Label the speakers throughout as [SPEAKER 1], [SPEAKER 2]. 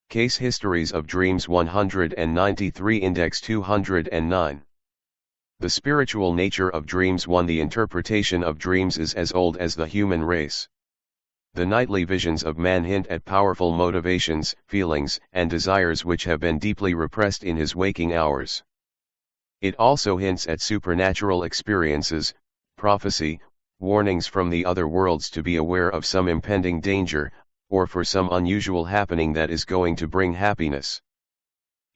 [SPEAKER 1] Case Histories of Dreams 193 Index 209. The spiritual nature of dreams. 1. The interpretation of dreams is as old as the human race. The nightly visions of man hint at powerful motivations, feelings, and desires which have been deeply repressed in his waking hours. It also hints at supernatural experiences, prophecy, warnings from the other worlds to be aware of some impending danger, or for some unusual happening that is going to bring happiness.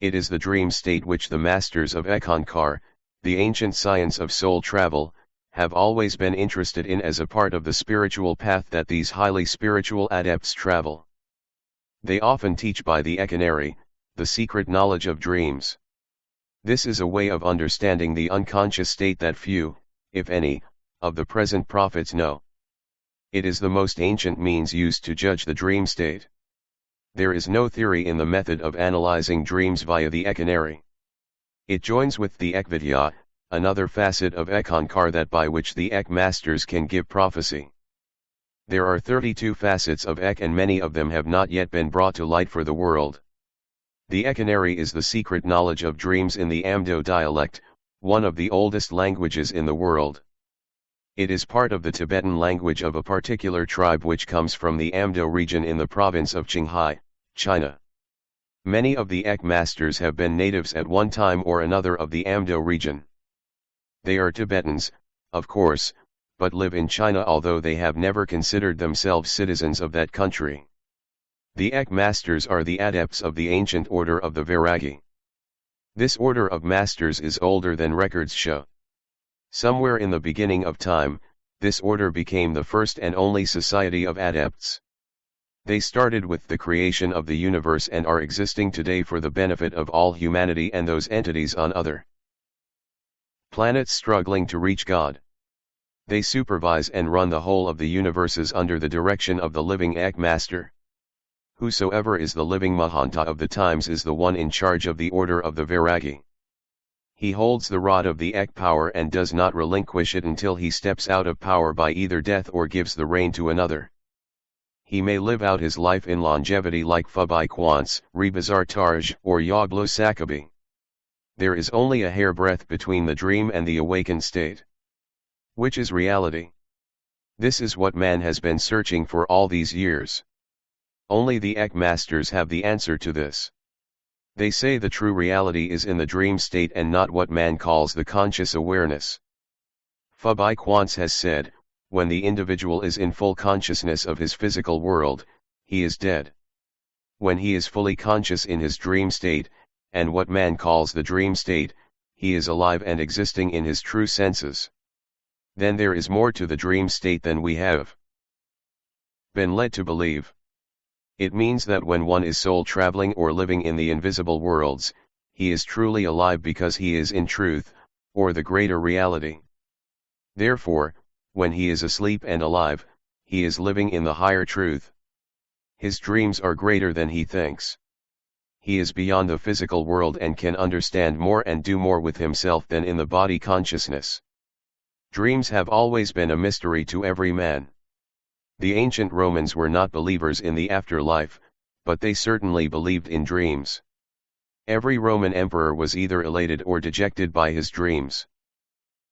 [SPEAKER 1] It is the dream state which the masters of Eck-Ynari, the ancient science of soul travel, have always been interested in as a part of the spiritual path that these highly spiritual adepts travel. They often teach by the Eck-Ynari, the secret knowledge of dreams. This is a way of understanding the unconscious state that few, if any, of the present prophets know. It is the most ancient means used to judge the dream state. There is no theory in the method of analyzing dreams via the Eck-Ynari. It joins with the Eck-Vidya, another facet of Eck-Ynari that by which the Eck masters can give prophecy. There are 32 facets of Eck and many of them have not yet been brought to light for the world. The Eck-Ynari is the secret knowledge of dreams in the Ando dialect, one of the oldest languages in the world. It is part of the Tibetan language of a particular tribe which comes from the Ando region in the province of Chinghai, China. Many of the Eck masters have been natives at one time or another of the Ando region. They are Tibetans, of course, but live in China although they have never considered themselves citizens of that country. The Eck masters are the adepts of the ancient order of the Vairagi. This order of masters is older than records show. Somewhere in the beginning of time, this order became the first and only society of adepts. They started with the creation of the universe and are existing today for the benefit of all humanity and those entities on other planets struggling to reach God. They supervise and run the whole of the universes under the direction of the living Eck Master. Whosoever is the living Mahanta of the times is the one in charge of the order of the Vairagi. He holds the rod of the Eck power and does not relinquish it until he steps out of power by either death or gives the rein to another. He may live out his life in longevity like Phubai Kwants, Rebazar Tarj, or Yoglo Sakabi. There is only a hairbreadth between the dream and the awakened state. Which is reality? This is what man has been searching for all these years. Only the Eck masters have the answer to this. They say the true reality is in the dream state and not what man calls the conscious awareness. Phubai Kwants has said, when the individual is in full consciousness of his physical world, he is dead. When he is fully conscious in his dream state, and what man calls the dream state, he is alive and existing in his true senses. Then there is more to the dream state than we have been led to believe. It means that when one is soul traveling or living in the invisible worlds, he is truly alive because he is in truth, or the greater reality. Therefore, when he is asleep and alive, he is living in the higher truth. His dreams are greater than he thinks. He is beyond the physical world and can understand more and do more with himself than in the body consciousness. Dreams have always been a mystery to every man. The ancient Romans were not believers in the afterlife, but they certainly believed in dreams. Every Roman emperor was either elated or dejected by his dreams.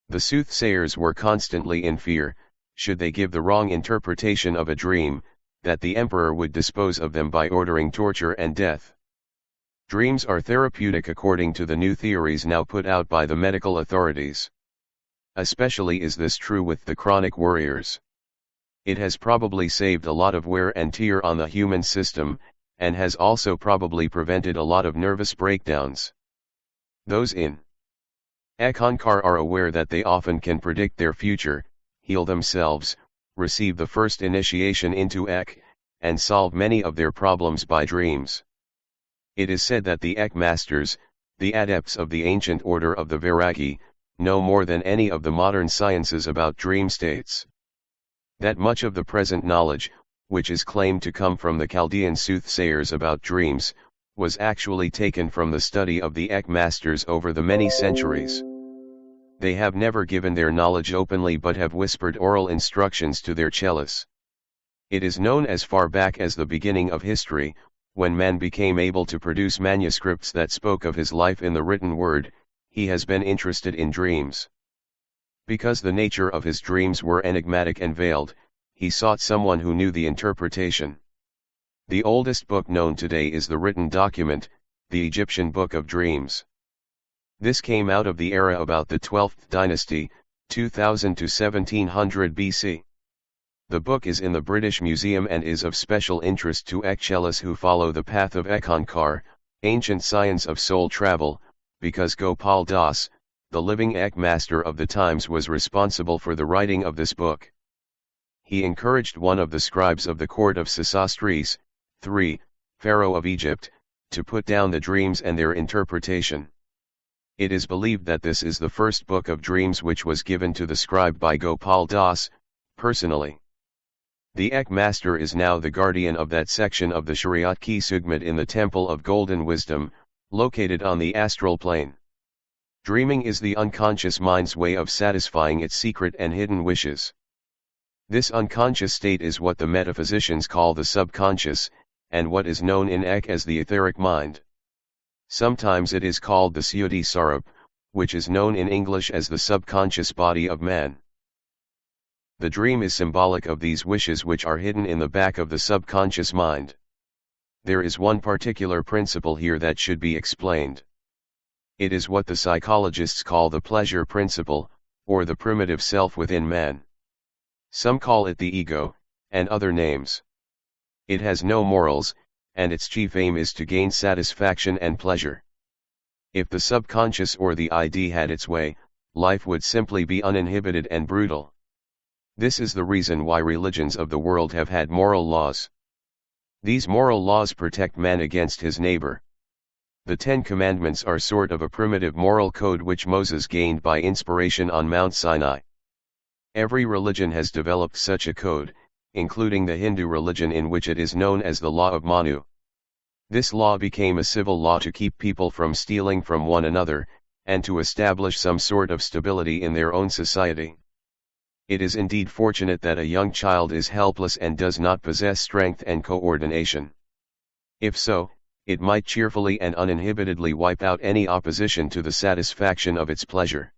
[SPEAKER 1] The soothsayers were constantly in fear, should they give the wrong interpretation of a dream, that the emperor would dispose of them by ordering torture and death. Dreams are therapeutic according to the new theories now put out by the medical authorities. Especially is this true with the chronic worriers. It has probably saved a lot of wear and tear on the human system, and has also probably prevented a lot of nervous breakdowns. Those in Eck-Ynari are aware that they often can predict their future, heal themselves, receive the first initiation into Eck, and solve many of their problems by dreams. It is said that the Eck masters, the adepts of the ancient order of the Vairagi, know more than any of the modern sciences about dream states. That much of the present knowledge, which is claimed to come from the Chaldean soothsayers about dreams, was actually taken from the study of the Eck masters over the many centuries. They have never given their knowledge openly but have whispered oral instructions to their chelas. It is known as far back as the beginning of history, when man became able to produce manuscripts that spoke of his life in the written word, he has been interested in dreams. Because the nature of his dreams were enigmatic and veiled, he sought someone who knew the interpretation. The oldest book known today is the written document, the Egyptian Book of Dreams. This came out of the era about the 12th dynasty, 2000 to 1700 BC. The book is in the British Museum and is of special interest to Ekchelis who follow the path of Eck-Ynari, ancient science of soul travel, because Gopal Das, the living Ek master of the times, was responsible for the writing of this book. He encouraged one of the scribes of the court of Sesostris, Pharaoh of Egypt, to put down the dreams and their interpretation. It is believed that this is the first book of dreams which was given to the scribe by Gopal Das, personally. The Ek master is now the guardian of that section of the Shariat Ki Sugmat in the Temple of Golden Wisdom, located on the astral plane. Dreaming is the unconscious mind's way of satisfying its secret and hidden wishes. This unconscious state is what the metaphysicians call the subconscious, and what is known in Ek as the etheric mind. Sometimes it is called the Suti Sarup, which is known in English as the subconscious body of man. The dream is symbolic of these wishes which are hidden in the back of the subconscious mind. There is one particular principle here that should be explained. It is what the psychologists call the pleasure principle, or the primitive self within man. Some call it the ego, and other names. It has no morals, and its chief aim is to gain satisfaction and pleasure. If the subconscious or the ID had its way, life would simply be uninhibited and brutal. This is the reason why religions of the world have had moral laws. These moral laws protect man against his neighbor. The Ten Commandments are sort of a primitive moral code which Moses gained by inspiration on Mount Sinai. Every religion has developed such a code, including the Hindu religion in which it is known as the Law of Manu. This law became a civil law to keep people from stealing from one another, and to establish some sort of stability in their own society. It is indeed fortunate that a young child is helpless and does not possess strength and coordination. If so, it might cheerfully and uninhibitedly wipe out any opposition to the satisfaction of its pleasure.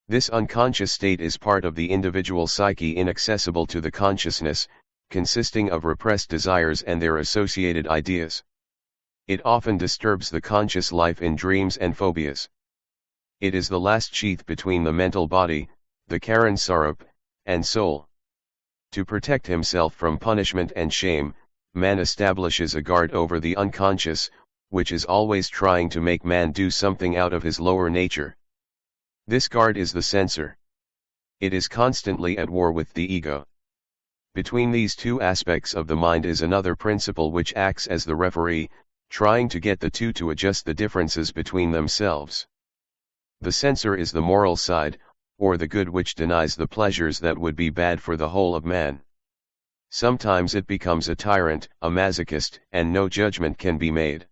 [SPEAKER 1] This unconscious state is part of the individual psyche inaccessible to the consciousness, consisting of repressed desires and their associated ideas. It often disturbs the conscious life in dreams and phobias. It is the last sheath between the mental body, the Karan Sarup, and soul. To protect himself from punishment and shame, man establishes a guard over the unconscious, which is always trying to make man do something out of his lower nature. This guard is the censor. It is constantly at war with the ego. Between these two aspects of the mind is another principle which acts as the referee, trying to get the two to adjust the differences between themselves. The censor is the moral side, or the good which denies the pleasures that would be bad for the whole of man. Sometimes it becomes a tyrant, a masochist, and no judgment can be made.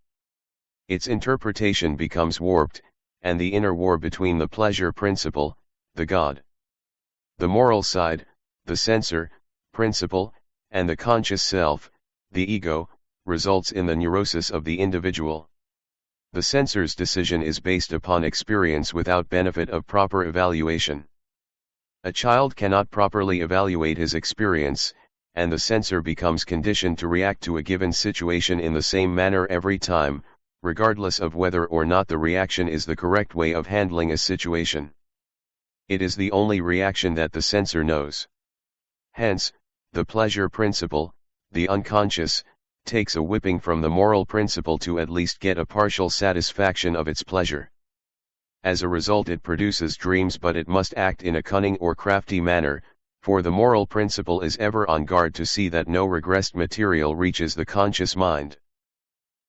[SPEAKER 1] Its interpretation becomes warped, and the inner war between the pleasure principle, the God, the moral side, the censor, principle, and the conscious self, the ego, results in the neurosis of the individual. The censor's decision is based upon experience without benefit of proper evaluation. A child cannot properly evaluate his experience, and the censor becomes conditioned to react to a given situation in the same manner every time, regardless of whether or not the reaction is the correct way of handling a situation. It is the only reaction that the censor knows. Hence, the pleasure principle, the unconscious, takes a whipping from the moral principle to at least get a partial satisfaction of its pleasure. As a result, it produces dreams, but it must act in a cunning or crafty manner, for the moral principle is ever on guard to see that no regressed material reaches the conscious mind.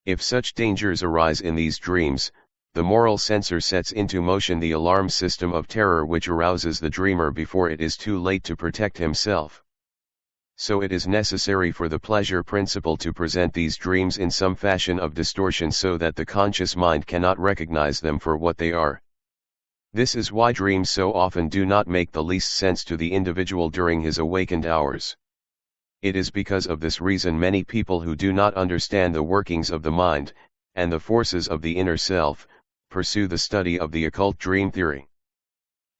[SPEAKER 1] If such dangers arise in these dreams, the moral censor sets into motion the alarm system of terror which arouses the dreamer before it is too late to protect himself. So it is necessary for the pleasure principle to present these dreams in some fashion of distortion so that the conscious mind cannot recognize them for what they are. This is why dreams so often do not make the least sense to the individual during his awakened hours. It is because of this reason many people who do not understand the workings of the mind, and the forces of the inner self, pursue the study of the occult dream theory.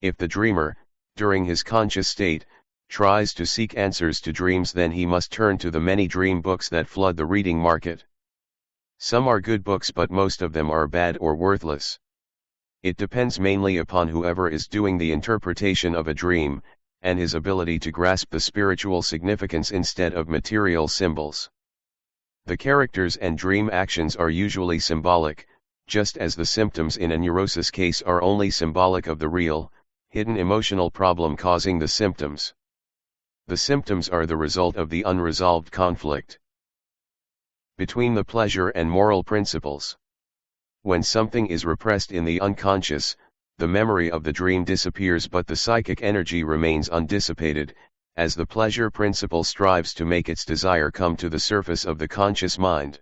[SPEAKER 1] If the dreamer, during his conscious state, tries to seek answers to dreams, then he must turn to the many dream books that flood the reading market. Some are good books, but most of them are bad or worthless. It depends mainly upon whoever is doing the interpretation of a dream, and his ability to grasp the spiritual significance instead of material symbols. The characters and dream actions are usually symbolic, just as the symptoms in a neurosis case are only symbolic of the real, hidden emotional problem causing the symptoms. The symptoms are the result of the unresolved conflict between the pleasure and moral principles. When something is repressed in the unconscious, the memory of the dream disappears, but the psychic energy remains undissipated, as the pleasure principle strives to make its desire come to the surface of the conscious mind.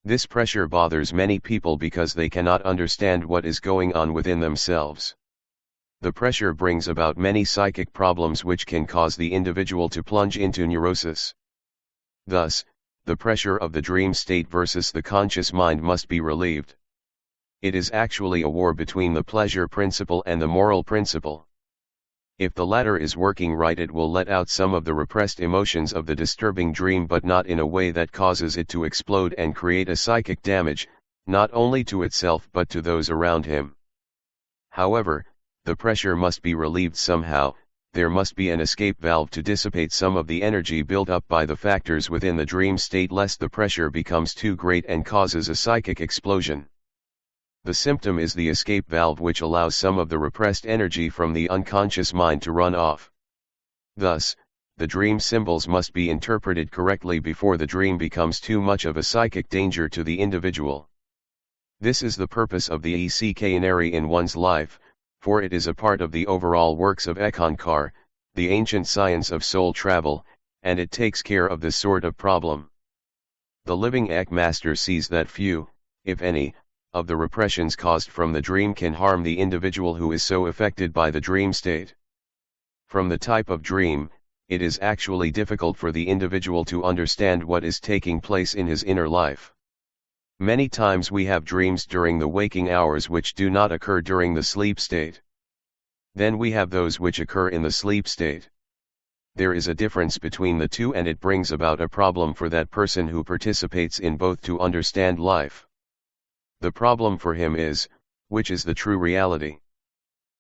[SPEAKER 1] This pressure bothers many people because they cannot understand what is going on within themselves. The pressure brings about many psychic problems which can cause the individual to plunge into neurosis. Thus, the pressure of the dream state versus the conscious mind must be relieved. It is actually a war between the pleasure principle and the moral principle. If the latter is working right, it will let out some of the repressed emotions of the disturbing dream, but not in a way that causes it to explode and create a psychic damage, not only to itself but to those around him. However, the pressure must be relieved somehow. There must be an escape valve to dissipate some of the energy built up by the factors within the dream state, lest the pressure becomes too great and causes a psychic explosion. The symptom is the escape valve, which allows some of the repressed energy from the unconscious mind to run off. Thus, the dream symbols must be interpreted correctly before the dream becomes too much of a psychic danger to the individual. This is the purpose of the Eck-Ynari in one's life, for it is a part of the overall works of Eck-Ynari, the ancient science of soul travel, and it takes care of this sort of problem. The living Eck master sees that few, if any, of the repressions caused from the dream can harm the individual who is so affected by the dream state. From the type of dream, it is actually difficult for the individual to understand what is taking place in his inner life. Many times we have dreams during the waking hours which do not occur during the sleep state. Then we have those which occur in the sleep state. There is a difference between the two, and it brings about a problem for that person who participates in both to understand life. The problem for him is, which is the true reality?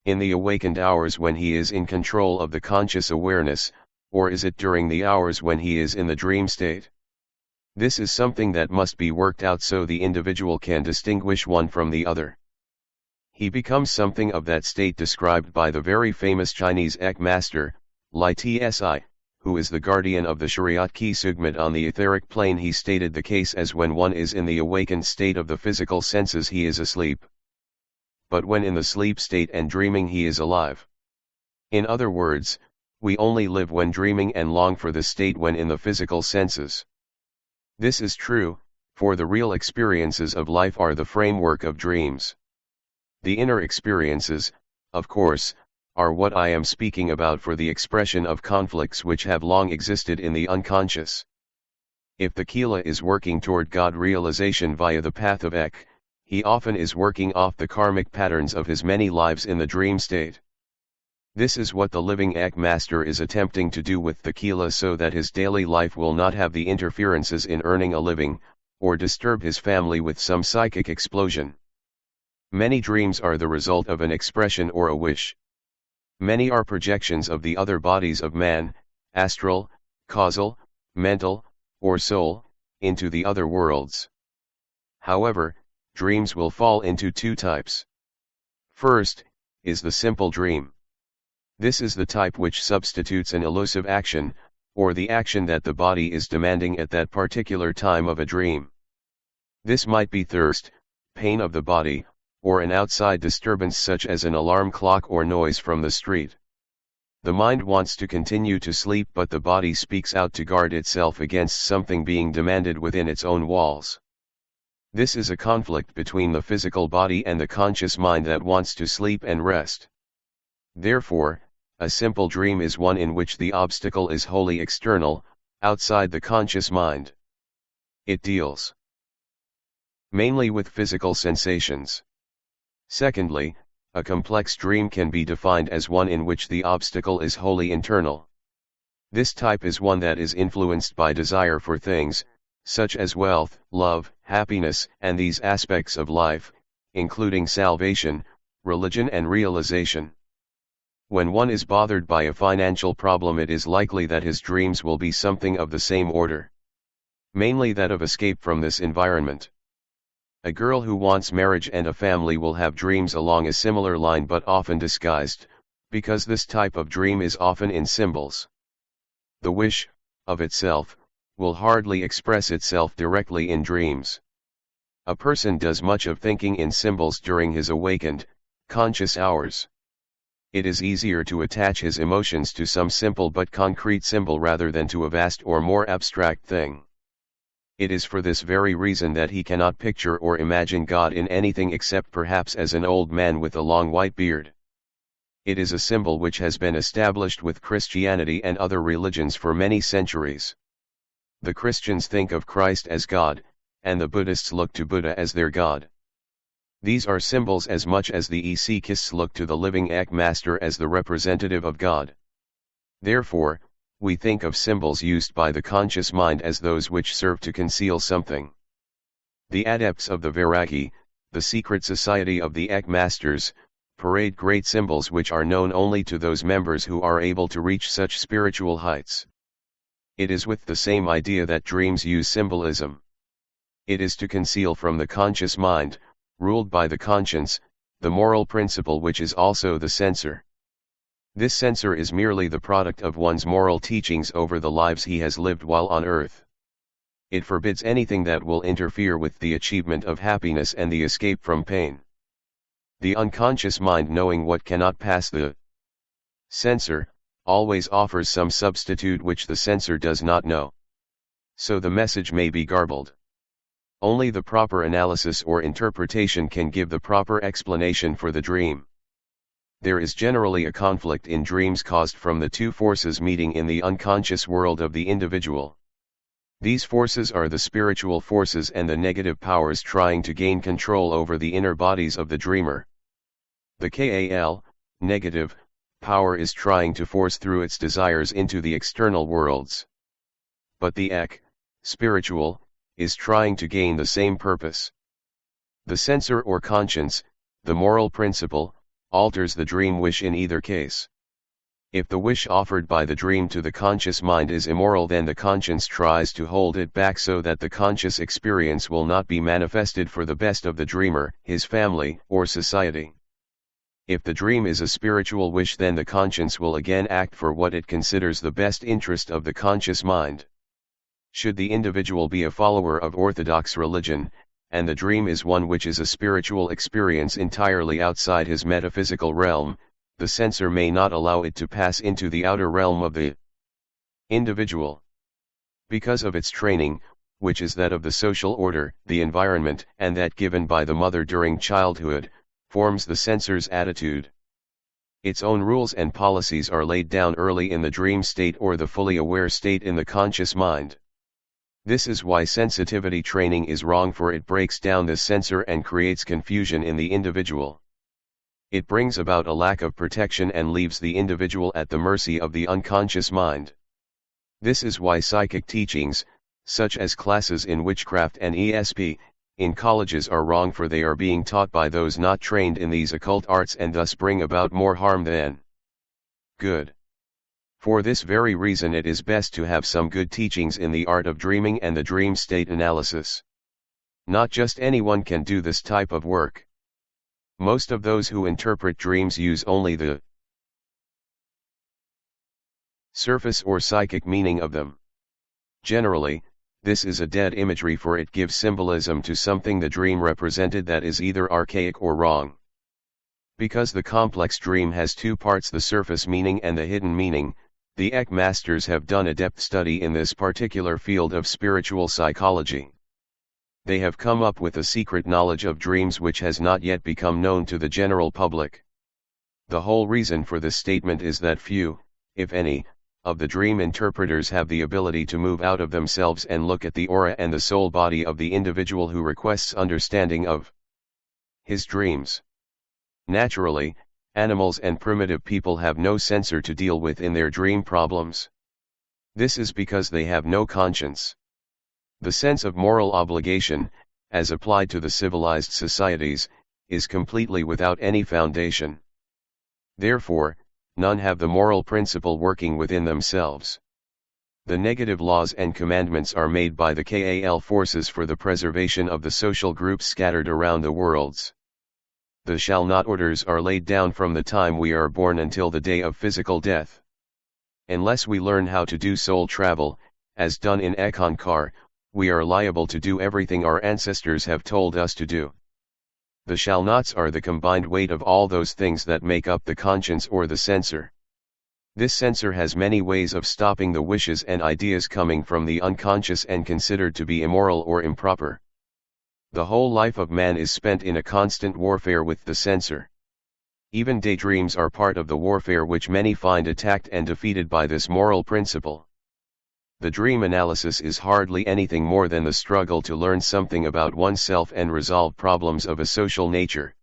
[SPEAKER 1] In the awakened hours when he is in control of the conscious awareness, or is it during the hours when he is in the dream state? This is something that must be worked out so the individual can distinguish one from the other. He becomes something of that state described by the very famous Chinese Eck master, Lai Tsi, who is the guardian of the Shariat Ki Sugmat on the etheric plane. He stated the case as when one is in the awakened state of the physical senses, he is asleep. But when in the sleep state and dreaming, he is alive. In other words, we only live when dreaming and long for the state when in the physical senses. This is true, for the real experiences of life are the framework of dreams. The inner experiences, of course, are what I am speaking about for the expression of conflicts which have long existed in the unconscious. If the Kila is working toward God realization via the path of Eck, he often is working off the karmic patterns of his many lives in the dream state. This is what the living Eck master is attempting to do with the Kila, so that his daily life will not have the interferences in earning a living, or disturb his family with some psychic explosion. Many dreams are the result of an expression or a wish. Many are projections of the other bodies of man, astral, causal, mental, or soul, into the other worlds. However, dreams will fall into two types. First, is the simple dream. This is the type which substitutes an elusive action, or the action that the body is demanding at that particular time of a dream. This might be thirst, pain of the body, or an outside disturbance such as an alarm clock or noise from the street. The mind wants to continue to sleep, but the body speaks out to guard itself against something being demanded within its own walls. This is a conflict between the physical body and the conscious mind that wants to sleep and rest. Therefore, a simple dream is one in which the obstacle is wholly external, outside the conscious mind. It deals mainly with physical sensations. Secondly, a complex dream can be defined as one in which the obstacle is wholly internal. This type is one that is influenced by desire for things, such as wealth, love, happiness, and these aspects of life, including salvation, religion and realization. When one is bothered by a financial problem, it is likely that his dreams will be something of the same order. Mainly that of escape from this environment. A girl who wants marriage and a family will have dreams along a similar line, but often disguised, because this type of dream is often in symbols. The wish, of itself, will hardly express itself directly in dreams. A person does much of thinking in symbols during his awakened, conscious hours. It is easier to attach his emotions to some simple but concrete symbol rather than to a vast or more abstract thing. It is for this very reason that he cannot picture or imagine God in anything except perhaps as an old man with a long white beard. It is a symbol which has been established with Christianity and other religions for many centuries. The Christians think of Christ as God, and the Buddhists look to Buddha as their God. These are symbols as much as the Sikhists look to the living Ek Master as the representative of God. Therefore, we think of symbols used by the conscious mind as those which serve to conceal something. The adepts of the Vairagi, the secret society of the Ek Masters, parade great symbols which are known only to those members who are able to reach such spiritual heights. It is with the same idea that dreams use symbolism. It is to conceal from the conscious mind, ruled by the conscience, the moral principle which is also the censor. This censor is merely the product of one's moral teachings over the lives he has lived while on earth. It forbids anything that will interfere with the achievement of happiness and the escape from pain. The unconscious mind, knowing what cannot pass the censor, always offers some substitute which the censor does not know. So the message may be garbled. Only the proper analysis or interpretation can give the proper explanation for the dream. There is generally a conflict in dreams caused from the two forces meeting in the unconscious world of the individual. These forces are the spiritual forces and the negative powers trying to gain control over the inner bodies of the dreamer. The Kal, negative, power is trying to force through its desires into the external worlds. But the Ek, spiritual, is trying to gain the same purpose. The censor or conscience, the moral principle, alters the dream wish in either case. If the wish offered by the dream to the conscious mind is immoral, then the conscience tries to hold it back so that the conscious experience will not be manifested for the best of the dreamer, his family, or society. If the dream is a spiritual wish, then the conscience will again act for what it considers the best interest of the conscious mind. Should the individual be a follower of orthodox religion, and the dream is one which is a spiritual experience entirely outside his metaphysical realm, the censor may not allow it to pass into the outer realm of the individual. Because of its training, which is that of the social order, the environment, and that given by the mother during childhood, forms the censor's attitude. Its own rules and policies are laid down early in the dream state or the fully aware state in the conscious mind. This is why sensitivity training is wrong, for it breaks down the censor and creates confusion in the individual. It brings about a lack of protection and leaves the individual at the mercy of the unconscious mind. This is why psychic teachings, such as classes in witchcraft and ESP, in colleges are wrong, for they are being taught by those not trained in these occult arts and thus bring about more harm than good. For this very reason it is best to have some good teachings in the art of dreaming and the dream state analysis. Not just anyone can do this type of work. Most of those who interpret dreams use only the surface or psychic meaning of them. Generally, this is a dead imagery, for it gives symbolism to something the dream represented that is either archaic or wrong. Because the complex dream has two parts, the surface meaning and the hidden meaning, the Ek Masters have done a depth study in this particular field of spiritual psychology. They have come up with a secret knowledge of dreams which has not yet become known to the general public. The whole reason for this statement is that few, if any, of the dream interpreters have the ability to move out of themselves and look at the aura and the soul body of the individual who requests understanding of his dreams. Naturally, animals and primitive people have no censor to deal with in their dream problems. This is because they have no conscience. The sense of moral obligation, as applied to the civilized societies, is completely without any foundation. Therefore, none have the moral principle working within themselves. The negative laws and commandments are made by the Kal forces for the preservation of the social groups scattered around the worlds. The shall not orders are laid down from the time we are born until the day of physical death. Unless we learn how to do soul travel, as done in Eck-Ynari, we are liable to do everything our ancestors have told us to do. The shall nots are the combined weight of all those things that make up the conscience or the censor. This censor has many ways of stopping the wishes and ideas coming from the unconscious and considered to be immoral or improper. The whole life of man is spent in a constant warfare with the censor. Even daydreams are part of the warfare which many find attacked and defeated by this moral principle. The dream analysis is hardly anything more than the struggle to learn something about oneself and resolve problems of a social nature.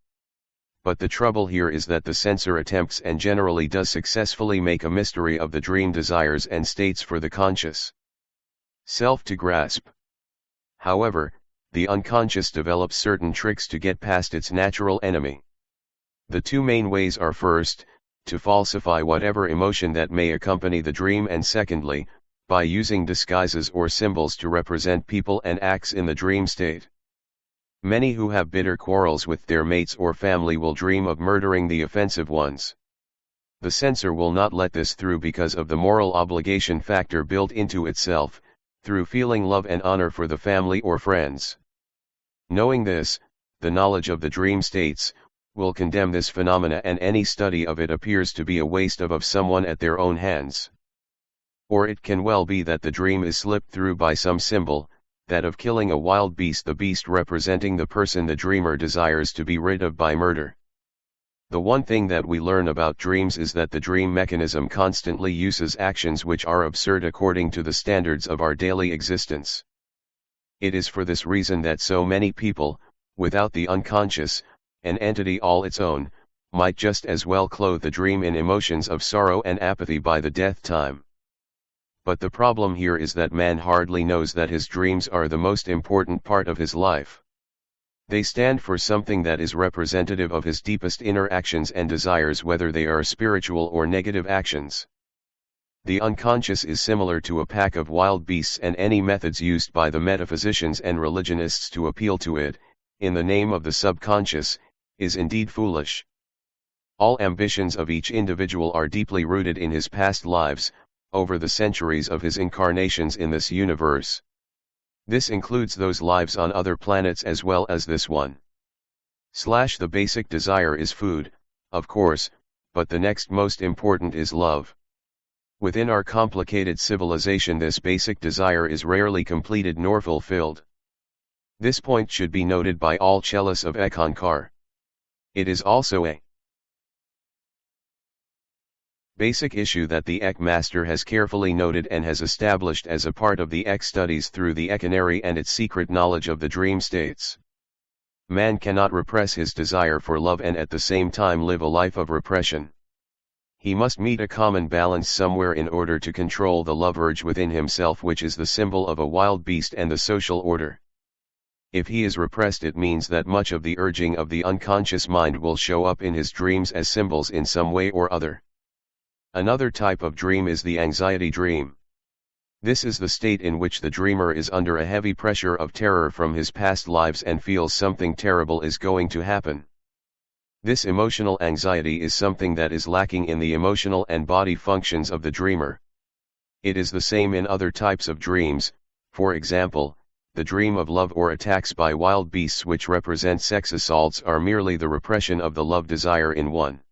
[SPEAKER 1] But the trouble here is that the censor attempts and generally does successfully make a mystery of the dream desires and states for the conscious self to grasp. However, the unconscious develops certain tricks to get past its natural enemy. The two main ways are first, to falsify whatever emotion that may accompany the dream, and secondly, by using disguises or symbols to represent people and acts in the dream state. Many who have bitter quarrels with their mates or family will dream of murdering the offensive ones. The censor will not let this through because of the moral obligation factor built into itself, through feeling love and honor for the family or friends. Knowing this, the knowledge of the dream states will condemn this phenomena, and any study of it appears to be a waste of someone at their own hands. Or it can well be that the dream is slipped through by some symbol, that of killing a wild beast, the beast representing the person the dreamer desires to be rid of by murder. The one thing that we learn about dreams is that the dream mechanism constantly uses actions which are absurd according to the standards of our daily existence. It is for this reason that so many people, without the unconscious, an entity all its own, might just as well clothe the dream in emotions of sorrow and apathy by the death time. But the problem here is that man hardly knows that his dreams are the most important part of his life. They stand for something that is representative of his deepest inner actions and desires, whether they are spiritual or negative actions. The unconscious is similar to a pack of wild beasts, and any methods used by the metaphysicians and religionists to appeal to it, in the name of the subconscious, is indeed foolish. All ambitions of each individual are deeply rooted in his past lives, over the centuries of his incarnations in this universe. This includes those lives on other planets as well as this one. The basic desire is food, of course, but the next most important is love. Within our complicated civilization, this basic desire is rarely completed nor fulfilled. This point should be noted by all cellists of Eck-Ynari. It is also a basic issue that the Eck master has carefully noted and has established as a part of the Eck studies through the Eck-Ynari and its secret knowledge of the dream states. Man cannot repress his desire for love and at the same time live a life of repression. He must meet a common balance somewhere in order to control the love urge within himself, which is the symbol of a wild beast and the social order. If he is repressed, it means that much of the urging of the unconscious mind will show up in his dreams as symbols in some way or other. Another type of dream is the anxiety dream. This is the state in which the dreamer is under a heavy pressure of terror from his past lives and feels something terrible is going to happen. This emotional anxiety is something that is lacking in the emotional and body functions of the dreamer. It is the same in other types of dreams, for example, the dream of love or attacks by wild beasts which represent sex assaults are merely the repression of the love desire in one.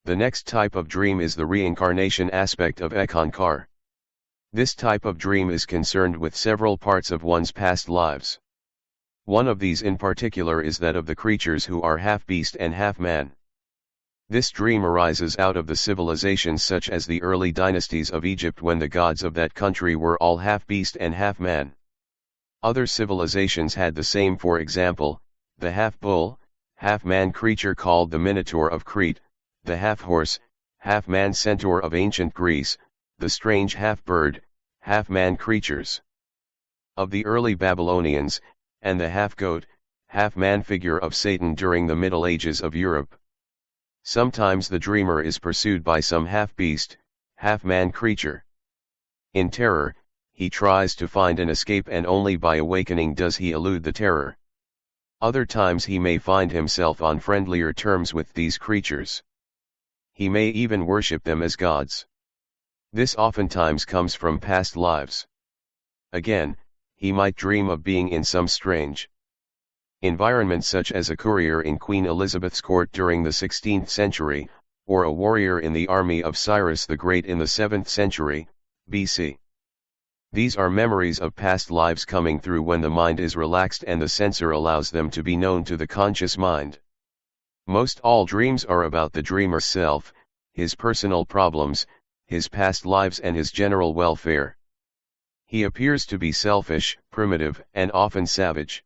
[SPEAKER 1] The next type of dream is the reincarnation aspect of Eck-Ynari. This type of dream is concerned with several parts of one's past lives. One of these in particular is that of the creatures who are half beast and half man. This dream arises out of the civilizations such as the early dynasties of Egypt, when the gods of that country were all half beast and half man. Other civilizations had the same, for example, the half-bull, half-man creature called the Minotaur of Crete, the half-horse, half-man centaur of ancient Greece, the strange half-bird, half-man creatures of the early Babylonians, and the half-goat, half-man figure of Satan during the Middle Ages of Europe. Sometimes the dreamer is pursued by some half-beast, half-man creature. In terror, he tries to find an escape, and only by awakening does he elude the terror. Other times he may find himself on friendlier terms with these creatures. He may even worship them as gods. This oftentimes comes from past lives. Again, he might dream of being in some strange environment, such as a courier in Queen Elizabeth's court during the 16th century, or a warrior in the army of Cyrus the Great in the 7th century, BC. These are memories of past lives coming through when the mind is relaxed and the censor allows them to be known to the conscious mind. Most all dreams are about the dreamer's self, his personal problems, his past lives, and his general welfare. He appears to be selfish, primitive, and often savage.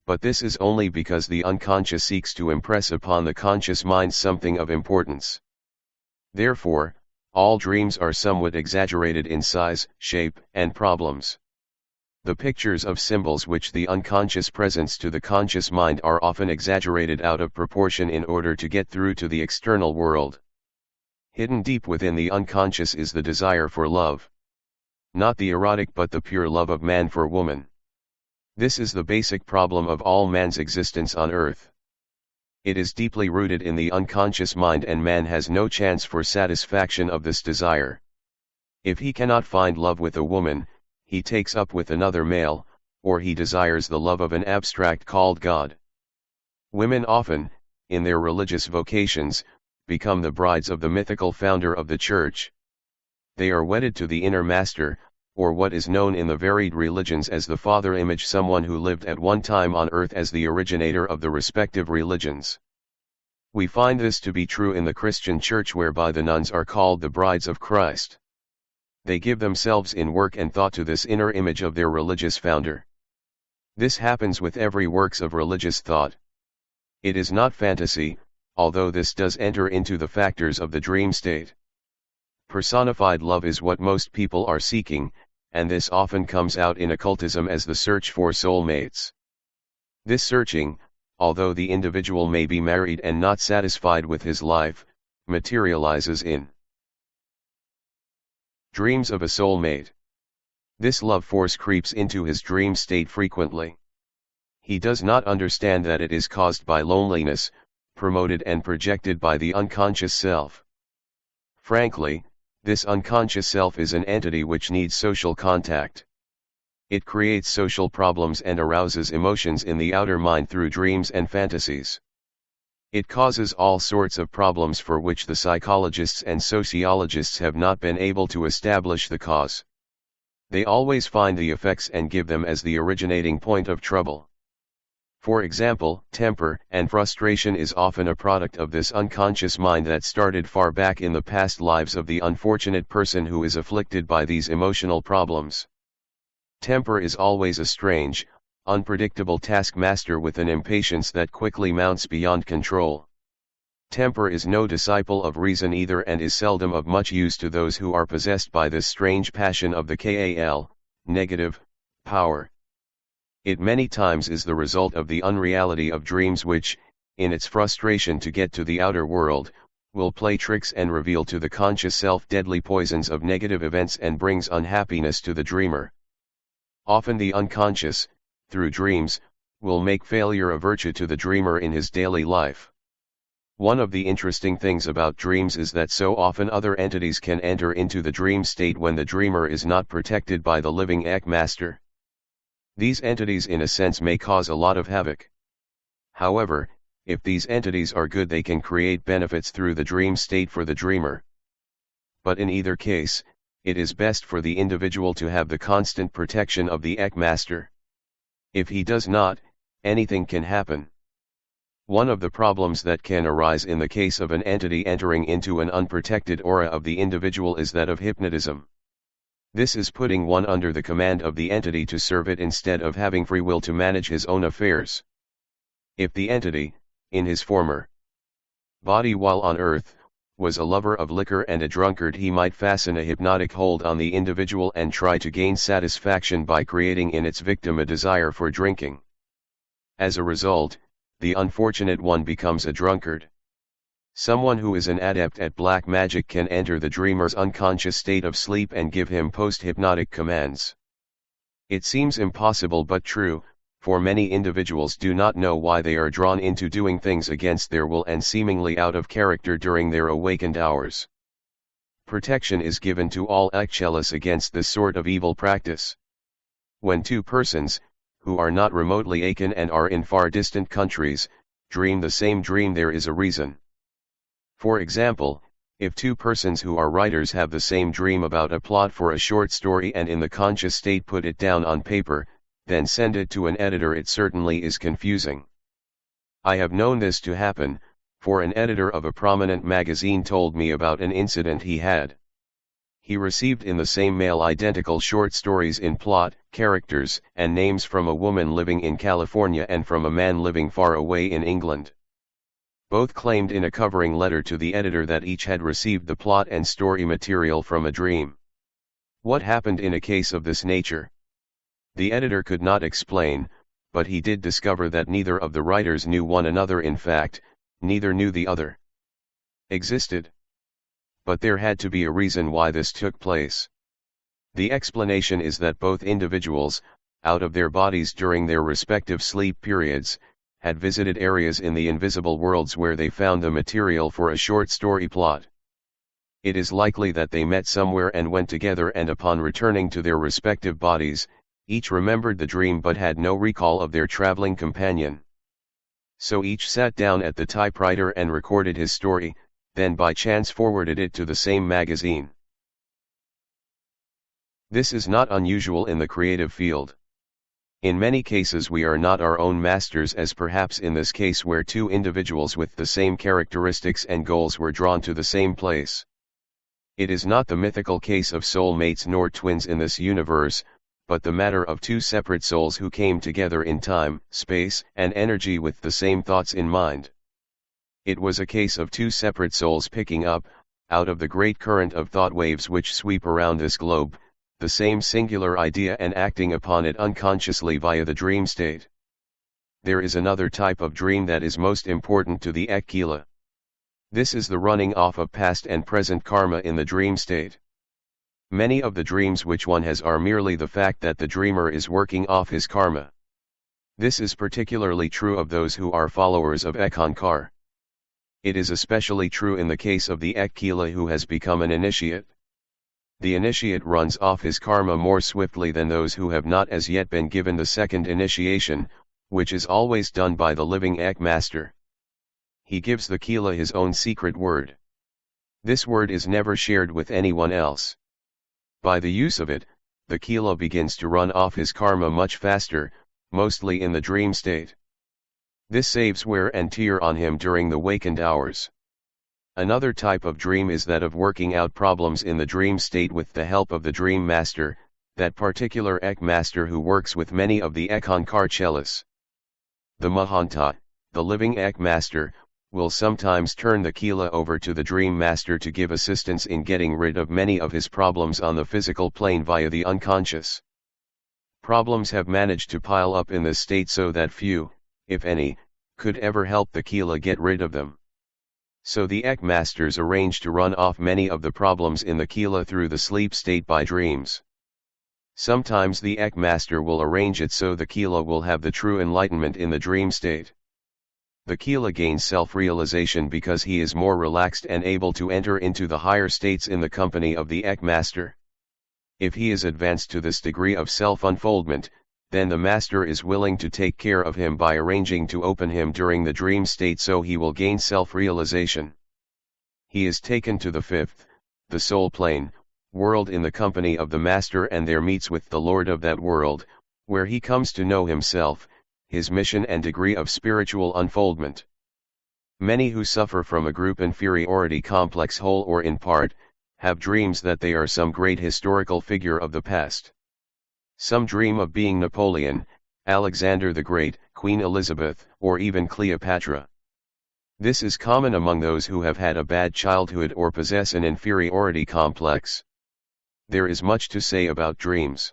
[SPEAKER 1] But this is only because the unconscious seeks to impress upon the conscious mind something of importance. Therefore, all dreams are somewhat exaggerated in size, shape, and problems. The pictures of symbols which the unconscious presents to the conscious mind are often exaggerated out of proportion in order to get through to the external world. Hidden deep within the unconscious is the desire for love. Not the erotic but the pure love of man for woman. This is the basic problem of all man's existence on earth. It is deeply rooted in the unconscious mind, and man has no chance for satisfaction of this desire. If he cannot find love with a woman, he takes up with another male, or he desires the love of an abstract called God. Women often, in their religious vocations, become the brides of the mythical founder of the church. They are wedded to the inner master, or what is known in the varied religions as the father image, someone who lived at one time on earth as the originator of the respective religions. We find this to be true in the Christian church, whereby the nuns are called the brides of Christ. They give themselves in work and thought to this inner image of their religious founder. This happens with every works of religious thought. It is not fantasy, although this does enter into the factors of the dream state. Personified love is what most people are seeking, and this often comes out in occultism as the search for soulmates. This searching, although the individual may be married and not satisfied with his life, materializes in dreams of a soulmate. This love force creeps into his dream state frequently. He does not understand that it is caused by loneliness, promoted and projected by the unconscious self. Frankly, this unconscious self is an entity which needs social contact. It creates social problems and arouses emotions in the outer mind through dreams and fantasies. It causes all sorts of problems for which the psychologists and sociologists have not been able to establish the cause. They always find the effects and give them as the originating point of trouble. For example, temper and frustration is often a product of this unconscious mind that started far back in the past lives of the unfortunate person who is afflicted by these emotional problems. Temper is always a strange, unpredictable taskmaster with an impatience that quickly mounts beyond control. Temper is no disciple of reason either, and is seldom of much use to those who are possessed by this strange passion of the negative power. It many times is the result of the unreality of dreams which, in its frustration to get to the outer world, will play tricks and reveal to the conscious self deadly poisons of negative events and brings unhappiness to the dreamer. Often the unconscious, through dreams, will make failure a virtue to the dreamer in his daily life. One of the interesting things about dreams is that so often other entities can enter into the dream state when the dreamer is not protected by the living Eck-Master. These entities in a sense may cause a lot of havoc. However, if these entities are good, they can create benefits through the dream state for the dreamer. But in either case, it is best for the individual to have the constant protection of the Eck-Master. If he does not, anything can happen. One of the problems that can arise in the case of an entity entering into an unprotected aura of the individual is that of hypnotism. This is putting one under the command of the entity to serve it instead of having free will to manage his own affairs. If the entity, in his former body while on earth, was a lover of liquor and a drunkard, he might fasten a hypnotic hold on the individual and try to gain satisfaction by creating in its victim a desire for drinking. As a result, the unfortunate one becomes a drunkard. Someone who is an adept at black magic can enter the dreamer's unconscious state of sleep and give him post-hypnotic commands. It seems impossible but true, for many individuals do not know why they are drawn into doing things against their will and seemingly out of character during their awakened hours. Protection is given to all Eck-Ynari against this sort of evil practice. When two persons, who are not remotely akin and are in far distant countries, dream the same dream, there is a reason. For example, if two persons who are writers have the same dream about a plot for a short story and in the conscious state put it down on paper, then send it to an editor, it certainly is confusing. I have known this to happen, for an editor of a prominent magazine told me about an incident he had. He received in the same mail identical short stories in plot, characters, and names from a woman living in California and from a man living far away in England. Both claimed in a covering letter to the editor that each had received the plot and story material from a dream. What happened in a case of this nature? The editor could not explain, but he did discover that neither of the writers knew one another. In fact, neither knew the other existed. But there had to be a reason why this took place. The explanation is that both individuals, out of their bodies during their respective sleep periods, had visited areas in the invisible worlds where they found the material for a short story plot. It is likely that they met somewhere and went together, and upon returning to their respective bodies, each remembered the dream but had no recall of their traveling companion. So each sat down at the typewriter and recorded his story, then by chance forwarded it to the same magazine. This is not unusual in the creative field. In many cases we are not our own masters, as perhaps in this case where two individuals with the same characteristics and goals were drawn to the same place. It is not the mythical case of soulmates nor twins in this universe, but the matter of two separate souls who came together in time, space, and energy with the same thoughts in mind. It was a case of two separate souls picking up, out of the great current of thought waves which sweep around this globe, the same singular idea and acting upon it unconsciously via the dream state. There is another type of dream that is most important to the Eck-Ynari. This is the running off of past and present karma in the dream state. Many of the dreams which one has are merely the fact that the dreamer is working off his karma. This is particularly true of those who are followers of Eck-Ynari. It is especially true in the case of the Eck-Ynari who has become an initiate. The initiate runs off his karma more swiftly than those who have not as yet been given the second initiation, which is always done by the living Eck master. He gives the Kila his own secret word. This word is never shared with anyone else. By the use of it, the Kila begins to run off his karma much faster, mostly in the dream state. This saves wear and tear on him during the wakened hours. Another type of dream is that of working out problems in the dream state with the help of the dream master, that particular Eck master who works with many of the Eck-Ynari. The Mahanta, the living Eck master, will sometimes turn the Kila over to the dream master to give assistance in getting rid of many of his problems on the physical plane via the unconscious. Problems have managed to pile up in this state so that few, if any, could ever help the Kila get rid of them. So the Eck masters arrange to run off many of the problems in the Kila through the sleep state by dreams. Sometimes the Eck master will arrange it so the Kila will have the true enlightenment in the dream state. The Kila gains self-realization because he is more relaxed and able to enter into the higher states in the company of the Eck master. If he is advanced to this degree of self-unfoldment, then the master is willing to take care of him by arranging to open him during the dream state so he will gain self-realization. He is taken to the fifth, the soul plane, world in the company of the master and there meets with the Lord of that world, where he comes to know himself, his mission and degree of spiritual unfoldment. Many who suffer from a group inferiority complex whole or in part, have dreams that they are some great historical figure of the past. Some dream of being Napoleon, Alexander the Great, Queen Elizabeth, or even Cleopatra. This is common among those who have had a bad childhood or possess an inferiority complex. There is much to say about dreams.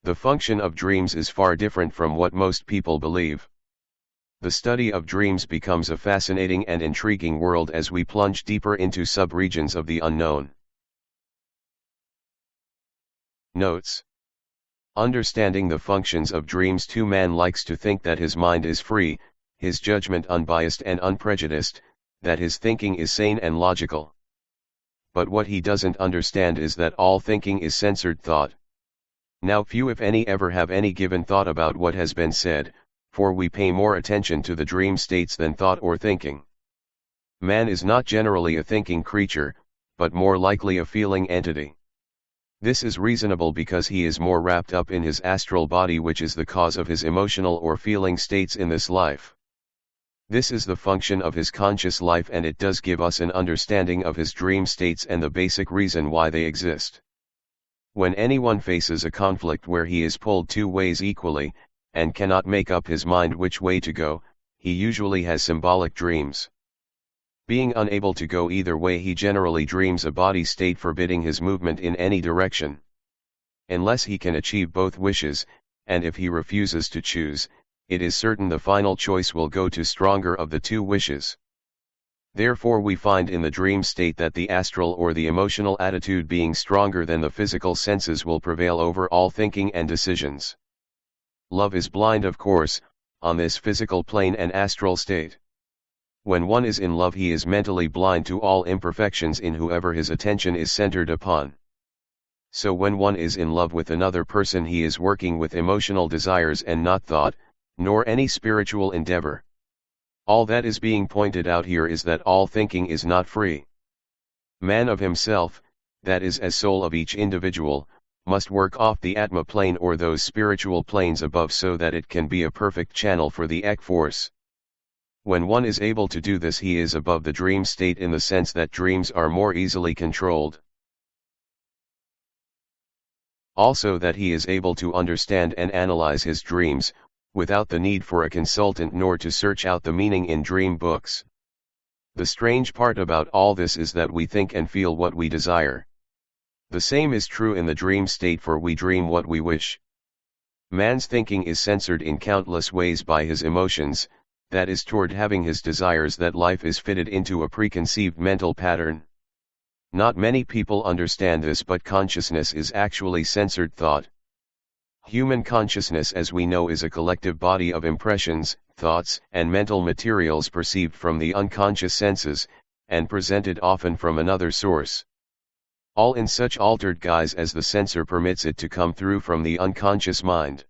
[SPEAKER 1] The function of dreams is far different from what most people believe. The study of dreams becomes a fascinating and intriguing world as we plunge deeper into sub-regions of the unknown. Notes. Understanding the functions of dreams. Man likes to think that his mind is free, his judgment unbiased and unprejudiced, that his thinking is sane and logical. But what he doesn't understand is that all thinking is censored thought. Now few if any ever have any given thought about what has been said, for we pay more attention to the dream states than thought or thinking. Man is not generally a thinking creature, but more likely a feeling entity. This is reasonable because he is more wrapped up in his astral body, which is the cause of his emotional or feeling states in this life. This is the function of his conscious life, and it does give us an understanding of his dream states and the basic reason why they exist. When anyone faces a conflict where he is pulled two ways equally, and cannot make up his mind which way to go, he usually has symbolic dreams. Being unable to go either way, he generally dreams a body state forbidding his movement in any direction. Unless he can achieve both wishes, and if he refuses to choose, it is certain the final choice will go to stronger of the two wishes. Therefore we find in the dream state that the astral or the emotional attitude being stronger than the physical senses will prevail over all thinking and decisions. Love is blind, of course, on this physical plane and astral state. When one is in love, he is mentally blind to all imperfections in whoever his attention is centered upon. So when one is in love with another person, he is working with emotional desires and not thought, nor any spiritual endeavor. All that is being pointed out here is that all thinking is not free. Man of himself, that is as soul of each individual, must work off the Atma plane or those spiritual planes above so that it can be a perfect channel for the Eck force. When one is able to do this, he is above the dream state in the sense that dreams are more easily controlled. Also that he is able to understand and analyze his dreams, without the need for a consultant nor to search out the meaning in dream books. The strange part about all this is that we think and feel what we desire. The same is true in the dream state, for we dream what we wish. Man's thinking is censored in countless ways by his emotions, that is toward having his desires, that life is fitted into a preconceived mental pattern. Not many people understand this, but consciousness is actually censored thought. Human consciousness, as we know, is a collective body of impressions, thoughts, and mental materials perceived from the unconscious senses, and presented often from another source. All in such altered guise as the censor permits it to come through from the unconscious mind.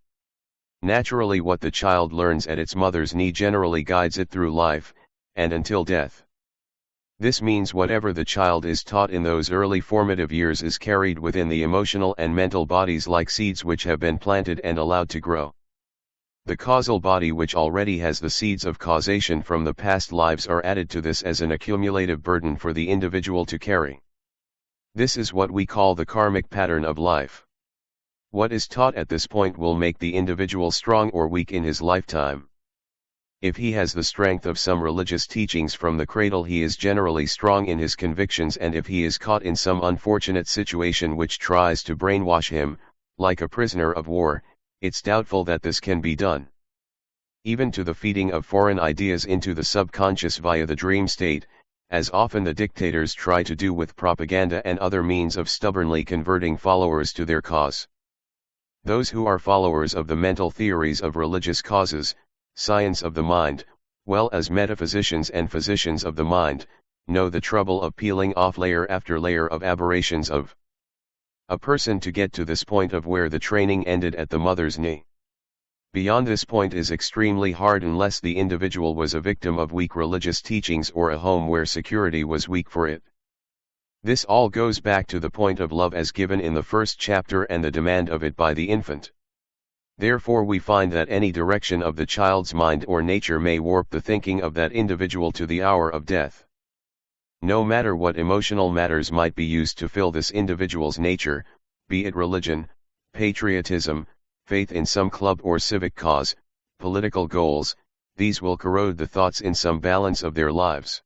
[SPEAKER 1] Naturally, what the child learns at its mother's knee generally guides it through life, and until death. This means whatever the child is taught in those early formative years is carried within the emotional and mental bodies like seeds which have been planted and allowed to grow. The causal body, which already has the seeds of causation from the past lives, are added to this as an accumulative burden for the individual to carry. This is what we call the karmic pattern of life. What is taught at this point will make the individual strong or weak in his lifetime. If he has the strength of some religious teachings from the cradle, he is generally strong in his convictions, and if he is caught in some unfortunate situation which tries to brainwash him, like a prisoner of war, it's doubtful that this can be done. Even to the feeding of foreign ideas into the subconscious via the dream state, as often the dictators try to do with propaganda and other means of stubbornly converting followers to their cause. Those who are followers of the mental theories of religious causes, science of the mind, well as metaphysicians and physicians of the mind, know the trouble of peeling off layer after layer of aberrations of a person to get to this point of where the training ended at the mother's knee. Beyond this point is extremely hard unless the individual was a victim of weak religious teachings or a home where security was weak for it. This all goes back to the point of love as given in the first chapter and the demand of it by the infant. Therefore we find that any direction of the child's mind or nature may warp the thinking of that individual to the hour of death. No matter what emotional matters might be used to fill this individual's nature, be it religion, patriotism, faith in some club or civic cause, political goals, these will corrode the thoughts in some balance of their lives.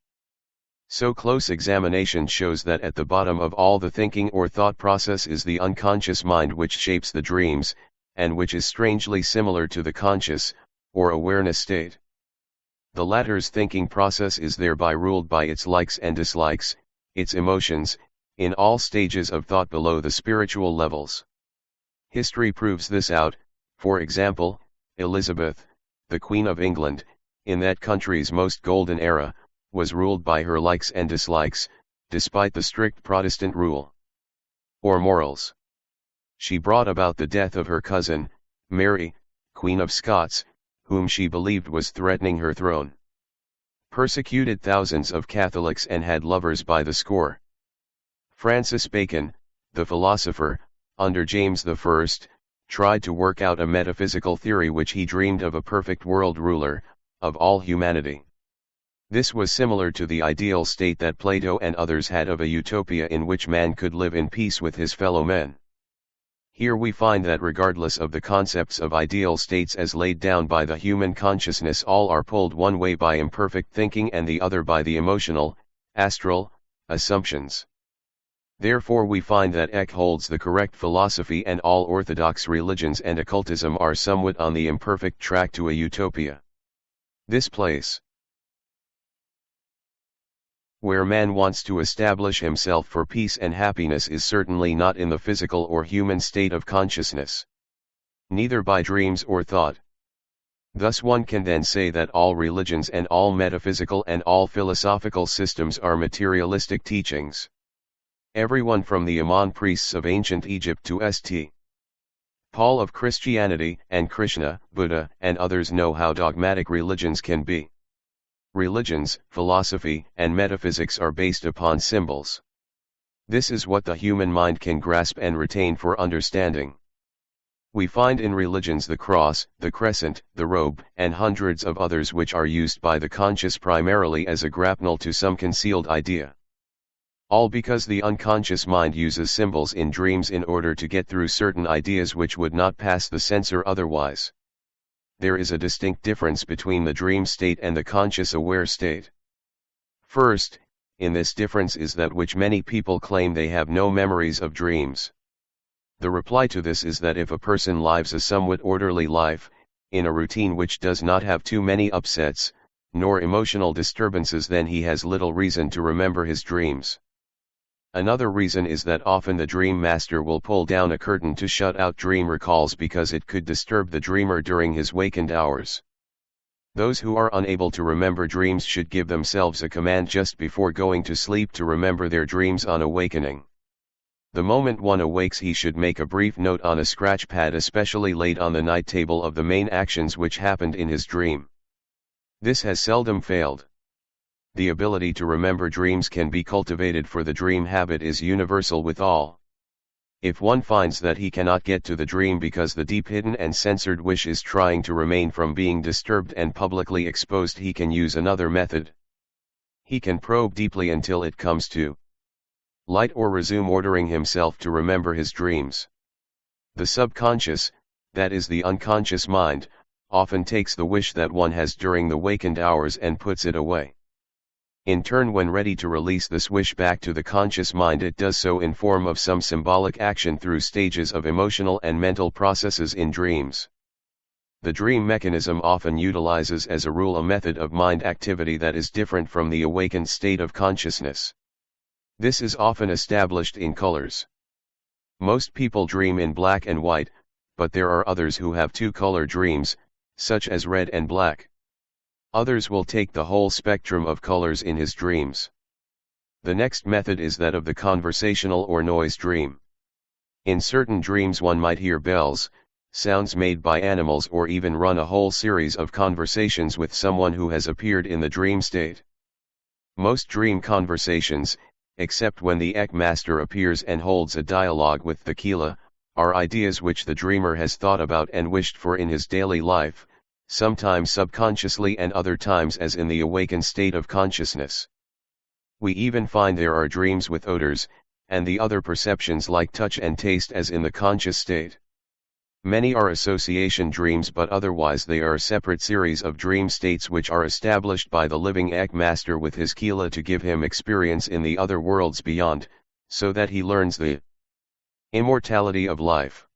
[SPEAKER 1] So close examination shows that at the bottom of all the thinking or thought process is the unconscious mind, which shapes the dreams, and which is strangely similar to the conscious, or awareness state. The latter's thinking process is thereby ruled by its likes and dislikes, its emotions, in all stages of thought below the spiritual levels. History proves this out. For example, Elizabeth, the Queen of England, in that country's most golden era, was ruled by her likes and dislikes, despite the strict Protestant rule. Or morals. She brought about the death of her cousin, Mary, Queen of Scots, whom she believed was threatening her throne. Persecuted thousands of Catholics and had lovers by the score. Francis Bacon, the philosopher, under James I, tried to work out a metaphysical theory which he dreamed of a perfect world ruler, of all humanity. This was similar to the ideal state that Plato and others had of a utopia in which man could live in peace with his fellow men. Here we find that regardless of the concepts of ideal states as laid down by the human consciousness, all are pulled one way by imperfect thinking and the other by the emotional, astral, assumptions. Therefore we find that Eck holds the correct philosophy and all orthodox religions and occultism are somewhat on the imperfect track to a utopia. This place, where man wants to establish himself for peace and happiness, is certainly not in the physical or human state of consciousness. Neither by dreams or thought. Thus one can then say that all religions and all metaphysical and all philosophical systems are materialistic teachings. Everyone from the Amon priests of ancient Egypt to St. Paul of Christianity and Krishna, Buddha, and others know how dogmatic religions can be. Religions, philosophy, and metaphysics are based upon symbols. This is what the human mind can grasp and retain for understanding. We find in religions the cross, the crescent, the robe, and hundreds of others which are used by the conscious primarily as a grapnel to some concealed idea. All because the unconscious mind uses symbols in dreams in order to get through certain ideas which would not pass the censor otherwise. There is a distinct difference between the dream state and the conscious aware state. First, in this difference is that which many people claim they have no memories of dreams. The reply to this is that if a person lives a somewhat orderly life, in a routine which does not have too many upsets, nor emotional disturbances, then he has little reason to remember his dreams. Another reason is that often the dream master will pull down a curtain to shut out dream recalls because it could disturb the dreamer during his wakened hours. Those who are unable to remember dreams should give themselves a command just before going to sleep to remember their dreams on awakening. The moment one awakes, he should make a brief note on a scratch pad especially laid on the night table of the main actions which happened in his dream. This has seldom failed. The ability to remember dreams can be cultivated, for the dream habit is universal with all. If one finds that he cannot get to the dream because the deep hidden and censored wish is trying to remain from being disturbed and publicly exposed, he can use another method. He can probe deeply until it comes to light or resume ordering himself to remember his dreams. The subconscious, that is the unconscious mind, often takes the wish that one has during the wakened hours and puts it away. In turn, when ready to release this wish back to the conscious mind, it does so in form of some symbolic action through stages of emotional and mental processes in dreams. The dream mechanism often utilizes as a rule a method of mind activity that is different from the awakened state of consciousness. This is often established in colors. Most people dream in black and white, but there are others who have two-color dreams, such as red and black. Others will take the whole spectrum of colors in his dreams. The next method is that of the conversational or noise dream. In certain dreams one might hear bells, sounds made by animals, or even run a whole series of conversations with someone who has appeared in the dream state. Most dream conversations, except when the Eck master appears and holds a dialogue with the Kila, are ideas which the dreamer has thought about and wished for in his daily life, sometimes subconsciously and other times as in the awakened state of consciousness. We even find there are dreams with odors, and the other perceptions like touch and taste as in the conscious state. Many are association dreams, but otherwise they are a separate series of dream states which are established by the living Eck master with his Kila to give him experience in the other worlds beyond, so that he learns the immortality of life.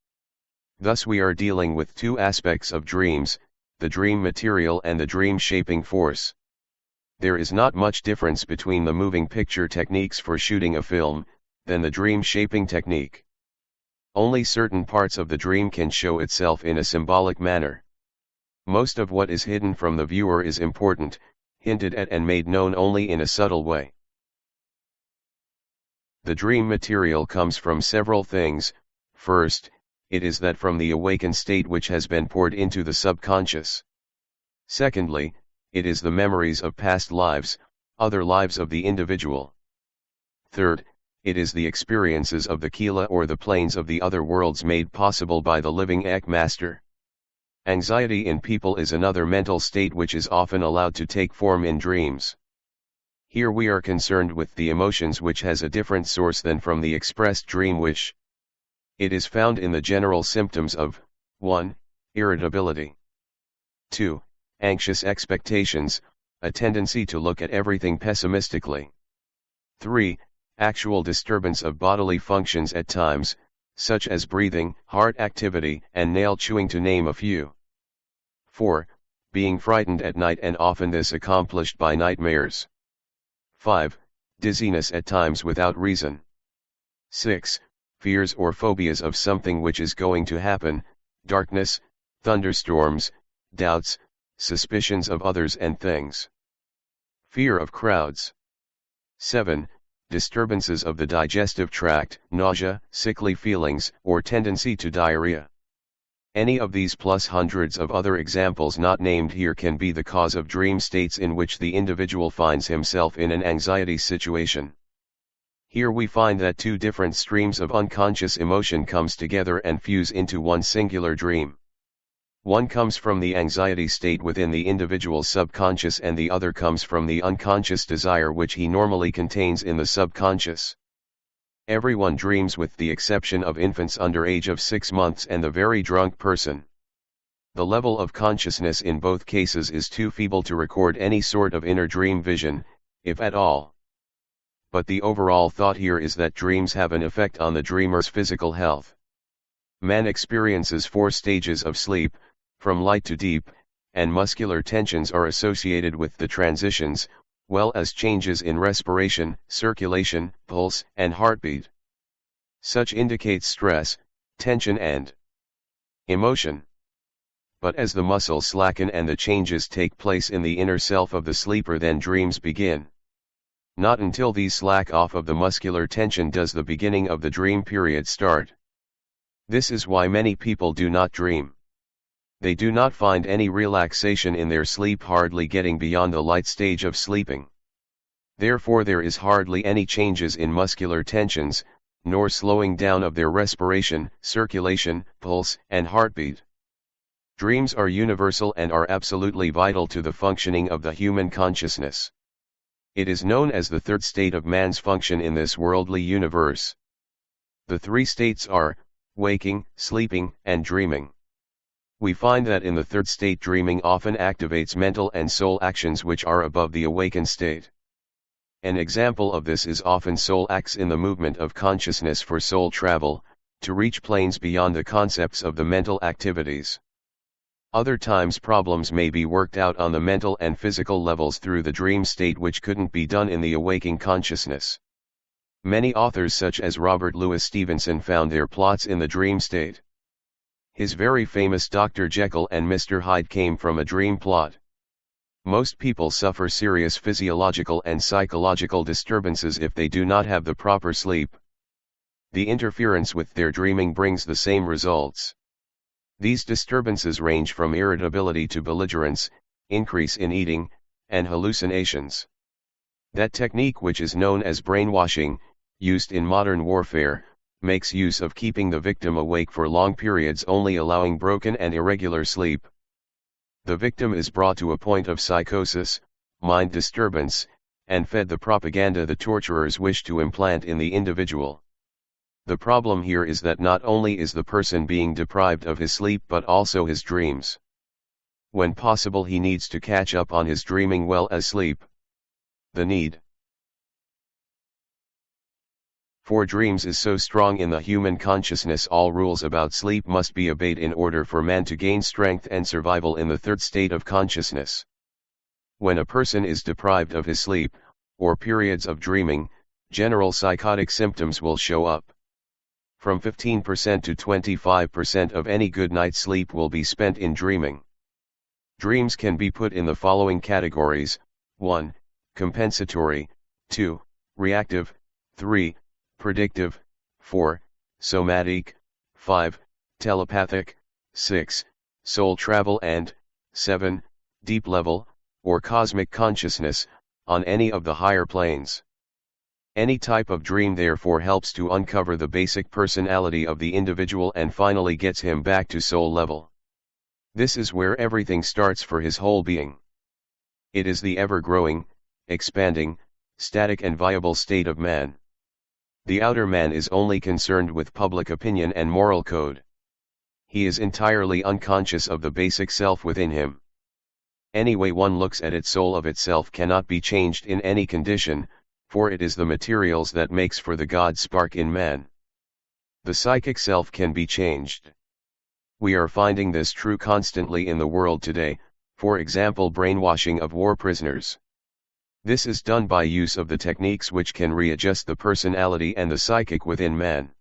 [SPEAKER 1] Thus we are dealing with two aspects of dreams, the dream material and the dream shaping force. There is not much difference between the moving picture techniques for shooting a film, than the dream shaping technique. Only certain parts of the dream can show itself in a symbolic manner. Most of what is hidden from the viewer is important, hinted at and made known only in a subtle way. The dream material comes from several things. First, it is that from the awakened state which has been poured into the subconscious. Secondly, it is the memories of past lives, other lives of the individual. Third, it is the experiences of the Kila or the planes of the other worlds made possible by the living Eck master. Anxiety in people is another mental state which is often allowed to take form in dreams. Here we are concerned with the emotions which has a different source than from the expressed dream wish. It is found in the general symptoms of 1. Irritability. 2. Anxious expectations, a tendency to look at everything pessimistically. 3. Actual disturbance of bodily functions at times, such as breathing, heart activity, and nail chewing to name a few. 4. Being frightened at night and often this accomplished by nightmares. 5. Dizziness at times without reason. 6. Fears or phobias of something which is going to happen, darkness, thunderstorms, doubts, suspicions of others and things. Fear of crowds. 7. Disturbances of the digestive tract, nausea, sickly feelings, or tendency to diarrhea. Any of these plus hundreds of other examples not named here can be the cause of dream states in which the individual finds himself in an anxiety situation. Here we find that two different streams of unconscious emotion comes together and fuse into one singular dream. One comes from the anxiety state within the individual's subconscious and the other comes from the unconscious desire which he normally contains in the subconscious. Everyone dreams with the exception of infants under age of 6 months and the very drunk person. The level of consciousness in both cases is too feeble to record any sort of inner dream vision, if at all. But the overall thought here is that dreams have an effect on the dreamer's physical health. Man experiences 4 stages of sleep, from light to deep, and muscular tensions are associated with the transitions, well as changes in respiration, circulation, pulse, and heartbeat. Such indicates stress, tension and emotion. But as the muscles slacken and the changes take place in the inner self of the sleeper, then dreams begin. Not until these slack off of the muscular tension does the beginning of the dream period start. This is why many people do not dream. They do not find any relaxation in their sleep, hardly getting beyond the light stage of sleeping. Therefore there is hardly any changes in muscular tensions, nor slowing down of their respiration, circulation, pulse, and heartbeat. Dreams are universal and are absolutely vital to the functioning of the human consciousness. It is known as the third state of man's function in this worldly universe. The 3 states are waking, sleeping, and dreaming. We find that in the third state dreaming often activates mental and soul actions which are above the awakened state. An example of this is often soul acts in the movement of consciousness for soul travel, to reach planes beyond the concepts of the mental activities. Other times problems may be worked out on the mental and physical levels through the dream state which couldn't be done in the awaking consciousness. Many authors such as Robert Louis Stevenson found their plots in the dream state. His very famous Dr. Jekyll and Mr. Hyde came from a dream plot. Most people suffer serious physiological and psychological disturbances if they do not have the proper sleep. The interference with their dreaming brings the same results. These disturbances range from irritability to belligerence, increase in eating, and hallucinations. That technique which is known as brainwashing, used in modern warfare, makes use of keeping the victim awake for long periods, only allowing broken and irregular sleep. The victim is brought to a point of psychosis, mind disturbance, and fed the propaganda the torturers wish to implant in the individual. The problem here is that not only is the person being deprived of his sleep but also his dreams. When possible, he needs to catch up on his dreaming well as sleep. The need for dreams is so strong in the human consciousness, all rules about sleep must be obeyed in order for man to gain strength and survival in the third state of consciousness. When a person is deprived of his sleep, or periods of dreaming, general psychotic symptoms will show up. From 15% to 25% of any good night's sleep will be spent in dreaming. Dreams can be put in the following categories: 1. Compensatory, 2. Reactive, 3. Predictive, 4. Somatic, 5. Telepathic, 6. Soul travel, and 7. Deep level, or cosmic consciousness, on any of the higher planes. Any type of dream therefore helps to uncover the basic personality of the individual and finally gets him back to soul level. This is where everything starts for his whole being. It is the ever-growing, expanding, static and viable state of man. The outer man is only concerned with public opinion and moral code. He is entirely unconscious of the basic self within him. Any way one looks at it, soul of itself cannot be changed in any condition, for it is the materials that makes for the God spark in man. The psychic self can be changed. We are finding this true constantly in the world today, for example brainwashing of war prisoners. This is done by use of the techniques which can readjust the personality and the psychic within man.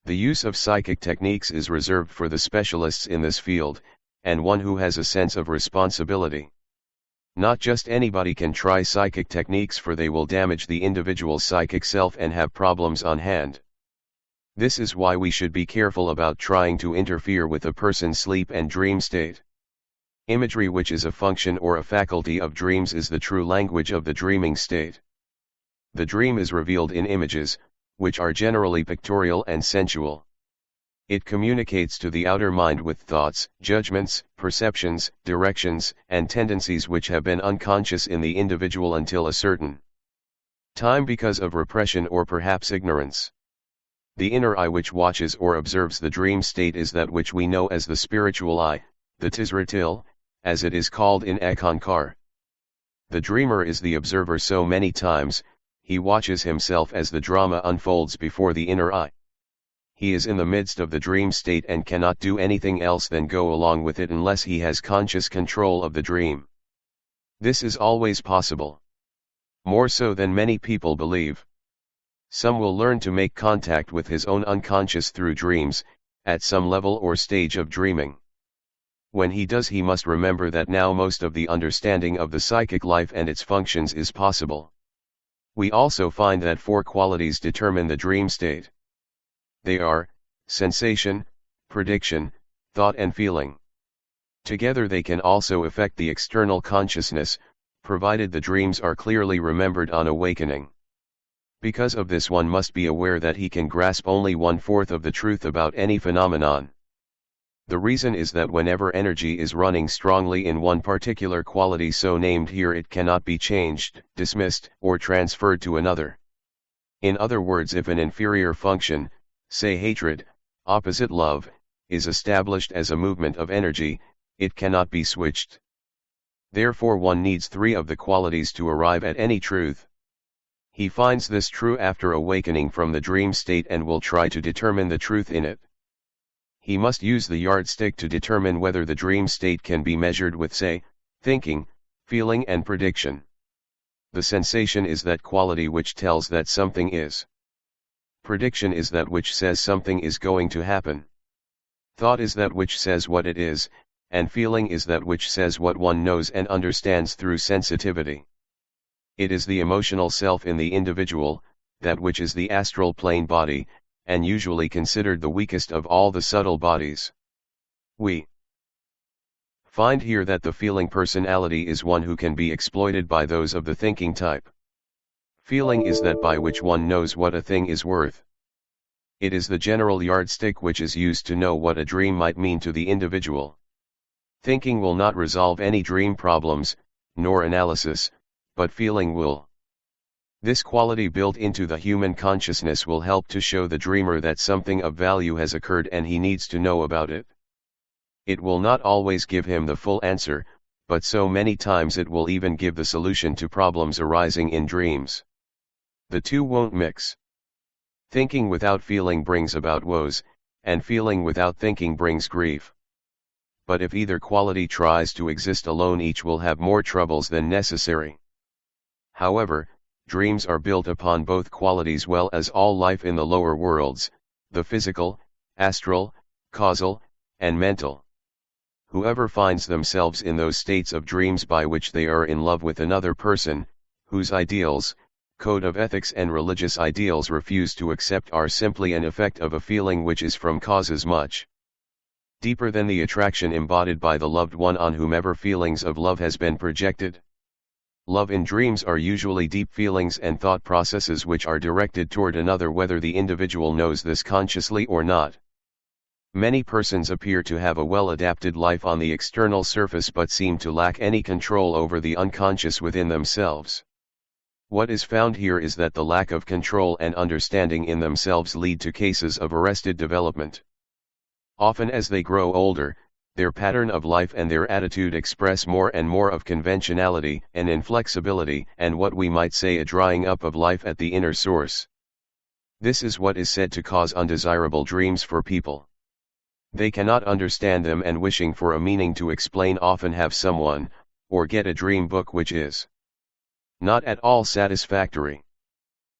[SPEAKER 1] The use of psychic techniques is reserved for the specialists in this field, and one who has a sense of responsibility. Not just anybody can try psychic techniques, for they will damage the individual's psychic self and have problems on hand. This is why we should be careful about trying to interfere with a person's sleep and dream state. Imagery, which is a function or a faculty of dreams, is the true language of the dreaming state. The dream is revealed in images, which are generally pictorial and sensual. It communicates to the outer mind with thoughts, judgments, perceptions, directions, and tendencies which have been unconscious in the individual until a certain time because of repression or perhaps ignorance. The inner eye which watches or observes the dream state is that which we know as the spiritual eye, the Tisratil, as it is called in Eck-Ynari. The dreamer is the observer so many times, he watches himself as the drama unfolds before the inner eye. He is in the midst of the dream state and cannot do anything else than go along with it unless he has conscious control of the dream. This is always possible. More so than many people believe. Some will learn to make contact with his own unconscious through dreams, at some level or stage of dreaming. When he does, he must remember that now most of the understanding of the psychic life and its functions is possible. We also find that 4 qualities determine the dream state. They are sensation, prediction, thought and feeling. Together they can also affect the external consciousness, provided the dreams are clearly remembered on awakening. Because of this, one must be aware that he can grasp only 1/4 of the truth about any phenomenon. The reason is that whenever energy is running strongly in one particular quality so named here, it cannot be changed, dismissed, or transferred to another. In other words, if an inferior function, say hatred, opposite love, is established as a movement of energy, it cannot be switched. Therefore one needs 3 of the qualities to arrive at any truth. He finds this true after awakening from the dream state and will try to determine the truth in it. He must use the yardstick to determine whether the dream state can be measured with, say, thinking, feeling and prediction. The sensation is that quality which tells that something is. Prediction is that which says something is going to happen. Thought is that which says what it is, and feeling is that which says what one knows and understands through sensitivity. It is the emotional self in the individual, that which is the astral plane body, and usually considered the weakest of all the subtle bodies. We find here that the feeling personality is one who can be exploited by those of the thinking type. Feeling is that by which one knows what a thing is worth. It is the general yardstick which is used to know what a dream might mean to the individual. Thinking will not resolve any dream problems, nor analysis, but feeling will. This quality built into the human consciousness will help to show the dreamer that something of value has occurred and he needs to know about it. It will not always give him the full answer, but so many times it will even give the solution to problems arising in dreams. The two won't mix. Thinking without feeling brings about woes, and feeling without thinking brings grief. But if either quality tries to exist alone, each will have more troubles than necessary. However, dreams are built upon both qualities, well as all life in the lower worlds, the physical, astral, causal, and mental. Whoever finds themselves in those states of dreams by which they are in love with another person, whose ideals, code of ethics and religious ideals refuse to accept, are simply an effect of a feeling which is from causes much deeper than the attraction embodied by the loved one on whomever feelings of love has been projected. Love in dreams are usually deep feelings and thought processes which are directed toward another, whether the individual knows this consciously or not. Many persons appear to have a well-adapted life on the external surface but seem to lack any control over the unconscious within themselves. What is found here is that the lack of control and understanding in themselves lead to cases of arrested development. Often as they grow older, their pattern of life and their attitude express more and more of conventionality and inflexibility, and what we might say a drying up of life at the inner source. This is what is said to cause undesirable dreams for people. They cannot understand them, and wishing for a meaning to explain often have someone, or get a dream book which is not at all satisfactory.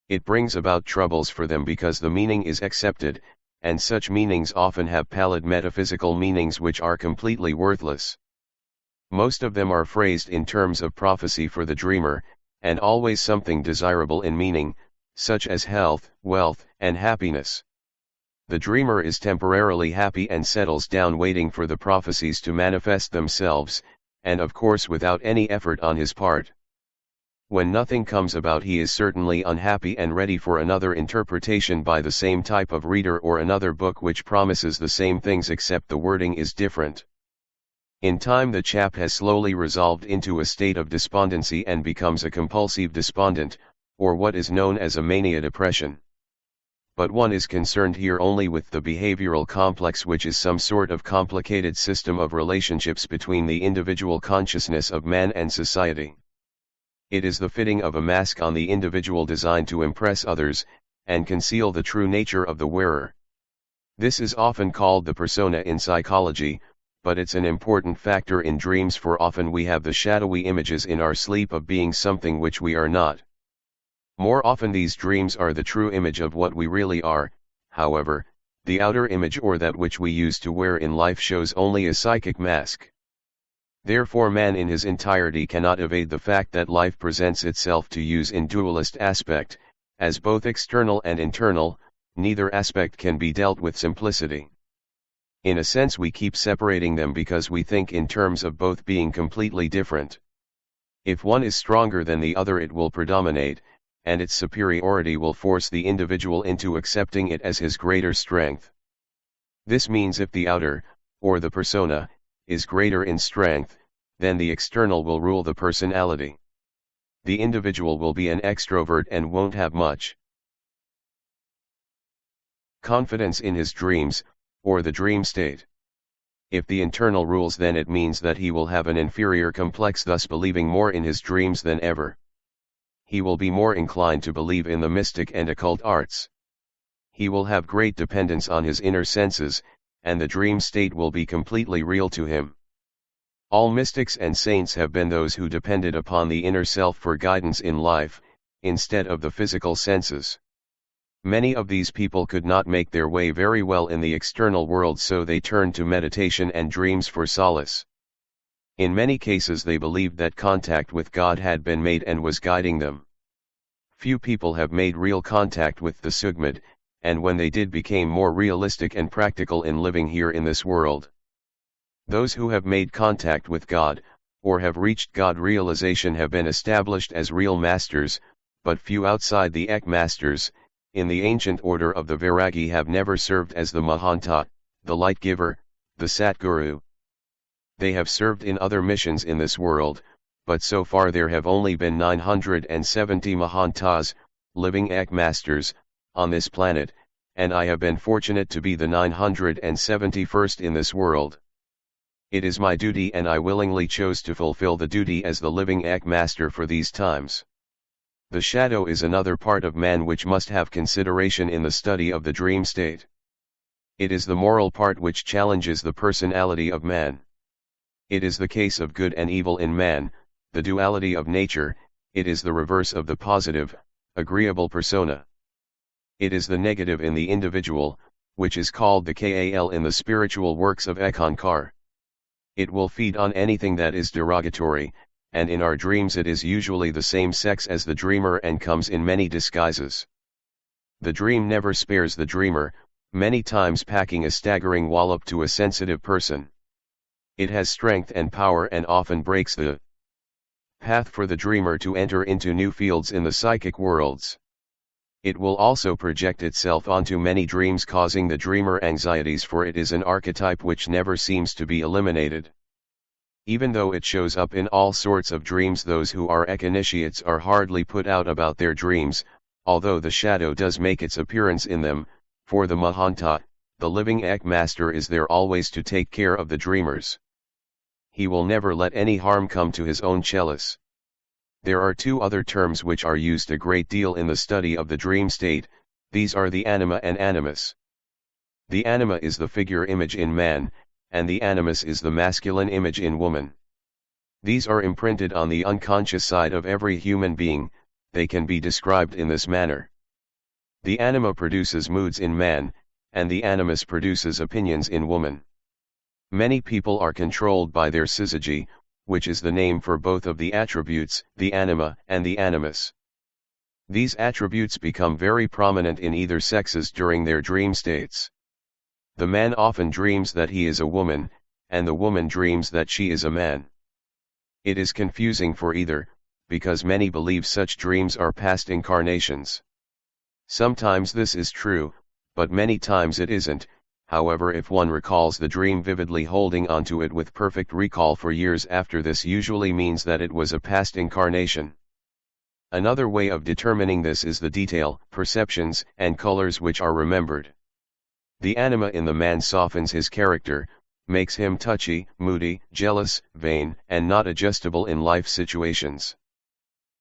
[SPEAKER 1] It brings about troubles for them because the meaning is accepted, and such meanings often have pallid metaphysical meanings which are completely worthless. Most of them are phrased in terms of prophecy for the dreamer, and always something desirable in meaning, such as health, wealth, and happiness. The dreamer is temporarily happy and settles down waiting for the prophecies to manifest themselves, and of course without any effort on his part. When nothing comes about, he is certainly unhappy and ready for another interpretation by the same type of reader, or another book which promises the same things except the wording is different. In time the chap has slowly resolved into a state of despondency and becomes a compulsive despondent, or what is known as a mania depression. But one is concerned here only with the behavioral complex, which is some sort of complicated system of relationships between the individual consciousness of man and society. It is the fitting of a mask on the individual designed to impress others, and conceal the true nature of the wearer. This is often called the persona in psychology, but it's an important factor in dreams, for often we have the shadowy images in our sleep of being something which we are not. More often these dreams are the true image of what we really are. However, the outer image, or that which we use to wear in life, shows only a psychic mask. Therefore man in his entirety cannot evade the fact that life presents itself to use in dualist aspect, as both external and internal. Neither aspect can be dealt with simplicity. In a sense we keep separating them because we think in terms of both being completely different. If one is stronger than the other, it will predominate, and its superiority will force the individual into accepting it as his greater strength. This means if the outer, or the persona, is greater in strength, then the external will rule the personality. The individual will be an extrovert and won't have much confidence in his dreams, or the dream state. If the internal rules, then it means that he will have an inferior complex, thus believing more in his dreams than ever. He will be more inclined to believe in the mystic and occult arts. He will have great dependence on his inner senses, and the dream state will be completely real to him. All mystics and saints have been those who depended upon the inner self for guidance in life, instead of the physical senses. Many of these people could not make their way very well in the external world, so they turned to meditation and dreams for solace. In many cases they believed that contact with God had been made and was guiding them. Few people have made real contact with the Sugmad, and when they did became more realistic and practical in living here in this world. Those who have made contact with God, or have reached God realization, have been established as real masters, but few outside the Eck masters, in the ancient order of the Vairagi have never served as the Mahanta, the light giver, the Satguru. They have served in other missions in this world, but so far there have only been 970 Mahantas, living Eck masters, on this planet, and I have been fortunate to be the 971st in this world. It is my duty and I willingly chose to fulfill the duty as the living Eck master for these times. The shadow is another part of man which must have consideration in the study of the dream state. It is the moral part which challenges the personality of man. It is the case of good and evil in man, the duality of nature. It is the reverse of the positive, agreeable persona. It is the negative in the individual, which is called the Kal in the spiritual works of Eck-Ynari. It will feed on anything that is derogatory, and in our dreams it is usually the same sex as the dreamer and comes in many disguises. The dream never spares the dreamer, many times packing a staggering wallop to a sensitive person. It has strength and power and often breaks the path for the dreamer to enter into new fields in the psychic worlds. It will also project itself onto many dreams, causing the dreamer anxieties, for it is an archetype which never seems to be eliminated. Even though it shows up in all sorts of dreams, those who are Eck-initiates are hardly put out about their dreams, although the shadow does make its appearance in them, for the Mahanta, the living Eck master, is there always to take care of the dreamers. He will never let any harm come to his own chalice. There are two other terms which are used a great deal in the study of the dream state. These are the anima and animus. The anima is the figure image in man, and the animus is the masculine image in woman. These are imprinted on the unconscious side of every human being. They can be described in this manner. The anima produces moods in man, and the animus produces opinions in woman. Many people are controlled by their syzygy, which is the name for both of the attributes, the anima and the animus. These attributes become very prominent in either sexes during their dream states. The man often dreams that he is a woman, and the woman dreams that she is a man. It is confusing for either, because many believe such dreams are past incarnations. Sometimes this is true, but many times it isn't. However, if one recalls the dream vividly, holding onto it with perfect recall for years after, this usually means that it was a past incarnation. Another way of determining this is the detail, perceptions, and colors which are remembered. The anima in the man softens his character, makes him touchy, moody, jealous, vain, and not adjustable in life situations.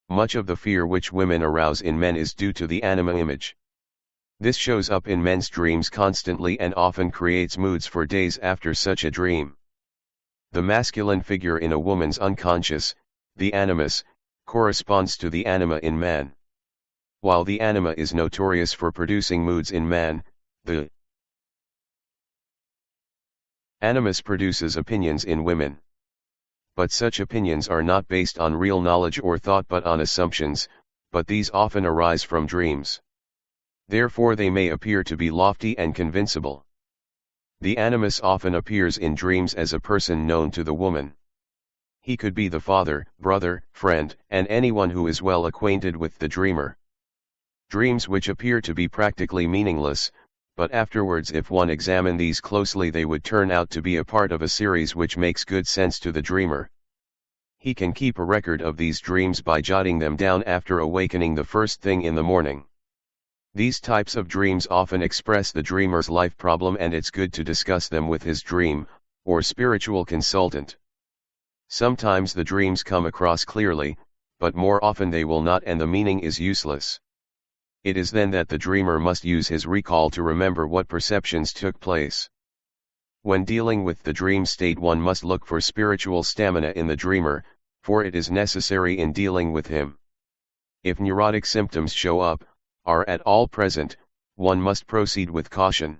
[SPEAKER 1] Much of the fear which women arouse in men is due to the anima image. This shows up in men's dreams constantly and often creates moods for days after such a dream. The masculine figure in a woman's unconscious, the animus, corresponds to the anima in man. While the anima is notorious for producing moods in man, the animus produces opinions in women. But such opinions are not based on real knowledge or thought but on assumptions, but these often arise from dreams. Therefore they may appear to be lofty and convincible. The animus often appears in dreams as a person known to the woman. He could be the father, brother, friend, and anyone who is well acquainted with the dreamer. Dreams which appear to be practically meaningless, but afterwards if one examine these closely they would turn out to be a part of a series which makes good sense to the dreamer. He can keep a record of these dreams by jotting them down after awakening the first thing in the morning. These types of dreams often express the dreamer's life problem, and it's good to discuss them with his dream, or spiritual consultant. Sometimes the dreams come across clearly, but more often they will not, and the meaning is useless. It is then that the dreamer must use his recall to remember what perceptions took place. When dealing with the dream state, one must look for spiritual stamina in the dreamer, for it is necessary in dealing with him. If neurotic symptoms show up, are at all present, one must proceed with caution.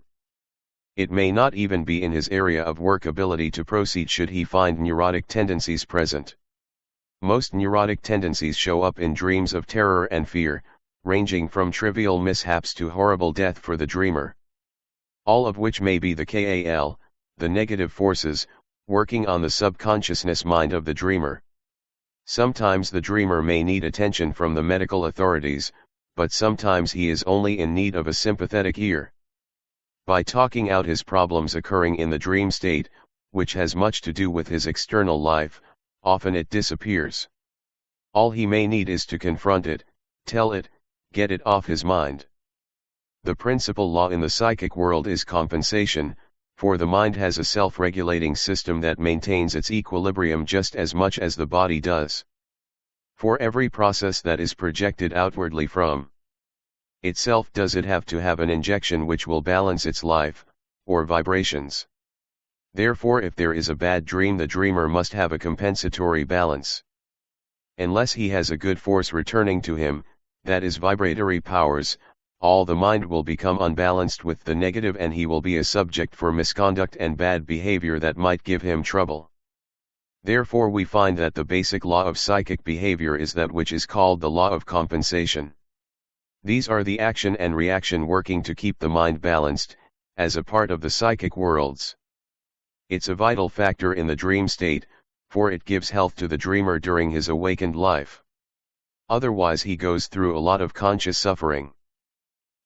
[SPEAKER 1] It may not even be in his area of workability to proceed should he find neurotic tendencies present. Most neurotic tendencies show up in dreams of terror and fear, ranging from trivial mishaps to horrible death for the dreamer. All of which may be the Kal, the negative forces, working on the subconsciousness mind of the dreamer. Sometimes the dreamer may need attention from the medical authorities, but sometimes he is only in need of a sympathetic ear. By talking out his problems occurring in the dream state, which has much to do with his external life, often it disappears. All he may need is to confront it, tell it, get it off his mind. The principal law in the psychic world is compensation, for the mind has a self-regulating system that maintains its equilibrium just as much as the body does. For every process that is projected outwardly from itself does it have to have an injection which will balance its life, or vibrations. Therefore, if there is a bad dream, the dreamer must have a compensatory balance. Unless he has a good force returning to him, that is vibratory powers, all the mind will become unbalanced with the negative and he will be a subject for misconduct and bad behavior that might give him trouble. Therefore we find that the basic law of psychic behavior is that which is called the law of compensation. These are the action and reaction working to keep the mind balanced, as a part of the psychic worlds. It's a vital factor in the dream state, for it gives health to the dreamer during his awakened life. Otherwise he goes through a lot of conscious suffering.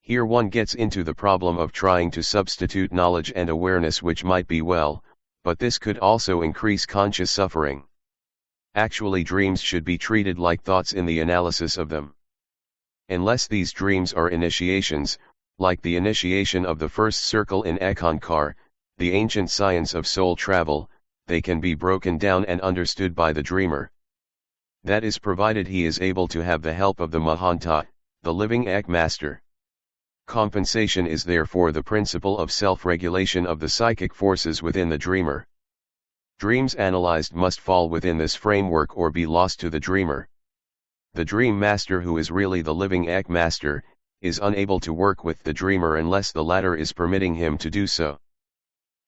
[SPEAKER 1] Here one gets into the problem of trying to substitute knowledge and awareness, which might be well, but this could also increase conscious suffering. Actually, dreams should be treated like thoughts in the analysis of them. Unless these dreams are initiations, like the initiation of the first circle in Eck-Ynari, the ancient science of soul travel, they can be broken down and understood by the dreamer. That is provided he is able to have the help of the Mahanta, the living Eck Master. Compensation is therefore the principle of self-regulation of the psychic forces within the dreamer. Dreams analyzed must fall within this framework or be lost to the dreamer. The dream master, who is really the living Eck Master, is unable to work with the dreamer unless the latter is permitting him to do so.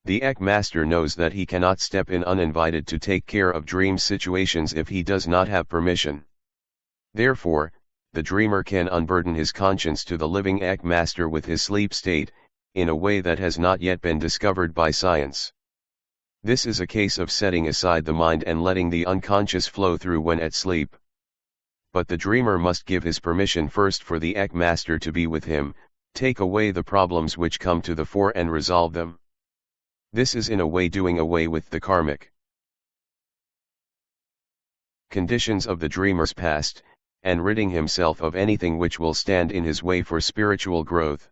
[SPEAKER 1] The Eck Master knows that he cannot step in uninvited to take care of dream situations if he does not have permission. Therefore, the dreamer can unburden his conscience to the living Eck Master with his sleep state, in a way that has not yet been discovered by science. This is a case of setting aside the mind and letting the unconscious flow through when at sleep. But the dreamer must give his permission first for the Eck Master to be with him, take away the problems which come to the fore and resolve them. This is in a way doing away with the karmic conditions of the dreamer's past, and ridding himself of anything which will stand in his way for spiritual growth.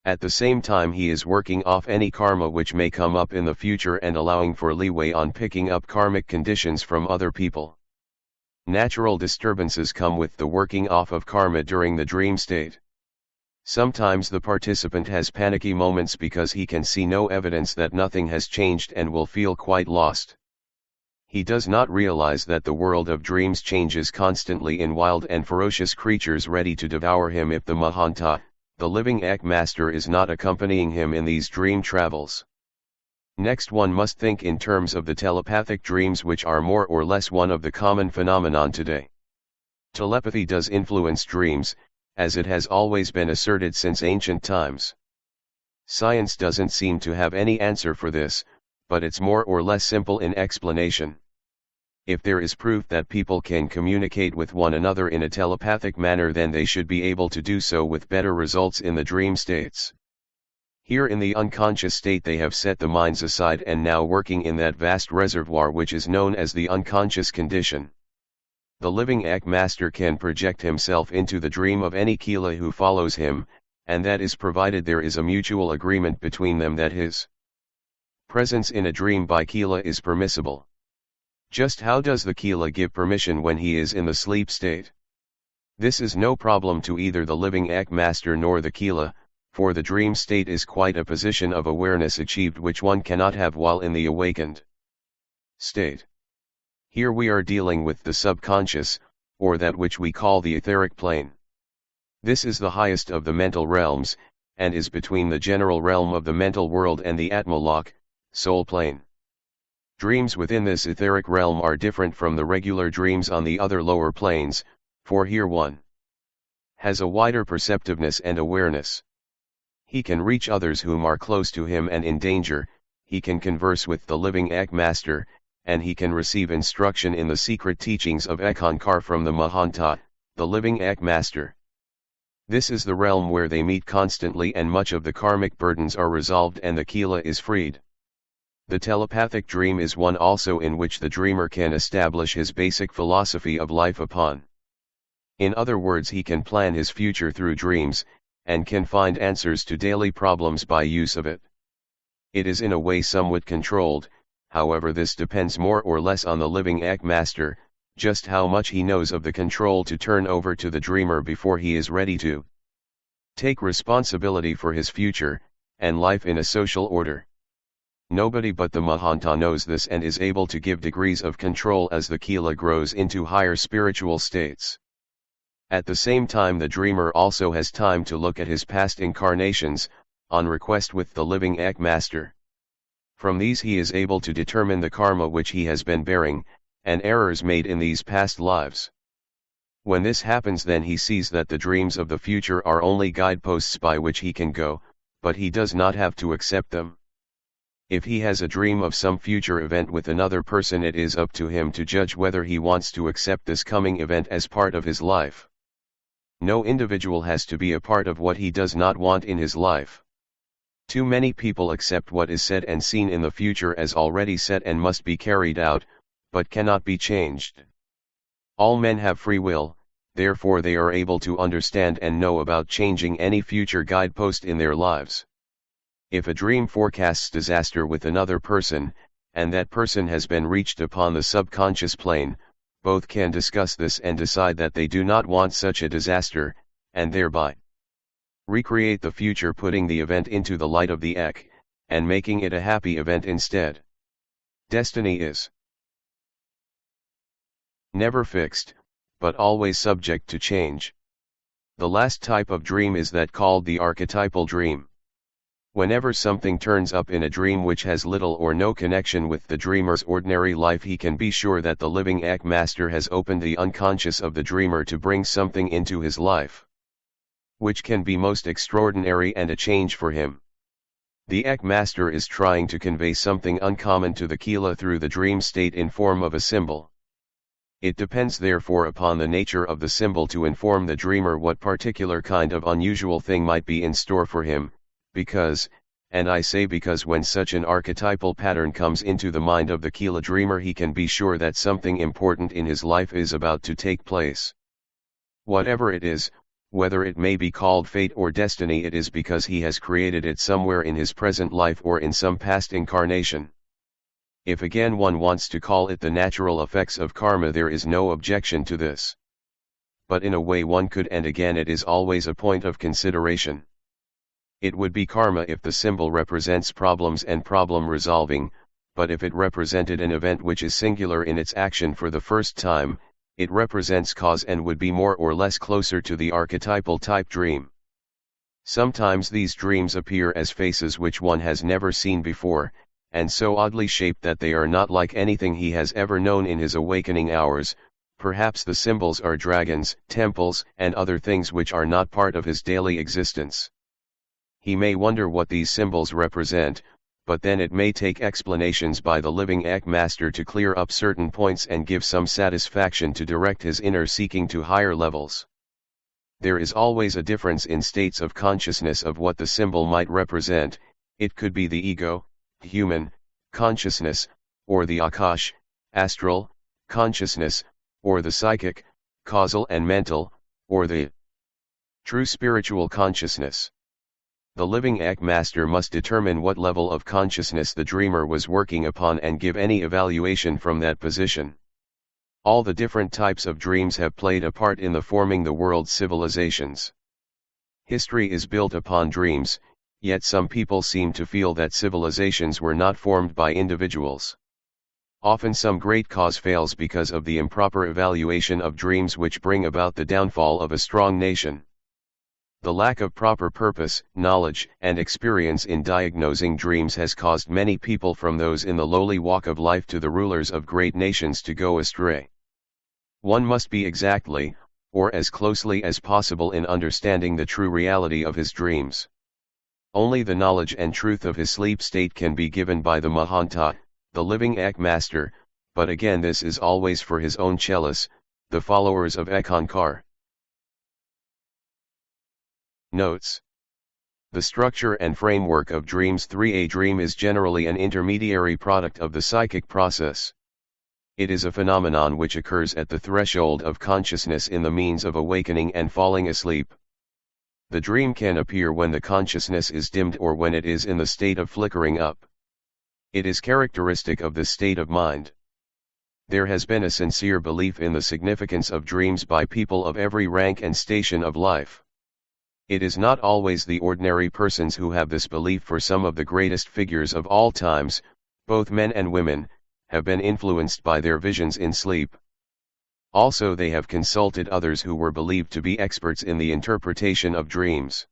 [SPEAKER 1] At the same time he is working off any karma which may come up in the future and allowing for leeway on picking up karmic conditions from other people. Natural disturbances come with the working off of karma during the dream state. Sometimes the participant has panicky moments because he can see no evidence that nothing has changed and will feel quite lost. He does not realize that the world of dreams changes constantly in wild and ferocious creatures ready to devour him if the Mahanta, the living Eck Master, is not accompanying him in these dream travels. Next, one must think in terms of the telepathic dreams, which are more or less one of the common phenomenon today. Telepathy does influence dreams, as it has always been asserted since ancient times. Science doesn't seem to have any answer for this, but it's more or less simple in explanation. If there is proof that people can communicate with one another in a telepathic manner, then they should be able to do so with better results in the dream states. Here in the unconscious state they have set the minds aside and now working in that vast reservoir which is known as the unconscious condition. The living Eck Master can project himself into the dream of any Kila who follows him, and that is provided there is a mutual agreement between them that his presence in a dream by Kila is permissible. Just how does the Kila give permission when he is in the sleep state? This is no problem to either the living Eck Master nor the Kila, for the dream state is quite a position of awareness achieved which one cannot have while in the awakened state. Here we are dealing with the subconscious, or that which we call the etheric plane. This is the highest of the mental realms, and is between the general realm of the mental world and the Atmalok, soul plane. Dreams within this etheric realm are different from the regular dreams on the other lower planes, for here one has a wider perceptiveness and awareness. He can reach others whom are close to him and in danger, he can converse with the living Eck Master, and he can receive instruction in the secret teachings of Eck-Ynari from the Mahanta, the living Eck Master. This is the realm where they meet constantly and much of the karmic burdens are resolved and the Kila is freed. The telepathic dream is one also in which the dreamer can establish his basic philosophy of life upon. In other words, he can plan his future through dreams, and can find answers to daily problems by use of it. It is in a way somewhat controlled, however this depends more or less on the living Eck-Master, just how much he knows of the control to turn over to the dreamer before he is ready to take responsibility for his future, and life in a social order. Nobody but the Mahanta knows this and is able to give degrees of control as the Kila grows into higher spiritual states. At the same time the dreamer also has time to look at his past incarnations, on request with the living Eck-Master. From these he is able to determine the karma which he has been bearing, and errors made in these past lives. When this happens, then he sees that the dreams of the future are only guideposts by which he can go, but he does not have to accept them. If he has a dream of some future event with another person, it is up to him to judge whether he wants to accept this coming event as part of his life. No individual has to be a part of what he does not want in his life. Too many people accept what is said and seen in the future as already set and must be carried out, but cannot be changed. All men have free will, therefore they are able to understand and know about changing any future guidepost in their lives. If a dream forecasts disaster with another person, and that person has been reached upon the subconscious plane, both can discuss this and decide that they do not want such a disaster, and thereby recreate the future, putting the event into the light of the Ek, and making it a happy event instead. Destiny is never fixed, but always subject to change. The last type of dream is that called the archetypal dream. Whenever something turns up in a dream which has little or no connection with the dreamer's ordinary life, he can be sure that the living Eck-Master has opened the unconscious of the dreamer to bring something into his life, which can be most extraordinary and a change for him. The Eck-Master is trying to convey something uncommon to the Kila through the dream state in form of a symbol. It depends therefore upon the nature of the symbol to inform the dreamer what particular kind of unusual thing might be in store for him, because, and I say because, when such an archetypal pattern comes into the mind of the Kila dreamer, he can be sure that something important in his life is about to take place. Whatever it is, whether it may be called fate or destiny, it is because he has created it somewhere in his present life or in some past incarnation. If again one wants to call it the natural effects of karma, there is no objection to this. But in a way one could, and again it is always a point of consideration. It would be karma if the symbol represents problems and problem resolving, but if it represented an event which is singular in its action for the first time, it represents cause and would be more or less closer to the archetypal type dream. Sometimes these dreams appear as faces which one has never seen before, and so oddly shaped that they are not like anything he has ever known in his awakening hours. Perhaps the symbols are dragons, temples, and other things which are not part of his daily existence. He may wonder what these symbols represent, but then it may take explanations by the living Eck-Master to clear up certain points and give some satisfaction to direct his inner seeking to higher levels. There is always a difference in states of consciousness of what the symbol might represent. It could be the ego, human, consciousness, or the Akash, astral, consciousness, or the psychic, causal and mental, or the true spiritual consciousness. The living Eck-Master must determine what level of consciousness the dreamer was working upon and give any evaluation from that position. All the different types of dreams have played a part in the forming the world's civilizations. History is built upon dreams, yet some people seem to feel that civilizations were not formed by individuals. Often some great cause fails because of the improper evaluation of dreams, which bring about the downfall of a strong nation. The lack of proper purpose, knowledge, and experience in diagnosing dreams has caused many people, from those in the lowly walk of life to the rulers of great nations, to go astray. One must be exactly, or as closely as possible, in understanding the true reality of his dreams. Only the knowledge and truth of his sleep state can be given by the Mahanta, the living Eck-Master, but again this is always for his own chelass, the followers of Eckankar. Notes. The structure and framework of dreams. 3. A dream is generally an intermediary product of the psychic process. It is a phenomenon which occurs at the threshold of consciousness in the means of awakening and falling asleep. The dream can appear when the consciousness is dimmed or when it is in the state of flickering up. It is characteristic of this state of mind. There has been a sincere belief in the significance of dreams by people of every rank and station of life. It is not always the ordinary persons who have this belief, for some of the greatest figures of all times, both men and women, have been influenced by their visions in sleep. Also they have consulted others who were believed to be experts in the interpretation of dreams.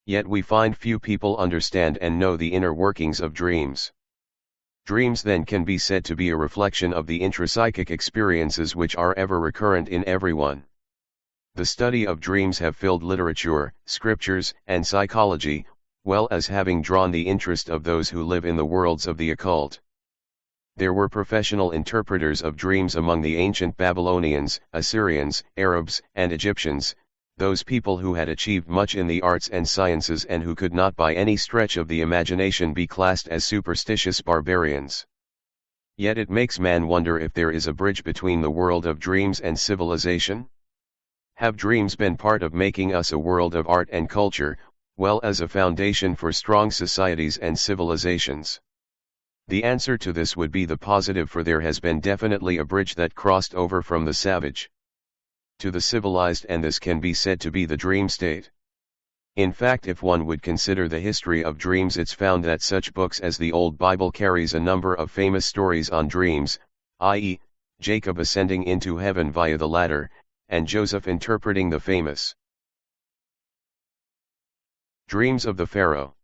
[SPEAKER 1] Yet we find few people understand and know the inner workings of dreams. Dreams then can be said to be a reflection of the intrapsychic experiences which are ever recurrent in everyone. The study of dreams have filled literature, scriptures, and psychology, well as having drawn the interest of those who live in the worlds of the occult. There were professional interpreters of dreams among the ancient Babylonians, Assyrians, Arabs, and Egyptians, those people who had achieved much in the arts and sciences and who could not by any stretch of the imagination be classed as superstitious barbarians. Yet it makes man wonder if there is a bridge between the world of dreams and civilization? Have dreams been part of making us a world of art and culture, well as a foundation for strong societies and civilizations? The answer to this would be the positive, for there has been definitely a bridge that crossed over from the savage to the civilized, and this can be said to be the dream state. In fact, if one would consider the history of dreams, it's found that such books as the Old Bible carries a number of famous stories on dreams, i.e., Jacob ascending into heaven via the ladder, and Joseph interpreting the famous dreams of the Pharaoh.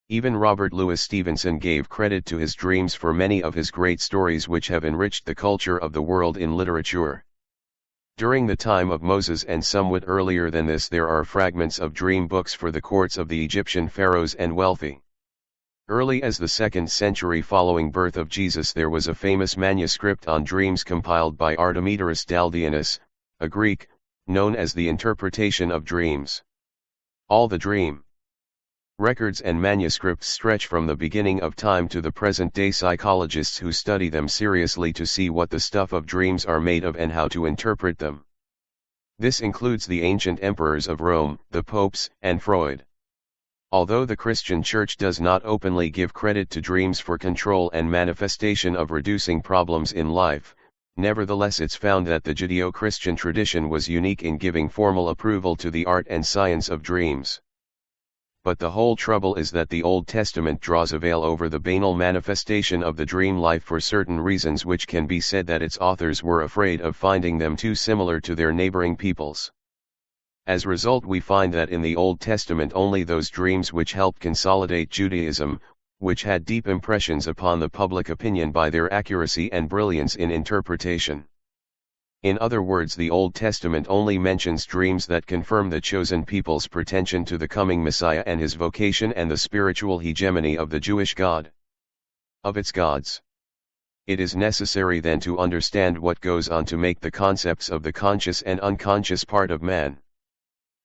[SPEAKER 1] Even Robert Louis Stevenson gave credit to his dreams for many of his great stories which have enriched the culture of the world in literature. During the time of Moses and somewhat earlier than this, there are fragments of dream books for the courts of the Egyptian pharaohs and wealthy. Early as the 2nd century following birth of Jesus, there was a famous manuscript on dreams compiled by Artemidorus Daldianus, a Greek, known as the Interpretation of Dreams. All the dream records and manuscripts stretch from the beginning of time to the present day. Psychologists who study them seriously to see what the stuff of dreams are made of and how to interpret them. This includes the ancient emperors of Rome, the popes, and Freud. Although the Christian Church does not openly give credit to dreams for control and manifestation of reducing problems in life, nevertheless it's found that the Judeo-Christian tradition was unique in giving formal approval to the art and science of dreams. But the whole trouble is that the Old Testament draws a veil over the banal manifestation of the dream life for certain reasons, which can be said that its authors were afraid of finding them too similar to their neighboring peoples. As a result, we find that in the Old Testament only those dreams which helped consolidate Judaism, which had deep impressions upon the public opinion by their accuracy and brilliance in interpretation. In other words, the Old Testament only mentions dreams that confirm the chosen people's pretension to the coming Messiah and his vocation and the spiritual hegemony of the Jewish God. Of its gods. It is necessary then to understand what goes on to make the concepts of the conscious and unconscious part of man.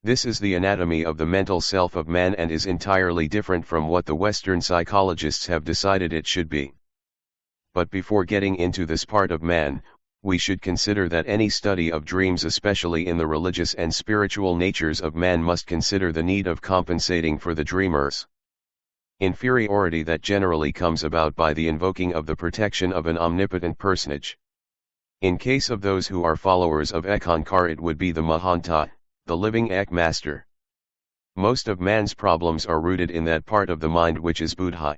[SPEAKER 1] This is the anatomy of the mental self of man and is entirely different from what the Western psychologists have decided it should be. But before getting into this part of man, we should consider that any study of dreams, especially in the religious and spiritual natures of man, must consider the need of compensating for the dreamer's inferiority that generally comes about by the invoking of the protection of an omnipotent personage. In case of those who are followers of Eck-Ynari, it would be the Mahanta, the living Eck master. Most of man's problems are rooted in that part of the mind which is Buddhi.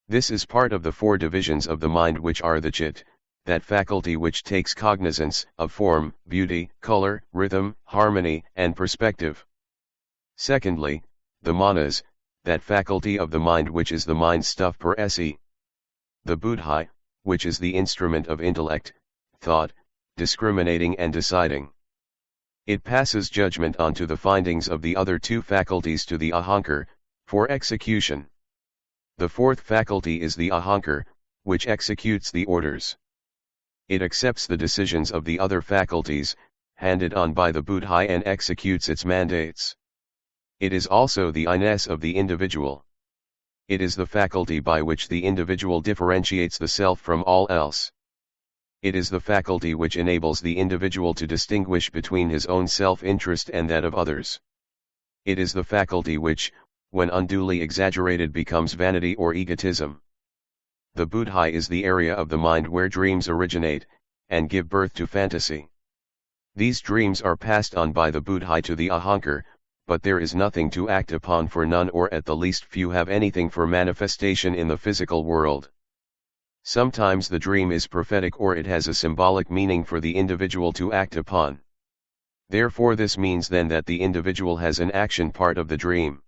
[SPEAKER 1] This is part of the 4 divisions of the mind which are the Chit, that faculty which takes cognizance of form, beauty, color, rhythm, harmony, and perspective. Secondly, the Manas, that faculty of the mind which is the mind stuff per se. The Buddhi, which is the instrument of intellect, thought, discriminating and deciding. It passes judgment on to the findings of the other 2 faculties to the Ahankar, for execution. The 4th faculty is the Ahankar, which executes the orders. It accepts the decisions of the other faculties, handed on by the Buddhi, and executes its mandates. It is also the I-ness of the individual. It is the faculty by which the individual differentiates the self from all else. It is the faculty which enables the individual to distinguish between his own self-interest and that of others. It is the faculty which, when unduly exaggerated, becomes vanity or egotism. The buddhi is the area of the mind where dreams originate, and give birth to fantasy. These dreams are passed on by the buddhi to the ahankar, but there is nothing to act upon, for none or at the least few have anything for manifestation in the physical world. Sometimes the dream is prophetic, or it has a symbolic meaning for the individual to act upon. Therefore this means then that the individual has an action part of the dream.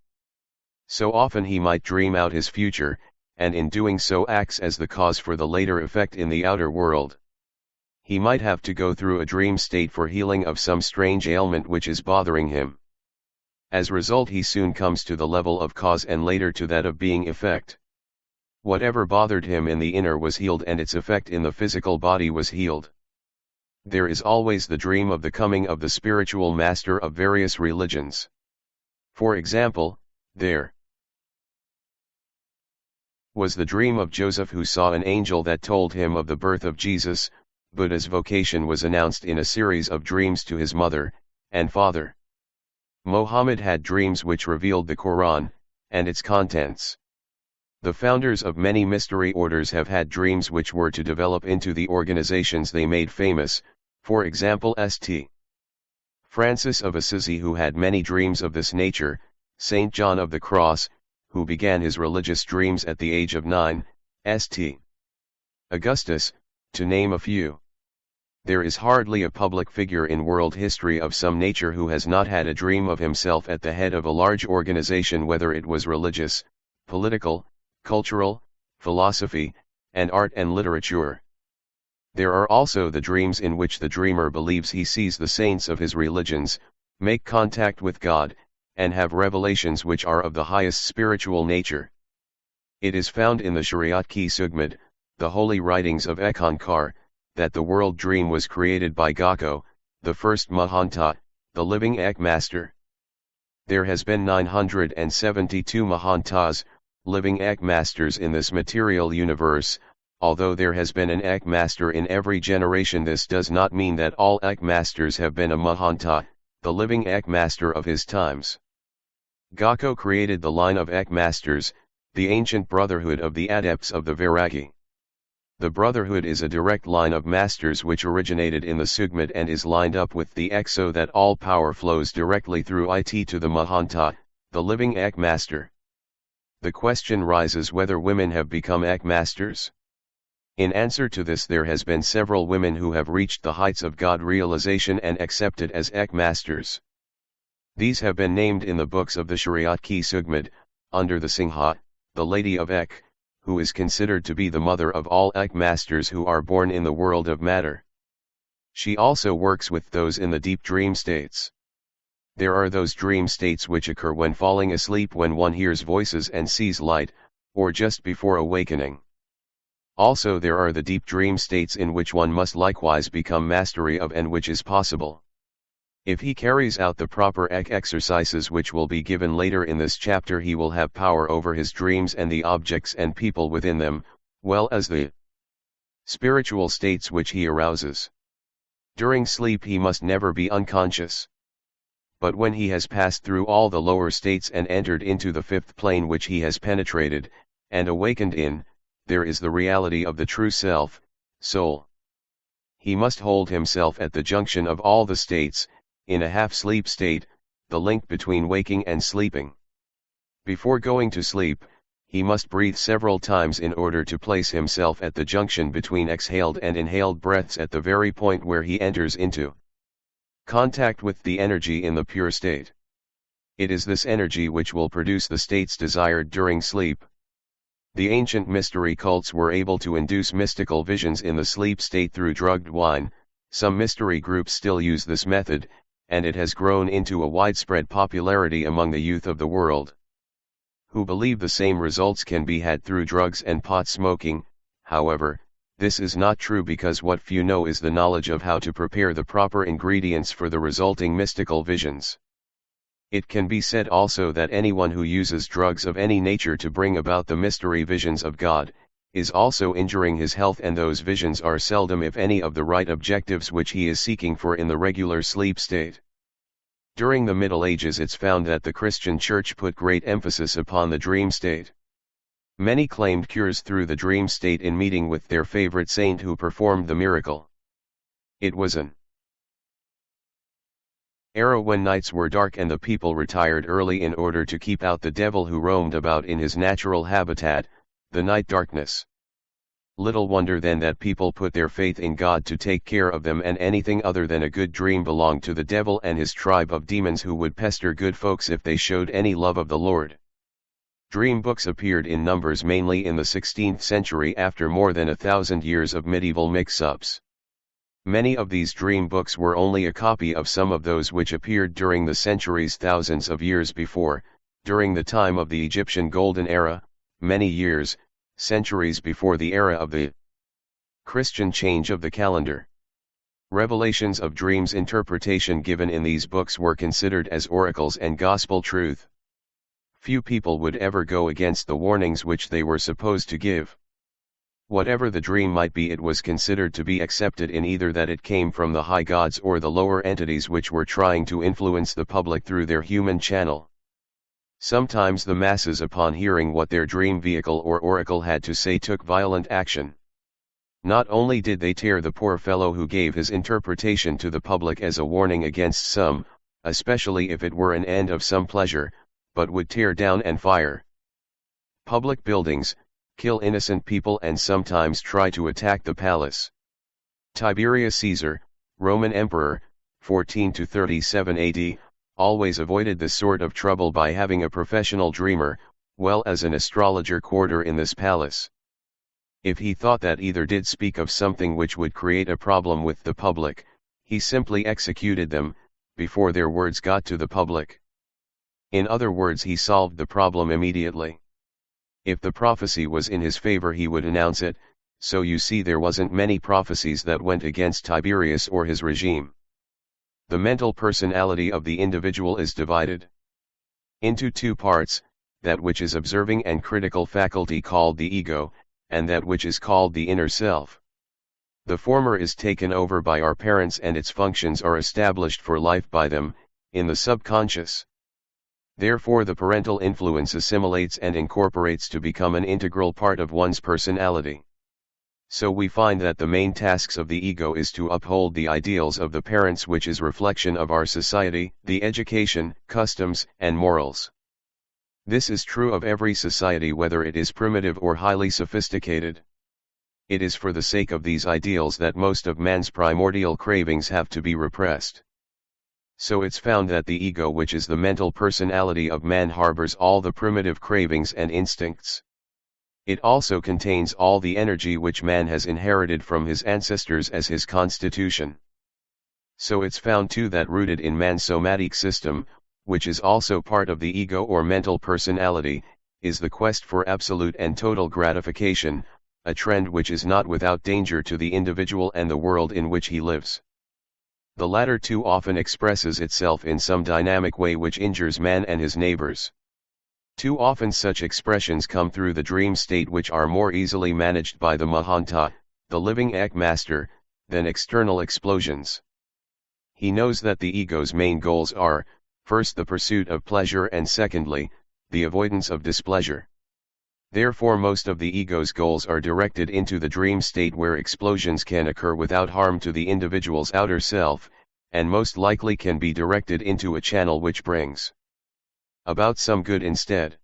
[SPEAKER 1] So often he might dream out his future, and in doing so acts as the cause for the later effect in the outer world. He might have to go through a dream state for healing of some strange ailment which is bothering him. As result, he soon comes to the level of cause and later to that of being effect. Whatever bothered him in the inner was healed, and its effect in the physical body was healed. There is always the dream of the coming of the spiritual master of various religions. For example, there was the dream of Joseph, who saw an angel that told him of the birth of Jesus. Buddha's vocation was announced in a series of dreams to his mother and father. Mohammed had dreams which revealed the Quran and its contents. The founders of many mystery orders have had dreams which were to develop into the organizations they made famous, for example St. Francis of Assisi, who had many dreams of this nature, St. John of the Cross, who began his religious dreams at the age of 9, St. Augustus, to name a few. There is hardly a public figure in world history of some nature who has not had a dream of himself at the head of a large organization, whether it was religious, political, cultural, philosophy, and art and literature. There are also the dreams in which the dreamer believes he sees the saints of his religions, make contact with God, and have revelations which are of the highest spiritual nature. It is found in the Shariat Ki Sugmad, the holy writings of Eck-Ynari, that the world dream was created by Gakko, the first Mahanta, the living Ek Master. There has been 972 Mahantas, living Ek Masters in this material universe. Although there has been an Ek Master in every generation, this does not mean that all Ek Masters have been a Mahanta, the living Ek Master of his times. Gakko created the line of Ek Masters, the ancient brotherhood of the adepts of the Vairagi. The brotherhood is a direct line of masters which originated in the Sugmad and is lined up with the Ek, so that all power flows directly through it to the Mahanta, the living Ek Master. The question rises whether women have become Ek Masters. In answer to this, there has been several women who have reached the heights of God realization and accepted as Ek Masters. These have been named in the books of the Shariat Ki Sugmad, under the Chinghai, the Lady of Ek, who is considered to be the mother of all Ek Masters who are born in the world of matter. She also works with those in the deep dream states. There are those dream states which occur when falling asleep, when one hears voices and sees light, or just before awakening. Also there are the deep dream states in which one must likewise become mastery of, and which is possible. If he carries out the proper Ek exercises which will be given later in this chapter, he will have power over his dreams and the objects and people within them, well as the spiritual states which he arouses. During sleep he must never be unconscious. But when he has passed through all the lower states and entered into the fifth plane which he has penetrated, and awakened in, there is the reality of the true self, soul. He must hold himself at the junction of all the states, in a half-sleep state, the link between waking and sleeping. Before going to sleep, he must breathe several times in order to place himself at the junction between exhaled and inhaled breaths, at the very point where he enters into contact with the energy in the pure state. It is this energy which will produce the states desired during sleep. The ancient mystery cults were able to induce mystical visions in the sleep state through drugged wine. Some mystery groups still use this method, and it has grown into a widespread popularity among the youth of the world, who believe the same results can be had through drugs and pot smoking. However, this is not true, because what few know is the knowledge of how to prepare the proper ingredients for the resulting mystical visions. It can be said also that anyone who uses drugs of any nature to bring about the mystery visions of God, is also injuring his health, and those visions are seldom if any of the right objectives which he is seeking for in the regular sleep state. During the Middle Ages it's found that the Christian Church put great emphasis upon the dream state. Many claimed cures through the dream state in meeting with their favorite saint who performed the miracle. It was an era when nights were dark and the people retired early in order to keep out the devil who roamed about in his natural habitat, the night darkness. Little wonder then that people put their faith in God to take care of them, and anything other than a good dream belonged to the devil and his tribe of demons who would pester good folks if they showed any love of the Lord. Dream books appeared in numbers mainly in the 16th century after more than 1,000 years of medieval mix-ups. Many of these dream books were only a copy of some of those which appeared during the centuries thousands of years before, during the time of the Egyptian Golden Era, many years, centuries before the era of the Christian change of the calendar. Revelations of dreams interpretation given in these books were considered as oracles and gospel truth. Few people would ever go against the warnings which they were supposed to give. Whatever the dream might be, it was considered to be accepted in either that it came from the high gods or the lower entities which were trying to influence the public through their human channel. Sometimes the masses, upon hearing what their dream vehicle or oracle had to say, took violent action. Not only did they tear the poor fellow who gave his interpretation to the public as a warning against some, especially if it were an end of some pleasure, but would tear down and fire public buildings, kill innocent people, and sometimes try to attack the palace. Tiberius Caesar, Roman Emperor, 14 to 37 AD, always avoided this sort of trouble by having a professional dreamer, well as an astrologer, quarter in this palace. If he thought that either did speak of something which would create a problem with the public, he simply executed them, before their words got to the public. In other words, he solved the problem immediately. If the prophecy was in his favor, he would announce it, so you see there wasn't many prophecies that went against Tiberius or his regime. The mental personality of the individual is divided into two parts, that which is observing and critical faculty called the ego, and that which is called the inner self. The former is taken over by our parents and its functions are established for life by them, in the subconscious. Therefore the parental influence assimilates and incorporates to become an integral part of one's personality. So we find that the main tasks of the ego is to uphold the ideals of the parents, which is reflection of our society, the education, customs, and morals. This is true of every society, whether it is primitive or highly sophisticated. It is for the sake of these ideals that most of man's primordial cravings have to be repressed. So it's found that the ego, which is the mental personality of man, harbors all the primitive cravings and instincts. It also contains all the energy which man has inherited from his ancestors as his constitution. So it's found too that rooted in man's somatic system, which is also part of the ego or mental personality, is the quest for absolute and total gratification, a trend which is not without danger to the individual and the world in which he lives. The latter too often expresses itself in some dynamic way which injures man and his neighbors. Too often such expressions come through the dream state, which are more easily managed by the Mahanta, the living Eck-Master, than external explosions. He knows that the ego's main goals are, first the pursuit of pleasure and secondly, the avoidance of displeasure. Therefore most of the ego's goals are directed into the dream state, where explosions can occur without harm to the individual's outer self, and most likely can be directed into a channel which brings about some good instead.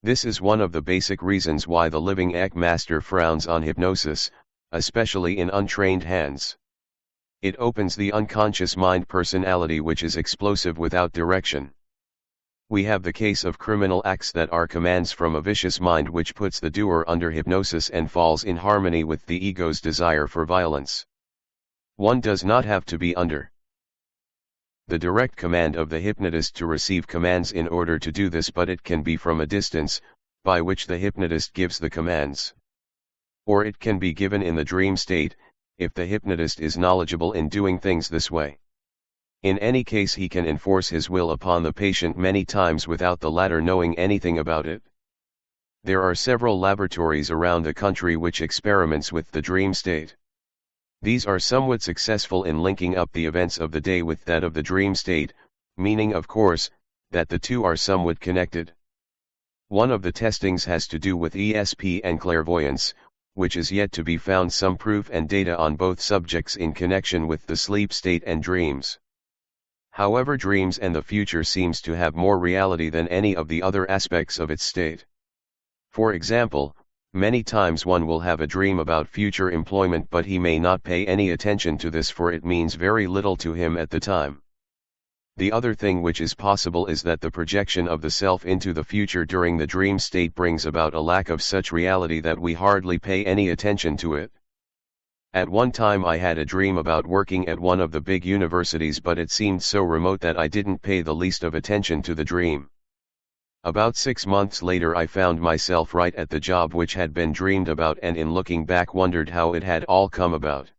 [SPEAKER 1] This is one of the basic reasons why the living Eck-Master frowns on hypnosis, especially in untrained hands. It opens the unconscious mind personality, which is explosive without direction. We have the case of criminal acts that are commands from a vicious mind which puts the doer under hypnosis and falls in harmony with the ego's desire for violence. One does not have to be under the direct command of the hypnotist to receive commands in order to do this, but it can be from a distance, by which the hypnotist gives the commands. Or it can be given in the dream state, if the hypnotist is knowledgeable in doing things this way. In any case, he can enforce his will upon the patient many times without the latter knowing anything about it. There are several laboratories around the country which experiments with the dream state. These are somewhat successful in linking up the events of the day with that of the dream state, meaning of course, that the two are somewhat connected. One of the testings has to do with ESP and clairvoyance, which is yet to be found some proof and data on both subjects in connection with the sleep state and dreams. However, dreams and the future seems to have more reality than any of the other aspects of its state. For example, many times one will have a dream about future employment, but he may not pay any attention to this, for it means very little to him at the time. The other thing which is possible is that the projection of the self into the future during the dream state brings about a lack of such reality that we hardly pay any attention to it. At one time I had a dream about working at one of the big universities, but it seemed so remote that I didn't pay the least of attention to the dream. About 6 months later I found myself right at the job which had been dreamed about, and in looking back wondered how it had all come about.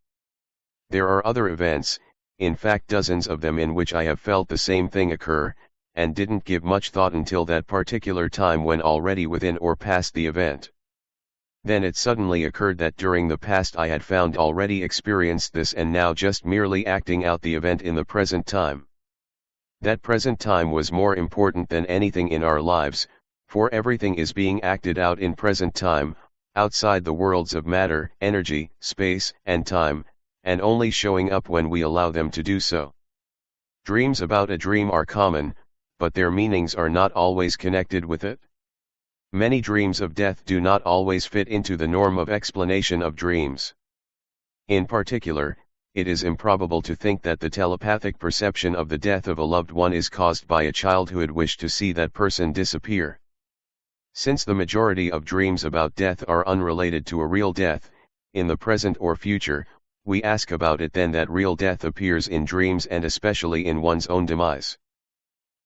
[SPEAKER 1] There are other events, in fact dozens of them, in which I have felt the same thing occur, and didn't give much thought until that particular time when already within or past the event. Then it suddenly occurred that during the past I had found already experienced this, and now just merely acting out the event in the present time. That present time was more important than anything in our lives, for everything is being acted out in present time, outside the worlds of matter, energy, space, and time, and only showing up when we allow them to do so. Dreams about a dream are common, but their meanings are not always connected with it. Many dreams of death do not always fit into the norm of explanation of dreams. In particular, it is improbable to think that the telepathic perception of the death of a loved one is caused by a childhood wish to see that person disappear. Since the majority of dreams about death are unrelated to a real death, in the present or future, we ask about it then that real death appears in dreams, and especially in one's own demise.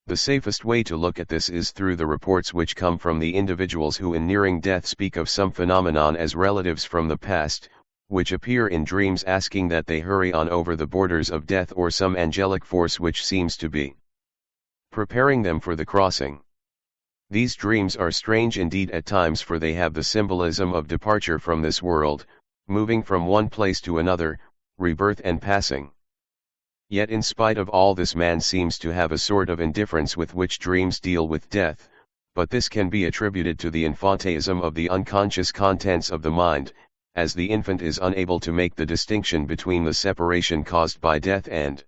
[SPEAKER 1] The safest way to look at this is through the reports which come from the individuals who in nearing death speak of some phenomenon as relatives from the past, which appear in dreams asking that they hurry on over the borders of death, or some angelic force which seems to be preparing them for the crossing. These dreams are strange indeed at times, for they have the symbolism of departure from this world, moving from one place to another, rebirth and passing. Yet in spite of all this, man seems to have a sort of indifference with which dreams deal with death, but this can be attributed to the infantism of the unconscious contents of the mind, as the infant is unable to make the distinction between the separation caused by death and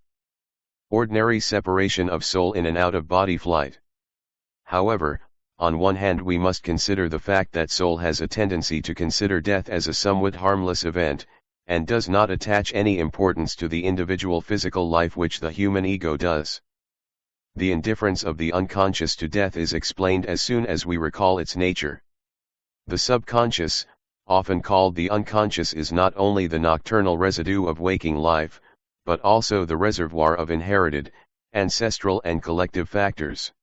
[SPEAKER 1] ordinary separation of soul in an out-of-body flight. However, on one hand we must consider the fact that soul has a tendency to consider death as a somewhat harmless event, and does not attach any importance to the individual physical life which the human ego does. The indifference of the unconscious to death is explained as soon as we recall its nature. The subconscious, often called the unconscious, is not only the nocturnal residue of waking life, but also the reservoir of inherited, ancestral and collective factors.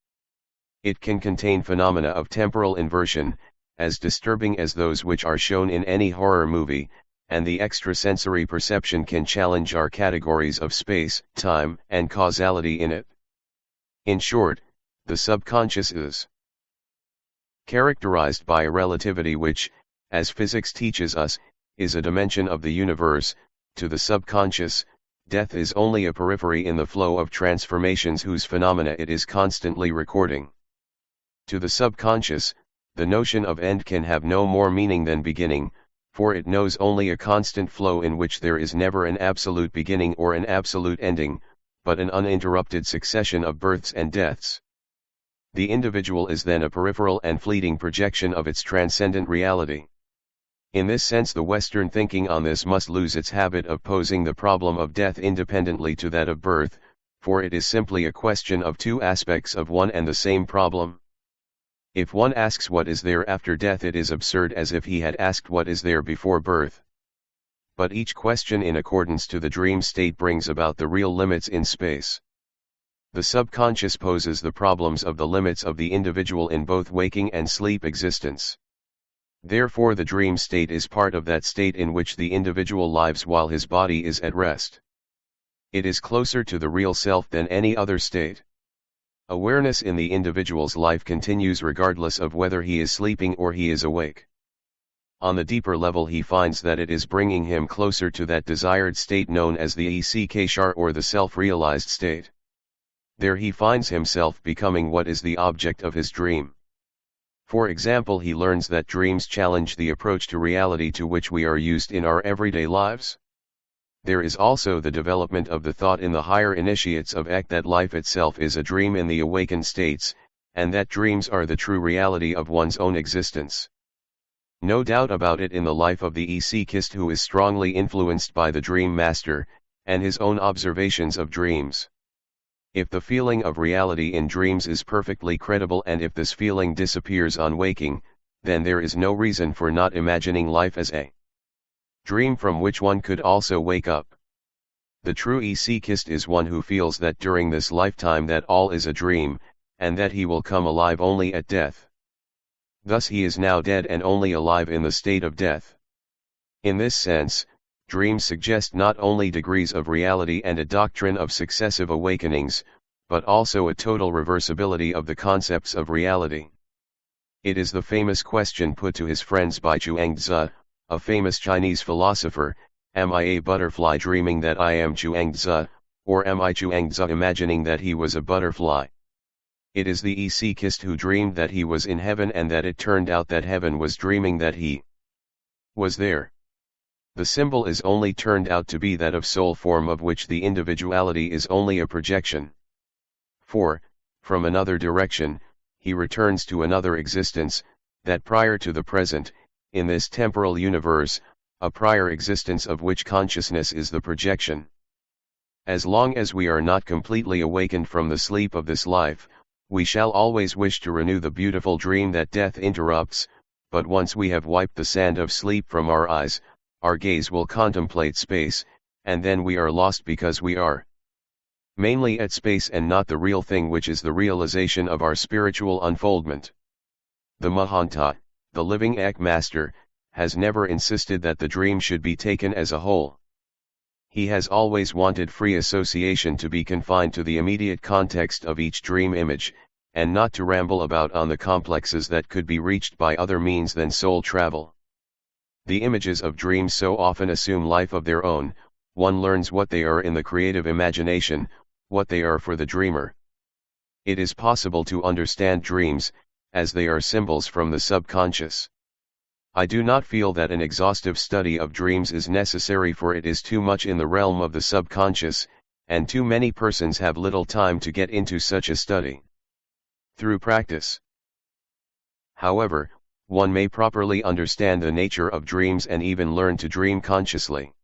[SPEAKER 1] It can contain phenomena of temporal inversion, as disturbing as those which are shown in any horror movie, and the extrasensory perception can challenge our categories of space, time, and causality in it. In short, the subconscious is characterized by a relativity which, as physics teaches us, is a dimension of the universe. To the subconscious, death is only a periphery in the flow of transformations whose phenomena it is constantly recording. To the subconscious, the notion of end can have no more meaning than beginning, for it knows only a constant flow in which there is never an absolute beginning or an absolute ending, but an uninterrupted succession of births and deaths. The individual is then a peripheral and fleeting projection of its transcendent reality. In this sense, the Western thinking on this must lose its habit of posing the problem of death independently to that of birth, for it is simply a question of two aspects of one and the same problem. If one asks what is there after death, it is absurd, as if he had asked what is there before birth. But each question in accordance to the dream state brings about the real limits in space. The subconscious poses the problems of the limits of the individual in both waking and sleep existence. Therefore the dream state is part of that state in which the individual lives while his body is at rest. It is closer to the real self than any other state. Awareness in the individual's life continues regardless of whether he is sleeping or he is awake. On the deeper level he finds that it is bringing him closer to that desired state known as the Eck-Ynari or the self-realized state. There he finds himself becoming what is the object of his dream. For example, he learns that dreams challenge the approach to reality to which we are used in our everyday lives. There is also the development of the thought in the higher initiates of Eck that life itself is a dream in the awakened states, and that dreams are the true reality of one's own existence. No doubt about it in the life of the Eckist who is strongly influenced by the dream master, and his own observations of dreams. If the feeling of reality in dreams is perfectly credible and if this feeling disappears on waking, then there is no reason for not imagining life as a dream from which one could also wake up. The true Eckist is one who feels that during this lifetime that all is a dream, and that he will come alive only at death. Thus he is now dead and only alive in the state of death. In this sense, dreams suggest not only degrees of reality and a doctrine of successive awakenings, but also a total reversibility of the concepts of reality. It is the famous question put to his friends by Chuang-Tzu, a famous Chinese philosopher: am I a butterfly dreaming that I am Chuang-Tzu, or am I Chuang-Tzu imagining that he was a butterfly? It is the Eckist who dreamed that he was in heaven and that it turned out that heaven was dreaming that he was there. The symbol is only turned out to be that of soul form of which the individuality is only a projection. For, from another direction, he returns to another existence, that prior to the present, in this temporal universe, a prior existence of which consciousness is the projection. As long as we are not completely awakened from the sleep of this life, we shall always wish to renew the beautiful dream that death interrupts, but once we have wiped the sand of sleep from our eyes, our gaze will contemplate space, and then we are lost because we are mainly at space and not the real thing, which is the realization of our spiritual unfoldment. The Mahanta, the living Eck master, has never insisted that the dream should be taken as a whole. He has always wanted free association to be confined to the immediate context of each dream image, and not to ramble about on the complexes that could be reached by other means than soul travel. The images of dreams so often assume life of their own. One learns what they are in the creative imagination, what they are for the dreamer. It is possible to understand dreams, as they are symbols from the subconscious. I do not feel that an exhaustive study of dreams is necessary, for it is too much in the realm of the subconscious, and too many persons have little time to get into such a study. Through practice, however, one may properly understand the nature of dreams and even learn to dream consciously.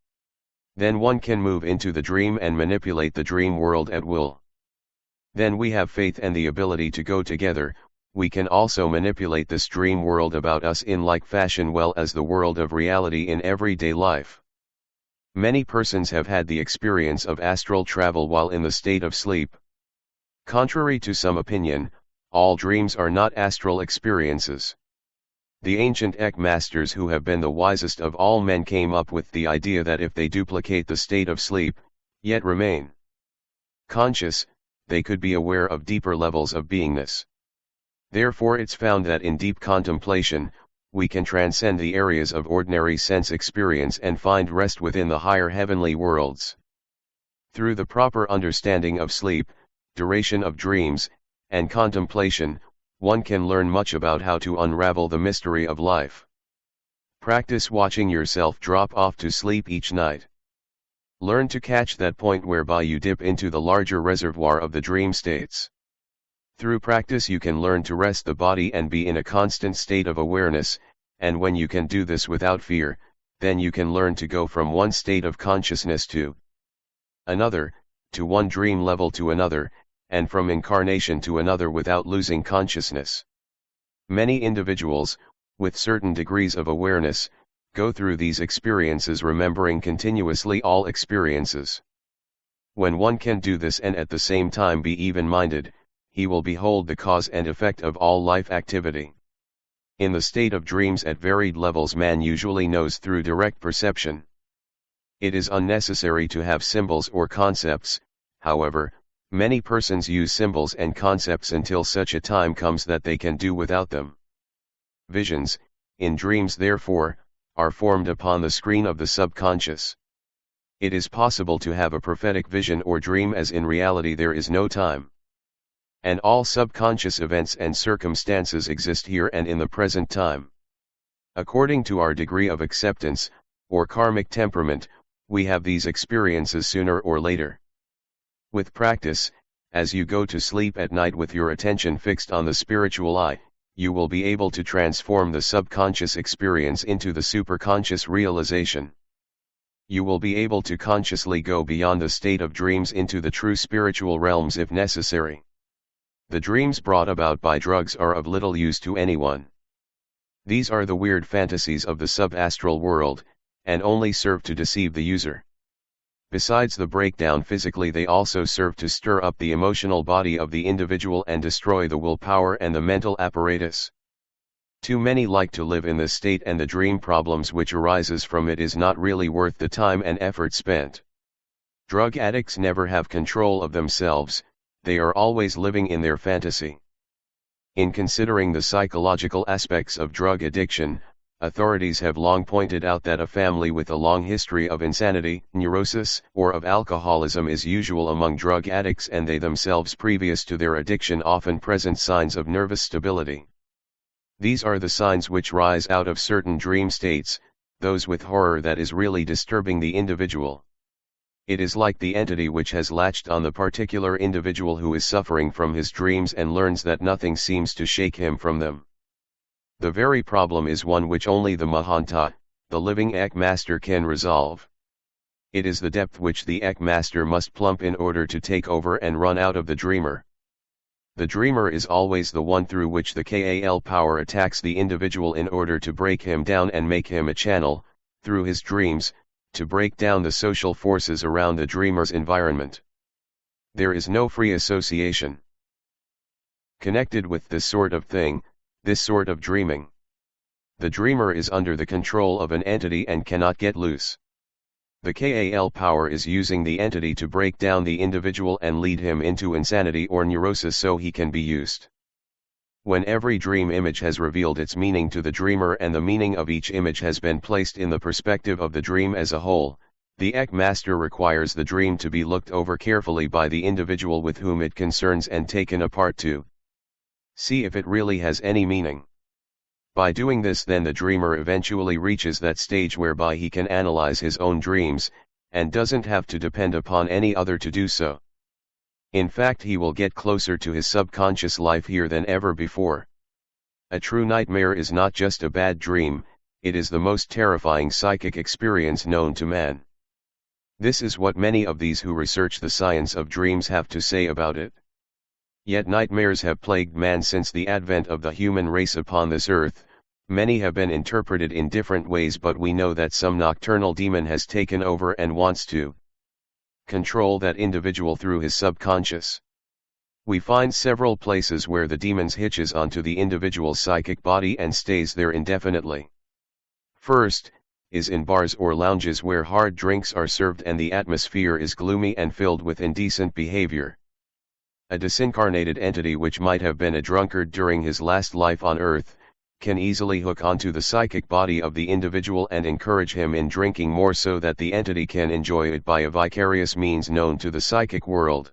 [SPEAKER 1] Then one can move into the dream and manipulate the dream world at will. Then we have faith and the ability to go together. We can also manipulate this dream world about us in like fashion well as the world of reality in everyday life. Many persons have had the experience of astral travel while in the state of sleep. Contrary to some opinion, all dreams are not astral experiences. The ancient Eck masters, who have been the wisest of all men, came up with the idea that if they duplicate the state of sleep, yet remain conscious, they could be aware of deeper levels of beingness. Therefore it's found that in deep contemplation, we can transcend the areas of ordinary sense experience and find rest within the higher heavenly worlds. Through the proper understanding of sleep, duration of dreams, and contemplation, one can learn much about how to unravel the mystery of life. Practice watching yourself drop off to sleep each night. Learn to catch that point whereby you dip into the larger reservoir of the dream states. Through practice you can learn to rest the body and be in a constant state of awareness, and when you can do this without fear, then you can learn to go from one state of consciousness to another, to one dream level to another, and from incarnation to another without losing consciousness. Many individuals, with certain degrees of awareness, go through these experiences remembering continuously all experiences. When one can do this and at the same time be even-minded, he will behold the cause and effect of all life activity. In the state of dreams at varied levels man usually knows through direct perception. It is unnecessary to have symbols or concepts. However, many persons use symbols and concepts until such a time comes that they can do without them. Visions, in dreams therefore, are formed upon the screen of the subconscious. It is possible to have a prophetic vision or dream as in reality there is no time. And all subconscious events and circumstances exist here and in the present time. According to our degree of acceptance, or karmic temperament, we have these experiences sooner or later. With practice, as you go to sleep at night with your attention fixed on the spiritual eye, you will be able to transform the subconscious experience into the superconscious realization. You will be able to consciously go beyond the state of dreams into the true spiritual realms if necessary. The dreams brought about by drugs are of little use to anyone. These are the weird fantasies of the sub-astral world, and only serve to deceive the user. Besides the breakdown physically, they also serve to stir up the emotional body of the individual and destroy the willpower and the mental apparatus. Too many like to live in this state, and the dream problems which arises from it is not really worth the time and effort spent. Drug addicts never have control of themselves, they are always living in their fantasy. In considering the psychological aspects of drug addiction, authorities have long pointed out that a family with a long history of insanity, neurosis, or of alcoholism is usual among drug addicts, and they themselves previous to their addiction often present signs of nervous stability. These are the signs which rise out of certain dream states, those with horror that is really disturbing the individual. It is like the entity which has latched on the particular individual who is suffering from his dreams and learns that nothing seems to shake him from them. The very problem is one which only the Mahanta, the living Eck Master, can resolve. It is the depth which the Eck Master must plump in order to take over and run out of the dreamer. The dreamer is always the one through which the Kal power attacks the individual in order to break him down and make him a channel, through his dreams, to break down the social forces around the dreamer's environment. There is no free association connected with this sort of thing, this sort of dreaming. The dreamer is under the control of an entity and cannot get loose. The Kal power is using the entity to break down the individual and lead him into insanity or neurosis so he can be used. When every dream image has revealed its meaning to the dreamer and the meaning of each image has been placed in the perspective of the dream as a whole, the Eck Master requires the dream to be looked over carefully by the individual with whom it concerns and taken apart to see if it really has any meaning. By doing this, then the dreamer eventually reaches that stage whereby he can analyze his own dreams, and doesn't have to depend upon any other to do so. In fact, he will get closer to his subconscious life here than ever before. A true nightmare is not just a bad dream, it is the most terrifying psychic experience known to man. This is what many of these who research the science of dreams have to say about it. Yet nightmares have plagued man since the advent of the human race upon this earth. Many have been interpreted in different ways, but we know that some nocturnal demon has taken over and wants to control that individual through his subconscious. We find several places where the demon hitches onto the individual's psychic body and stays there indefinitely. First, is in bars or lounges where hard drinks are served and the atmosphere is gloomy and filled with indecent behavior. A disincarnated entity which might have been a drunkard during his last life on earth, can easily hook onto the psychic body of the individual and encourage him in drinking more so that the entity can enjoy it by a vicarious means known to the psychic world.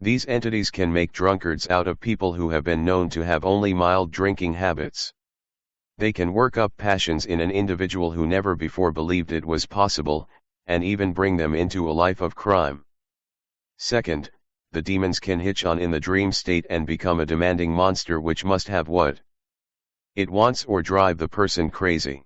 [SPEAKER 1] These entities can make drunkards out of people who have been known to have only mild drinking habits. They can work up passions in an individual who never before believed it was possible, and even bring them into a life of crime. Second, the demons can hitch on in the dream state and become a demanding monster which must have what it wants or drive the person crazy.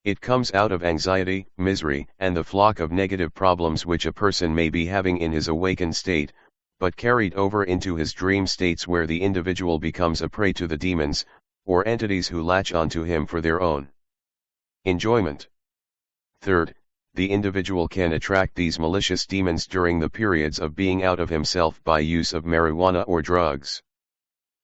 [SPEAKER 1] It comes out of anxiety, misery, and the flock of negative problems which a person may be having in his awakened state, but carried over into his dream states where the individual becomes a prey to the demons, or entities who latch onto him for their own enjoyment. Third, the individual can attract these malicious demons during the periods of being out of himself by use of marijuana or drugs.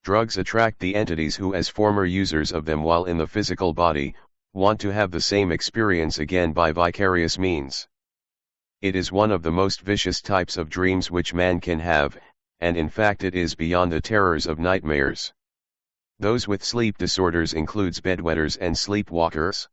[SPEAKER 1] Drugs attract the entities who, as former users of them while in the physical body, want to have the same experience again by vicarious means. It is one of the most vicious types of dreams which man can have, and in fact it is beyond the terrors of nightmares. Those with sleep disorders includes bedwetters and sleepwalkers.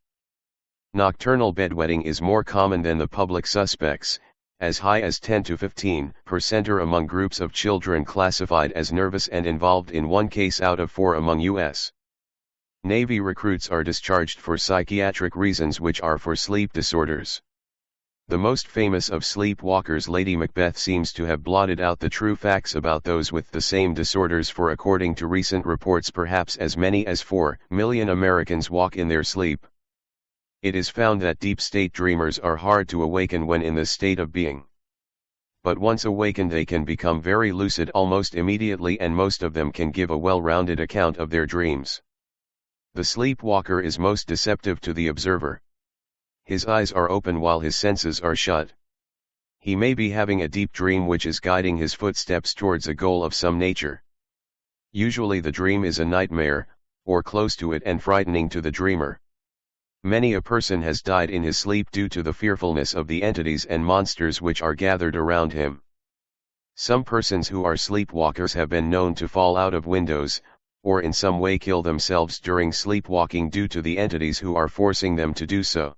[SPEAKER 1] Nocturnal bedwetting is more common than the public suspects, as high as 10 to 15% are among groups of children classified as nervous and involved in 1 case out of 4 among U.S. Navy recruits are discharged for psychiatric reasons which are for sleep disorders. The most famous of sleepwalkers, Lady Macbeth, seems to have blotted out the true facts about those with the same disorders, for according to recent reports perhaps as many as 4 million Americans walk in their sleep. It is found that deep state dreamers are hard to awaken when in this state of being. But once awakened they can become very lucid almost immediately, and most of them can give a well-rounded account of their dreams. The sleepwalker is most deceptive to the observer. His eyes are open while his senses are shut. He may be having a deep dream which is guiding his footsteps towards a goal of some nature. Usually the dream is a nightmare, or close to it, and frightening to the dreamer. Many a person has died in his sleep due to the fearfulness of the entities and monsters which are gathered around him. Some persons who are sleepwalkers have been known to fall out of windows, or in some way kill themselves during sleepwalking due to the entities who are forcing them to do so.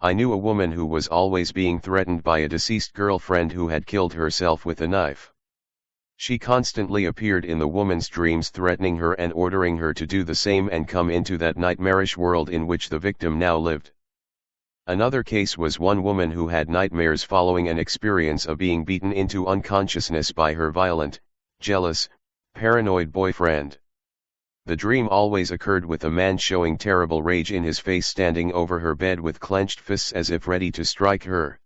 [SPEAKER 1] I knew a woman who was always being threatened by a deceased girlfriend who had killed herself with a knife. She constantly appeared in the woman's dreams threatening her and ordering her to do the same and come into that nightmarish world in which the victim now lived. Another case was one woman who had nightmares following an experience of being beaten into unconsciousness by her violent, jealous, paranoid boyfriend. The dream always occurred with a man showing terrible rage in his face, standing over her bed with clenched fists as if ready to strike her.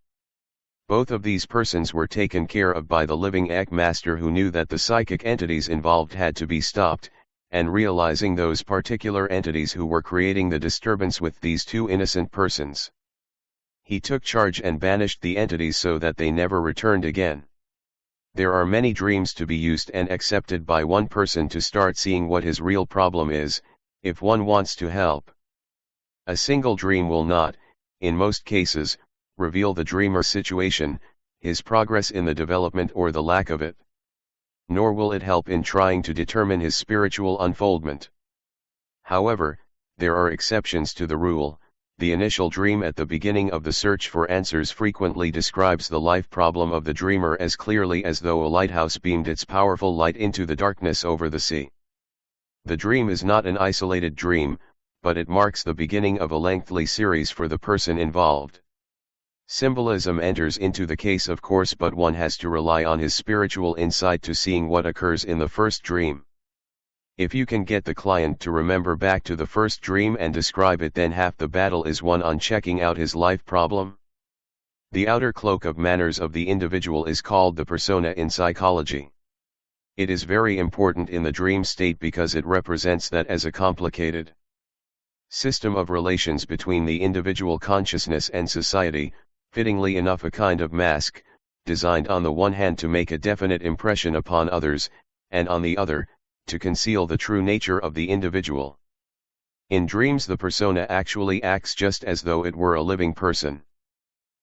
[SPEAKER 1] Both of these persons were taken care of by the living Eck-Master, who knew that the psychic entities involved had to be stopped, and realizing those particular entities who were creating the disturbance with these 2 innocent persons. He took charge and banished the entities so that they never returned again. There are many dreams to be used and accepted by one person to start seeing what his real problem is, if one wants to help. A single dream will not, in most cases, reveal the dreamer's situation, his progress in the development or the lack of it. Nor will it help in trying to determine his spiritual unfoldment. However, there are exceptions to the rule. The initial dream at the beginning of the search for answers frequently describes the life problem of the dreamer as clearly as though a lighthouse beamed its powerful light into the darkness over the sea. The dream is not an isolated dream, but it marks the beginning of a lengthy series for the person involved. Symbolism enters into the case, of course, but one has to rely on his spiritual insight to seeing what occurs in the first dream. If you can get the client to remember back to the first dream and describe it, then half the battle is won on checking out his life problem. The outer cloak of manners of the individual is called the persona in psychology. It is very important in the dream state because it represents that as a complicated system of relations between the individual consciousness and society, fittingly enough a kind of mask, designed on the one hand to make a definite impression upon others, and on the other, to conceal the true nature of the individual. In dreams the persona actually acts just as though it were a living person.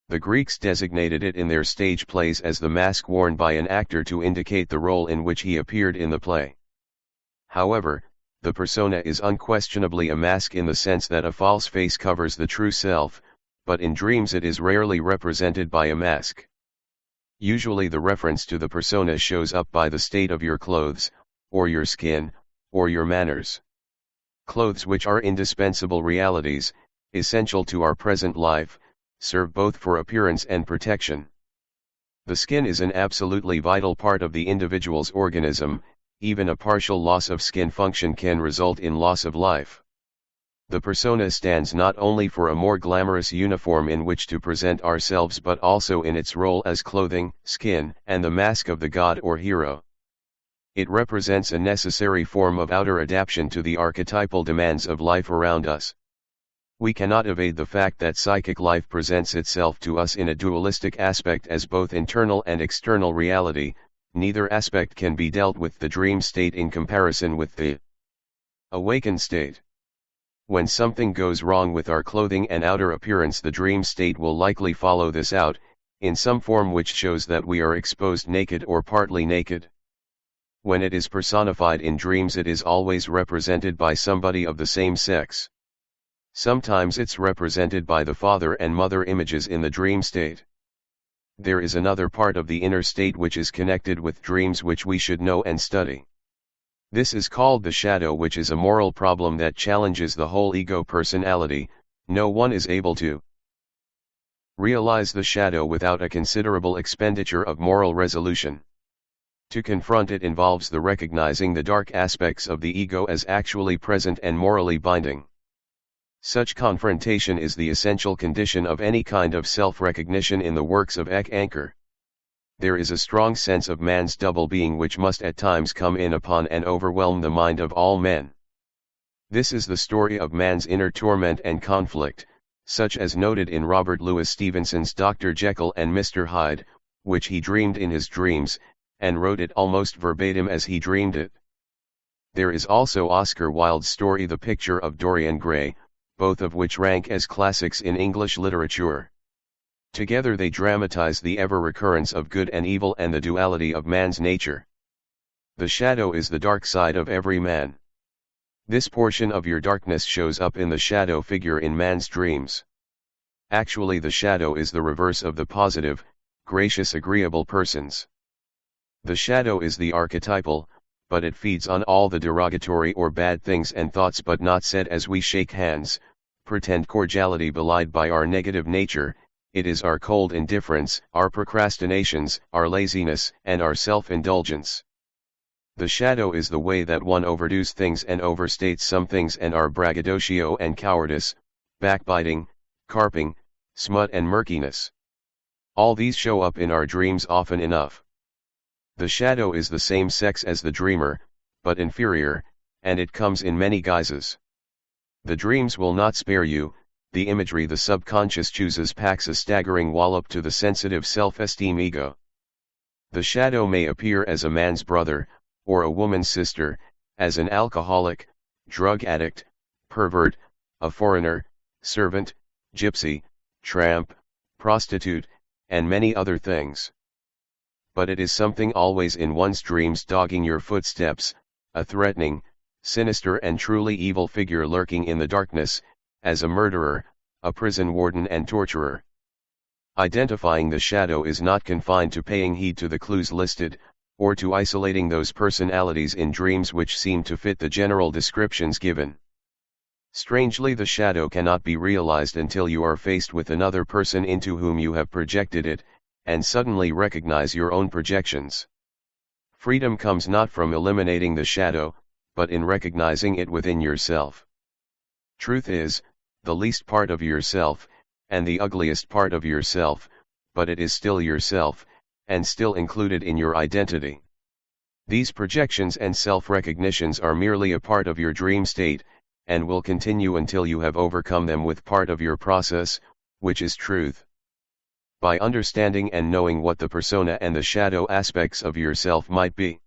[SPEAKER 1] The Greeks designated it in their stage plays as the mask worn by an actor to indicate the role in which he appeared in the play. However, the persona is unquestionably a mask in the sense that a false face covers the true self, but in dreams it is rarely represented by a mask. Usually the reference to the persona shows up by the state of your clothes, or your skin, or your manners. Clothes, which are indispensable realities, essential to our present life, serve both for appearance and protection. The skin is an absolutely vital part of the individual's organism. Even a partial loss of skin function can result in loss of life. The persona stands not only for a more glamorous uniform in which to present ourselves, but also in its role as clothing, skin, and the mask of the god or hero. It represents a necessary form of outer adaptation to the archetypal demands of life around us. We cannot evade the fact that psychic life presents itself to us in a dualistic aspect as both internal and external reality. Neither aspect can be dealt with the dream state in comparison with the awakened state. When something goes wrong with our clothing and outer appearance, the dream state will likely follow this out, in some form which shows that we are exposed naked or partly naked. When it is personified in dreams, it is always represented by somebody of the same sex. Sometimes it's represented by the father and mother images in the dream state. There is another part of the inner state which is connected with dreams which we should know and study. This is called the shadow, which is a moral problem that challenges the whole ego personality. No one is able to realize the shadow without a considerable expenditure of moral resolution. To confront it involves the recognizing the dark aspects of the ego as actually present and morally binding. Such confrontation is the essential condition of any kind of self-recognition in the works of Eck-Ynari. There is a strong sense of man's double being which must at times come in upon and overwhelm the mind of all men. This is the story of man's inner torment and conflict, such as noted in Robert Louis Stevenson's Dr. Jekyll and Mr. Hyde, which he dreamed in his dreams, and wrote it almost verbatim as he dreamed it. There is also Oscar Wilde's story The Picture of Dorian Gray, both of which rank as classics in English literature. Together they dramatize the ever-recurrence of good and evil and the duality of man's nature. The shadow is the dark side of every man. This portion of your darkness shows up in the shadow figure in man's dreams. Actually, the shadow is the reverse of the positive, gracious, agreeable persons. The shadow is the archetypal, but it feeds on all the derogatory or bad things and thoughts but not said as we shake hands, pretend cordiality belied by our negative nature. It is our cold indifference, our procrastinations, our laziness, and our self-indulgence. The shadow is the way that one overdoes things and overstates some things, and our braggadocio and cowardice, backbiting, carping, smut and murkiness. All these show up in our dreams often enough. The shadow is the same sex as the dreamer, but inferior, and it comes in many guises. The dreams will not spare you. The imagery the subconscious chooses packs a staggering wallop to the sensitive self-esteem ego. The shadow may appear as a man's brother, or a woman's sister, as an alcoholic, drug addict, pervert, a foreigner, servant, gypsy, tramp, prostitute, and many other things. But it is something always in one's dreams dogging your footsteps, a threatening, sinister and truly evil figure lurking in the darkness, as a murderer, a prison warden and torturer. Identifying the shadow is not confined to paying heed to the clues listed, or to isolating those personalities in dreams which seem to fit the general descriptions given. Strangely, the shadow cannot be realized until you are faced with another person into whom you have projected it, and suddenly recognize your own projections. Freedom comes not from eliminating the shadow, but in recognizing it within yourself. Truth is, the least part of yourself, and the ugliest part of yourself, but it is still yourself, and still included in your identity. These projections and self-recognitions are merely a part of your dream state, and will continue until you have overcome them with part of your process, which is truth. By understanding and knowing what the persona and the shadow aspects of yourself might be.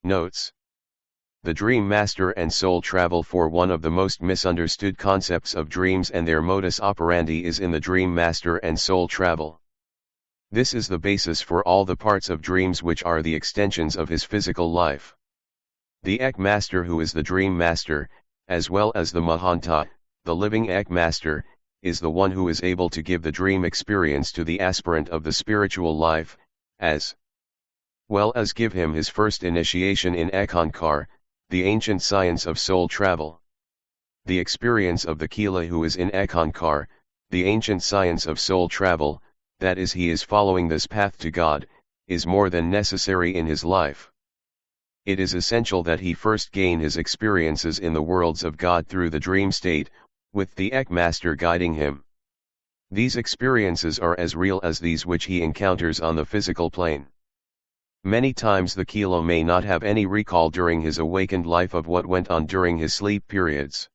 [SPEAKER 1] Notes. The dream master and soul travel. For one of the most misunderstood concepts of dreams and their modus operandi is in the dream master and soul travel. This is the basis for all the parts of dreams which are the extensions of his physical life. The Eck master, who is the dream master, as well as the Mahanta, the living Eck master, is the one who is able to give the dream experience to the aspirant of the spiritual life, as well as give him his first initiation in Eck-Ynari, the ancient science of soul travel. The experience of the Kila who is in Eck-Ynari, the ancient science of soul travel, that is, he is following this path to God, is more than necessary in his life. It is essential that he first gain his experiences in the worlds of God through the dream state, with the Eck master guiding him. These experiences are as real as these which he encounters on the physical plane. Many times the Kilo may not have any recall during his awakened life of what went on during his sleep periods.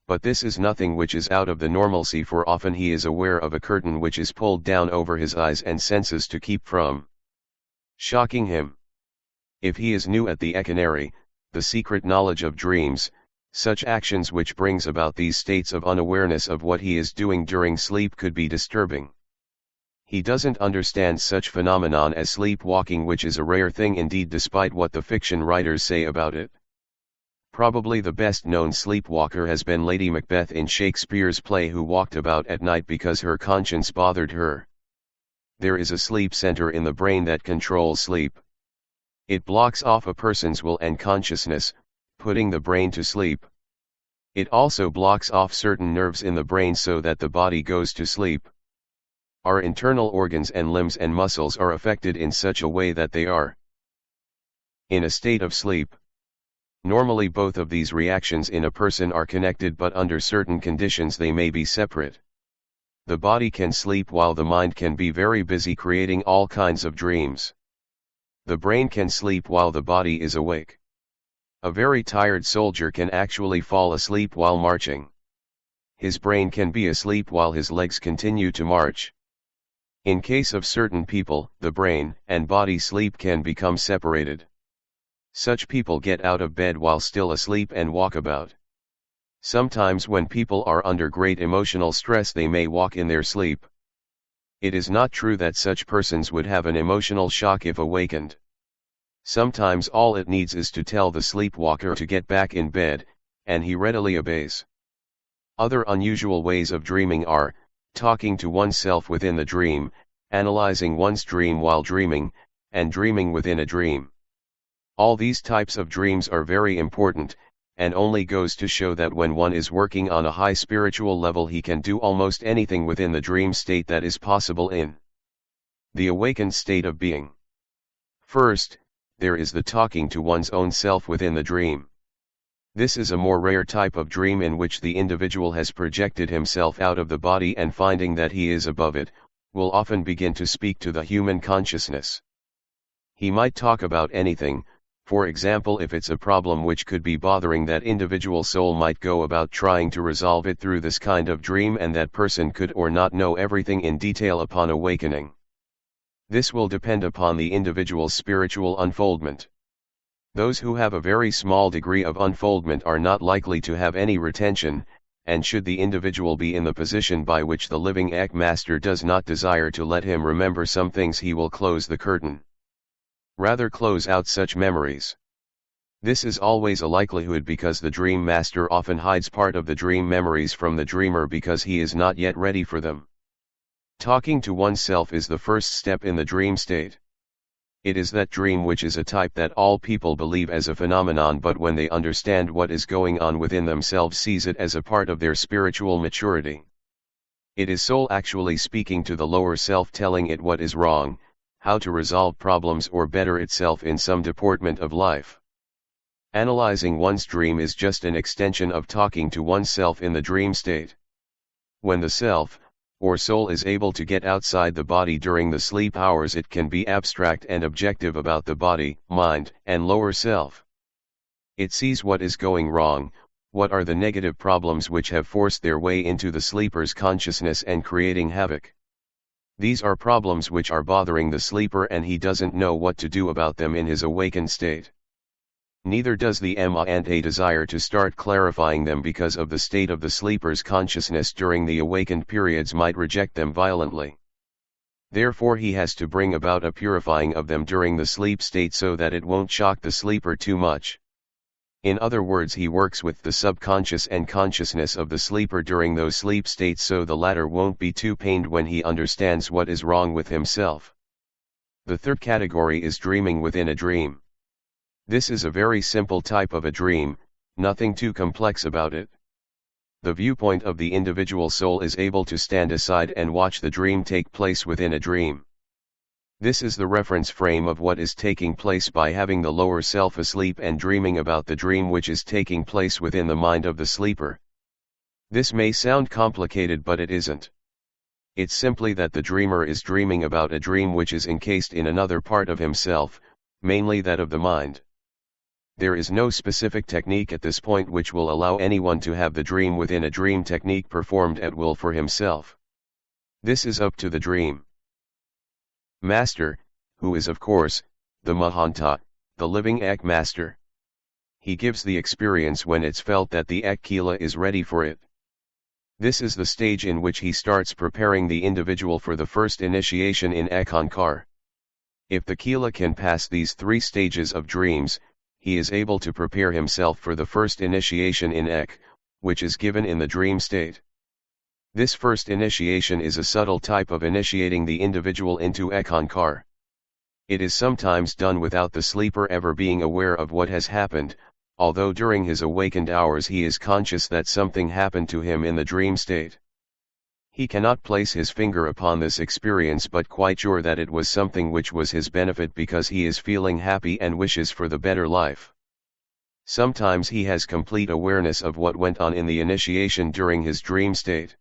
[SPEAKER 1] But this is nothing which is out of the normalcy, for often he is aware of a curtain which is pulled down over his eyes and senses to keep from shocking him. If he is new at the Eck-Ynari, the secret knowledge of dreams, Such actions which brings about these states of unawareness of what he is doing during sleep could be disturbing. He doesn't understand such phenomenon as sleepwalking, which is a rare thing indeed despite what the fiction writers say about it. Probably the best known sleepwalker has been Lady Macbeth in Shakespeare's play, who walked about at night because her conscience bothered her. There is a sleep center in the brain that controls sleep. It blocks off a person's will and consciousness, putting the brain to sleep. It also blocks off certain nerves in the brain so that the body goes to sleep. Our internal organs and limbs and muscles are affected in such a way that they are in a state of sleep. Normally both of these reactions in a person are connected, but under certain conditions they may be separate. The body can sleep while the mind can be very busy creating all kinds of dreams. The brain can sleep while the body is awake. A very tired soldier can actually fall asleep while marching. His brain can be asleep while his legs continue to march. In case of certain people, the brain and body sleep can become separated. Such people get out of bed while still asleep and walk about. Sometimes when people are under great emotional stress they may walk in their sleep. It is not true that such persons would have an emotional shock if awakened. Sometimes all it needs is to tell the sleepwalker to get back in bed, and he readily obeys. Other unusual ways of dreaming are talking to oneself within the dream, analyzing one's dream while dreaming, and dreaming within a dream. All these types of dreams are very important, and only goes to show that when one is working on a high spiritual level he can do almost anything within the dream state that is possible in the awakened state of being. First, there is the talking to one's own self within the dream. This is a more rare type of dream in which the individual has projected himself out of the body and finding that he is above it, will often begin to speak to the human consciousness. He might talk about anything, for example if it's a problem which could be bothering that individual soul might go about trying to resolve it through this kind of dream, and that person could or not know everything in detail upon awakening. This will depend upon the individual's spiritual unfoldment. Those who have a very small degree of unfoldment are not likely to have any retention, and should the individual be in the position by which the living Eck Master does not desire to let him remember some things, he will close the curtain. Rather close out such memories. This is always a likelihood because the Dream Master often hides part of the dream memories from the dreamer because he is not yet ready for them. Talking to oneself is the first step in the dream state. It is that dream which is a type that all people believe as a phenomenon, but when they understand what is going on within themselves sees it as a part of their spiritual maturity. It is soul actually speaking to the lower self, telling it what is wrong, how to resolve problems or better itself in some deportment of life. Analyzing one's dream is just an extension of talking to oneself in the dream state. When the self, or soul, is able to get outside the body during the sleep hours, it can be abstract and objective about the body, mind, and lower self. It sees what is going wrong, what are the negative problems which have forced their way into the sleeper's consciousness and creating havoc. These are problems which are bothering the sleeper and he doesn't know what to do about them in his awakened state. Neither does the Ma desire to start clarifying them because of the state of the sleeper's consciousness during the awakened periods might reject them violently. Therefore he has to bring about a purifying of them during the sleep state so that it won't shock the sleeper too much. In other words, he works with the subconscious and consciousness of the sleeper during those sleep states so the latter won't be too pained when he understands what is wrong with himself. The third category is dreaming within a dream. This is a very simple type of a dream, nothing too complex about it. The viewpoint of the individual soul is able to stand aside and watch the dream take place within a dream. This is the reference frame of what is taking place by having the lower self asleep and dreaming about the dream which is taking place within the mind of the sleeper. This may sound complicated, but it isn't. It's simply that the dreamer is dreaming about a dream which is encased in another part of himself, mainly that of the mind. There is no specific technique at this point which will allow anyone to have the dream within a dream technique performed at will for himself. This is up to the dream master, who is of course, the Mahanta, the living Eck Master. he gives the experience when it's felt that the Ek-Kila is ready for it. This is the stage in which he starts preparing the individual for the first initiation in Eck-Ynari. If the Kila can pass these 3 stages of dreams, he is able to prepare himself for the first initiation in Ek, which is given in the dream state. This first initiation is a subtle type of initiating the individual into Eck-Ynari. It is sometimes done without the sleeper ever being aware of what has happened, although during his awakened hours he is conscious that something happened to him in the dream state. He cannot place his finger upon this experience but quite sure that it was something which was his benefit because he is feeling happy and wishes for the better life. Sometimes he has complete awareness of what went on in the initiation during his dream state.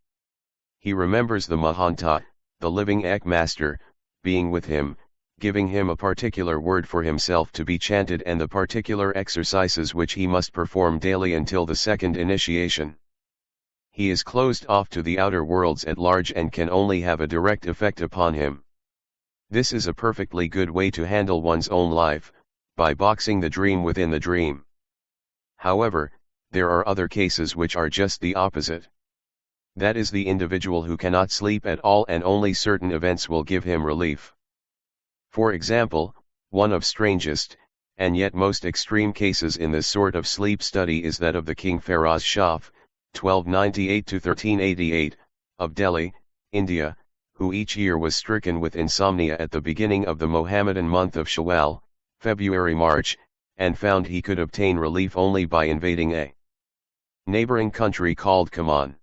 [SPEAKER 1] He remembers the Mahanta, the living Ek master, being with him, giving him a particular word for himself to be chanted and the particular exercises which he must perform daily until the second initiation. He is closed off to the outer worlds at large and can only have a direct effect upon him. This is a perfectly good way to handle one's own life, by boxing the dream within the dream. However, there are other cases which are just the opposite. That is the individual who cannot sleep at all and only certain events will give him relief. For example, one of strangest, and yet most extreme cases in this sort of sleep study is that of the King Feroz Shah, 1298–1388, of Delhi, India, who each year was stricken with insomnia at the beginning of the Mohammedan month of Shawwal, February-March, and found he could obtain relief only by invading a neighboring country called Kaman.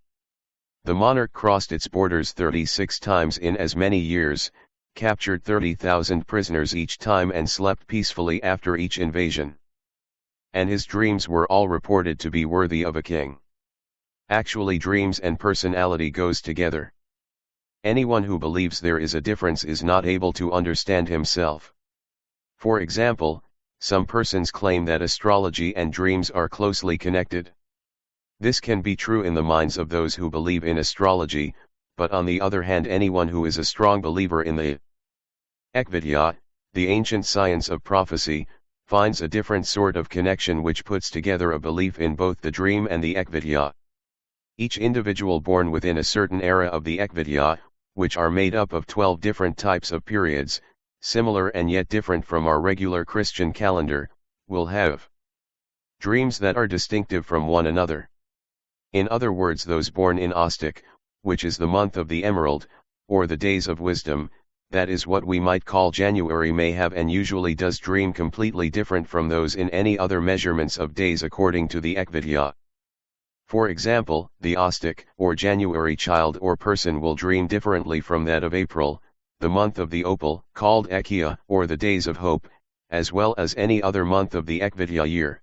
[SPEAKER 1] The monarch crossed its borders 36 times in as many years, captured 30,000 prisoners each time and slept peacefully after each invasion. And his dreams were all reported to be worthy of a king. Actually, dreams and personality goes together. Anyone who believes there is a difference is not able to understand himself. For example, some persons claim that astrology and dreams are closely connected. This can be true in the minds of those who believe in astrology, but on the other hand anyone who is a strong believer in the Ek-Vidya, the ancient science of prophecy, finds a different sort of connection which puts together a belief in both the dream and the Ek-Vidya. Each individual born within a certain era of the Ek-Vidya, which are made up of 12 different types of periods, similar and yet different from our regular Christian calendar, will have dreams that are distinctive from one another. In other words, those born in Astik, which is the month of the emerald, or the days of wisdom, that is what we might call January, may have and usually does dream completely different from those in any other measurements of days according to the Ek-Vidya. For example, the Astik or January child or person will dream differently from that of April, the month of the opal, called Ekya, or the days of hope, as well as any other month of the Ek-Vidya year.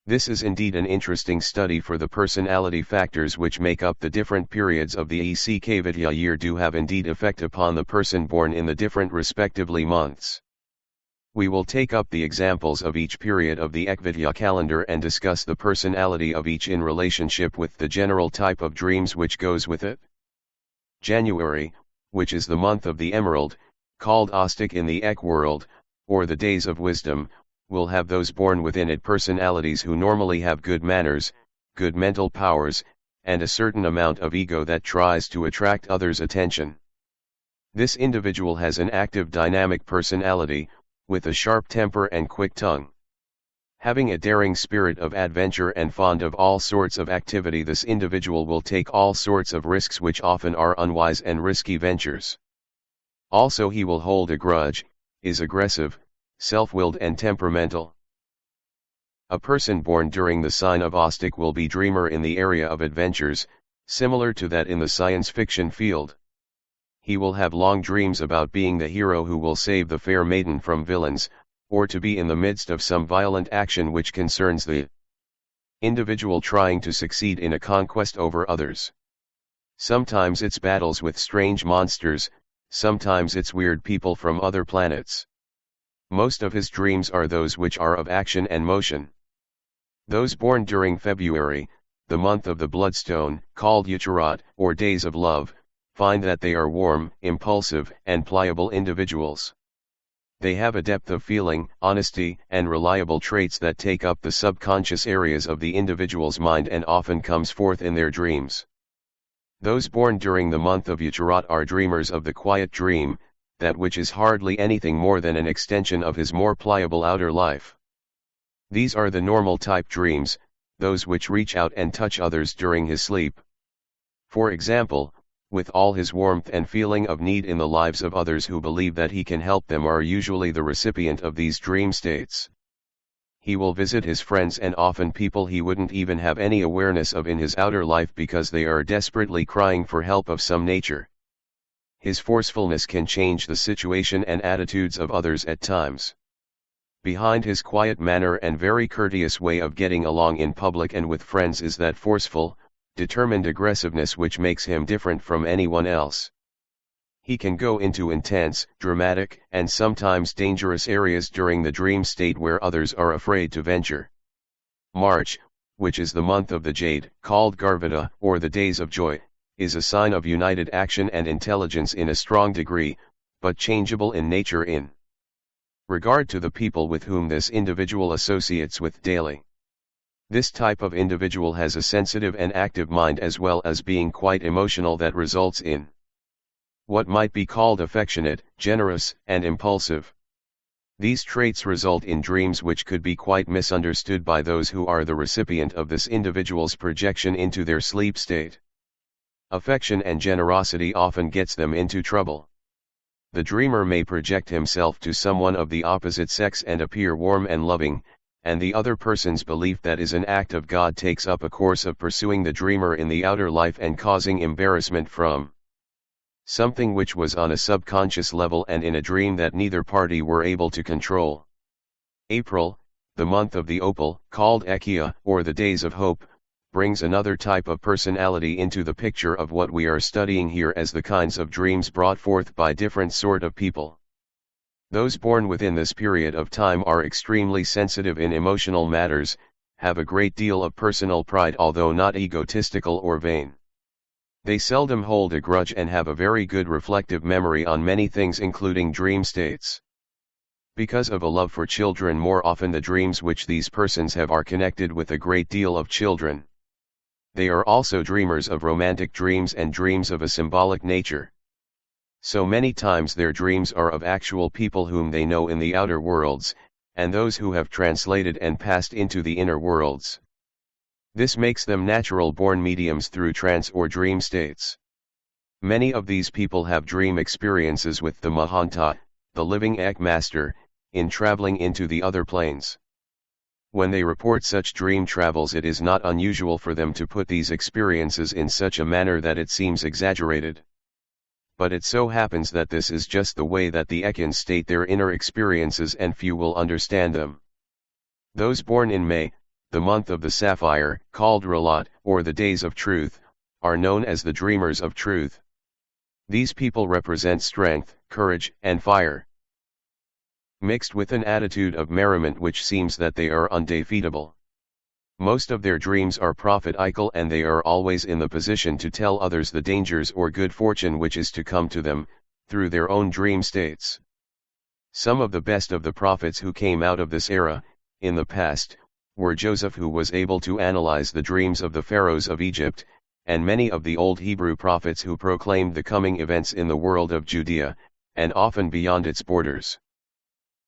[SPEAKER 1] This is indeed an interesting study, for the personality factors which make up the different periods of the Ek-Vidya year do have indeed effect upon the person born in the different respectively months. We will take up the examples of each period of the Ek-Vidya calendar and discuss the personality of each in relationship with the general type of dreams which goes with it. January, which is the month of the emerald, called Astik in the Ek world, or the days of wisdom, will have those born within it personalities who normally have good manners, good mental powers, and a certain amount of ego that tries to attract others' attention. This individual has an active dynamic personality, with a sharp temper and quick tongue. Having a daring spirit of adventure and fond of all sorts of activity, this individual will take all sorts of risks which often are unwise and risky ventures. Also, he will hold a grudge, is aggressive, self-willed and temperamental. A person born during the sign of Astik will be dreamer in the area of adventures, similar to that in the science fiction field. He will have long dreams about being the hero who will save the fair maiden from villains, or to be in the midst of some violent action which concerns the individual trying to succeed in a conquest over others. Sometimes it's battles with strange monsters, sometimes it's weird people from other planets. Most of his dreams are those which are of action and motion. Those born during February, the month of the bloodstone, called Ucharat, or days of love, find that they are warm, impulsive, and pliable individuals. They have a depth of feeling, honesty, and reliable traits that take up the subconscious areas of the individual's mind and often comes forth in their dreams. Those born during the month of Uttarat are dreamers of the quiet dream, that which is hardly anything more than an extension of his more pliable outer life. These are the normal type dreams, those which reach out and touch others during his sleep. For example, with all his warmth and feeling of need in the lives of others who believe that he can help them are usually the recipient of these dream states. He will visit his friends and often people he wouldn't even have any awareness of in his outer life because they are desperately crying for help of some nature. His forcefulness can change the situation and attitudes of others at times. Behind his quiet manner and very courteous way of getting along in public and with friends is that forceful, determined aggressiveness which makes him different from anyone else. He can go into intense, dramatic, and sometimes dangerous areas during the dream state where others are afraid to venture. March, which is the month of the jade, called Garvada, or the days of joy, is a sign of united action and intelligence in a strong degree, but changeable in nature in regard to the people with whom this individual associates with daily. This type of individual has a sensitive and active mind as well as being quite emotional that results in what might be called affectionate, generous, and impulsive. These traits result in dreams which could be quite misunderstood by those who are the recipient of this individual's projection into their sleep state. Affection and generosity often gets them into trouble. The dreamer may project himself to someone of the opposite sex and appear warm and loving, and the other person's belief that is an act of God takes up a course of pursuing the dreamer in the outer life and causing embarrassment from something which was on a subconscious level and in a dream that neither party were able to control. April, the month of the opal, called Eck-Ynari, or the days of hope, brings another type of personality into the picture of what we are studying here as the kinds of dreams brought forth by different sort of people. Those born within this period of time are extremely sensitive in emotional matters, have a great deal of personal pride although not egotistical or vain. They seldom hold a grudge and have a very good reflective memory on many things including dream states. Because of a love for children, more often the dreams which these persons have are connected with a great deal of children. They are also dreamers of romantic dreams and dreams of a symbolic nature. So many times their dreams are of actual people whom they know in the outer worlds, and those who have translated and passed into the inner worlds. This makes them natural-born mediums through trance or dream states. Many of these people have dream experiences with the Mahanta, the living Ek Master, in traveling into the other planes. When they report such dream travels, it is not unusual for them to put these experiences in such a manner that it seems exaggerated. But it so happens that this is just the way that the Ekans state their inner experiences and few will understand them. Those born in May, the month of the sapphire, called Ralat, or the days of truth, are known as the dreamers of truth. These people represent strength, courage, and fire, mixed with an attitude of merriment which seems that they are undefeatable. Most of their dreams are prophetical and they are always in the position to tell others the dangers or good fortune which is to come to them, through their own dream states. Some of the best of the prophets who came out of this era, in the past, were Joseph, who was able to analyze the dreams of the pharaohs of Egypt, and many of the old Hebrew prophets who proclaimed the coming events in the world of Judea, and often beyond its borders.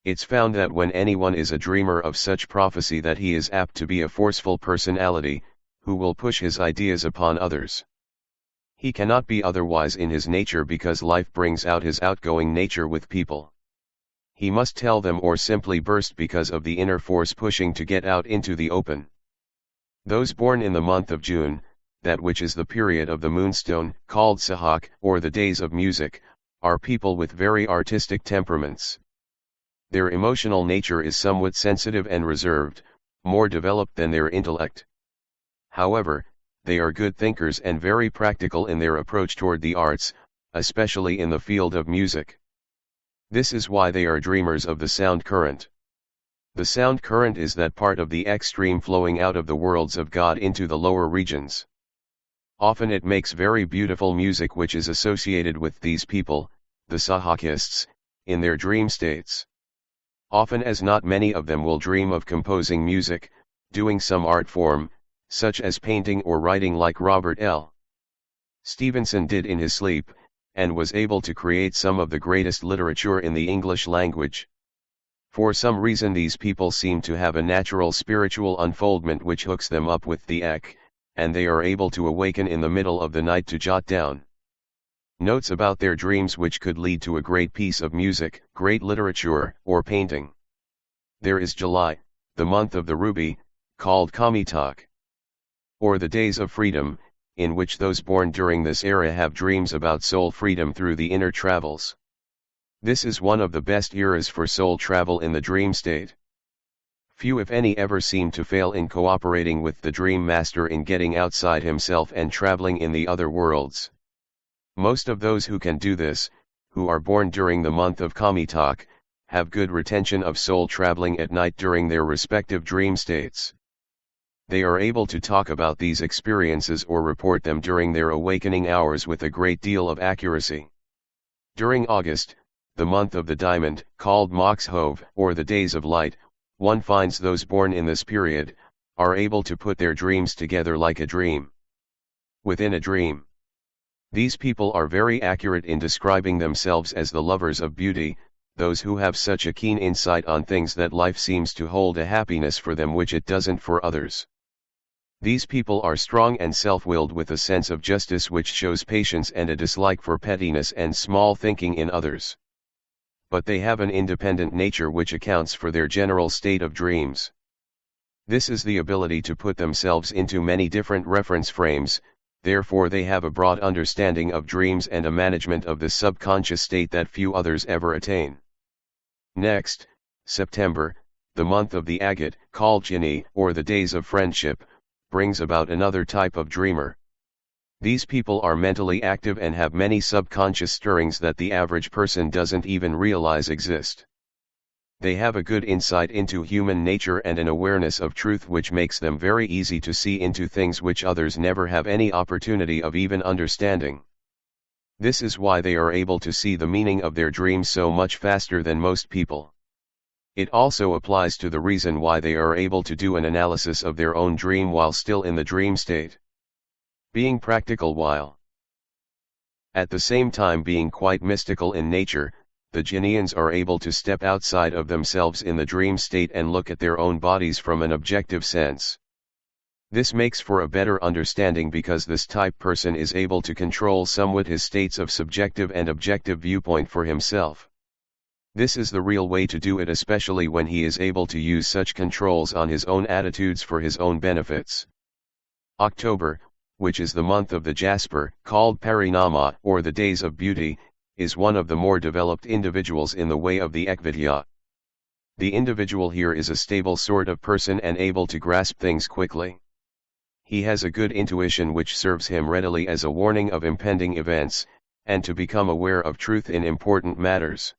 [SPEAKER 1] It's found that when anyone is a dreamer of such prophecy that he is apt to be a forceful personality, who will push his ideas upon others. He cannot be otherwise in his nature because life brings out his outgoing nature with people. He must tell them or simply burst because of the inner force pushing to get out into the open. Those born in the month of June, that which is the period of the moonstone, called Sahak, or the days of music, are people with very artistic temperaments. Their emotional nature is somewhat sensitive and reserved, more developed than their intellect. However, they are good thinkers and very practical in their approach toward the arts, especially in the field of music. This is why they are dreamers of the sound current. The sound current is that part of the X stream flowing out of the worlds of God into the lower regions. Often it makes very beautiful music which is associated with these people, the Sahakists, in their dream states. Often as not many of them will dream of composing music, doing some art form, such as painting or writing like Robert L. Stevenson did in his sleep, and was able to create some of the greatest literature in the English language. For some reason these people seem to have a natural spiritual unfoldment which hooks them up with the Ek, and they are able to awaken in the middle of the night to jot down notes about their dreams which could lead to a great piece of music, great literature, or painting. There is July, the month of the ruby, called Kamitak, or the days of freedom, in which those born during this era have dreams about soul freedom through the inner travels. This is one of the best eras for soul travel in the dream state. Few if any ever seem to fail in cooperating with the dream master in getting outside himself and traveling in the other worlds. Most of those who can do this, who are born during the month of Kamitak, have good retention of soul traveling at night during their respective dream states. They are able to talk about these experiences or report them during their awakening hours with a great deal of accuracy. During August, the month of the diamond, called Mox Hove, or the days of light, one finds those born in this period, are able to put their dreams together like a dream within a dream. These people are very accurate in describing themselves as the lovers of beauty, those who have such a keen insight on things that life seems to hold a happiness for them which it doesn't for others. These people are strong and self-willed with a sense of justice which shows patience and a dislike for pettiness and small thinking in others. But they have an independent nature which accounts for their general state of dreams. This is the ability to put themselves into many different reference frames, therefore they have a broad understanding of dreams and a management of the subconscious state that few others ever attain. Next, September, the month of the agate, called Chinghai, or the days of friendship, brings about another type of dreamer. These people are mentally active and have many subconscious stirrings that the average person doesn't even realize exist. They have a good insight into human nature and an awareness of truth which makes them very easy to see into things which others never have any opportunity of even understanding. This is why they are able to see the meaning of their dreams so much faster than most people. It also applies to the reason why they are able to do an analysis of their own dream while still in the dream state. Being practical while at the same time being quite mystical in nature, the Jinnians are able to step outside of themselves in the dream state and look at their own bodies from an objective sense. This makes for a better understanding because this type person is able to control somewhat his states of subjective and objective viewpoint for himself. This is the real way to do it, especially when he is able to use such controls on his own attitudes for his own benefits. October, which is the month of the Jasper, called Parinama, or the days of beauty, is one of the more developed individuals in the way of the Ekvidya. The individual here is a stable sort of person and able to grasp things quickly. He has a good intuition which serves him readily as a warning of impending events, and to become aware of truth in important matters.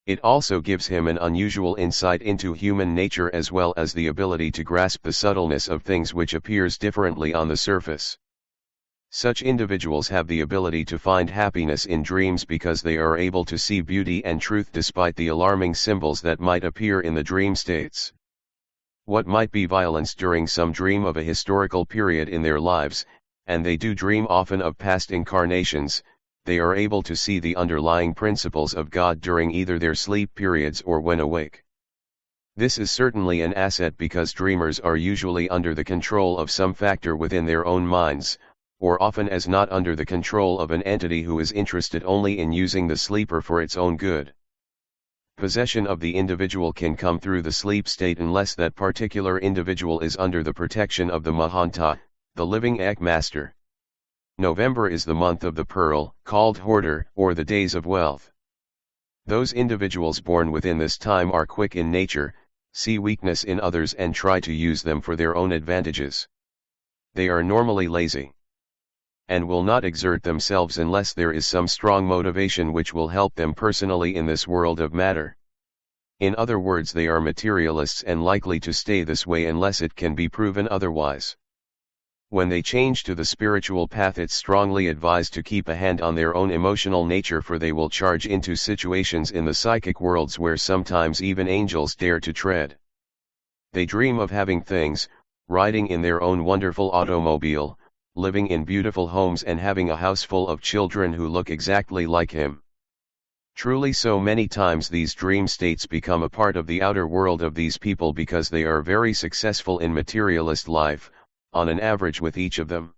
[SPEAKER 1] It also gives him an unusual insight into human nature as well as the ability to grasp the subtleness of things which appears differently on the surface. Such individuals have the ability to find happiness in dreams because they are able to see beauty and truth despite the alarming symbols that might appear in the dream states. What might be violence during some dream of a historical period in their lives, and they do dream often of past incarnations, they are able to see the underlying principles of God during either their sleep periods or when awake. This is certainly an asset because dreamers are usually under the control of some factor within their own minds, or often as not under the control of an entity who is interested only in using the sleeper for its own good. Possession of the individual can come through the sleep state unless that particular individual is under the protection of the Mahanta, the living Ek Master. November is the month of the pearl, called hoarder, or the days of wealth. Those individuals born within this time are quick in nature, see weakness in others and try to use them for their own advantages. They are normally lazy and will not exert themselves unless there is some strong motivation which will help them personally in this world of matter. In other words, they are materialists and likely to stay this way unless it can be proven otherwise. When they change to the spiritual path, it's strongly advised to keep a hand on their own emotional nature, for they will charge into situations in the psychic worlds where sometimes even angels dare to tread. They dream of having things, riding in their own wonderful automobile, living in beautiful homes and having a house full of children who look exactly like him. Truly, so many times these dream states become a part of the outer world of these people because they are very successful in materialist life, on an average with each of them.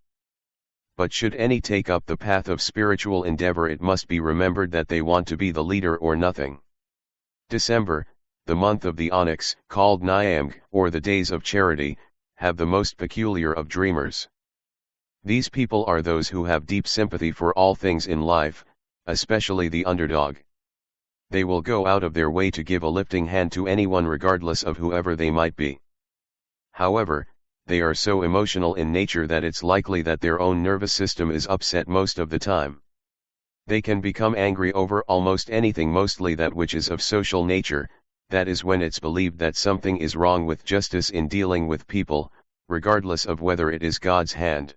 [SPEAKER 1] But should any take up the path of spiritual endeavor, it must be remembered that they want to be the leader or nothing. December, the month of the onyx, called Nyang, or the days of charity, have the most peculiar of dreamers. These people are those who have deep sympathy for all things in life, especially the underdog. They will go out of their way to give a lifting hand to anyone regardless of whoever they might be. However, they are so emotional in nature that it's likely that their own nervous system is upset most of the time. They can become angry over almost anything, mostly that which is of social nature, that is when it's believed that something is wrong with justice in dealing with people, regardless of whether it is God's hand.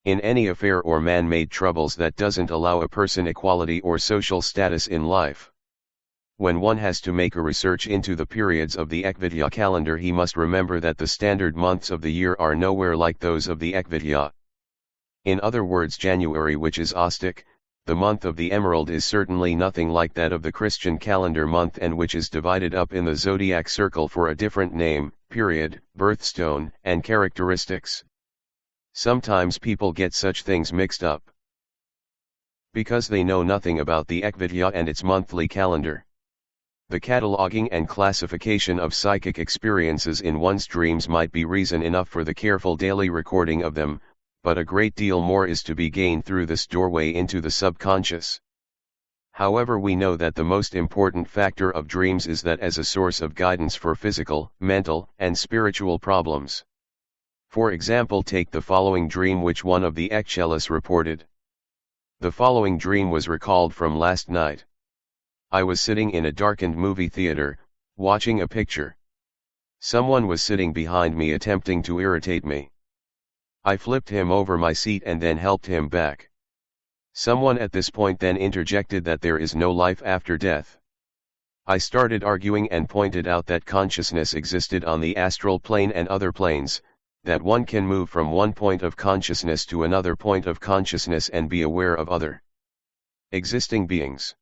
[SPEAKER 1] In any affair or man-made troubles that doesn't allow a person equality or social status in life. When one has to make a research into the periods of the Ekvidya calendar, he must remember that the standard months of the year are nowhere like those of the Ekvidya. In other words, January, which is Austic, the month of the emerald, is certainly nothing like that of the Christian calendar month, and which is divided up in the zodiac circle for a different name, period, birthstone, and characteristics. Sometimes people get such things mixed up because they know nothing about the Ekvidya and its monthly calendar. The cataloging and classification of psychic experiences in one's dreams might be reason enough for the careful daily recording of them, but a great deal more is to be gained through this doorway into the subconscious. However, we know that the most important factor of dreams is that as a source of guidance for physical, mental, and spiritual problems. For example, take the following dream which one of the Eck-Ynari reported. The following dream was recalled from last night. I was sitting in a darkened movie theater, watching a picture. Someone was sitting behind me attempting to irritate me. I flipped him over my seat and then helped him back. Someone at this point then interjected that there is no life after death. I started arguing and pointed out that consciousness existed on the astral plane and other planes, that one can move from one point of consciousness to another point of consciousness and be aware of other existing beings.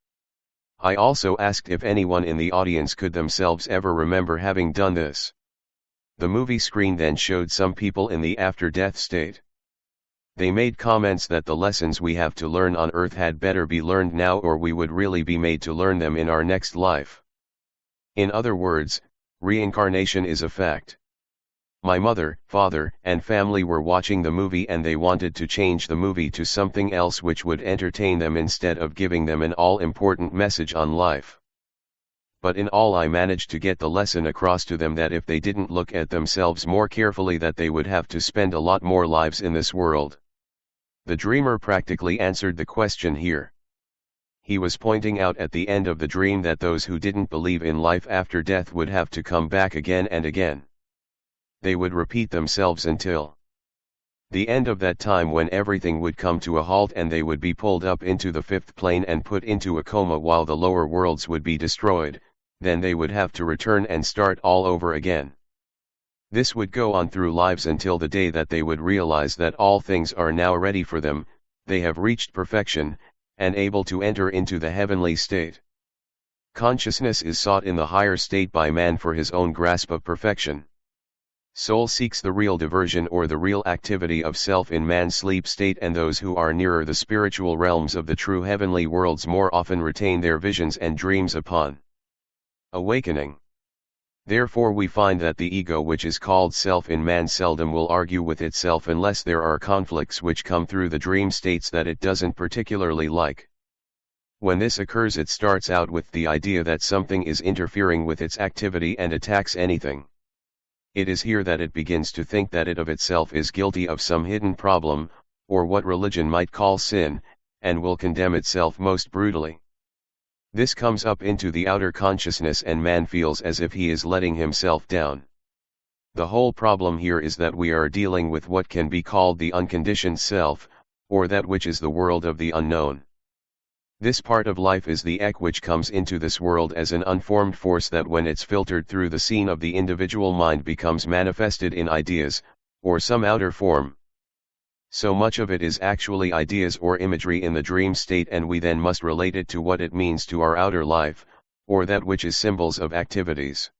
[SPEAKER 1] I also asked if anyone in the audience could themselves ever remember having done this. The movie screen then showed some people in the after-death state. They made comments that the lessons we have to learn on Earth had better be learned now, or we would really be made to learn them in our next life. In other words, reincarnation is a fact. My mother, father, and family were watching the movie and they wanted to change the movie to something else which would entertain them instead of giving them an all-important message on life. But in all, I managed to get the lesson across to them that if they didn't look at themselves more carefully, that they would have to spend a lot more lives in this world. The dreamer practically answered the question here. He was pointing out at the end of the dream that those who didn't believe in life after death would have to come back again and again. They would repeat themselves until the end of that time, when everything would come to a halt and they would be pulled up into the fifth plane and put into a coma while the lower worlds would be destroyed. Then they would have to return and start all over again. This would go on through lives until the day that they would realize that all things are now ready for them, they have reached perfection, and able to enter into the heavenly state. Consciousness is sought in the higher state by man for his own grasp of perfection. Soul seeks the real diversion or the real activity of self in man's sleep state, and those who are nearer the spiritual realms of the true heavenly worlds more often retain their visions and dreams upon awakening. Therefore we find that the ego, which is called self in man, seldom will argue with itself unless there are conflicts which come through the dream states that it doesn't particularly like. When this occurs, it starts out with the idea that something is interfering with its activity and attacks anything. It is here that it begins to think that it of itself is guilty of some hidden problem, or what religion might call sin, and will condemn itself most brutally. This comes up into the outer consciousness and man feels as if he is letting himself down. The whole problem here is that we are dealing with what can be called the unconditioned self, or that which is the world of the unknown. This part of life is the Eck which comes into this world as an unformed force that when it's filtered through the scene of the individual mind becomes manifested in ideas, or some outer form. So much of it is actually ideas or imagery in the dream state, and we then must relate it to what it means to our outer life, or that which is symbols of activities.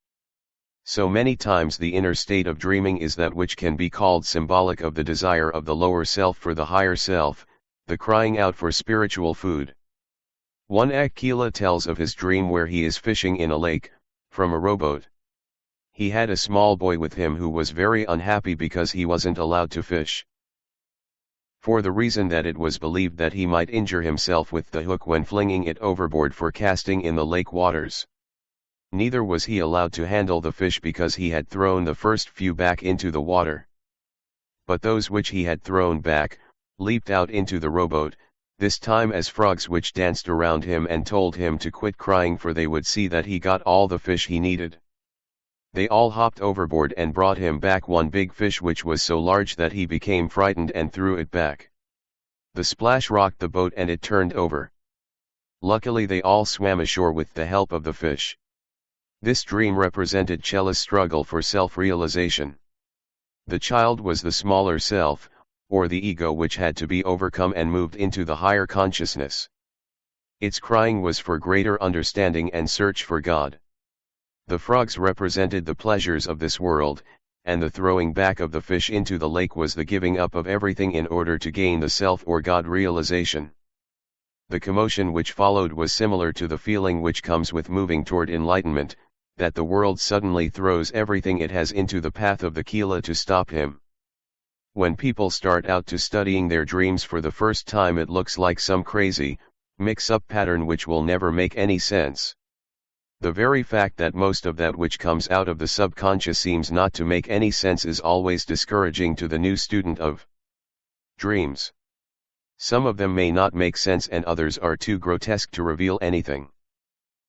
[SPEAKER 1] So many times the inner state of dreaming is that which can be called symbolic of the desire of the lower self for the higher self, the crying out for spiritual food. One Eck-Ynari tells of his dream where he is fishing in a lake, from a rowboat. He had a small boy with him who was very unhappy because he wasn't allowed to fish. For the reason that it was believed that he might injure himself with the hook when flinging it overboard for casting in the lake waters. Neither was he allowed to handle the fish because he had thrown the first few back into the water. But those which he had thrown back, leaped out into the rowboat, this time as frogs which danced around him and told him to quit crying, for they would see that he got all the fish he needed. They all hopped overboard and brought him back one big fish which was so large that he became frightened and threw it back. The splash rocked the boat and it turned over. Luckily they all swam ashore with the help of the fish. This dream represented Chella's struggle for self-realization. The child was the smaller self, or the ego, which had to be overcome and moved into the higher consciousness. Its crying was for greater understanding and search for God. The frogs represented the pleasures of this world, and the throwing back of the fish into the lake was the giving up of everything in order to gain the self or God realization. The commotion which followed was similar to the feeling which comes with moving toward enlightenment, that the world suddenly throws everything it has into the path of the Kila to stop him. When people start out to studying their dreams for the first time, it looks like some crazy, mix-up pattern which will never make any sense. The very fact that most of that which comes out of the subconscious seems not to make any sense is always discouraging to the new student of dreams. Some of them may not make sense and others are too grotesque to reveal anything.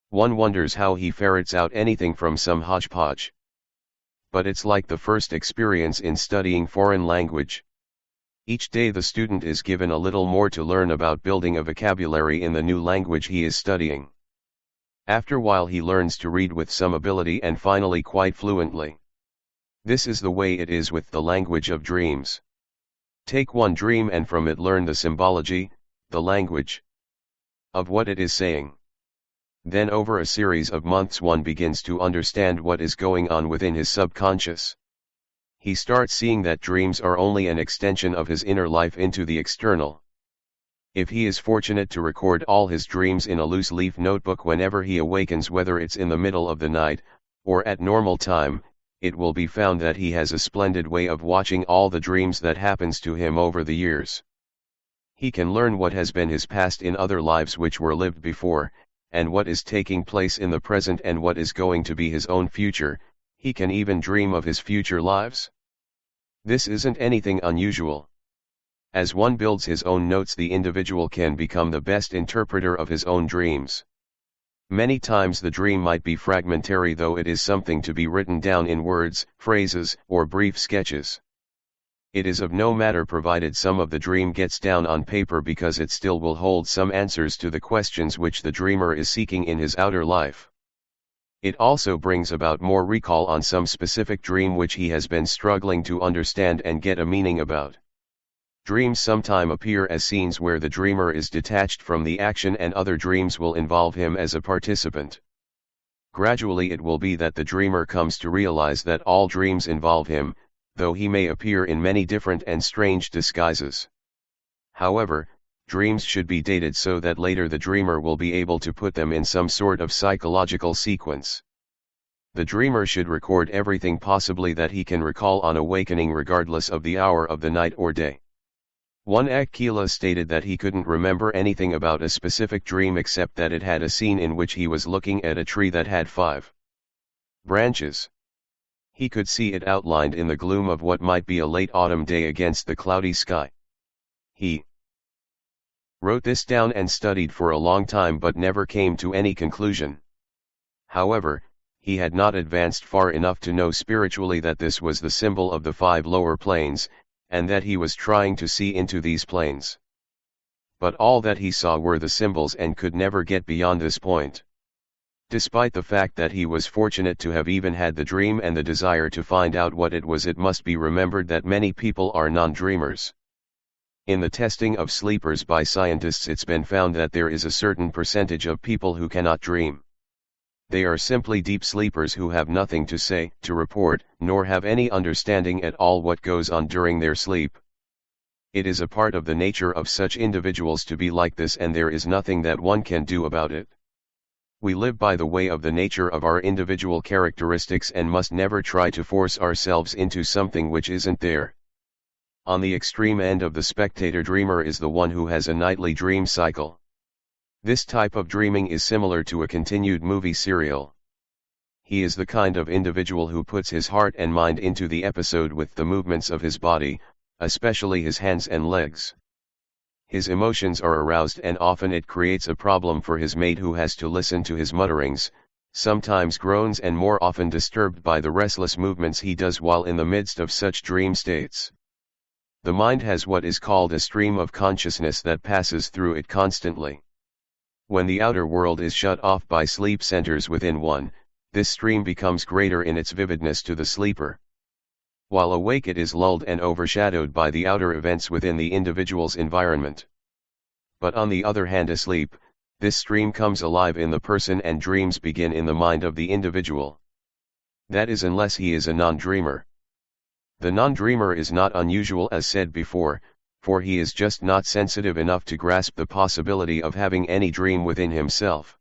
[SPEAKER 1] One wonders how he ferrets out anything from some hodgepodge. But it's like the first experience in studying foreign language. Each day the student is given a little more to learn about building a vocabulary in the new language he is studying. After a while he learns to read with some ability and finally quite fluently. This is the way it is with the language of dreams. Take one dream and from it learn the symbology, the language of what it is saying. Then over a series of months one begins to understand what is going on within his subconscious. He starts seeing that dreams are only an extension of his inner life into the external. If he is fortunate to record all his dreams in a loose leaf notebook whenever he awakens, whether it's in the middle of the night, or at normal time, it will be found that he has a splendid way of watching all the dreams that happens to him over the years. He can learn what has been his past in other lives which were lived before, and what is taking place in the present and what is going to be his own future. He can even dream of his future lives. This isn't anything unusual. As one builds his own notes, the individual can become the best interpreter of his own dreams. Many times the dream might be fragmentary, though it is something to be written down in words, phrases, or brief sketches. It is of no matter provided some of the dream gets down on paper, because it still will hold some answers to the questions which the dreamer is seeking in his outer life. It also brings about more recall on some specific dream which he has been struggling to understand and get a meaning about. Dreams sometimes appear as scenes where the dreamer is detached from the action, and other dreams will involve him as a participant. Gradually it will be that the dreamer comes to realize that all dreams involve him, though he may appear in many different and strange disguises. However, dreams should be dated so that later the dreamer will be able to put them in some sort of psychological sequence. The dreamer should record everything possibly that he can recall on awakening, regardless of the hour of the night or day. One Eck-Ynari stated that he couldn't remember anything about a specific dream except that it had a scene in which he was looking at a tree that had 5 branches. He could see it outlined in the gloom of what might be a late autumn day against the cloudy sky. He wrote this down and studied for a long time but never came to any conclusion. However, he had not advanced far enough to know spiritually that this was the symbol of the 5 lower planes, and that he was trying to see into these planes. But all that he saw were the symbols and could never get beyond this point. Despite the fact that he was fortunate to have even had the dream and the desire to find out what it was, it must be remembered that many people are non-dreamers. In the testing of sleepers by scientists, it's been found that there is a certain percentage of people who cannot dream. They are simply deep sleepers who have nothing to say, to report, nor have any understanding at all what goes on during their sleep. It is a part of the nature of such individuals to be like this, and there is nothing that one can do about it. We live by the way of the nature of our individual characteristics and must never try to force ourselves into something which isn't there. On the extreme end of the spectator dreamer is the one who has a nightly dream cycle. This type of dreaming is similar to a continued movie serial. He is the kind of individual who puts his heart and mind into the episode with the movements of his body, especially his hands and legs. His emotions are aroused, and often it creates a problem for his mate, who has to listen to his mutterings, sometimes groans, and more often disturbed by the restless movements he does while in the midst of such dream states. The mind has what is called a stream of consciousness that passes through it constantly. When the outer world is shut off by sleep centers within one, this stream becomes greater in its vividness to the sleeper. While awake, it is lulled and overshadowed by the outer events within the individual's environment. But on the other hand, asleep, this stream comes alive in the person and dreams begin in the mind of the individual. That is, unless he is a non-dreamer. The non-dreamer is not unusual, as said before, for he is just not sensitive enough to grasp the possibility of having any dream within himself.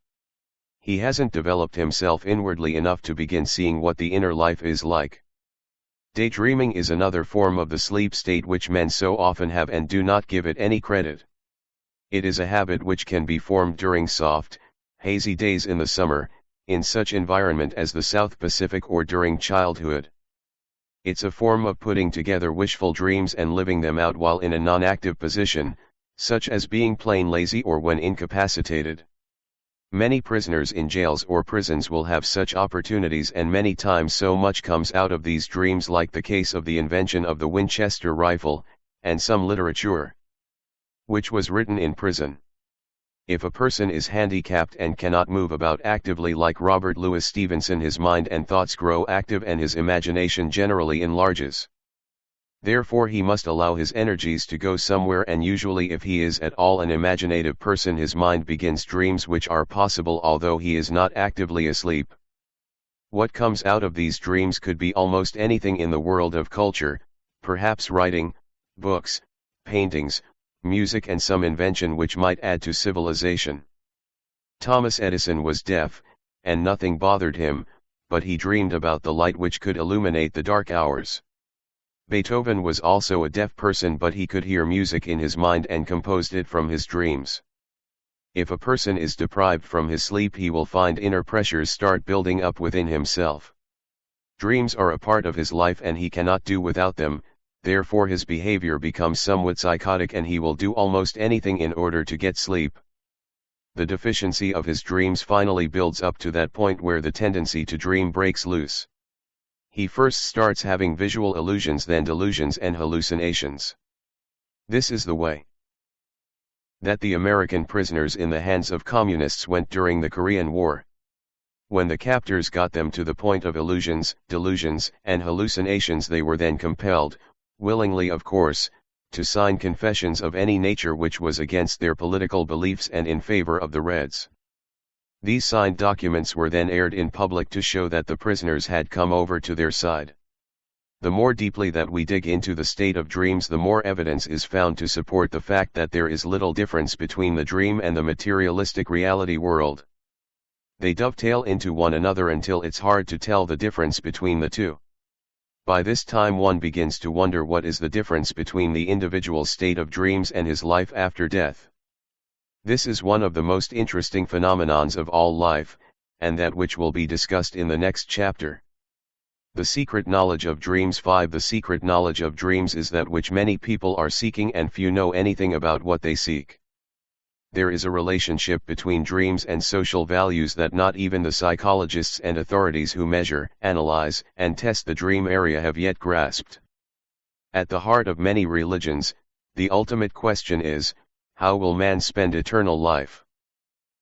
[SPEAKER 1] He hasn't developed himself inwardly enough to begin seeing what the inner life is like. Daydreaming is another form of the sleep state which men so often have and do not give it any credit. It is a habit which can be formed during soft, hazy days in the summer, in such environment as the South Pacific, or during childhood. It's a form of putting together wishful dreams and living them out while in a non-active position, such as being plain lazy or when incapacitated. Many prisoners in jails or prisons will have such opportunities, and many times so much comes out of these dreams, like the case of the invention of the Winchester rifle, and some literature which was written in prison. If a person is handicapped and cannot move about actively like Robert Louis Stevenson, his mind and thoughts grow active and his imagination generally enlarges. Therefore he must allow his energies to go somewhere, and usually if he is at all an imaginative person, his mind begins dreams which are possible although he is not actively asleep. What comes out of these dreams could be almost anything in the world of culture, perhaps writing, books, paintings, music, and some invention which might add to civilization. Thomas Edison was deaf, and nothing bothered him, but he dreamed about the light which could illuminate the dark hours. Beethoven was also a deaf person, but he could hear music in his mind and composed it from his dreams. If a person is deprived from his sleep, he will find inner pressures start building up within himself. Dreams are a part of his life and he cannot do without them, therefore his behavior becomes somewhat psychotic and he will do almost anything in order to get sleep. The deficiency of his dreams finally builds up to that point where the tendency to dream breaks loose. He first starts having visual illusions, then delusions and hallucinations. This is the way that the American prisoners in the hands of communists went during the Korean War. When the captors got them to the point of illusions, delusions, and hallucinations, they were then compelled, willingly of course, to sign confessions of any nature which was against their political beliefs and in favor of the Reds. These signed documents were then aired in public to show that the prisoners had come over to their side. The more deeply that we dig into the state of dreams, the more evidence is found to support the fact that there is little difference between the dream and the materialistic reality world. They dovetail into one another until it's hard to tell the difference between the two. By this time one begins to wonder what is the difference between the individual state of dreams and his life after death. This is one of the most interesting phenomenons of all life, and that which will be discussed in the next chapter. The secret knowledge of dreams. 5. The secret knowledge of dreams is that which many people are seeking and few know anything about what they seek. there is a relationship between dreams and social values that not even the psychologists and authorities who measure, analyze, and test the dream area have yet grasped. At the heart of many religions, the ultimate question is, how will man spend eternal life?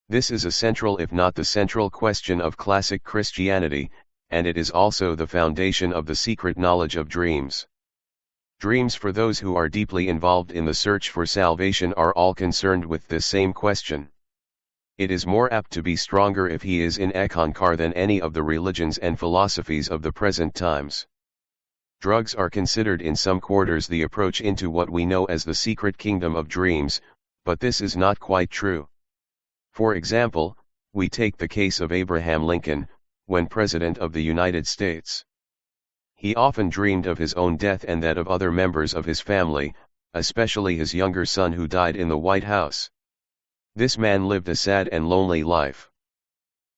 [SPEAKER 1] This is a central if not the central question of classic Christianity, and it is also the foundation of the secret knowledge of dreams. Dreams for those who are deeply involved in the search for salvation are all concerned with this same question. It is more apt to be stronger if he is in Eck-Ynari than any of the religions and philosophies of the present times. Drugs are considered in some quarters the approach into what we know as the secret kingdom of dreams, but this is not quite true. For example, we take the case of Abraham Lincoln, when President of the United States. He often dreamed of his own death and that of other members of his family, especially his younger son who died in the White House. This man lived a sad and lonely life.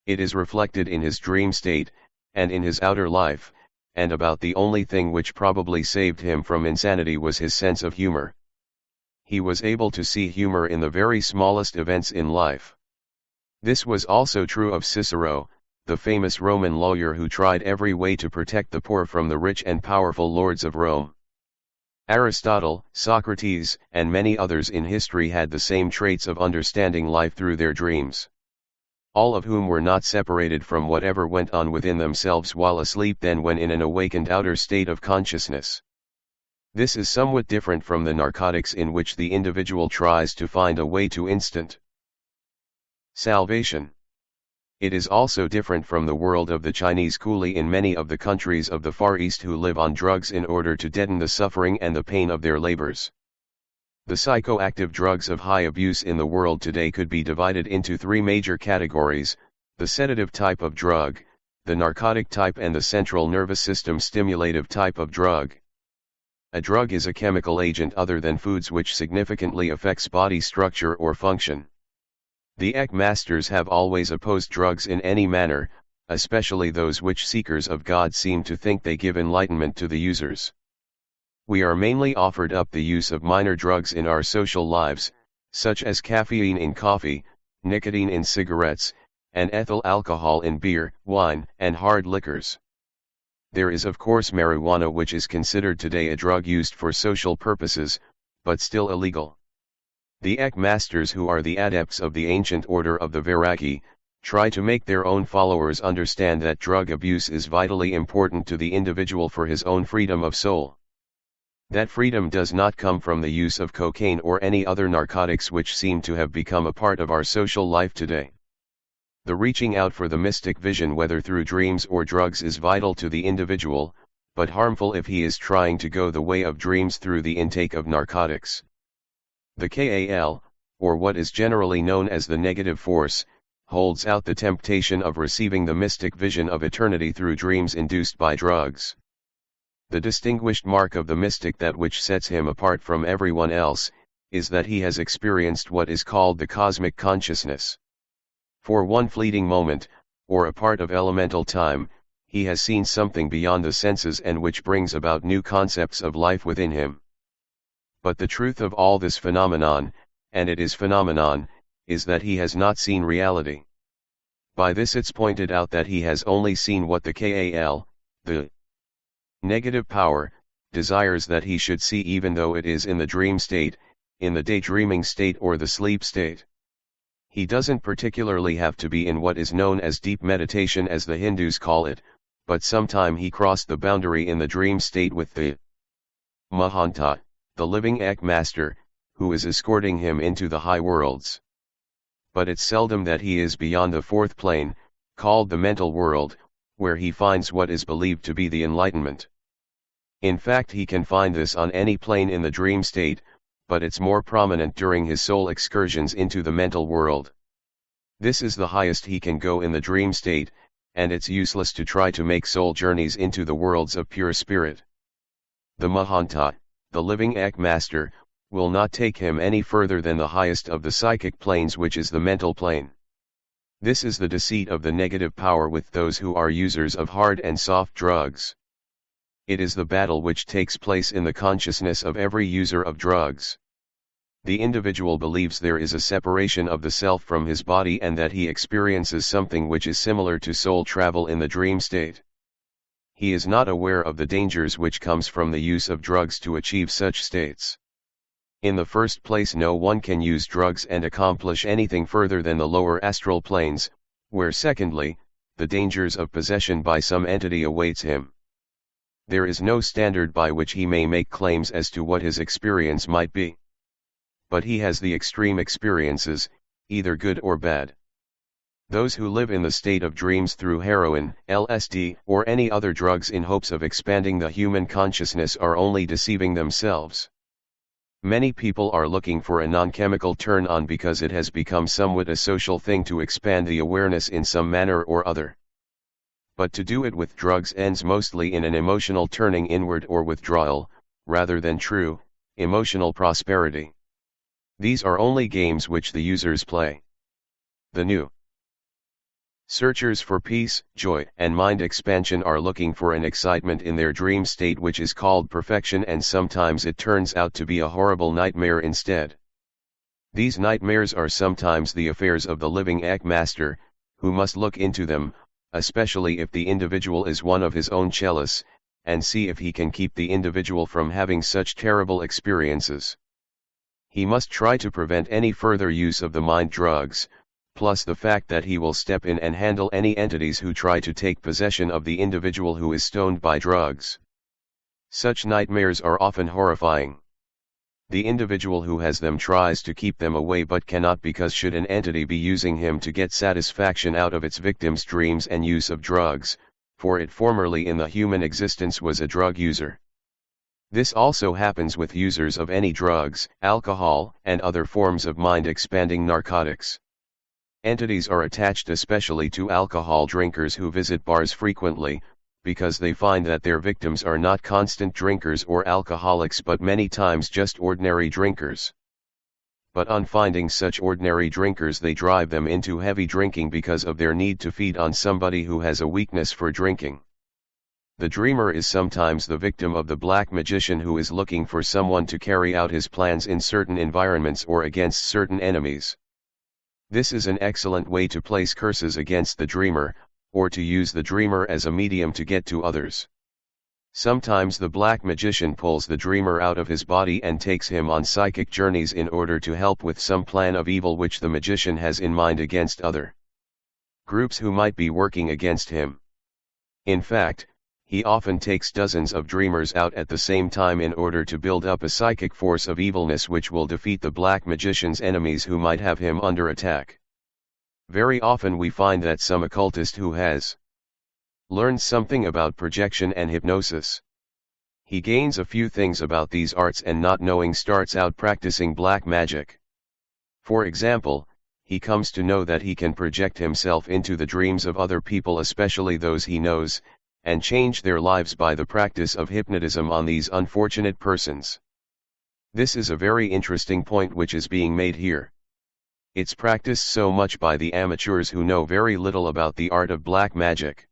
[SPEAKER 1] It is reflected in his dream state, and in his outer life, and about the only thing which probably saved him from insanity was his sense of humor. He was able to see humor in the very smallest events in life. This was also true of Cicero, the famous Roman lawyer who tried every way to protect the poor from the rich and powerful lords of Rome. Aristotle, Socrates, and many others in history had the same traits of understanding life through their dreams. All of whom were not separated from whatever went on within themselves while asleep than when in an awakened outer state of consciousness. This is somewhat different from the narcotics in which the individual tries to find a way to instant salvation. It is also different from the world of the Chinese coolie in many of the countries of the Far East who live on drugs in order to deaden the suffering and the pain of their labors. The psychoactive drugs of high abuse in the world today could be divided into three major categories: the sedative type of drug, the narcotic type, and the central nervous system stimulative type of drug. A drug is a chemical agent other than foods which significantly affects body structure or function. The Eck masters have always opposed drugs in any manner, especially those which seekers of God seem to think they give enlightenment to the users. We are mainly offered up the use of minor drugs in our social lives, such as caffeine in coffee, nicotine in cigarettes, and ethyl alcohol in beer, wine, and hard liquors. There is of course marijuana, which is considered today a drug used for social purposes, but still illegal. The Eck masters, who are the adepts of the ancient order of the Vairagi, try to make their own followers understand that drug abuse is vitally important to the individual for his own freedom of soul. That freedom does not come from the use of cocaine or any other narcotics which seem to have become a part of our social life today. The reaching out for the mystic vision, whether through dreams or drugs, is vital to the individual, but harmful if he is trying to go the way of dreams through the intake of narcotics. The Kal, or what is generally known as the negative force, holds out the temptation of receiving the mystic vision of eternity through dreams induced by drugs. The distinguished mark of the mystic, that which sets him apart from everyone else, is that he has experienced what is called the cosmic consciousness. For one fleeting moment, or a part of elemental time, he has seen something beyond the senses and which brings about new concepts of life within him. But the truth of all this phenomenon, and it is phenomenon, is that he has not seen reality. By this it's pointed out that he has only seen what the Kal, the negative power, desires that he should see, even though it is in the dream state, in the daydreaming state, or the sleep state. He doesn't particularly have to be in what is known as deep meditation, as the Hindus call it, but sometime he crossed the boundary in the dream state with the Mahanta, the living Eck master, who is escorting him into the high worlds. But it's seldom that he is beyond the fourth plane, called the mental world, where he finds what is believed to be the enlightenment. In fact, he can find this on any plane in the dream state, but it's more prominent during his soul excursions into the mental world. This is the highest he can go in the dream state, and it's useless to try to make soul journeys into the worlds of pure spirit. The Mahanta, the living Eck master, will not take him any further than the highest of the psychic planes, which is the mental plane. This is the deceit of the negative power with those who are users of hard and soft drugs. It is the battle which takes place in the consciousness of every user of drugs. The individual believes there is a separation of the self from his body and that he experiences something which is similar to soul travel in the dream state. He is not aware of the dangers which comes from the use of drugs to achieve such states. In the first place, no one can use drugs and accomplish anything further than the lower astral planes, where secondly, the dangers of possession by some entity awaits him. There is no standard by which he may make claims as to what his experience might be. But he has the extreme experiences, either good or bad. Those who live in the state of dreams through heroin, LSD, or any other drugs in hopes of expanding the human consciousness are only deceiving themselves. Many people are looking for a non-chemical turn-on because it has become somewhat a social thing to expand the awareness in some manner or other. But to do it with drugs ends mostly in an emotional turning inward or withdrawal, rather than true, emotional prosperity. These are only games which the users play. The new searchers for peace, joy, and mind expansion are looking for an excitement in their dream state which is called perfection, and sometimes it turns out to be a horrible nightmare instead. These nightmares are sometimes the affairs of the living Eck-Master, who must look into them, especially if the individual is one of his own chalice, and see if he can keep the individual from having such terrible experiences. He must try to prevent any further use of the mind drugs, plus the fact that he will step in and handle any entities who try to take possession of the individual who is stoned by drugs. Such nightmares are often horrifying. The individual who has them tries to keep them away but cannot, because should an entity be using him to get satisfaction out of its victim's dreams and use of drugs, for it formerly in the human existence was a drug user. This also happens with users of any drugs, alcohol, and other forms of mind-expanding narcotics. Entities are attached especially to alcohol drinkers who visit bars frequently, because they find that their victims are not constant drinkers or alcoholics but many times just ordinary drinkers. But on finding such ordinary drinkers, they drive them into heavy drinking because of their need to feed on somebody who has a weakness for drinking. The dreamer is sometimes the victim of the black magician who is looking for someone to carry out his plans in certain environments or against certain enemies. This is an excellent way to place curses against the dreamer, or to use the dreamer as a medium to get to others. Sometimes the black magician pulls the dreamer out of his body and takes him on psychic journeys in order to help with some plan of evil which the magician has in mind against other groups who might be working against him. In fact, he often takes dozens of dreamers out at the same time in order to build up a psychic force of evilness which will defeat the black magician's enemies who might have him under attack. Very often we find that some occultist who has learned something about projection and hypnosis, he gains a few things about these arts and not knowing starts out practicing black magic. For example, he comes to know that he can project himself into the dreams of other people, especially those he knows, and change their lives by the practice of hypnotism on these unfortunate persons. This is a very interesting point which is being made here. It's practiced so much by the amateurs who know very little about the art of black magic.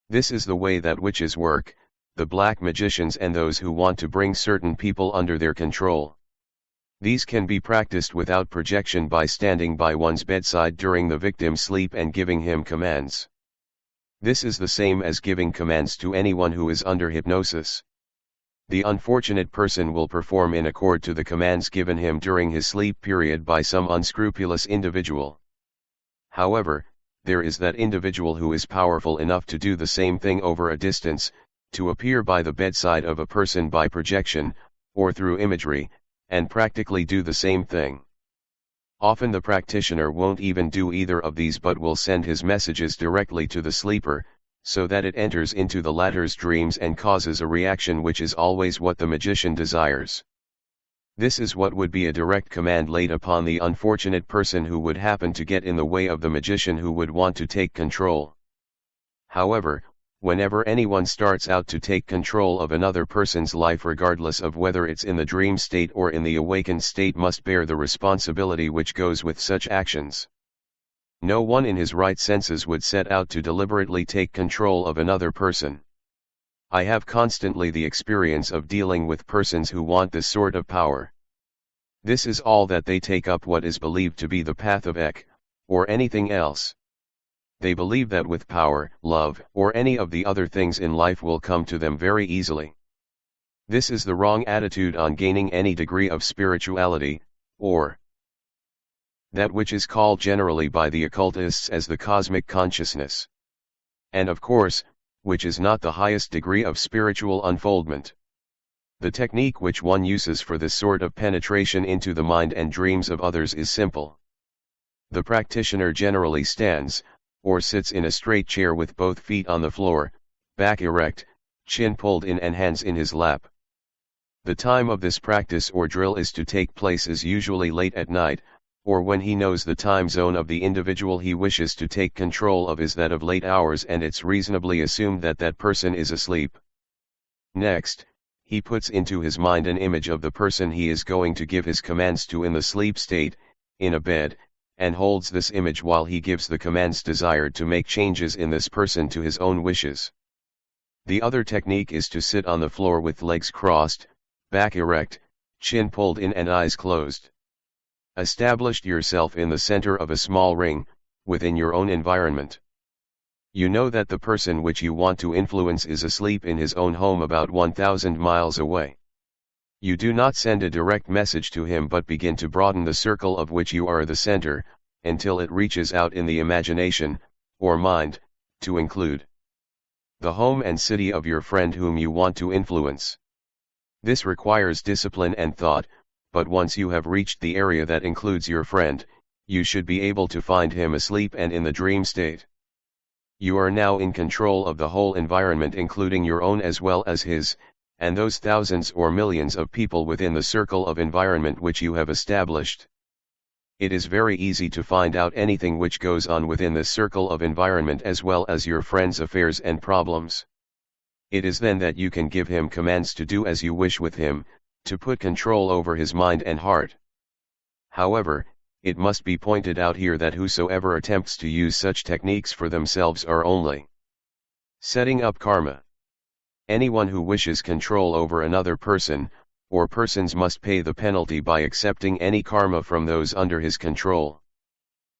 [SPEAKER 1] This is the way that witches work, the black magicians and those who want to bring certain people under their control. These can be practiced without projection by standing by one's bedside during the victim's sleep and giving him commands. This is the same as giving commands to anyone who is under hypnosis. The unfortunate person will perform in accord to the commands given him during his sleep period by some unscrupulous individual. However, there is that individual who is powerful enough to do the same thing over a distance, to appear by the bedside of a person by projection, or through imagery, and practically do the same thing. Often the practitioner won't even do either of these but will send his messages directly to the sleeper, so that it enters into the latter's dreams and causes a reaction which is always what the magician desires. This is what would be a direct command laid upon the unfortunate person who would happen to get in the way of the magician who would want to take control. However, whenever anyone starts out to take control of another person's life, regardless of whether it's in the dream state or in the awakened state, must bear the responsibility which goes with such actions. No one in his right senses would set out to deliberately take control of another person. I have constantly the experience of dealing with persons who want this sort of power. This is all that they take up what is believed to be the path of Eck, or anything else. They believe that with power, love, or any of the other things in life will come to them very easily. This is the wrong attitude on gaining any degree of spirituality, or that which is called generally by the occultists as the cosmic consciousness. And of course, which is not the highest degree of spiritual unfoldment. The technique which one uses for this sort of penetration into the mind and dreams of others is simple. The practitioner generally stands, or sits in a straight chair with both feet on the floor, back erect, chin pulled in and hands in his lap. The time of this practice or drill is to take place is usually late at night, or when he knows the time zone of the individual he wishes to take control of is that of late hours and it's reasonably assumed that that person is asleep. Next, he puts into his mind an image of the person he is going to give his commands to in the sleep state, in a bed, and holds this image while he gives the commands desired to make changes in this person to his own wishes. The other technique is to sit on the floor with legs crossed, back erect, chin pulled in and eyes closed. Establish yourself in the center of a small ring, within your own environment. You know that the person which you want to influence is asleep in his own home about 1,000 miles away. You do not send a direct message to him but begin to broaden the circle of which you are the center, until it reaches out in the imagination, or mind, to include the home and city of your friend whom you want to influence. This requires discipline and thought, but once you have reached the area that includes your friend, you should be able to find him asleep and in the dream state. You are now in control of the whole environment including your own as well as his, and those thousands or millions of people within the circle of environment which you have established. It is very easy to find out anything which goes on within this circle of environment as well as your friend's affairs and problems. It is then that you can give him commands to do as you wish with him, to put control over his mind and heart. However, it must be pointed out here that whosoever attempts to use such techniques for themselves are only setting up karma. Anyone who wishes control over another person, or persons must pay the penalty by accepting any karma from those under his control.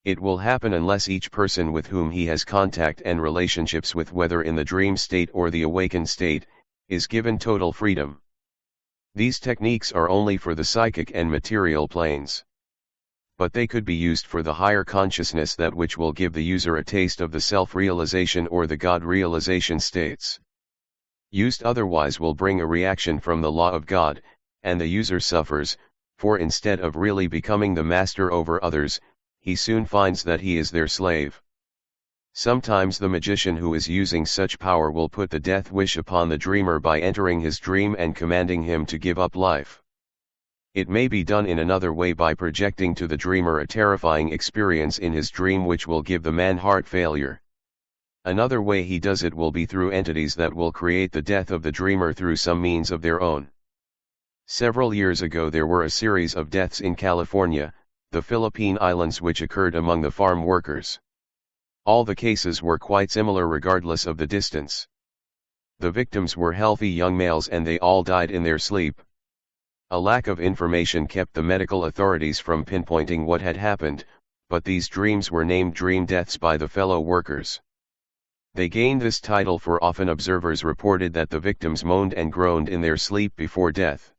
[SPEAKER 1] It will happen unless each person with whom he has contact and relationships with, whether in the dream state or the awakened state, is given total freedom. These techniques are only for the psychic and material planes. But they could be used for the higher consciousness, that which will give the user a taste of the self-realization or the God-realization states. Used otherwise will bring a reaction from the law of God, and the user suffers, for instead of really becoming the master over others, he soon finds that he is their slave. Sometimes the magician who is using such power will put the death wish upon the dreamer by entering his dream and commanding him to give up life. It may be done in another way by projecting to the dreamer a terrifying experience in his dream which will give the man heart failure. Another way he does it will be through entities that will create the death of the dreamer through some means of their own. Several years ago there were a series of deaths in California, the Philippine Islands, which occurred among the farm workers. All the cases were quite similar regardless of the distance. The victims were healthy young males and they all died in their sleep. A lack of information kept the medical authorities from pinpointing what had happened, but these dreams were named dream deaths by the fellow workers. They gained this title for often observers reported that the victims moaned and groaned in their sleep before death.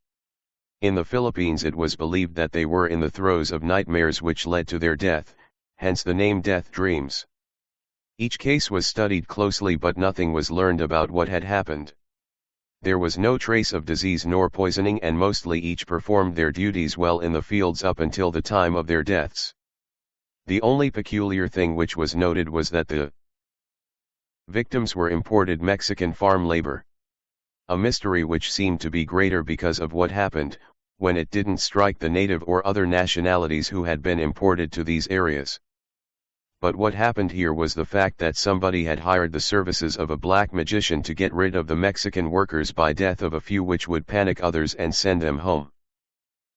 [SPEAKER 1] In the Philippines it was believed that they were in the throes of nightmares which led to their death, hence the name death dreams. Each case was studied closely but nothing was learned about what had happened. There was no trace of disease nor poisoning and mostly each performed their duties well in the fields up until the time of their deaths. The only peculiar thing which was noted was that the victims were imported Mexican farm labor. A mystery which seemed to be greater because of what happened, when it didn't strike the native or other nationalities who had been imported to these areas. But what happened here was the fact that somebody had hired the services of a black magician to get rid of the Mexican workers by death of a few, which would panic others and send them home.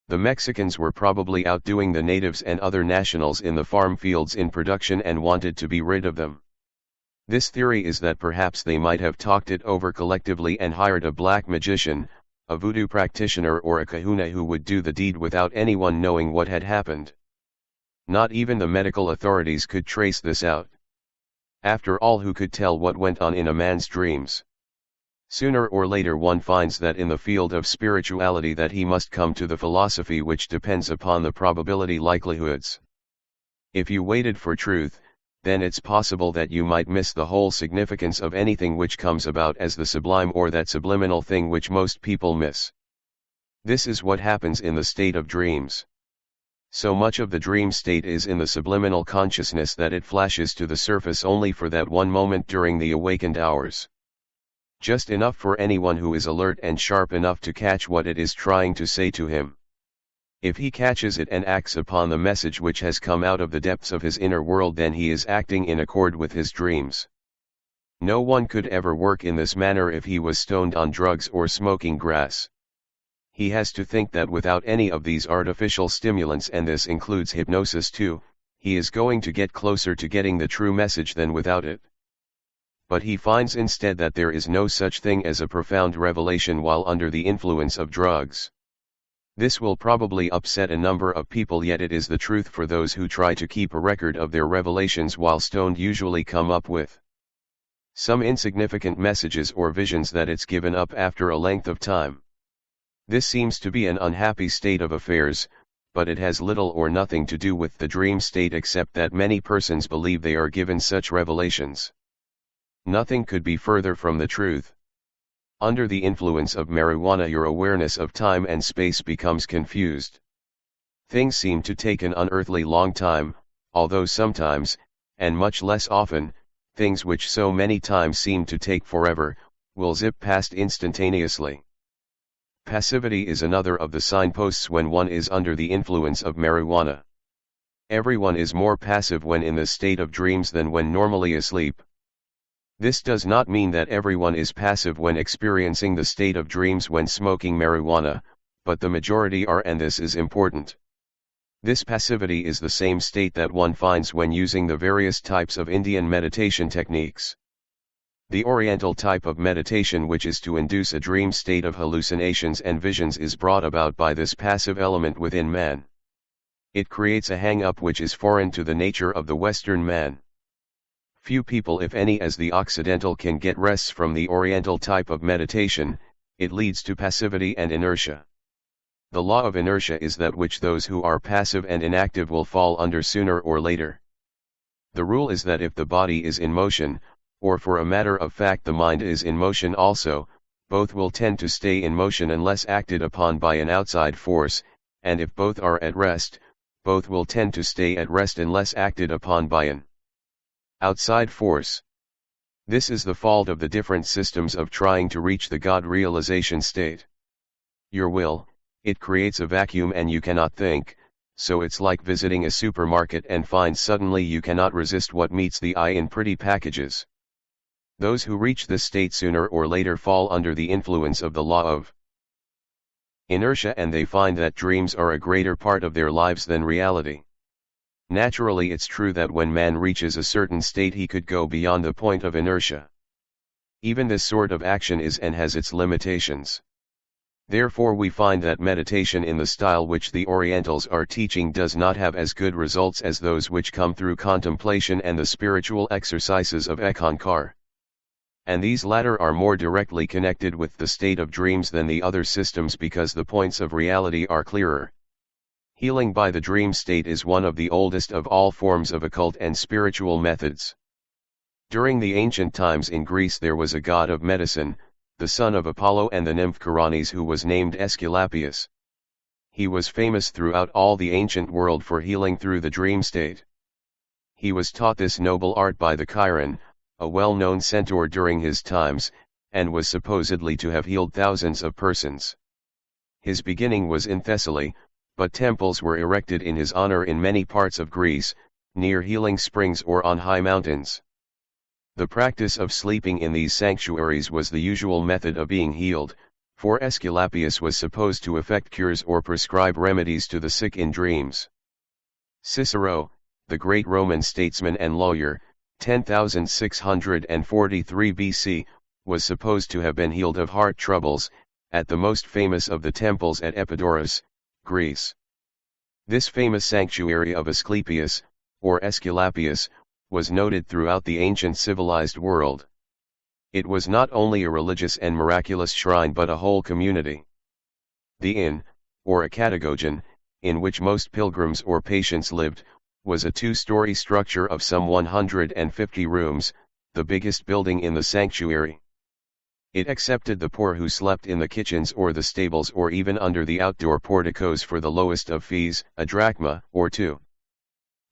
[SPEAKER 1] The Mexicans were probably outdoing the natives and other nationals in the farm fields in production and wanted to be rid of them. This theory is that perhaps they might have talked it over collectively and hired a black magician, a voodoo practitioner or a kahuna who would do the deed without anyone knowing what had happened. Not even the medical authorities could trace this out. After all, who could tell what went on in a man's dreams? Sooner or later one finds that in the field of spirituality that he must come to the philosophy which depends upon the probability likelihoods. If you waited for truth, then it's possible that you might miss the whole significance of anything which comes about as the sublime or that subliminal thing which most people miss. This is what happens in the state of dreams. So much of the dream state is in the subliminal consciousness that it flashes to the surface only for that one moment during the awakened hours. Just enough for anyone who is alert and sharp enough to catch what it is trying to say to him. If he catches it and acts upon the message which has come out of the depths of his inner world, then he is acting in accord with his dreams. No one could ever work in this manner if he was stoned on drugs or smoking grass. He has to think that without any of these artificial stimulants, and this includes hypnosis too, he is going to get closer to getting the true message than without it. But he finds instead that there is no such thing as a profound revelation while under the influence of drugs. This will probably upset a number of people, yet it is the truth for those who try to keep a record of their revelations while stoned usually come up with some insignificant messages or visions that it's given up after a length of time. This seems to be an unhappy state of affairs, but it has little or nothing to do with the dream state except that many persons believe they are given such revelations. Nothing could be further from the truth. Under the influence of marijuana, your awareness of time and space becomes confused. Things seem to take an unearthly long time, although sometimes, and much less often, things which so many times seem to take forever, will zip past instantaneously. Passivity is another of the signposts when one is under the influence of marijuana. Everyone is more passive when in the state of dreams than when normally asleep. This does not mean that everyone is passive when experiencing the state of dreams when smoking marijuana, but the majority are, and this is important. This passivity is the same state that one finds when using the various types of Indian meditation techniques. The Oriental type of meditation, which is to induce a dream state of hallucinations and visions, is brought about by this passive element within man. It creates a hang-up which is foreign to the nature of the Western man. Few people, if any, as the Occidental, can get rests from the Oriental type of meditation. It leads to passivity and inertia. The law of inertia is that which those who are passive and inactive will fall under sooner or later. The rule is that if the body is in motion, or for a matter of fact the mind is in motion also, both will tend to stay in motion unless acted upon by an outside force, and if both are at rest, both will tend to stay at rest unless acted upon by an outside force. This is the fault of the different systems of trying to reach the God realization state. Your will, it creates a vacuum and you cannot think, so it's like visiting a supermarket and find suddenly you cannot resist what meets the eye in pretty packages. Those who reach this state sooner or later fall under the influence of the law of inertia, and they find that dreams are a greater part of their lives than reality. Naturally, it's true that when man reaches a certain state he could go beyond the point of inertia. Even this sort of action is and has its limitations. Therefore we find that meditation in the style which the Orientals are teaching does not have as good results as those which come through contemplation and the spiritual exercises of Eck-Ynari. And these latter are more directly connected with the state of dreams than the other systems because the points of reality are clearer. Healing by the dream state is one of the oldest of all forms of occult and spiritual methods. During the ancient times in Greece there was a god of medicine, the son of Apollo and the nymph Coronis, who was named Aesculapius. He was famous throughout all the ancient world for healing through the dream state. He was taught this noble art by the Chiron, a well-known centaur during his times, and was supposedly to have healed thousands of persons. His beginning was in Thessaly, but temples were erected in his honor in many parts of Greece, near healing springs or on high mountains. The practice of sleeping in these sanctuaries was the usual method of being healed, for Aesculapius was supposed to effect cures or prescribe remedies to the sick in dreams. Cicero, the great Roman statesman and lawyer, 10,643 BC, was supposed to have been healed of heart troubles, at the most famous of the temples at Epidaurus, Greece. This famous sanctuary of Asclepius, or Aesculapius, was noted throughout the ancient civilized world. It was not only a religious and miraculous shrine but a whole community. The inn, or a catagogen, in which most pilgrims or patients lived, was a two-story structure of some 150 rooms, the biggest building in the sanctuary. It accepted the poor who slept in the kitchens or the stables or even under the outdoor porticos for the lowest of fees, a drachma or two.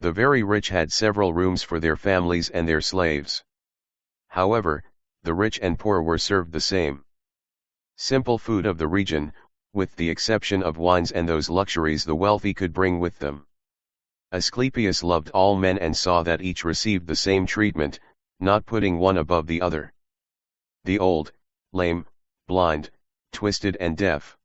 [SPEAKER 1] The very rich had several rooms for their families and their slaves. However, the rich and poor were served the same simple food of the region, with the exception of wines and those luxuries the wealthy could bring with them. Asclepius loved all men and saw that each received the same treatment, not putting one above the other. The old, lame, blind, twisted and deaf.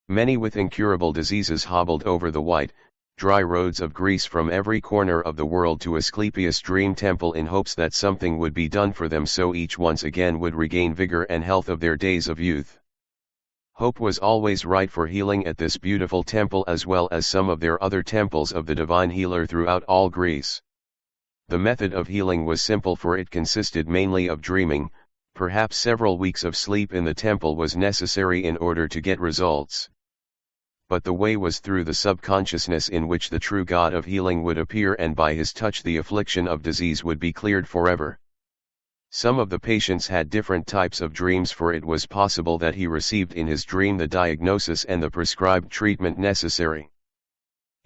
[SPEAKER 1] Many with incurable diseases hobbled over the white, dry roads of Greece from every corner of the world to Asclepius' dream temple in hopes that something would be done for them so each once again would regain vigor and health of their days of youth. Hope was always right for healing at this beautiful temple as well as some of their other temples of the divine healer throughout all Greece. The method of healing was simple for it consisted mainly of dreaming. Perhaps several weeks of sleep in the temple was necessary in order to get results. But the way was through the subconsciousness in which the true God of healing would appear and by his touch the affliction of disease would be cleared forever. Some of the patients had different types of dreams for it was possible that he received in his dream the diagnosis and the prescribed treatment necessary.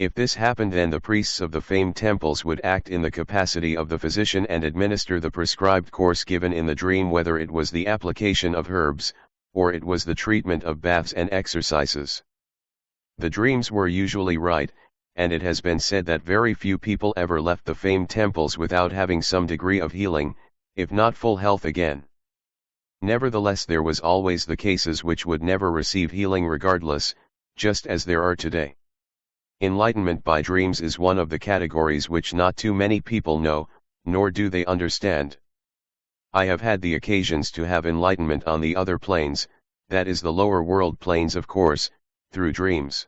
[SPEAKER 1] If this happened then the priests of the famed temples would act in the capacity of the physician and administer the prescribed course given in the dream whether it was the application of herbs, or it was the treatment of baths and exercises. The dreams were usually right, and it has been said that very few people ever left the famed temples without having some degree of healing, if not full health again. Nevertheless there was always the cases which would never receive healing regardless, just as there are today. Enlightenment by dreams is one of the categories which not too many people know, nor do they understand. I have had the occasions to have enlightenment on the other planes, that is the lower world planes of course, through dreams.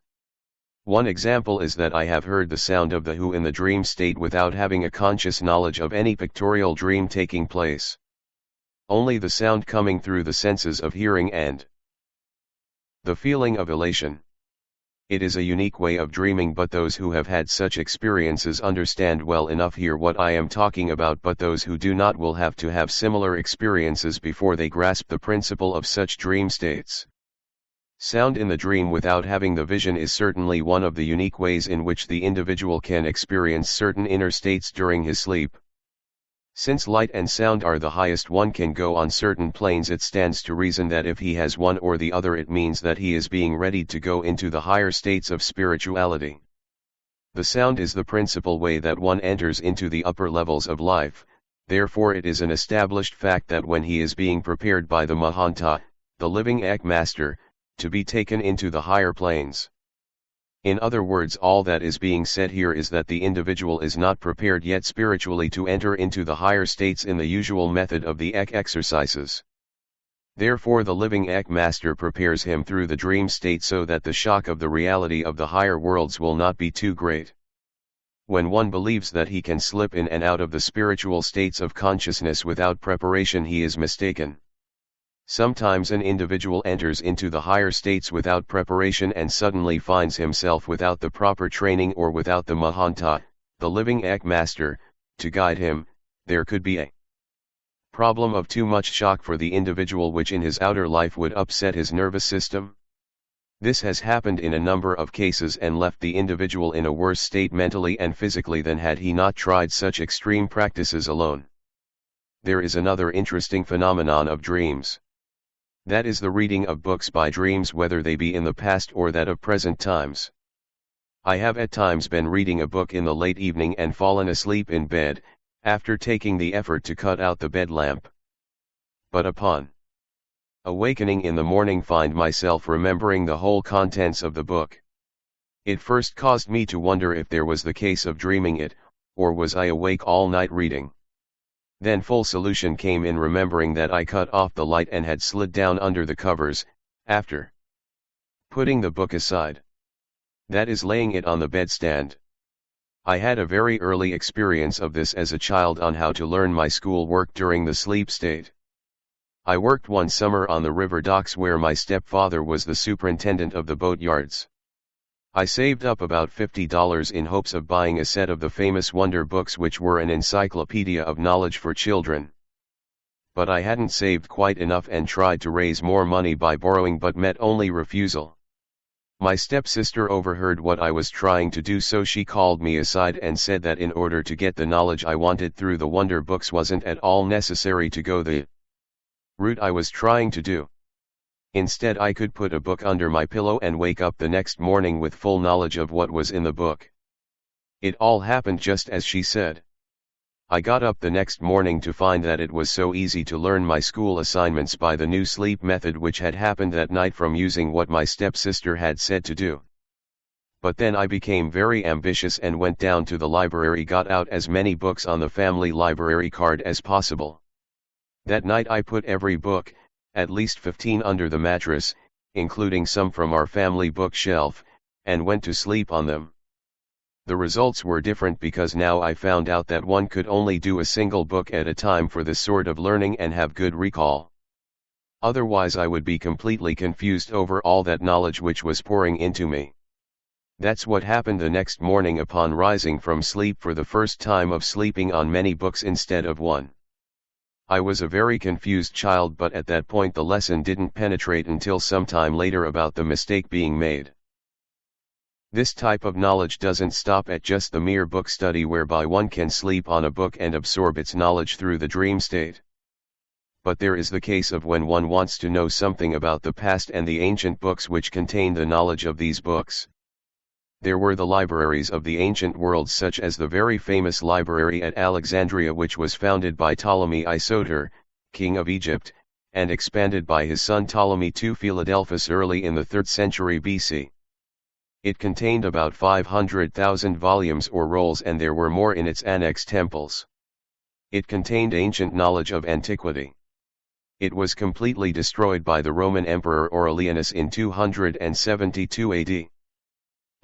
[SPEAKER 1] One example is that I have heard the sound of the who in the dream state without having a conscious knowledge of any pictorial dream taking place. Only the sound coming through the senses of hearing and the feeling of elation. It is a unique way of dreaming but those who have had such experiences understand well enough here what I am talking about but those who do not will have to have similar experiences before they grasp the principle of such dream states. Sound in the dream without having the vision is certainly one of the unique ways in which the individual can experience certain inner states during his sleep. Since light and sound are the highest one can go on certain planes it stands to reason that if he has one or the other it means that he is being readied to go into the higher states of spirituality. The sound is the principal way that one enters into the upper levels of life, therefore it is an established fact that when he is being prepared by the Mahanta, the living Ek Master, to be taken into the higher planes. In other words, all that is being said here is that the individual is not prepared yet spiritually to enter into the higher states in the usual method of the Ek exercises. Therefore the living Ek Master prepares him through the dream state so that the shock of the reality of the higher worlds will not be too great. When one believes that he can slip in and out of the spiritual states of consciousness without preparation he is mistaken. Sometimes an individual enters into the higher states without preparation and suddenly finds himself without the proper training or without the Mahanta, the living Ek Master, to guide him. There could be a problem of too much shock for the individual which in his outer life would upset his nervous system. This has happened in a number of cases and left the individual in a worse state mentally and physically than had he not tried such extreme practices alone. There is another interesting phenomenon of dreams. That is the reading of books by dreams whether they be in the past or that of present times. I have at times been reading a book in the late evening and fallen asleep in bed, after taking the effort to cut out the bed lamp. But upon awakening in the morning find myself remembering the whole contents of the book. It first caused me to wonder if there was the case of dreaming it, or was I awake all night reading. Then full solution came in remembering that I cut off the light and had slid down under the covers, After putting the book aside, that is laying it on the bedstand. I had a very early experience of this as a child on how to learn my school work during the sleep state. I worked one summer on the river docks where my stepfather was the superintendent of the boat yards. I saved up about $50 in hopes of buying a set of the famous Wonder books, which were an encyclopedia of knowledge for children. But I hadn't saved quite enough and tried to raise more money by borrowing, but met only refusal. My stepsister overheard what I was trying to do, so she called me aside and said that in order to get the knowledge I wanted through the Wonder books wasn't at all necessary to go the route I was trying to do. Instead, I could put a book under my pillow and wake up the next morning with full knowledge of what was in the book. It all happened just as she said. I got up the next morning to find that it was so easy to learn my school assignments by the new sleep method, which had happened that night from using what my stepsister had said to do. But then I became very ambitious and went down to the library, got out as many books on the family library card as possible. That night I put every book, at least 15, under the mattress, including some from our family bookshelf, and went to sleep on them. The results were different because now I found out that one could only do a single book at a time for this sort of learning and have good recall. Otherwise I would be completely confused over all that knowledge which was pouring into me. That's what happened the next morning upon rising from sleep for the first time, of sleeping on many books instead of one. I was a very confused child, but at that point the lesson didn't penetrate until some time later about the mistake being made. This type of knowledge doesn't stop at just the mere book study whereby one can sleep on a book and absorb its knowledge through the dream state. But there is the case of when one wants to know something about the past and the ancient books which contain the knowledge of these books. There were the libraries of the ancient world, such as the very famous library at Alexandria, which was founded by Ptolemy I Soter, king of Egypt, and expanded by his son Ptolemy II Philadelphus early in the 3rd century BC. It contained about 500,000 volumes or rolls, and there were more in its annex temples. It contained ancient knowledge of antiquity. It was completely destroyed by the Roman Emperor Aurelianus in 272 AD.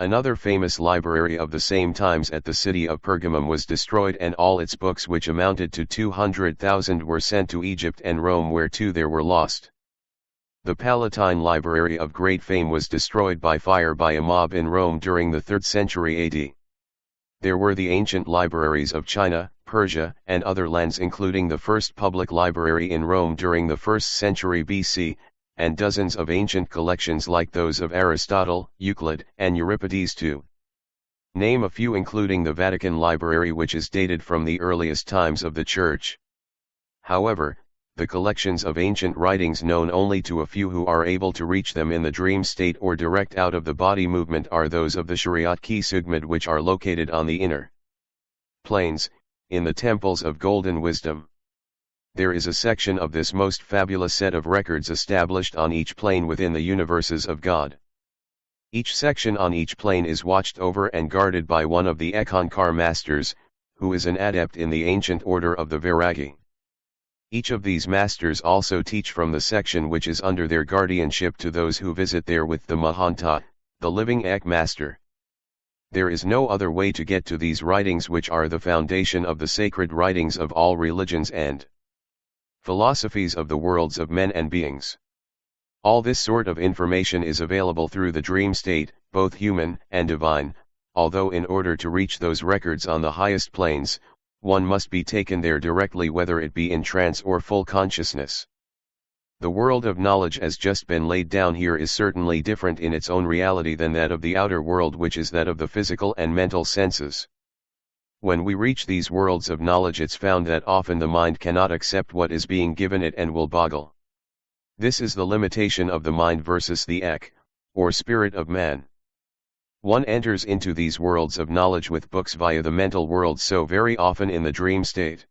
[SPEAKER 1] Another famous library of the same times at the city of Pergamum was destroyed, and all its books, which amounted to 200,000, were sent to Egypt and Rome, where too there were lost. The Palatine Library of great fame was destroyed by fire by a mob in Rome during the 3rd century AD. There were the ancient libraries of China, Persia, and other lands, including the first public library in Rome during the 1st century BC, and dozens of ancient collections like those of Aristotle, Euclid, and Euripides to name a few, including the Vatican Library, which is dated from the earliest times of the Church. However, the collections of ancient writings known only to a few who are able to reach them in the dream state or direct out of the body movement are those of the Shariat-ki Sugmad, which are located on the inner planes, in the temples of golden wisdom. There is a section of this most fabulous set of records established on each plane within the universes of God. Each section on each plane is watched over and guarded by one of the Eck-Ynari masters, who is an adept in the ancient order of the Vairagi. Each of these masters also teach from the section which is under their guardianship to those who visit there with the Mahanta, the living Ek master. There is no other way to get to these writings, which are the foundation of the sacred writings of all religions and philosophies of the worlds of men and beings. All this sort of information is available through the dream state, both human and divine, although in order to reach those records on the highest planes, one must be taken there directly, whether it be in trance or full consciousness. The world of knowledge as just been laid down here is certainly different in its own reality than that of the outer world, which is that of the physical and mental senses. When we reach these worlds of knowledge, it's found that often the mind cannot accept what is being given it and will boggle. This is the limitation of the mind versus the Ek, or spirit of man. One enters into these worlds of knowledge with books via the mental world, so very often in the dream state.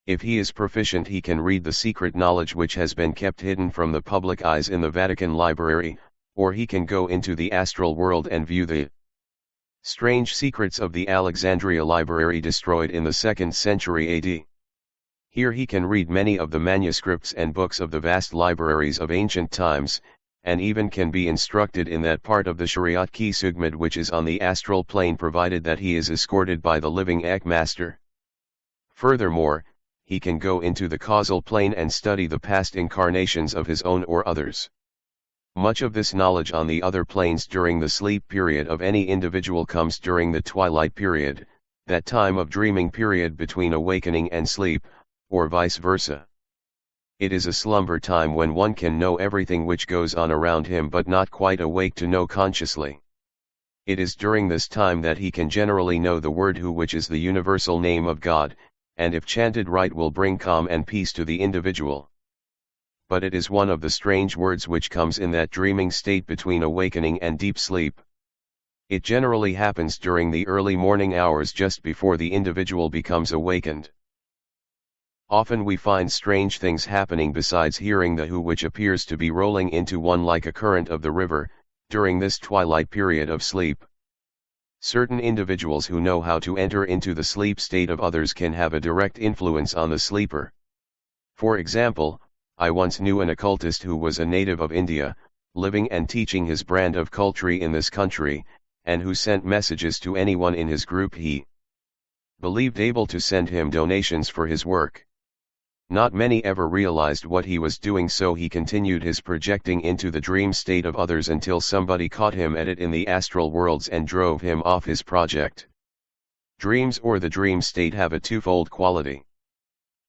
[SPEAKER 1] If he is proficient, he can read the secret knowledge which has been kept hidden from the public eyes in the Vatican Library, or he can go into the astral world and view the strange secrets of the Alexandria Library destroyed in the 2nd century AD. Here he can read many of the manuscripts and books of the vast libraries of ancient times, and even can be instructed in that part of the Shariat ki Sugmad which is on the astral plane, provided that he is escorted by the living Ek Master. Furthermore, he can go into the causal plane and study the past incarnations of his own or others. Much of this knowledge on the other planes during the sleep period of any individual comes during the twilight period, that time of dreaming period between awakening and sleep, or vice versa. It is a slumber time when one can know everything which goes on around him but not quite awake to know consciously. It is during this time that he can generally know the word Hu, which is the universal name of God, and if chanted right will bring calm and peace to the individual. But it is one of the strange words which comes in that dreaming state between awakening and deep sleep. It generally happens during the early morning hours just before the individual becomes awakened. Often we find strange things happening besides hearing the Hu, which appears to be rolling into one like a current of the river, during this twilight period of sleep. Certain individuals who know how to enter into the sleep state of others can have a direct influence on the sleeper. For example, I once knew an occultist who was a native of India, living and teaching his brand of culture in this country, and who sent messages to anyone in his group he believed able to send him donations for his work. Not many ever realized what he was doing, so he continued his projecting into the dream state of others until somebody caught him at it in the astral worlds and drove him off his project. Dreams or the dream state have a twofold quality.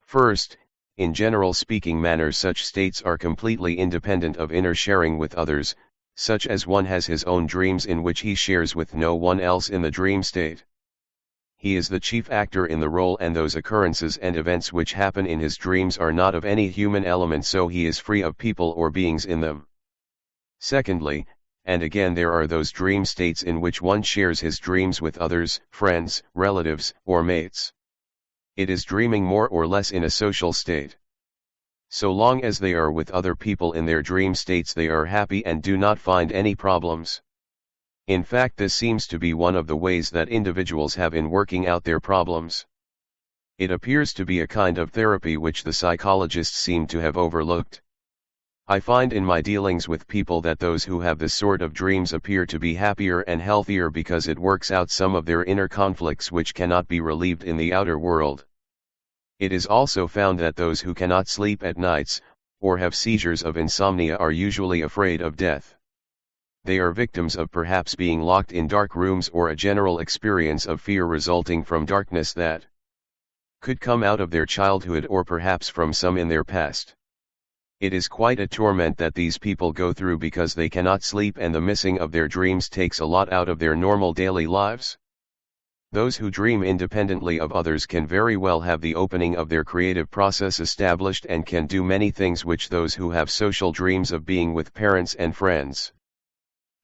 [SPEAKER 1] First, in general speaking manner, such states are completely independent of inner sharing with others, such as one has his own dreams in which he shares with no one else in the dream state. He is the chief actor in the role, and those occurrences and events which happen in his dreams are not of any human element, so he is free of people or beings in them. Secondly, and again, there are those dream states in which one shares his dreams with others, friends, relatives, or mates. It is dreaming more or less in a social state. So long as they are with other people in their dream states, they are happy and do not find any problems. In fact, this seems to be one of the ways that individuals have in working out their problems. It appears to be a kind of therapy which the psychologists seem to have overlooked. I find in my dealings with people that those who have this sort of dreams appear to be happier and healthier because it works out some of their inner conflicts which cannot be relieved in the outer world. It is also found that those who cannot sleep at nights, or have seizures of insomnia, are usually afraid of death. They are victims of perhaps being locked in dark rooms or a general experience of fear resulting from darkness that could come out of their childhood or perhaps from some in their past. It is quite a torment that these people go through because they cannot sleep, and the missing of their dreams takes a lot out of their normal daily lives. Those who dream independently of others can very well have the opening of their creative process established and can do many things which those who have social dreams of being with parents and friends.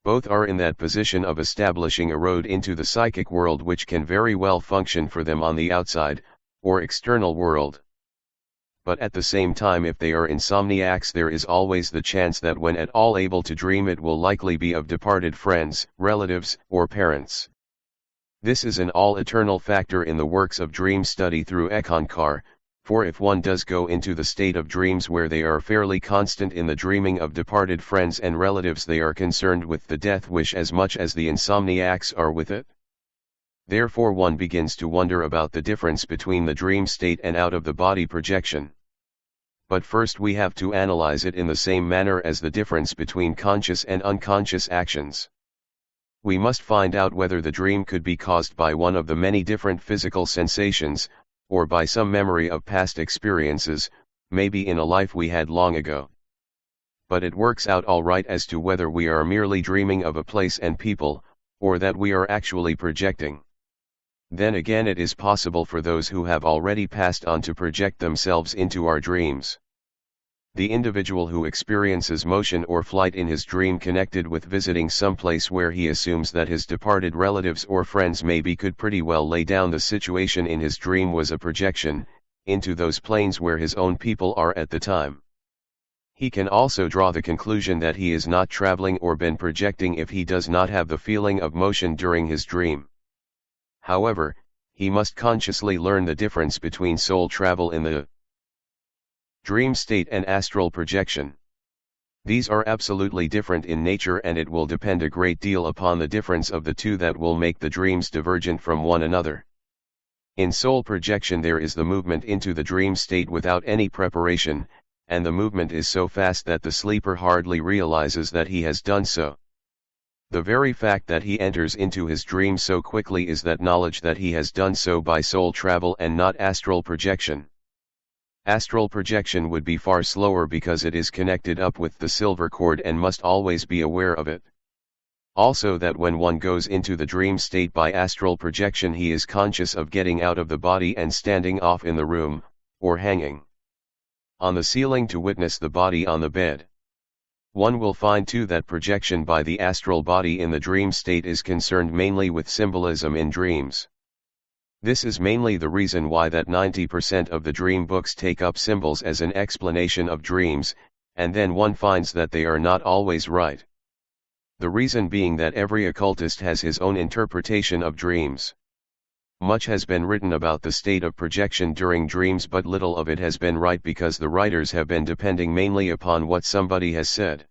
[SPEAKER 1] Both are in that position of establishing a road into the psychic world which can very well function for them on the outside, or external world. But at the same time, if they are insomniacs, there is always the chance that when at all able to dream, it will likely be of departed friends, relatives, or parents. This is an all-eternal factor in the works of dream study through Eck-Ynari, for if one does go into the state of dreams where they are fairly constant in the dreaming of departed friends and relatives, they are concerned with the death wish as much as the insomniacs are with it. Therefore one begins to wonder about the difference between the dream state and out-of-the-body projection. But first we have to analyze it in the same manner as the difference between conscious and unconscious actions. We must find out whether the dream could be caused by one of the many different physical sensations, or by some memory of past experiences, maybe in a life we had long ago. But it works out all right as to whether we are merely dreaming of a place and people, or that we are actually projecting. Then again, it is possible for those who have already passed on to project themselves into our dreams. The individual who experiences motion or flight in his dream connected with visiting some place where he assumes that his departed relatives or friends may be could pretty well lay down the situation in his dream was a projection, into those planes where his own people are at the time. He can also draw the conclusion that he is not traveling or been projecting if he does not have the feeling of motion during his dream. However, he must consciously learn the difference between soul travel in the dream state and astral projection. These are absolutely different in nature, and it will depend a great deal upon the difference of the two that will make the dreams divergent from one another. In soul projection there is the movement into the dream state without any preparation, and the movement is so fast that the sleeper hardly realizes that he has done so. The very fact that he enters into his dream so quickly is that knowledge that he has done so by soul travel and not astral projection. Astral projection would be far slower because it is connected up with the silver cord and must always be aware of it. Also, that when one goes into the dream state by astral projection, he is conscious of getting out of the body and standing off in the room, or hanging on the ceiling to witness the body on the bed. One will find too that projection by the astral body in the dream state is concerned mainly with symbolism in dreams. This is mainly the reason why that 90% of the dream books take up symbols as an explanation of dreams, and then one finds that they are not always right. The reason being that every occultist has his own interpretation of dreams. Much has been written about the state of projection during dreams, but little of it has been right because the writers have been depending mainly upon what somebody has said.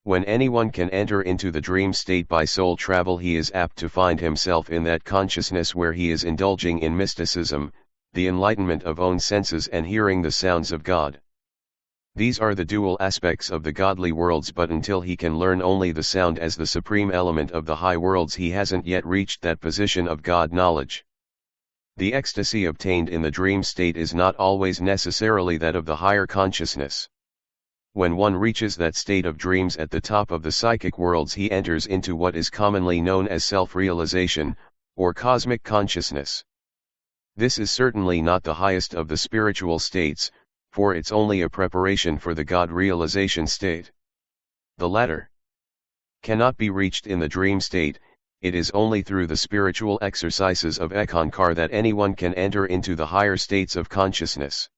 [SPEAKER 1] When anyone can enter into the dream state by soul travel, he is apt to find himself in that consciousness where he is indulging in mysticism, the enlightenment of own senses, and hearing the sounds of God. These are the dual aspects of the godly worlds, but until he can learn only the sound as the supreme element of the high worlds, he hasn't yet reached that position of God knowledge. The ecstasy obtained in the dream state is not always necessarily that of the higher consciousness. When one reaches that state of dreams at the top of the psychic worlds, he enters into what is commonly known as self-realization, or cosmic consciousness. This is certainly not the highest of the spiritual states, for it's only a preparation for the God realization state. The latter cannot be reached in the dream state. It is only through the spiritual exercises of Eck-Ynari that anyone can enter into the higher states of consciousness.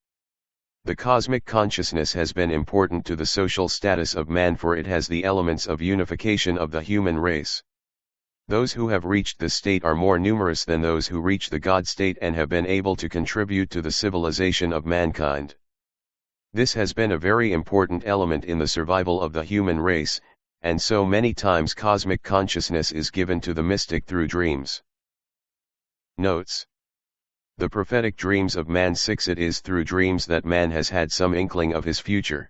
[SPEAKER 1] The cosmic consciousness has been important to the social status of man, for it has the elements of unification of the human race. Those who have reached this state are more numerous than those who reach the God state and have been able to contribute to the civilization of mankind. This has been a very important element in the survival of the human race, and so many times cosmic consciousness is given to the mystic through dreams. Notes: the prophetic dreams of man. 6. It is through dreams that man has had some inkling of his future.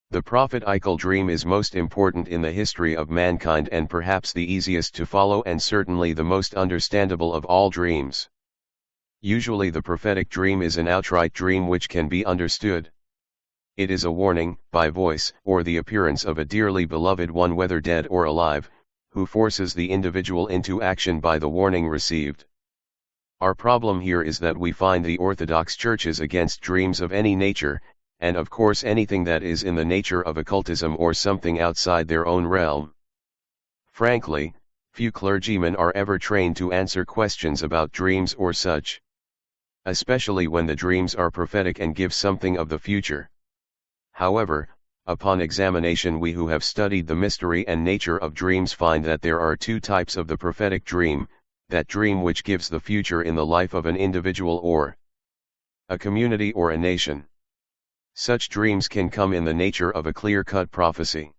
[SPEAKER 1] The prophetical dream is most important in the history of mankind, and perhaps the easiest to follow and certainly the most understandable of all dreams. Usually the prophetic dream is an outright dream which can be understood. It is a warning, by voice, or the appearance of a dearly beloved one, whether dead or alive, who forces the individual into action by the warning received. Our problem here is that we find the Orthodox churches against dreams of any nature, and of course anything that is in the nature of occultism or something outside their own realm. Frankly, few clergymen are ever trained to answer questions about dreams or such, especially when the dreams are prophetic and give something of the future. However, upon examination, we who have studied the mystery and nature of dreams find that there are two types of the prophetic dream: that dream which gives the future in the life of an individual or a community or a nation. Such dreams can come in the nature of a clear-cut prophecy.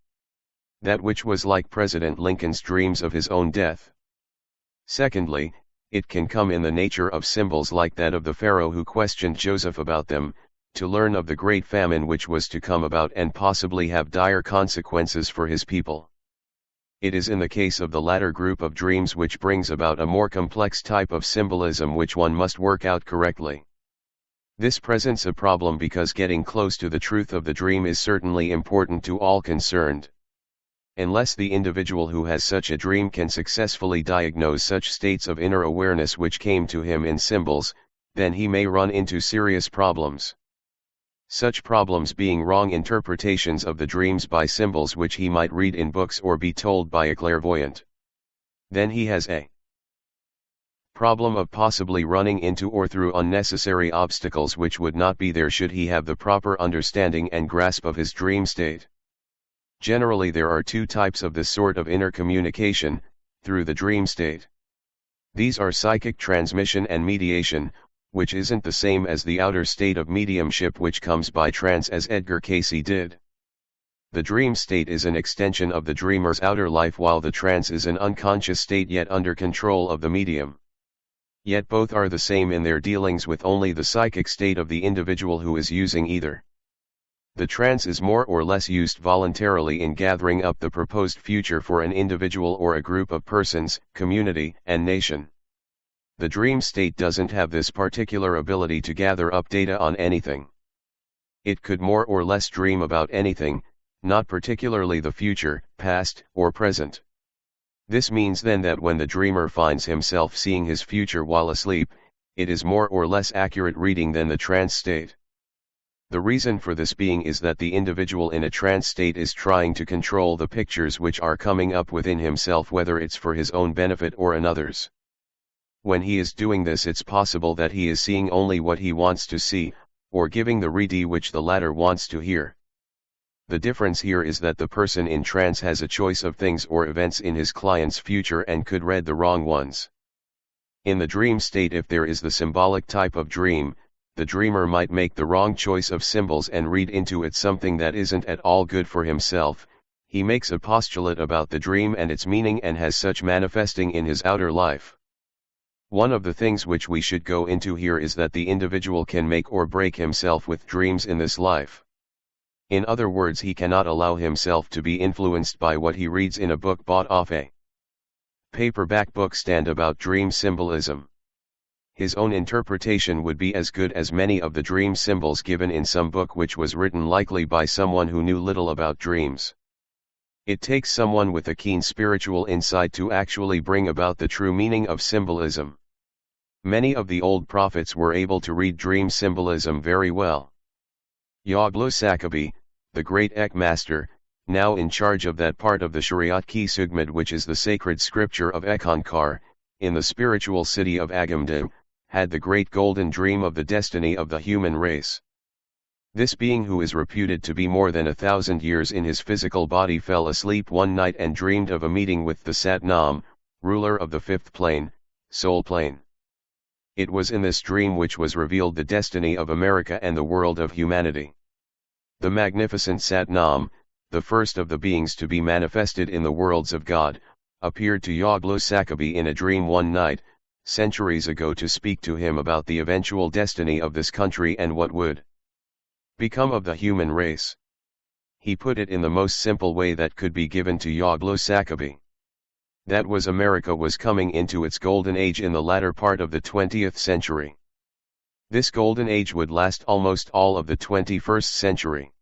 [SPEAKER 1] That which was like President Lincoln's dreams of his own death. Secondly, it can come in the nature of symbols like that of the Pharaoh who questioned Joseph about them, to learn of the great famine which was to come about and possibly have dire consequences for his people. It is in the case of the latter group of dreams which brings about a more complex type of symbolism which one must work out correctly. This presents a problem because getting close to the truth of the dream is certainly important to all concerned. Unless the individual who has such a dream can successfully diagnose such states of inner awareness which came to him in symbols, then he may run into serious problems. Such problems being wrong interpretations of the dreams by symbols which he might read in books or be told by a clairvoyant. Then he has a problem of possibly running into or through unnecessary obstacles which would not be there should he have the proper understanding and grasp of his dream state. Generally there are two types of this sort of inner communication, through the dream state. These are psychic transmission and mediation, which isn't the same as the outer state of mediumship which comes by trance, as Edgar Cayce did. The dream state is an extension of the dreamer's outer life, while the trance is an unconscious state yet under control of the medium. Yet both are the same in their dealings with only the psychic state of the individual who is using either. The trance is more or less used voluntarily in gathering up the proposed future for an individual or a group of persons, community, and nation. The dream state doesn't have this particular ability to gather up data on anything. It could more or less dream about anything, not particularly the future, past, or present. This means then that when the dreamer finds himself seeing his future while asleep, it is more or less accurate reading than the trance state. The reason for this being is that the individual in a trance state is trying to control the pictures which are coming up within himself, whether it's for his own benefit or another's. When he is doing this, it's possible that he is seeing only what he wants to see, or giving the reading which the latter wants to hear. The difference here is that the person in trance has a choice of things or events in his client's future and could read the wrong ones. In the dream state, if there is the symbolic type of dream, the dreamer might make the wrong choice of symbols and read into it something that isn't at all good for himself. He makes a postulate about the dream and its meaning and has such manifesting in his outer life. One of the things which we should go into here is that the individual can make or break himself with dreams in this life. In other words, he cannot allow himself to be influenced by what he reads in a book bought off a paperback bookstand about dream symbolism. His own interpretation would be as good as many of the dream symbols given in some book which was written likely by someone who knew little about dreams. It takes someone with a keen spiritual insight to actually bring about the true meaning of symbolism. Many of the old prophets were able to read dream symbolism very well. Yoglo Sakabi, the great Ek master, now in charge of that part of the Shariat Ki Sugmad which is the sacred scripture of Eck-Ynari, in the spiritual city of Agamda, had the great golden dream of the destiny of the human race. This being, who is reputed to be more than 1,000 years in his physical body, fell asleep one night and dreamed of a meeting with the Satnam, ruler of the fifth plane, soul plane. It was in this dream which was revealed the destiny of America and the world of humanity. The magnificent Satnam, the first of the beings to be manifested in the worlds of God, appeared to Yoglo Sakabi in a dream one night, centuries ago, to speak to him about the eventual destiny of this country and what would become of the human race. He put it in the most simple way that could be given to Yoglo Sakabi. That was, America was coming into its golden age in the latter part of the 20th century. This golden age would last almost all of the 21st century.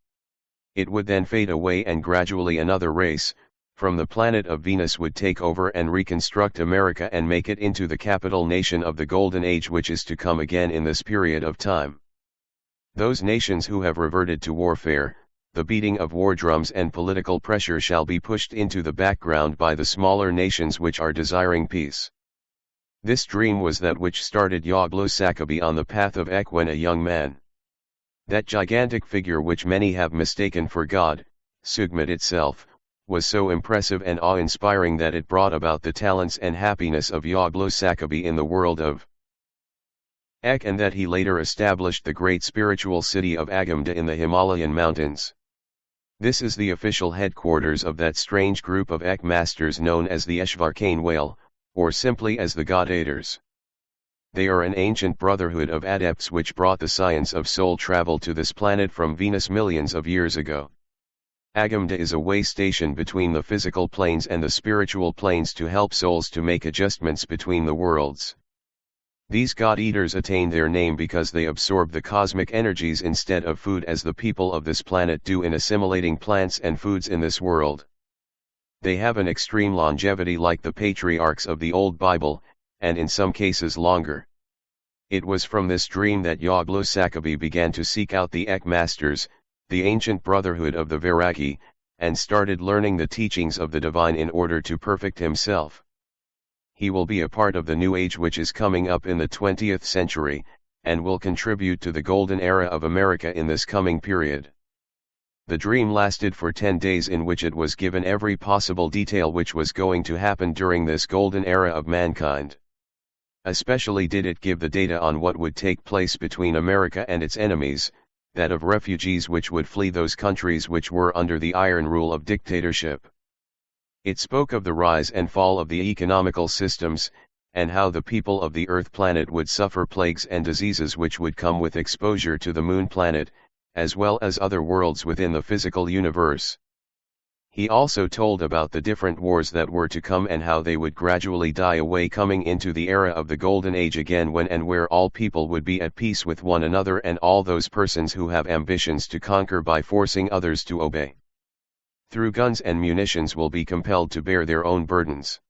[SPEAKER 1] It would then fade away and gradually another race, from the planet of Venus, would take over and reconstruct America and make it into the capital nation of the golden age which is to come again in this period of time. Those nations who have reverted to warfare, the beating of war drums and political pressure shall be pushed into the background by the smaller nations which are desiring peace. This dream was that which started Yoglo Sakabi on the path of Ek when a young man. That gigantic figure which many have mistaken for God, Sugmad itself, was so impressive and awe-inspiring that it brought about the talents and happiness of Yoglo Sakabi in the world of Ek, and that he later established the great spiritual city of Agamda in the Himalayan mountains. This is the official headquarters of that strange group of Ek masters known as the Eshvarkane Whale, or simply as the God Aiders. They are an ancient brotherhood of adepts which brought the science of soul travel to this planet from Venus millions of years ago. Agamda is a way station between the physical planes and the spiritual planes to help souls to make adjustments between the worlds. These God-eaters attain their name because they absorb the cosmic energies instead of food, as the people of this planet do in assimilating plants and foods in this world. They have an extreme longevity like the patriarchs of the Old Bible, and in some cases longer. It was from this dream that Yoglo Sakabi began to seek out the Ek masters, the ancient brotherhood of the Vairagi, and started learning the teachings of the divine in order to perfect himself. He will be a part of the new age which is coming up in the 20th century, and will contribute to the golden era of America in this coming period. The dream lasted for 10 days, in which it was given every possible detail which was going to happen during this golden era of mankind. Especially did it give the data on what would take place between America and its enemies, that of refugees which would flee those countries which were under the iron rule of dictatorship. It spoke of the rise and fall of the economical systems, and how the people of the Earth planet would suffer plagues and diseases which would come with exposure to the Moon planet, as well as other worlds within the physical universe. He also told about the different wars that were to come and how they would gradually die away, coming into the era of the Golden Age again, when and where all people would be at peace with one another, and all those persons who have ambitions to conquer by forcing others to obey through guns and munitions will be compelled to bear their own burdens.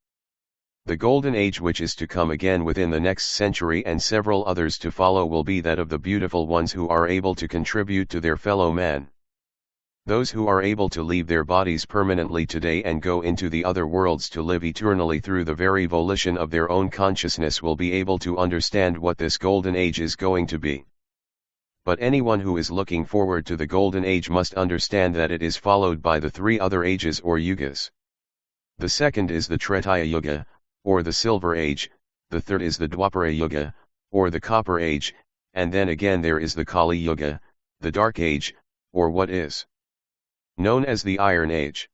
[SPEAKER 1] The Golden Age which is to come again within the next century and several others to follow will be that of the beautiful ones who are able to contribute to their fellow man. Those who are able to leave their bodies permanently today and go into the other worlds to live eternally through the very volition of their own consciousness will be able to understand what this Golden Age is going to be. But anyone who is looking forward to the Golden Age must understand that it is followed by the three other ages or yugas. The second is the Tretaya Yuga, or the Silver Age, the third is the Dwapara Yuga, or the Copper Age, and then again there is the Kali Yuga, the Dark Age, or what is known as the Iron Age.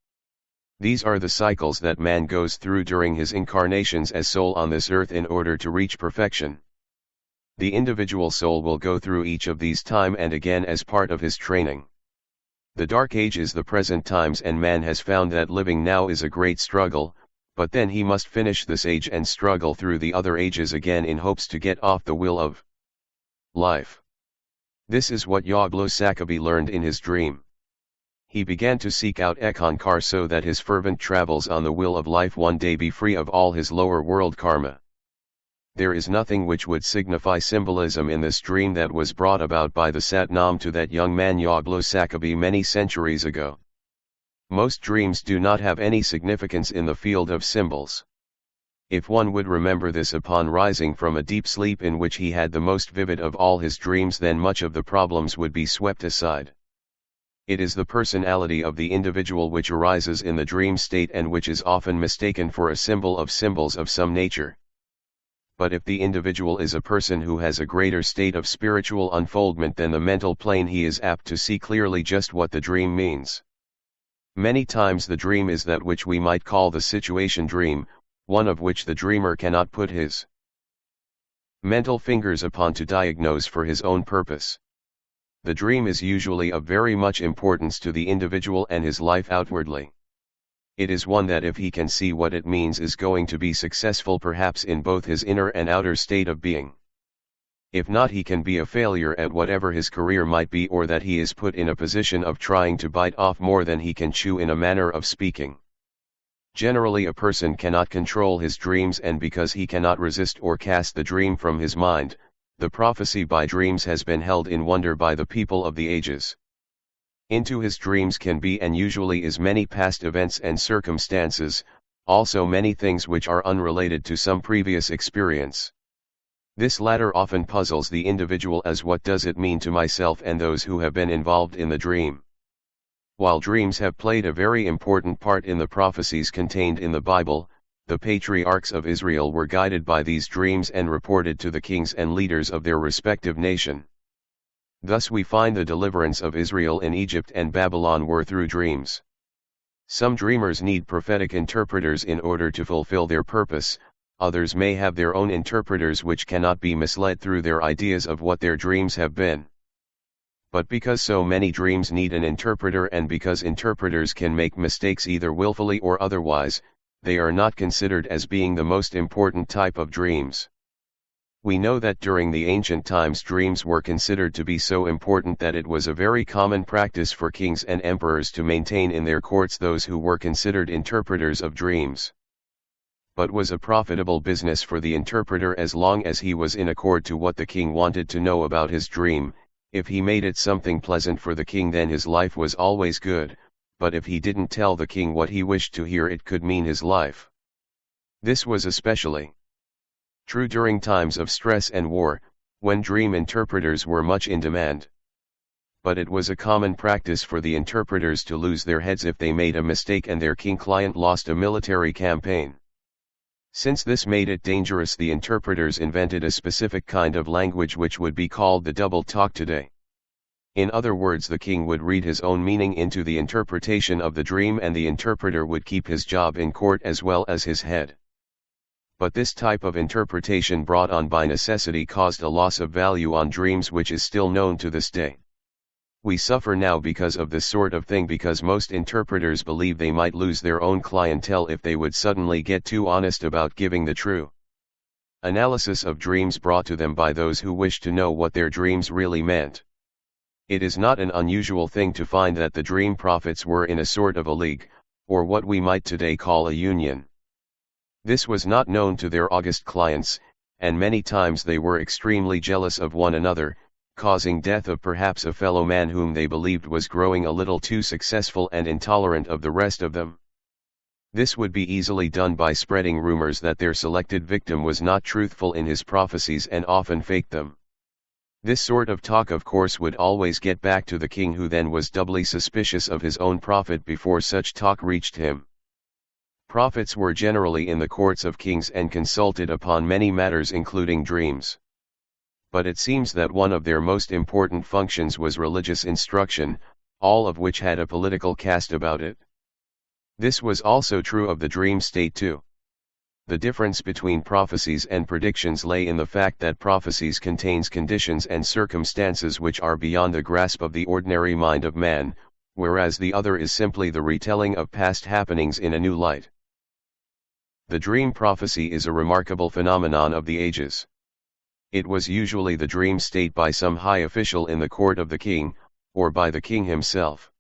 [SPEAKER 1] These are the cycles that man goes through during his incarnations as soul on this earth in order to reach perfection. The individual soul will go through each of these time and again as part of his training. The Dark Age is the present times, and man has found that living now is a great struggle, but then he must finish this age and struggle through the other ages again in hopes to get off the wheel of life. This is what Yaglosakabi learned in his dream. He began to seek out Eck-Ynari so that his fervent travels on the wheel of life one day be free of all his lower world karma. There is nothing which would signify symbolism in this dream that was brought about by the Satnam to that young man Yaglosakabi many centuries ago. Most dreams do not have any significance in the field of symbols. If one would remember this upon rising from a deep sleep in which he had the most vivid of all his dreams, then much of the problems would be swept aside. It is the personality of the individual which arises in the dream state and which is often mistaken for a symbol of symbols of some nature. But if the individual is a person who has a greater state of spiritual unfoldment than the mental plane, he is apt to see clearly just what the dream means. Many times the dream is that which we might call the situation dream, one of which the dreamer cannot put his mental fingers upon to diagnose for his own purpose. The dream is usually of very much importance to the individual and his life outwardly. It is one that if he can see what it means is going to be successful perhaps in both his inner and outer state of being. If not, he can be a failure at whatever his career might be, or that he is put in a position of trying to bite off more than he can chew, in a manner of speaking. Generally a person cannot control his dreams, and because he cannot resist or cast the dream from his mind, the prophecy by dreams has been held in wonder by the people of the ages. Into his dreams can be and usually is many past events and circumstances, also many things which are unrelated to some previous experience. This latter often puzzles the individual as what does it mean to myself and those who have been involved in the dream. While dreams have played a very important part in the prophecies contained in the Bible, the patriarchs of Israel were guided by these dreams and reported to the kings and leaders of their respective nation. Thus we find the deliverance of Israel in Egypt and Babylon were through dreams. Some dreamers need prophetic interpreters in order to fulfill their purpose, others may have their own interpreters which cannot be misled through their ideas of what their dreams have been. But because so many dreams need an interpreter, and because interpreters can make mistakes either willfully or otherwise, they are not considered as being the most important type of dreams. We know that during the ancient times dreams were considered to be so important that it was a very common practice for kings and emperors to maintain in their courts those who were considered interpreters of dreams. But was a profitable business for the interpreter as long as he was in accord to what the king wanted to know about his dream. If he made it something pleasant for the king, then his life was always good, but if he didn't tell the king what he wished to hear, it could mean his life. This was especially true during times of stress and war, when dream interpreters were much in demand. But it was a common practice for the interpreters to lose their heads if they made a mistake and their king client lost a military campaign. Since this made it dangerous, the interpreters invented a specific kind of language which would be called the double talk today. In other words, the king would read his own meaning into the interpretation of the dream, and the interpreter would keep his job in court as well as his head. But this type of interpretation brought on by necessity caused a loss of value on dreams, which is still known to this day. We suffer now because of this sort of thing, because most interpreters believe they might lose their own clientele if they would suddenly get too honest about giving the true analysis of dreams brought to them by those who wish to know what their dreams really meant. It is not an unusual thing to find that the dream prophets were in a sort of a league, or what we might today call a union. This was not known to their august clients, and many times they were extremely jealous of one another, causing death of perhaps a fellow man whom they believed was growing a little too successful and intolerant of the rest of them. This would be easily done by spreading rumors that their selected victim was not truthful in his prophecies and often faked them. This sort of talk, of course, would always get back to the king, who then was doubly suspicious of his own prophet before such talk reached him. Prophets were generally in the courts of kings and consulted upon many matters, including dreams. But it seems that one of their most important functions was religious instruction, all of which had a political cast about it. This was also true of the dream state too. The difference between prophecies and predictions lay in the fact that prophecies contains conditions and circumstances which are beyond the grasp of the ordinary mind of man, whereas the other is simply the retelling of past happenings in a new light. The dream prophecy is a remarkable phenomenon of the ages. It was usually the dream state by some high official in the court of the king, or by the king himself.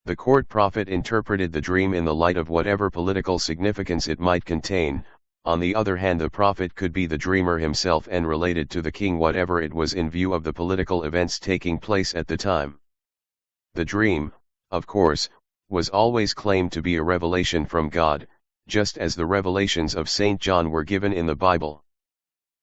[SPEAKER 1] The court prophet interpreted the dream in the light of whatever political significance it might contain. On the other hand, the prophet could be the dreamer himself and related to the king whatever it was in view of the political events taking place at the time. The dream, of course, was always claimed to be a revelation from God, just as the revelations of St. John were given in the Bible.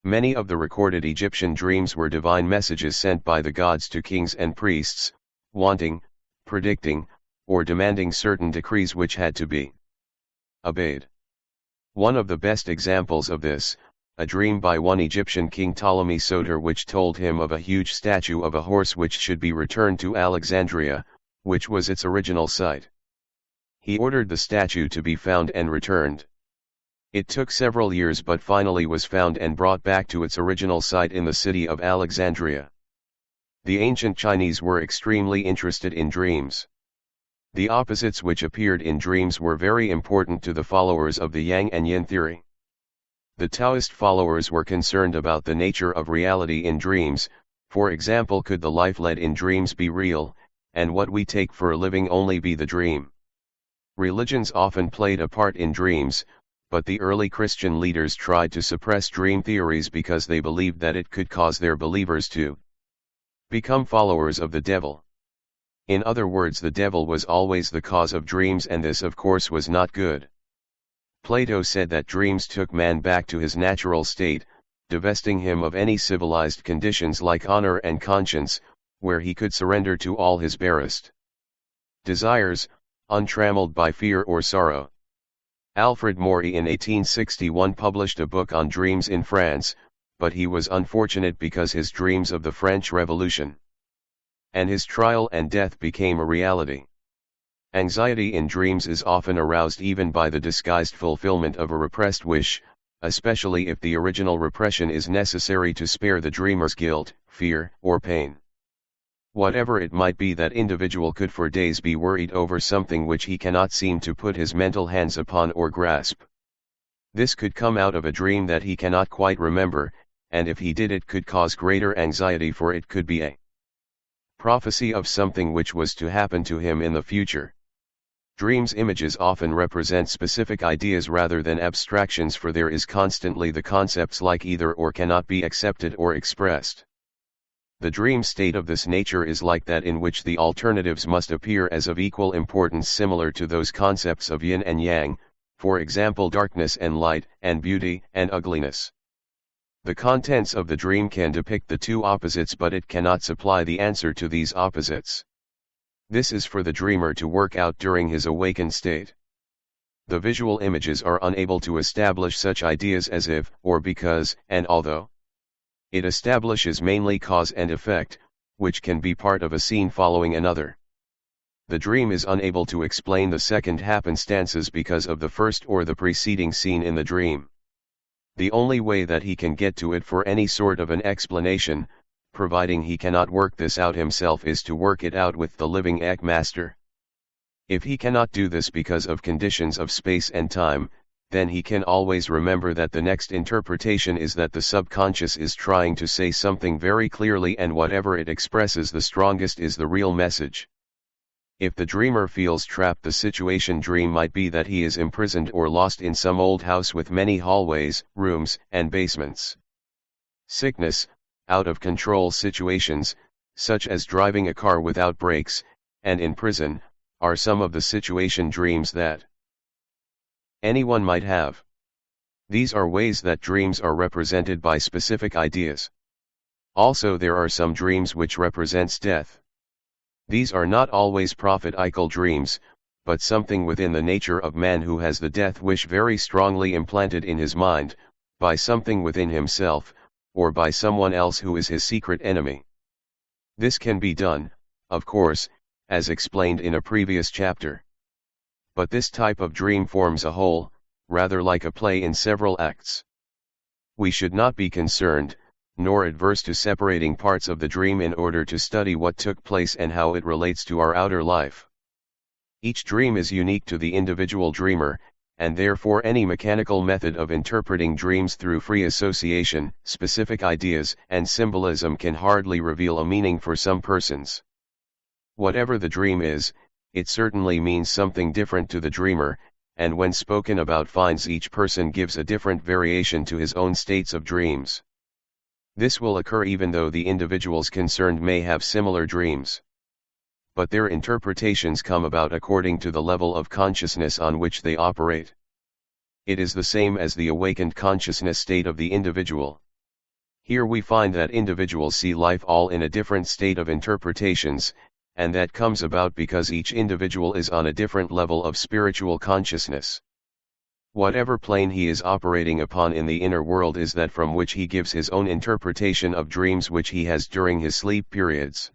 [SPEAKER 1] Many of the recorded Egyptian dreams were divine messages sent by the gods to kings and priests, wanting, predicting, or demanding certain decrees which had to be obeyed. One of the best examples of this, a dream by one Egyptian king Ptolemy Soter, which told him of a huge statue of a horse which should be returned to Alexandria, which was its original site. He ordered the statue to be found and returned. It took several years, but finally was found and brought back to its original site in the city of Alexandria. The ancient Chinese were extremely interested in dreams. The opposites which appeared in dreams were very important to the followers of the Yang and Yin theory. The Taoist followers were concerned about the nature of reality in dreams. For example, could the life led in dreams be real, and what we take for a living only be the dream? Religions often played a part in dreams, but the early Christian leaders tried to suppress dream theories because they believed that it could cause their believers to become followers of the devil. In other words, the devil was always the cause of dreams, and this of course was not good. Plato said that dreams took man back to his natural state, divesting him of any civilized conditions like honor and conscience, where he could surrender to all his barest desires, untrammeled by fear or sorrow. Alfred Maury in 1861 published a book on dreams in France, but he was unfortunate because his dreams of the French Revolution and his trial and death became a reality. Anxiety in dreams is often aroused even by the disguised fulfillment of a repressed wish, especially if the original repression is necessary to spare the dreamer's guilt, fear, or pain. Whatever it might be, that individual could for days be worried over something which he cannot seem to put his mental hands upon or grasp. This could come out of a dream that he cannot quite remember, and if he did, it could cause greater anxiety, for it could be a prophecy of something which was to happen to him in the future. Dreams' images often represent specific ideas rather than abstractions, for there is constantly the concepts like either or cannot be accepted or expressed. The dream state of this nature is like that in which the alternatives must appear as of equal importance, similar to those concepts of yin and yang, for example darkness and light, and beauty and ugliness. The contents of the dream can depict the two opposites, but it cannot supply the answer to these opposites. This is for the dreamer to work out during his awakened state. The visual images are unable to establish such ideas as if, or because, and although. It establishes mainly cause and effect, which can be part of a scene following another. The dream is unable to explain the second happenstances because of the first or the preceding scene in the dream. The only way that he can get to it for any sort of an explanation, providing he cannot work this out himself, is to work it out with the living Eck master. If he cannot do this because of conditions of space and time, then he can always remember that the next interpretation is that the subconscious is trying to say something very clearly, and whatever it expresses the strongest is the real message. If the dreamer feels trapped, the situation dream might be that he is imprisoned or lost in some old house with many hallways, rooms, and basements. Sickness, out of control situations, such as driving a car without brakes, and in prison, are some of the situation dreams that anyone might have. These are ways that dreams are represented by specific ideas. Also, there are some dreams which represents death. These are not always prophetical dreams, but something within the nature of man who has the death wish very strongly implanted in his mind, by something within himself, or by someone else who is his secret enemy. This can be done, of course, as explained in a previous chapter. But this type of dream forms a whole, rather like a play in several acts. We should not be concerned, nor adverse to separating parts of the dream in order to study what took place and how it relates to our outer life. Each dream is unique to the individual dreamer, and therefore any mechanical method of interpreting dreams through free association, specific ideas, and symbolism can hardly reveal a meaning for some persons. Whatever the dream is, it certainly means something different to the dreamer, and when spoken about finds each person gives a different variation to his own states of dreams. This will occur even though the individuals concerned may have similar dreams. But their interpretations come about according to the level of consciousness on which they operate. It is the same as the awakened consciousness state of the individual. Here we find that individuals see life all in a different state of interpretations, and that comes about because each individual is on a different level of spiritual consciousness. Whatever plane he is operating upon in the inner world is that from which he gives his own interpretation of dreams which he has during his sleep periods.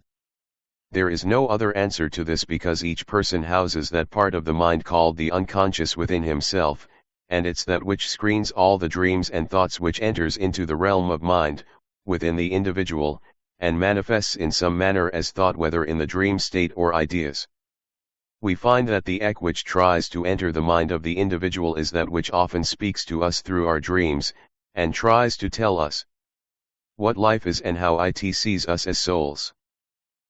[SPEAKER 1] There is no other answer to this because each person houses that part of the mind called the unconscious within himself, and it's that which screens all the dreams and thoughts which enters into the realm of mind, within the individual, and manifests in some manner as thought, whether in the dream state or ideas. We find that the Eck which tries to enter the mind of the individual is that which often speaks to us through our dreams, and tries to tell us what life is and how it sees us as souls.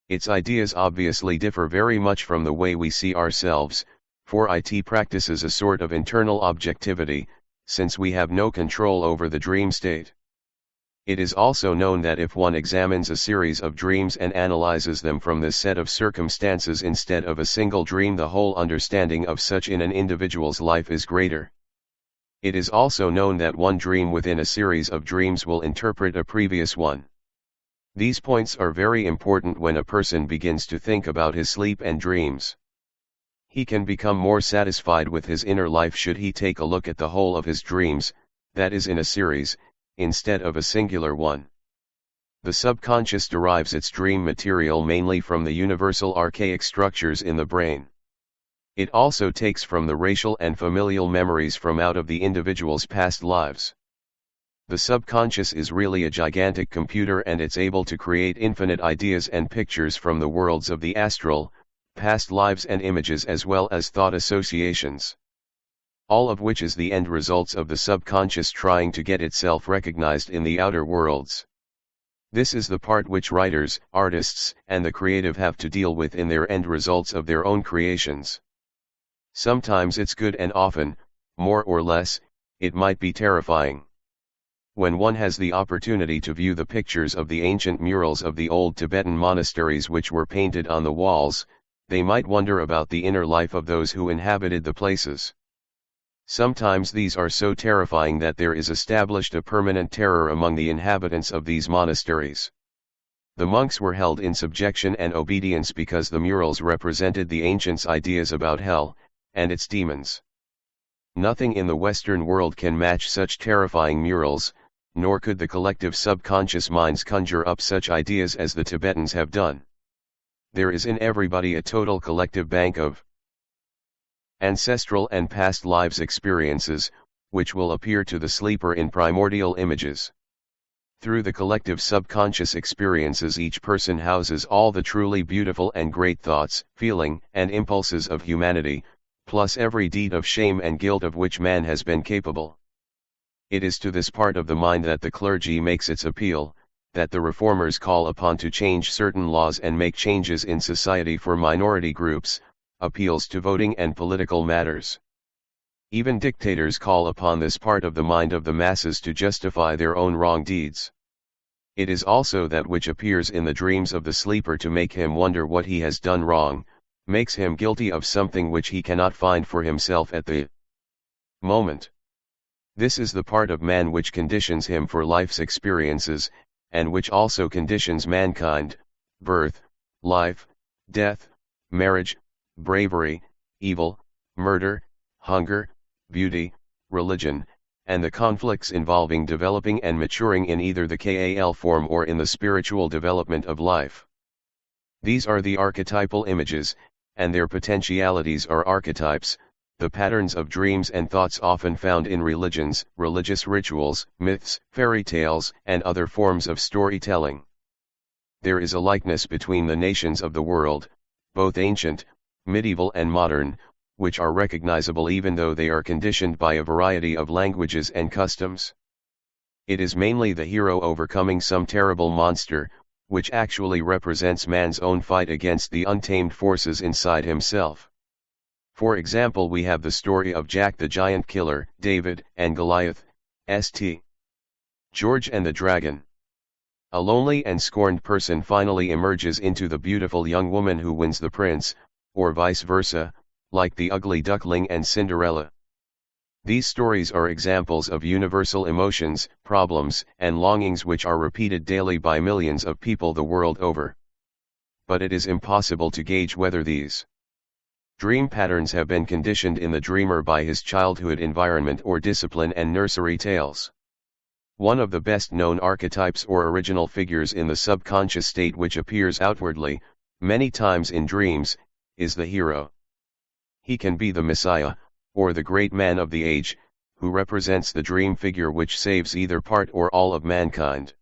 [SPEAKER 1] Its ideas obviously differ very much from the way we see ourselves, for it practices a sort of internal objectivity, since we have no control over the dream state. It is also known that if one examines a series of dreams and analyzes them from this set of circumstances instead of a single dream, the whole understanding of such in an individual's life is greater. It is also known that one dream within a series of dreams will interpret a previous one. These points are very important when a person begins to think about his sleep and dreams. He can become more satisfied with his inner life should he take a look at the whole of his dreams, that is in a series, instead of a singular one. The subconscious derives its dream material mainly from the universal archaic structures in the brain. It also takes from the racial and familial memories from out of the individual's past lives. The subconscious is really a gigantic computer, and it's able to create infinite ideas and pictures from the worlds of the astral, past lives and images, as well as thought associations. All of which is the end results of the subconscious trying to get itself recognized in the outer worlds. This is the part which writers, artists, and the creative have to deal with in their end results of their own creations. Sometimes it's good, and often, more or less, it might be terrifying. When one has the opportunity to view the pictures of the ancient murals of the old Tibetan monasteries which were painted on the walls, they might wonder about the inner life of those who inhabited the places. Sometimes these are so terrifying that there is established a permanent terror among the inhabitants of these monasteries. The monks were held in subjection and obedience because the murals represented the ancients' ideas about hell, and its demons. Nothing in the Western world can match such terrifying murals, nor could the collective subconscious minds conjure up such ideas as the Tibetans have done. There is in everybody a total collective bank of ancestral and past lives experiences, which will appear to the sleeper in primordial images. Through the collective subconscious experiences, each person houses all the truly beautiful and great thoughts, feeling, and impulses of humanity, plus every deed of shame and guilt of which man has been capable. It is to this part of the mind that the clergy makes its appeal, that the reformers call upon to change certain laws and make changes in society for minority groups, appeals to voting and political matters. Even dictators call upon this part of the mind of the masses to justify their own wrong deeds. It is also that which appears in the dreams of the sleeper to make him wonder what he has done wrong, makes him guilty of something which he cannot find for himself at the moment. This is the part of man which conditions him for life's experiences, and which also conditions mankind: birth, life, death, marriage, bravery, evil, murder, hunger, beauty, religion, and the conflicts involving developing and maturing in either the Kal form or in the spiritual development of life. These are the archetypal images, and their potentialities are archetypes, the patterns of dreams and thoughts often found in religions, religious rituals, myths, fairy tales, and other forms of storytelling. There is a likeness between the nations of the world, both ancient, medieval and modern, which are recognizable even though they are conditioned by a variety of languages and customs. It is mainly the hero overcoming some terrible monster, which actually represents man's own fight against the untamed forces inside himself. For example, we have the story of Jack the Giant Killer, David and Goliath, St. George and the Dragon. A lonely and scorned person finally emerges into the beautiful young woman who wins the prince, or vice versa, like the ugly duckling and Cinderella. These stories are examples of universal emotions, problems, and longings which are repeated daily by millions of people the world over. But it is impossible to gauge whether these dream patterns have been conditioned in the dreamer by his childhood environment or discipline and nursery tales. One of the best known archetypes or original figures in the subconscious state, which appears outwardly, many times in dreams, is the hero. He can be the Messiah, or the great man of the age, who represents the dream figure which saves either part or all of mankind.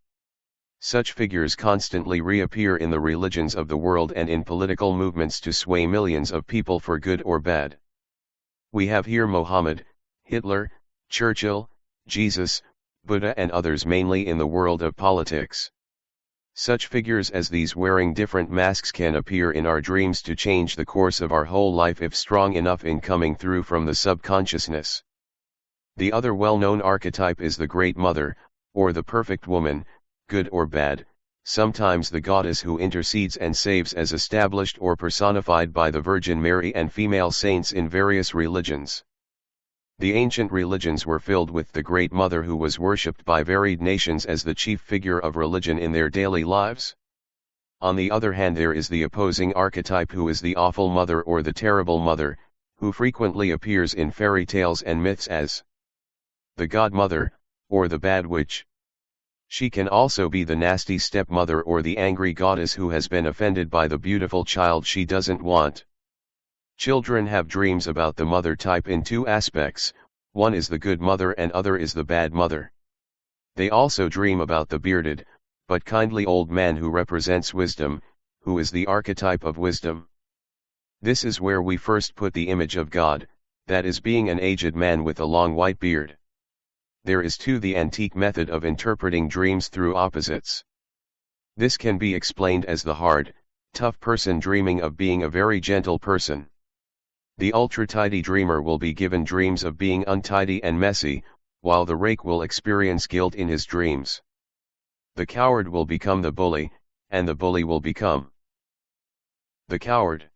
[SPEAKER 1] Such figures constantly reappear in the religions of the world and in political movements to sway millions of people for good or bad. We have here Mohammed, Hitler, Churchill, Jesus, Buddha and others, mainly in the world of politics. Such figures as these wearing different masks can appear in our dreams to change the course of our whole life if strong enough in coming through from the subconsciousness. The other well-known archetype is the Great Mother, or the perfect woman, good or bad, sometimes the goddess who intercedes and saves, as established or personified by the Virgin Mary and female saints in various religions. The ancient religions were filled with the Great Mother, who was worshipped by varied nations as the chief figure of religion in their daily lives. On the other hand, there is the opposing archetype, who is the awful mother or the terrible mother, who frequently appears in fairy tales and myths as the godmother, or the bad witch. She can also be the nasty stepmother or the angry goddess who has been offended by the beautiful child she doesn't want. Children have dreams about the mother type in two aspects: one is the good mother and other is the bad mother. They also dream about the bearded, but kindly old man who represents wisdom, who is the archetype of wisdom. This is where we first put the image of God, that is, being an aged man with a long white beard. There is too the antique method of interpreting dreams through opposites. This can be explained as the hard, tough person dreaming of being a very gentle person. The ultra-tidy dreamer will be given dreams of being untidy and messy, while the rake will experience guilt in his dreams. The coward will become the bully, and the bully will become the coward.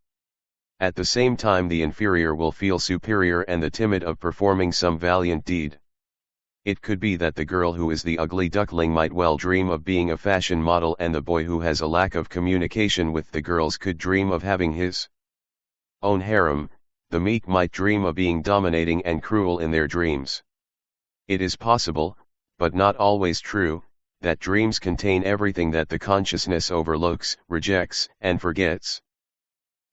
[SPEAKER 1] At the same time, the inferior will feel superior and the timid of performing some valiant deed. It could be that the girl who is the ugly duckling might well dream of being a fashion model, and the boy who has a lack of communication with the girls could dream of having his own harem. The meek might dream of being dominating and cruel in their dreams. It is possible, but not always true, that dreams contain everything that the consciousness overlooks, rejects, and forgets.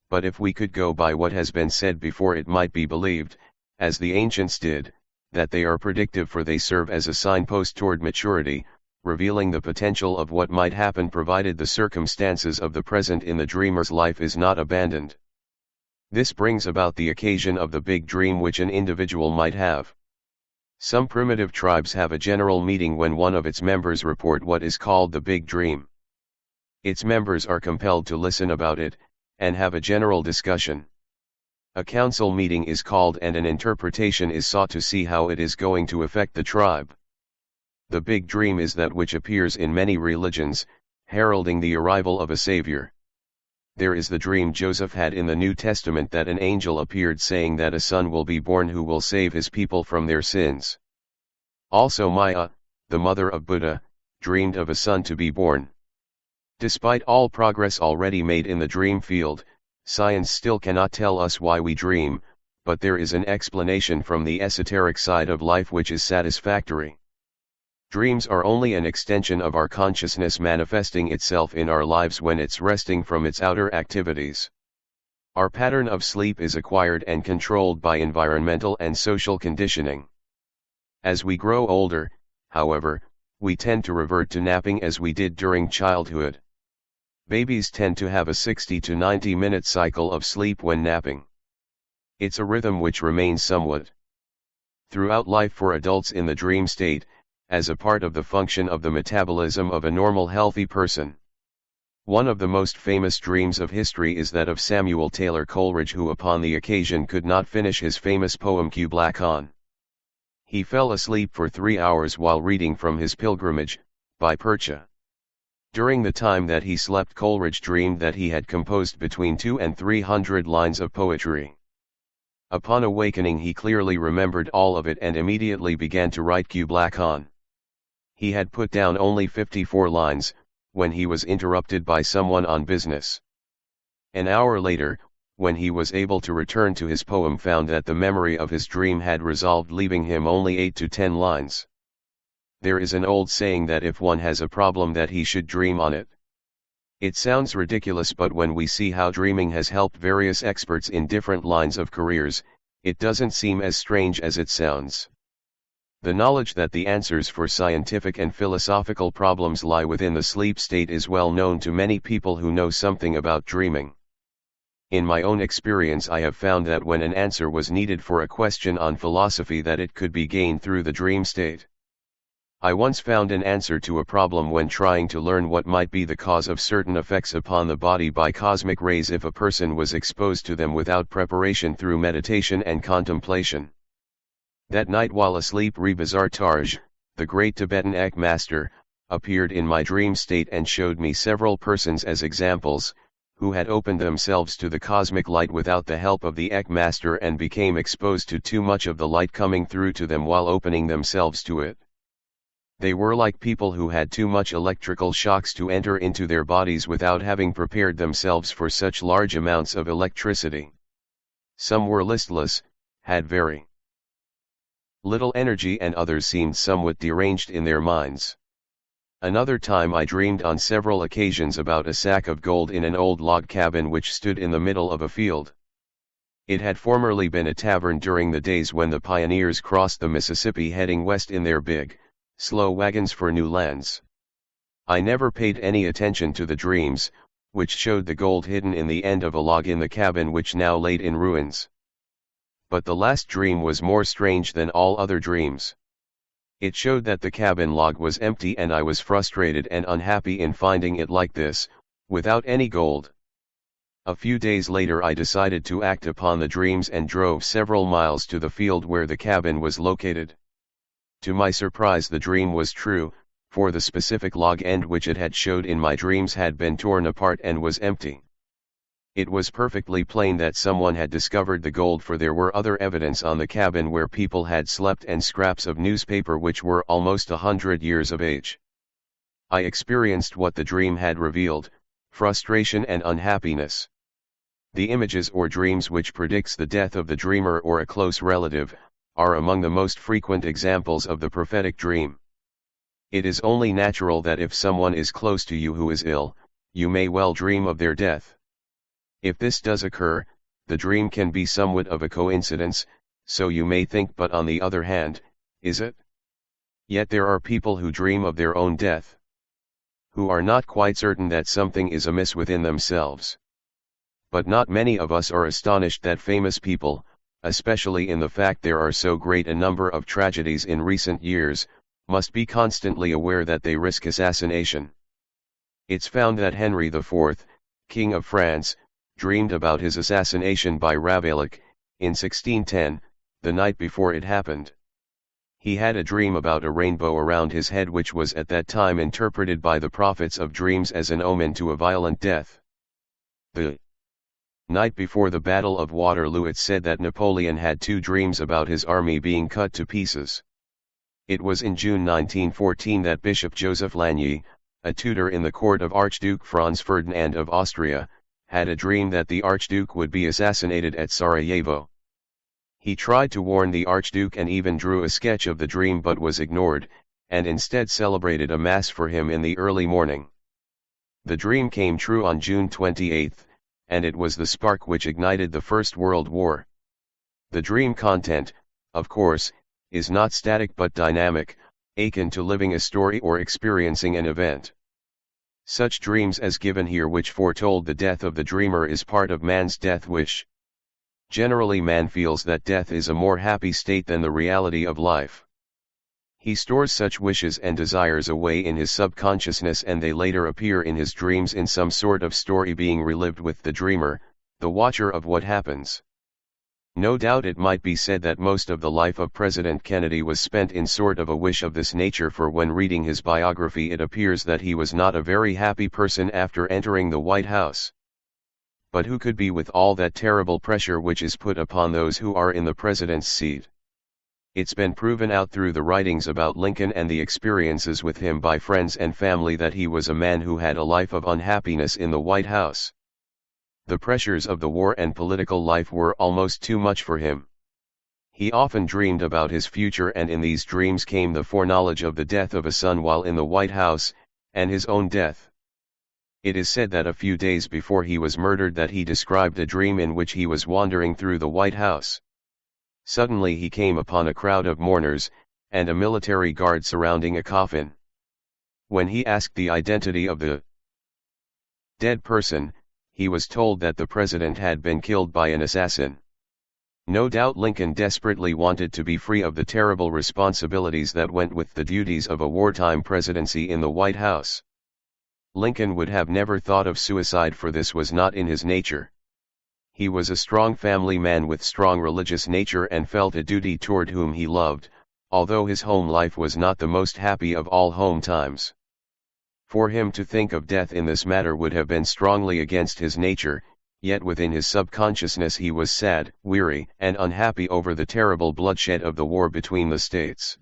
[SPEAKER 1] But if we could go by what has been said before, it might be believed, as the ancients did, that they are predictive, for they serve as a signpost toward maturity, revealing the potential of what might happen provided the circumstances of the present in the dreamer's life is not abandoned. This brings about the occasion of the big dream which an individual might have. Some primitive tribes have a general meeting when one of its members report what is called the big dream. Its members are compelled to listen about it, and have a general discussion. A council meeting is called and an interpretation is sought to see how it is going to affect the tribe. The big dream is that which appears in many religions, heralding the arrival of a savior. There is the dream Joseph had in the New Testament that an angel appeared saying that a son will be born who will save his people from their sins. Also Maya, the mother of Buddha, dreamed of a son to be born. Despite all progress already made in the dream field, science still cannot tell us why we dream, but there is an explanation from the esoteric side of life which is satisfactory. Dreams are only an extension of our consciousness manifesting itself in our lives when it's resting from its outer activities. Our pattern of sleep is acquired and controlled by environmental and social conditioning. As we grow older, however, we tend to revert to napping as we did during childhood. Babies tend to have a 60 to 90-minute cycle of sleep when napping. It's a rhythm which remains somewhat throughout life for adults in the dream state, as a part of the function of the metabolism of a normal healthy person. One of the most famous dreams of history is that of Samuel Taylor Coleridge, who upon the occasion could not finish his famous poem Kubla Khan. He fell asleep for 3 hours while reading from his Pilgrimage, by Percha. During the time that he slept, Coleridge dreamed that he had composed between 200 and 300 lines of poetry. Upon awakening he clearly remembered all of it and immediately began to write Kubla Khan. He had put down only 54 lines, when he was interrupted by someone on business. An hour later, when he was able to return to his poem, found that the memory of his dream had resolved, leaving him only 8 to 10 lines. There is an old saying that if one has a problem that he should dream on it. It sounds ridiculous, but when we see how dreaming has helped various experts in different lines of careers, it doesn't seem as strange as it sounds. The knowledge that the answers for scientific and philosophical problems lie within the sleep state is well known to many people who know something about dreaming. In my own experience, I have found that when an answer was needed for a question on philosophy, that it could be gained through the dream state. I once found an answer to a problem when trying to learn what might be the cause of certain effects upon the body by cosmic rays if a person was exposed to them without preparation through meditation and contemplation. That night while asleep, Rebazar Tarj, the great Tibetan Eck master, appeared in my dream state and showed me several persons as examples, who had opened themselves to the cosmic light without the help of the Eck master and became exposed to too much of the light coming through to them while opening themselves to it. They were like people who had too much electrical shocks to enter into their bodies without having prepared themselves for such large amounts of electricity. Some were listless, had very little energy, and others seemed somewhat deranged in their minds. Another time I dreamed on several occasions about a sack of gold in an old log cabin which stood in the middle of a field. It had formerly been a tavern during the days when the pioneers crossed the Mississippi heading west in their big, slow wagons for new lands. I never paid any attention to the dreams, which showed the gold hidden in the end of a log in the cabin which now laid in ruins. But the last dream was more strange than all other dreams. It showed that the cabin log was empty, and I was frustrated and unhappy in finding it like this, without any gold. A few days later I decided to act upon the dreams and drove several miles to the field where the cabin was located. To my surprise, the dream was true, for the specific log end which it had showed in my dreams had been torn apart and was empty. It was perfectly plain that someone had discovered the gold, for there were other evidence on the cabin where people had slept and scraps of newspaper which were almost 100 years of age. I experienced what the dream had revealed: frustration and unhappiness. The images or dreams which predicts the death of the dreamer or a close relative, are among the most frequent examples of the prophetic dream. It is only natural that if someone is close to you who is ill, you may well dream of their death. If this does occur, the dream can be somewhat of a coincidence, so you may think, but on the other hand, is it? Yet there are people who dream of their own death, who are not quite certain that something is amiss within themselves. But not many of us are astonished that famous people, especially in the fact there are so great a number of tragedies in recent years, must be constantly aware that they risk assassination. It's found that Henry IV, King of France, dreamed about his assassination by Ravaillac, in 1610, the night before it happened. He had a dream about a rainbow around his head, which was at that time interpreted by the prophets of dreams as an omen to a violent death. The night before the Battle of Waterloo, it said that Napoleon had two dreams about his army being cut to pieces. It was in June 1914 that Bishop Joseph Lagny, a tutor in the court of Archduke Franz Ferdinand of Austria, had a dream that the Archduke would be assassinated at Sarajevo. He tried to warn the Archduke and even drew a sketch of the dream, but was ignored, and instead celebrated a mass for him in the early morning. The dream came true on June 28, and it was the spark which ignited the First World War. The dream content, of course, is not static but dynamic, akin to living a story or experiencing an event. Such dreams as given here, which foretold the death of the dreamer, is part of man's death wish. Generally, man feels that death is a more happy state than the reality of life. He stores such wishes and desires away in his subconsciousness, and they later appear in his dreams in some sort of story being relived with the dreamer, the watcher of what happens. No doubt it might be said that most of the life of President Kennedy was spent in sort of a wish of this nature, for when reading his biography it appears that he was not a very happy person after entering the White House. But who could be with all that terrible pressure which is put upon those who are in the president's seat? It's been proven out through the writings about Lincoln and the experiences with him by friends and family that he was a man who had a life of unhappiness in the White House. The pressures of the war and political life were almost too much for him. He often dreamed about his future, and in these dreams came the foreknowledge of the death of a son while in the White House, and his own death. It is said that a few days before he was murdered that he described a dream in which he was wandering through the White House. Suddenly he came upon a crowd of mourners, and a military guard surrounding a coffin. When he asked the identity of the dead person, he was told that the president had been killed by an assassin. No doubt Lincoln desperately wanted to be free of the terrible responsibilities that went with the duties of a wartime presidency in the White House. Lincoln would have never thought of suicide, for this was not in his nature. He was a strong family man with strong religious nature and felt a duty toward whom he loved, although his home life was not the most happy of all home times. For him to think of death in this matter would have been strongly against his nature, yet within his subconsciousness he was sad, weary, and unhappy over the terrible bloodshed of the war between the states.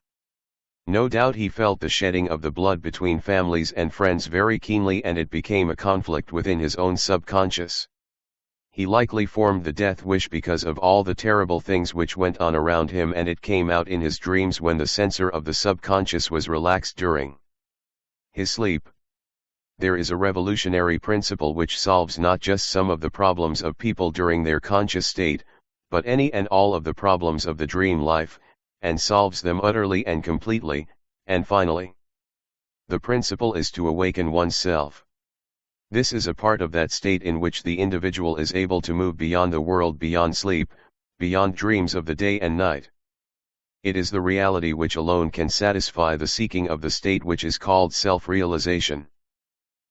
[SPEAKER 1] No doubt he felt the shedding of the blood between families and friends very keenly, and it became a conflict within his own subconscious. He likely formed the death wish because of all the terrible things which went on around him, and it came out in his dreams when the censor of the subconscious was relaxed during his sleep. There is a revolutionary principle which solves not just some of the problems of people during their conscious state, but any and all of the problems of the dream life, and solves them utterly and completely, and finally. The principle is to awaken oneself. This is a part of that state in which the individual is able to move beyond the world, beyond sleep, beyond dreams of the day and night. It is the reality which alone can satisfy the seeking of the state which is called self-realization.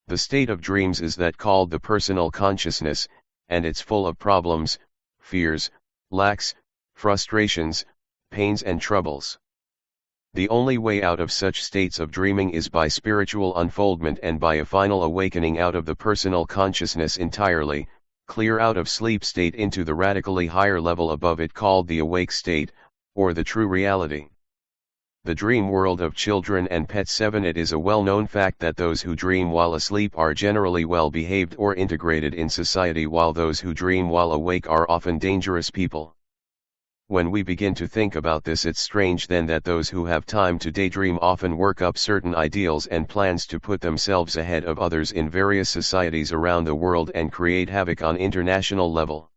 [SPEAKER 1] The state of dreams is that called the personal consciousness, and it's full of problems, fears, lacks, frustrations, pains and troubles. The only way out of such states of dreaming is by spiritual unfoldment and by a final awakening out of the personal consciousness entirely, clear out of sleep state into the radically higher level above it called the awake state, or the true reality. The dream world of children and pets. 7. It is a well-known fact that those who dream while asleep are generally well-behaved or integrated in society, while those who dream while awake are often dangerous people. When we begin to think about this, it's strange then that those who have time to daydream often work up certain ideals and plans to put themselves ahead of others in various societies around the world and create havoc on international level.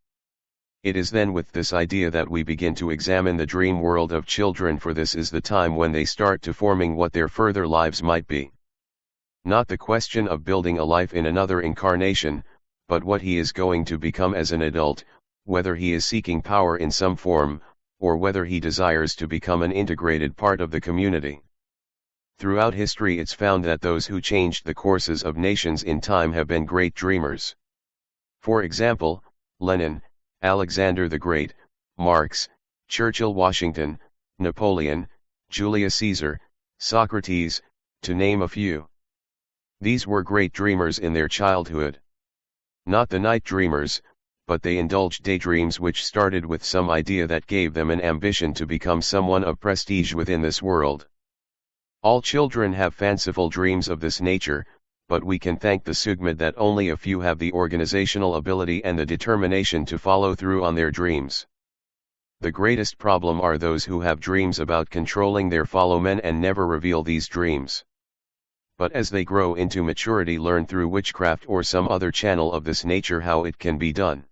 [SPEAKER 1] It is then with this idea that we begin to examine the dream world of children, for this is the time when they start to forming what their further lives might be. Not the question of building a life in another incarnation, but what he is going to become as an adult, whether he is seeking power in some form, or whether he desires to become an integrated part of the community. Throughout history it's found that those who changed the courses of nations in time have been great dreamers. For example, Lenin, Alexander the Great, Marx, Churchill, Washington, Napoleon, Julius Caesar, Socrates, to name a few. These were great dreamers in their childhood. Not the night dreamers, but they indulged daydreams which started with some idea that gave them an ambition to become someone of prestige within this world. All children have fanciful dreams of this nature, but we can thank the Sugmad that only a few have the organizational ability and the determination to follow through on their dreams. The greatest problem are those who have dreams about controlling their fellow men and never reveal these dreams. But as they grow into maturity, learn through witchcraft or some other channel of this nature how it can be done.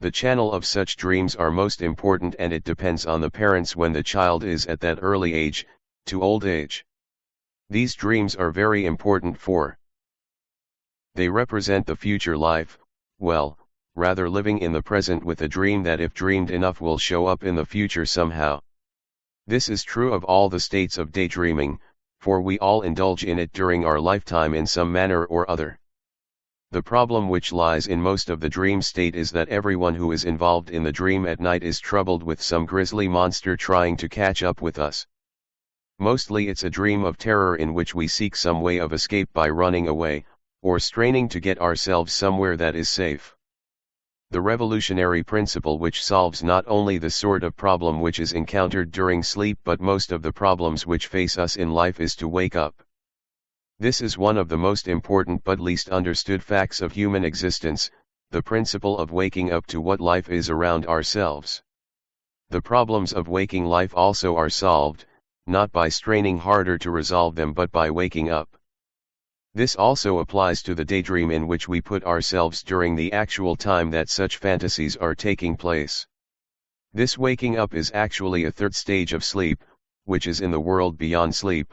[SPEAKER 1] The channel of such dreams are most important, and it depends on the parents when the child is at that early age, to old age. These dreams are very important, for they represent the future life, well, rather living in the present with a dream that if dreamed enough will show up in the future somehow. This is true of all the states of daydreaming, for we all indulge in it during our lifetime in some manner or other. The problem which lies in most of the dream state is that everyone who is involved in the dream at night is troubled with some grisly monster trying to catch up with us. Mostly it's a dream of terror in which we seek some way of escape by running away, or straining to get ourselves somewhere that is safe. The revolutionary principle which solves not only the sort of problem which is encountered during sleep but most of the problems which face us in life is to wake up. This is one of the most important but least understood facts of human existence, the principle of waking up to what life is around ourselves. The problems of waking life also are solved, not by straining harder to resolve them but by waking up. This also applies to the daydream in which we put ourselves during the actual time that such fantasies are taking place. This waking up is actually a third stage of sleep, which is in the world beyond sleep.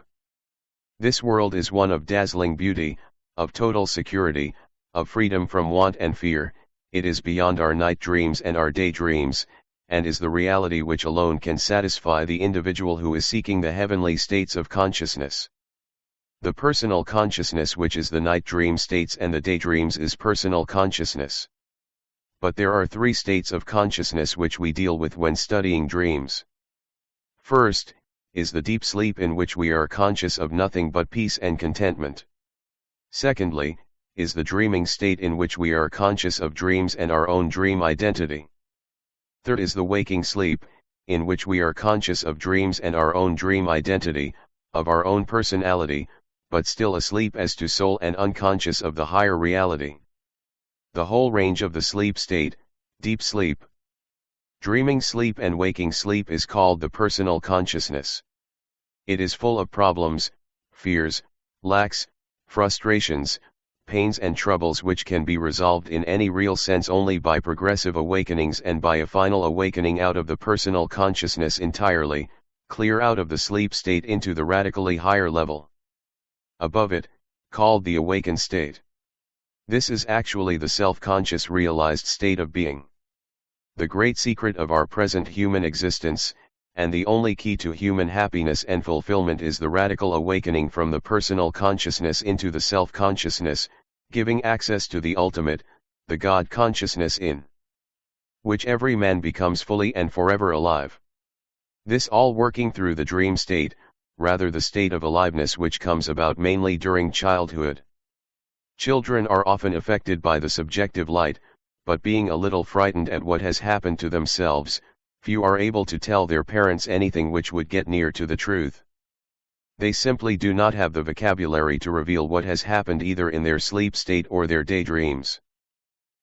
[SPEAKER 1] This world is one of dazzling beauty, of total security, of freedom from want and fear. It is beyond our night dreams and our daydreams, and is the reality which alone can satisfy the individual who is seeking the heavenly states of consciousness. The personal consciousness, which is the night dream states, and the daydreams is personal consciousness. But there are three states of consciousness which we deal with when studying dreams. First, is the deep sleep in which we are conscious of nothing but peace and contentment. Secondly, is the dreaming state in which we are conscious of dreams and our own dream identity. Third is the waking sleep, in which we are conscious of dreams and our own dream identity, of our own personality, but still asleep as to soul and unconscious of the higher reality. The whole range of the sleep state, deep sleep, dreaming sleep and waking sleep, is called the personal consciousness. It is full of problems, fears, lacks, frustrations, pains and troubles which can be resolved in any real sense only by progressive awakenings and by a final awakening out of the personal consciousness entirely, clear out of the sleep state into the radically higher level above it, called the awakened state. This is actually the self-conscious realized state of being. The great secret of our present human existence, and the only key to human happiness and fulfillment, is the radical awakening from the personal consciousness into the self-consciousness, giving access to the ultimate, the God consciousness, in which every man becomes fully and forever alive. This all working through the dream state, rather the state of aliveness which comes about mainly during childhood. Children are often affected by the subjective light, but being a little frightened at what has happened to themselves, few are able to tell their parents anything which would get near to the truth. They simply do not have the vocabulary to reveal what has happened either in their sleep state or their daydreams.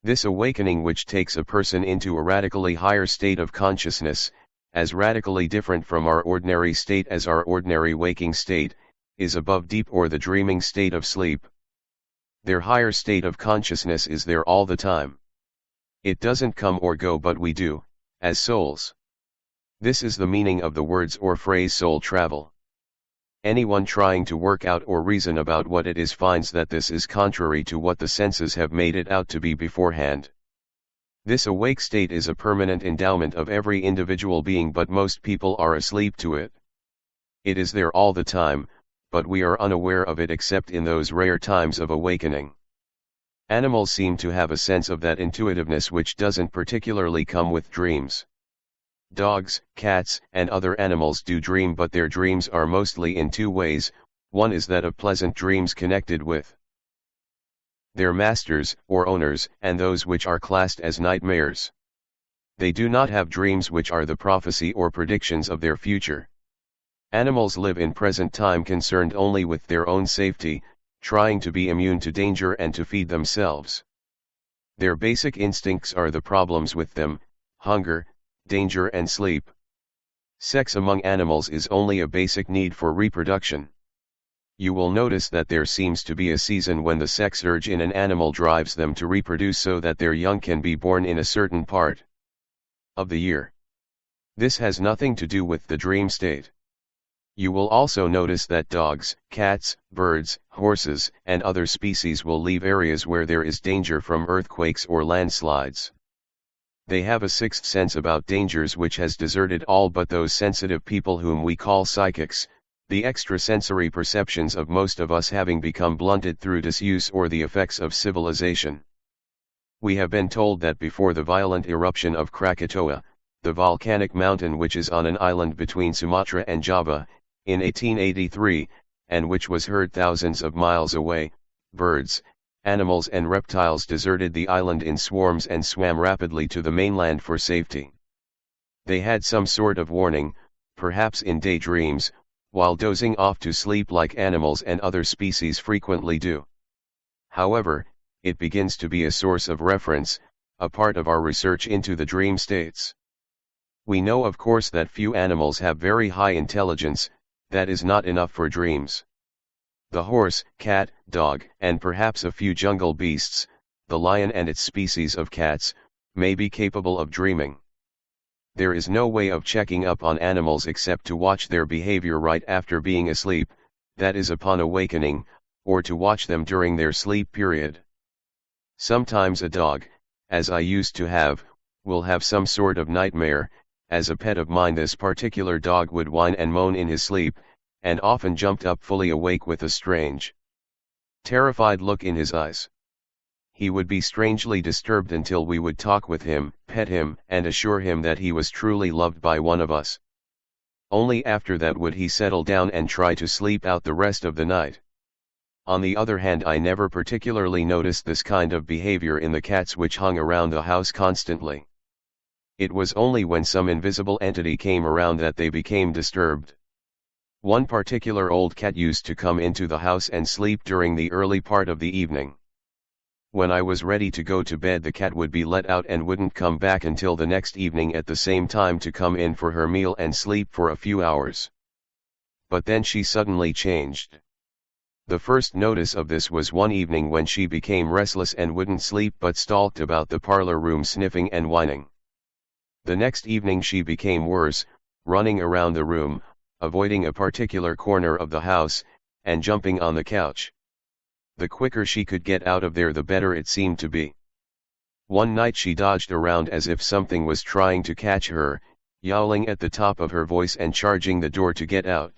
[SPEAKER 1] This awakening which takes a person into a radically higher state of consciousness, as radically different from our ordinary state as our ordinary waking state, is above deep or the dreaming state of sleep. Their higher state of consciousness is there all the time. It doesn't come or go, but we do, as souls. This is the meaning of the words or phrase soul travel. Anyone trying to work out or reason about what it is finds that this is contrary to what the senses have made it out to be beforehand. This awake state is a permanent endowment of every individual being, but most people are asleep to it. It is there all the time, but we are unaware of it except in those rare times of awakening. Animals seem to have a sense of that intuitiveness which doesn't particularly come with dreams. Dogs, cats, and other animals do dream, but their dreams are mostly in two ways. One is that of pleasant dreams connected with their masters, or owners, and those which are classed as nightmares. They do not have dreams which are the prophecy or predictions of their future. Animals live in present time concerned only with their own safety, trying to be immune to danger and to feed themselves. Their basic instincts are the problems with them: hunger, danger and sleep. Sex among animals is only a basic need for reproduction. You will notice that there seems to be a season when the sex urge in an animal drives them to reproduce so that their young can be born in a certain part of the year. This has nothing to do with the dream state. You will also notice that dogs, cats, birds, horses, and other species will leave areas where there is danger from earthquakes or landslides. They have a sixth sense about dangers which has deserted all but those sensitive people whom we call psychics, the extrasensory perceptions of most of us having become blunted through disuse or the effects of civilization. We have been told that before the violent eruption of Krakatoa, the volcanic mountain which is on an island between Sumatra and Java, in 1883, and which was heard thousands of miles away, birds, animals and reptiles deserted the island in swarms and swam rapidly to the mainland for safety. They had some sort of warning, perhaps in daydreams, while dozing off to sleep like animals and other species frequently do. However, it begins to be a source of reference, a part of our research into the dream states. We know of course that few animals have very high intelligence. That is not enough for dreams. The horse, cat, dog, and perhaps a few jungle beasts, the lion and its species of cats, may be capable of dreaming. There is no way of checking up on animals except to watch their behavior right after being asleep, that is upon awakening, or to watch them during their sleep period. Sometimes a dog, as I used to have, will have some sort of nightmare. As a pet of mine, this particular dog would whine and moan in his sleep, and often jumped up fully awake with a strange, terrified look in his eyes. He would be strangely disturbed until we would talk with him, pet him, and assure him that he was truly loved by one of us. Only after that would he settle down and try to sleep out the rest of the night. On the other hand, I never particularly noticed this kind of behavior in the cats which hung around the house constantly. It was only when some invisible entity came around that they became disturbed. One particular old cat used to come into the house and sleep during the early part of the evening. When I was ready to go to bed, the cat would be let out and wouldn't come back until the next evening at the same time to come in for her meal and sleep for a few hours. But then she suddenly changed. The first notice of this was one evening when she became restless and wouldn't sleep but stalked about the parlor room sniffing and whining. The next evening she became worse, running around the room, avoiding a particular corner of the house, and jumping on the couch. The quicker she could get out of there the better it seemed to be. One night she dodged around as if something was trying to catch her, yowling at the top of her voice and charging the door to get out.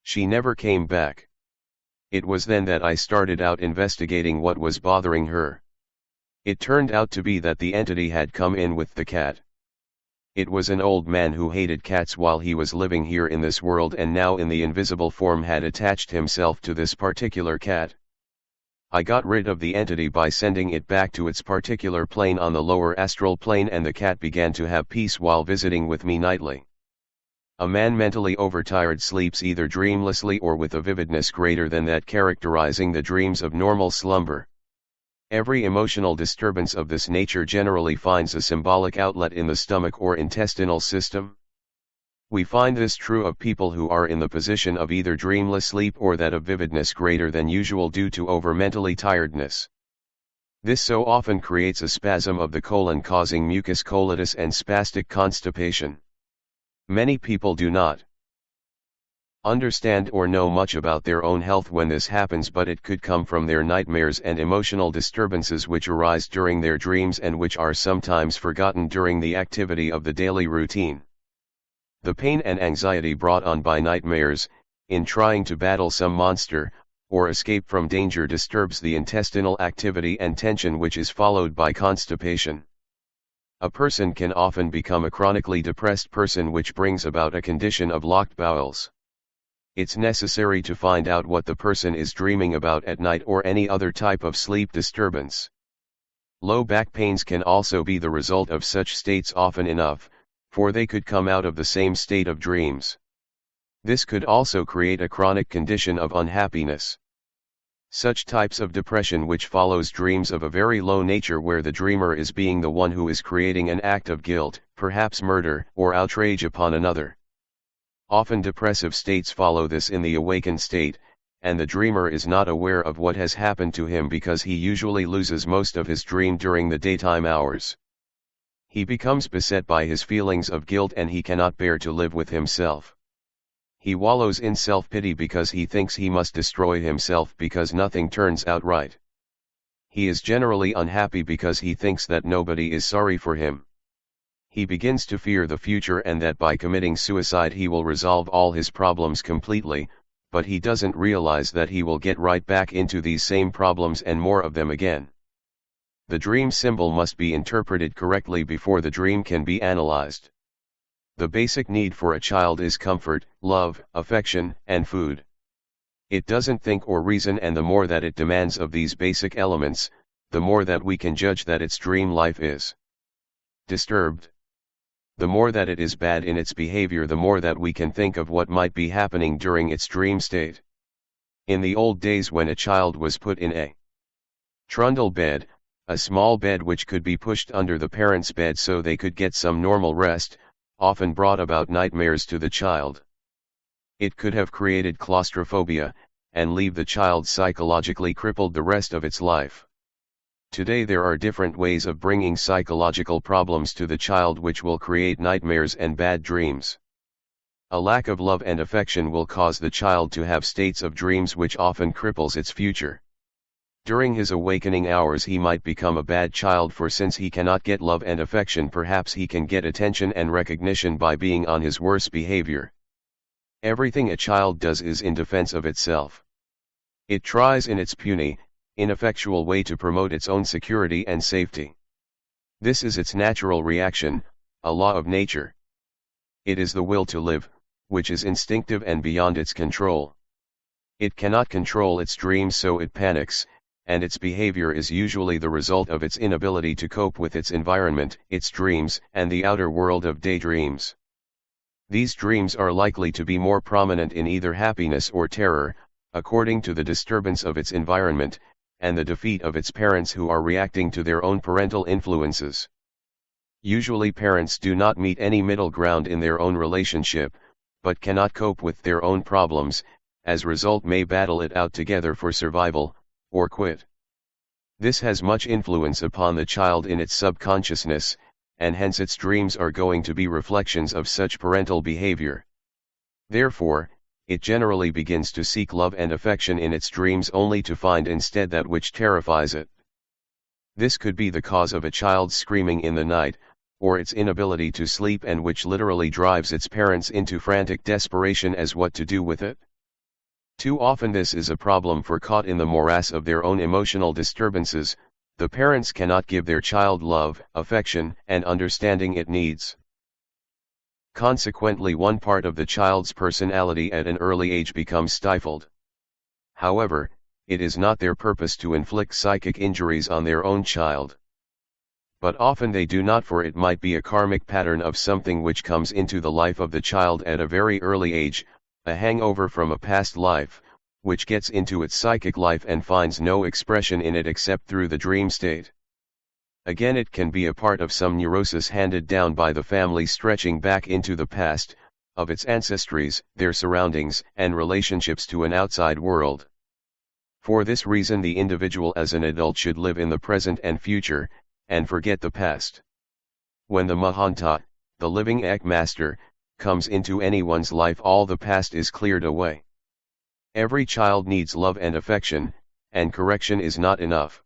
[SPEAKER 1] She never came back. It was then that I started out investigating what was bothering her. It turned out to be that the entity had come in with the cat. It was an old man who hated cats while he was living here in this world, and now in the invisible form had attached himself to this particular cat. I got rid of the entity by sending it back to its particular plane on the lower astral plane, and the cat began to have peace while visiting with me nightly. A man mentally overtired sleeps either dreamlessly or with a vividness greater than that characterizing the dreams of normal slumber. Every emotional disturbance of this nature generally finds a symbolic outlet in the stomach or intestinal system. We find this true of people who are in the position of either dreamless sleep or that of vividness greater than usual due to over-mentally tiredness. This so often creates a spasm of the colon causing mucus colitis and spastic constipation. Many people do not understand or know much about their own health when this happens, but it could come from their nightmares and emotional disturbances which arise during their dreams and which are sometimes forgotten during the activity of the daily routine. The pain and anxiety brought on by nightmares, in trying to battle some monster, or escape from danger disturbs the intestinal activity and tension which is followed by constipation. A person can often become a chronically depressed person, which brings about a condition of locked bowels. It's necessary to find out what the person is dreaming about at night or any other type of sleep disturbance. Low back pains can also be the result of such states often enough, for they could come out of the same state of dreams. This could also create a chronic condition of unhappiness. Such types of depression which follows dreams of a very low nature where the dreamer is being the one who is creating an act of guilt, perhaps murder or outrage upon another. Often depressive states follow this in the awakened state, and the dreamer is not aware of what has happened to him because he usually loses most of his dream during the daytime hours. He becomes beset by his feelings of guilt and he cannot bear to live with himself. He wallows in self-pity because he thinks he must destroy himself because nothing turns out right. He is generally unhappy because he thinks that nobody is sorry for him. He begins to fear the future and that by committing suicide he will resolve all his problems completely, but he doesn't realize that he will get right back into these same problems and more of them again. The dream symbol must be interpreted correctly before the dream can be analyzed. The basic need for a child is comfort, love, affection, and food. It doesn't think or reason, and the more that it demands of these basic elements, the more that we can judge that its dream life is disturbed. The more that it is bad in its behavior, the more that we can think of what might be happening during its dream state. In the old days, when a child was put in a trundle bed, a small bed which could be pushed under the parent's bed so they could get some normal rest, often brought about nightmares to the child. It could have created claustrophobia, and leave the child psychologically crippled the rest of its life. Today there are different ways of bringing psychological problems to the child which will create nightmares and bad dreams. A lack of love and affection will cause the child to have states of dreams which often cripples its future. During his awakening hours he might become a bad child, for since he cannot get love and affection, perhaps he can get attention and recognition by being on his worst behavior. Everything a child does is in defense of itself. It tries in its puny, ineffectual way to promote its own security and safety. This is its natural reaction, a law of nature. It is the will to live, which is instinctive and beyond its control. It cannot control its dreams, so it panics, and its behavior is usually the result of its inability to cope with its environment, its dreams, and the outer world of daydreams. These dreams are likely to be more prominent in either happiness or terror, according to the disturbance of its environment, and the defeat of its parents who are reacting to their own parental influences. Usually parents do not meet any middle ground in their own relationship, but cannot cope with their own problems, as a result may battle it out together for survival, or quit. This has much influence upon the child in its subconsciousness, and hence its dreams are going to be reflections of such parental behavior. Therefore, it generally begins to seek love and affection in its dreams only to find instead that which terrifies it. This could be the cause of a child screaming in the night, or its inability to sleep, and which literally drives its parents into frantic desperation as what to do with it. Too often this is a problem, for caught in the morass of their own emotional disturbances, the parents cannot give their child love, affection, and understanding it needs. Consequently, one part of the child's personality at an early age becomes stifled. However, it is not their purpose to inflict psychic injuries on their own child. But often they do not, for it might be a karmic pattern of something which comes into the life of the child at a very early age, a hangover from a past life, which gets into its psychic life and finds no expression in it except through the dream state. Again, it can be a part of some neurosis handed down by the family stretching back into the past, of its ancestries, their surroundings, and relationships to an outside world. For this reason the individual as an adult should live in the present and future, and forget the past. When the Mahanta, the living Ek Master, comes into anyone's life, all the past is cleared away. Every child needs love and affection, and correction is not enough.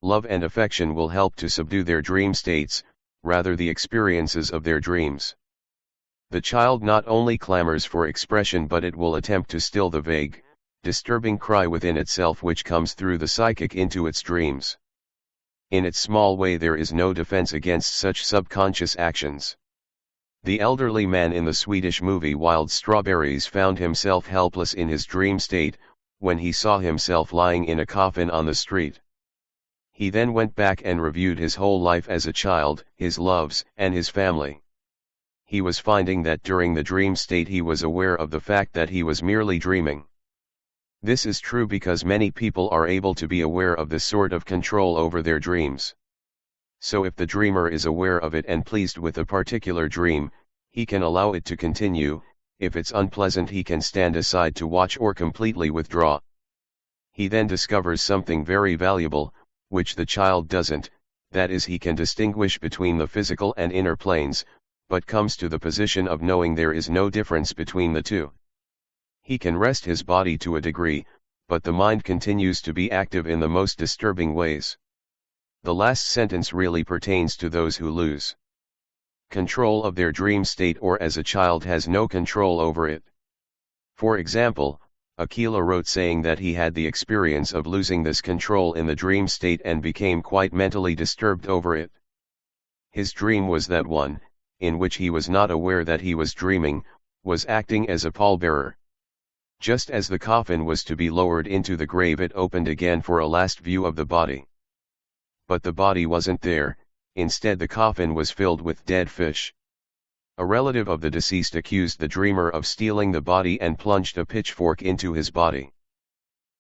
[SPEAKER 1] Love and affection will help to subdue their dream states, rather the experiences of their dreams. The child not only clamors for expression, but it will attempt to still the vague, disturbing cry within itself which comes through the psychic into its dreams. In its small way there is no defense against such subconscious actions. The elderly man in the Swedish movie Wild Strawberries found himself helpless in his dream state, when he saw himself lying in a coffin on the street. He then went back and reviewed his whole life as a child, his loves, and his family. He was finding that during the dream state he was aware of the fact that he was merely dreaming. This is true because many people are able to be aware of this sort of control over their dreams. So if the dreamer is aware of it and pleased with a particular dream, he can allow it to continue. If it's unpleasant, he can stand aside to watch or completely withdraw. He then discovers something very valuable, which the child doesn't, that is, he can distinguish between the physical and inner planes, but comes to the position of knowing there is no difference between the two. He can rest his body to a degree, but the mind continues to be active in the most disturbing ways. The last sentence really pertains to those who lose control of their dream state, or as a child has no control over it. For example, Akila wrote saying that he had the experience of losing this control in the dream state and became quite mentally disturbed over it. His dream was that one, in which he was not aware that he was dreaming, was acting as a pallbearer. Just as the coffin was to be lowered into the grave, it opened again for a last view of the body. But the body wasn't there, instead the coffin was filled with dead fish. A relative of the deceased accused the dreamer of stealing the body and plunged a pitchfork into his body.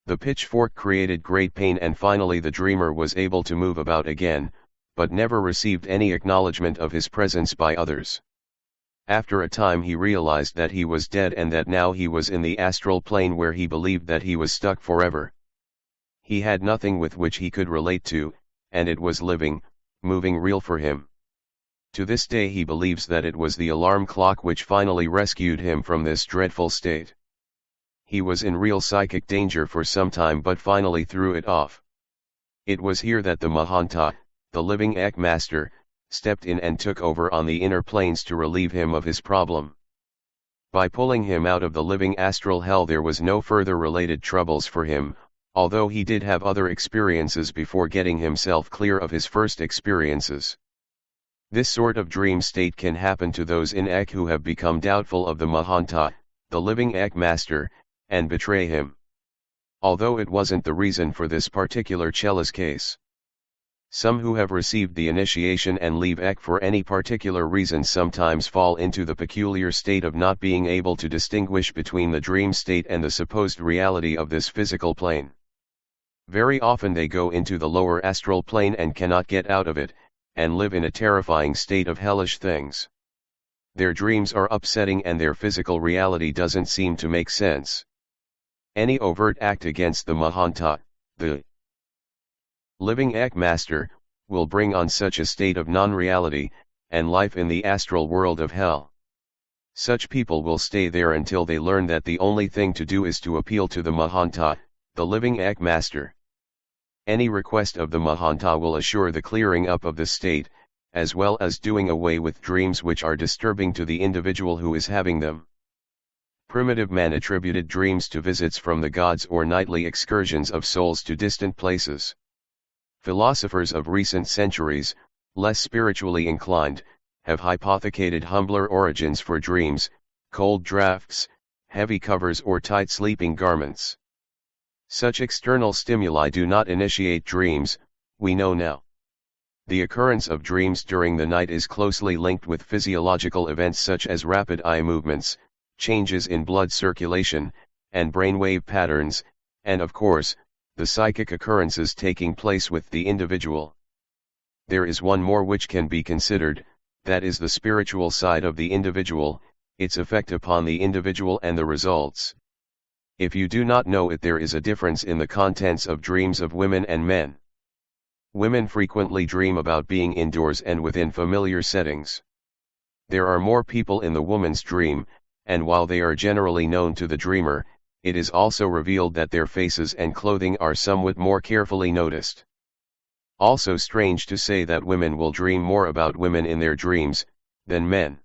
[SPEAKER 1] The pitchfork created great pain, and finally the dreamer was able to move about again, but never received any acknowledgement of his presence by others. After a time he realized that he was dead and that now he was in the astral plane where he believed that he was stuck forever. He had nothing with which he could relate to, and it was living, moving real for him. To this day he believes that it was the alarm clock which finally rescued him from this dreadful state. He was in real psychic danger for some time but finally threw it off. It was here that the Mahanta, the living Ek Master, stepped in and took over on the inner planes to relieve him of his problem. By pulling him out of the living astral hell there was no further related troubles for him, although he did have other experiences before getting himself clear of his first experiences. This sort of dream state can happen to those in Ek who have become doubtful of the Mahanta, the living Ek Master, and betray him. Although it wasn't the reason for this particular Chella's case. Some who have received the initiation and leave Ek for any particular reason sometimes fall into the peculiar state of not being able to distinguish between the dream state and the supposed reality of this physical plane. Very often they go into the lower astral plane and cannot get out of it, and live in a terrifying state of hellish things. Their dreams are upsetting and their physical reality doesn't seem to make sense. Any overt act against the Mahanta, the living Ek Master, will bring on such a state of non-reality, and life in the astral world of hell. Such people will stay there until they learn that the only thing to do is to appeal to the Mahanta, the living Ek Master. Any request of the Mahanta will assure the clearing up of the state, as well as doing away with dreams which are disturbing to the individual who is having them. Primitive man attributed dreams to visits from the gods or nightly excursions of souls to distant places. Philosophers of recent centuries, less spiritually inclined, have hypothecated humbler origins for dreams, cold drafts, heavy covers or tight sleeping garments. Such external stimuli do not initiate dreams, we know now. The occurrence of dreams during the night is closely linked with physiological events such as rapid eye movements, changes in blood circulation, and brainwave patterns, and of course, the psychic occurrences taking place with the individual. There is one more which can be considered, that is the spiritual side of the individual, its effect upon the individual and the results. If you do not know it, there is a difference in the contents of dreams of women and men. Women frequently dream about being indoors and within familiar settings. There are more people in the woman's dream, and while they are generally known to the dreamer, it is also revealed that their faces and clothing are somewhat more carefully noticed. Also strange to say that women will dream more about women in their dreams than men.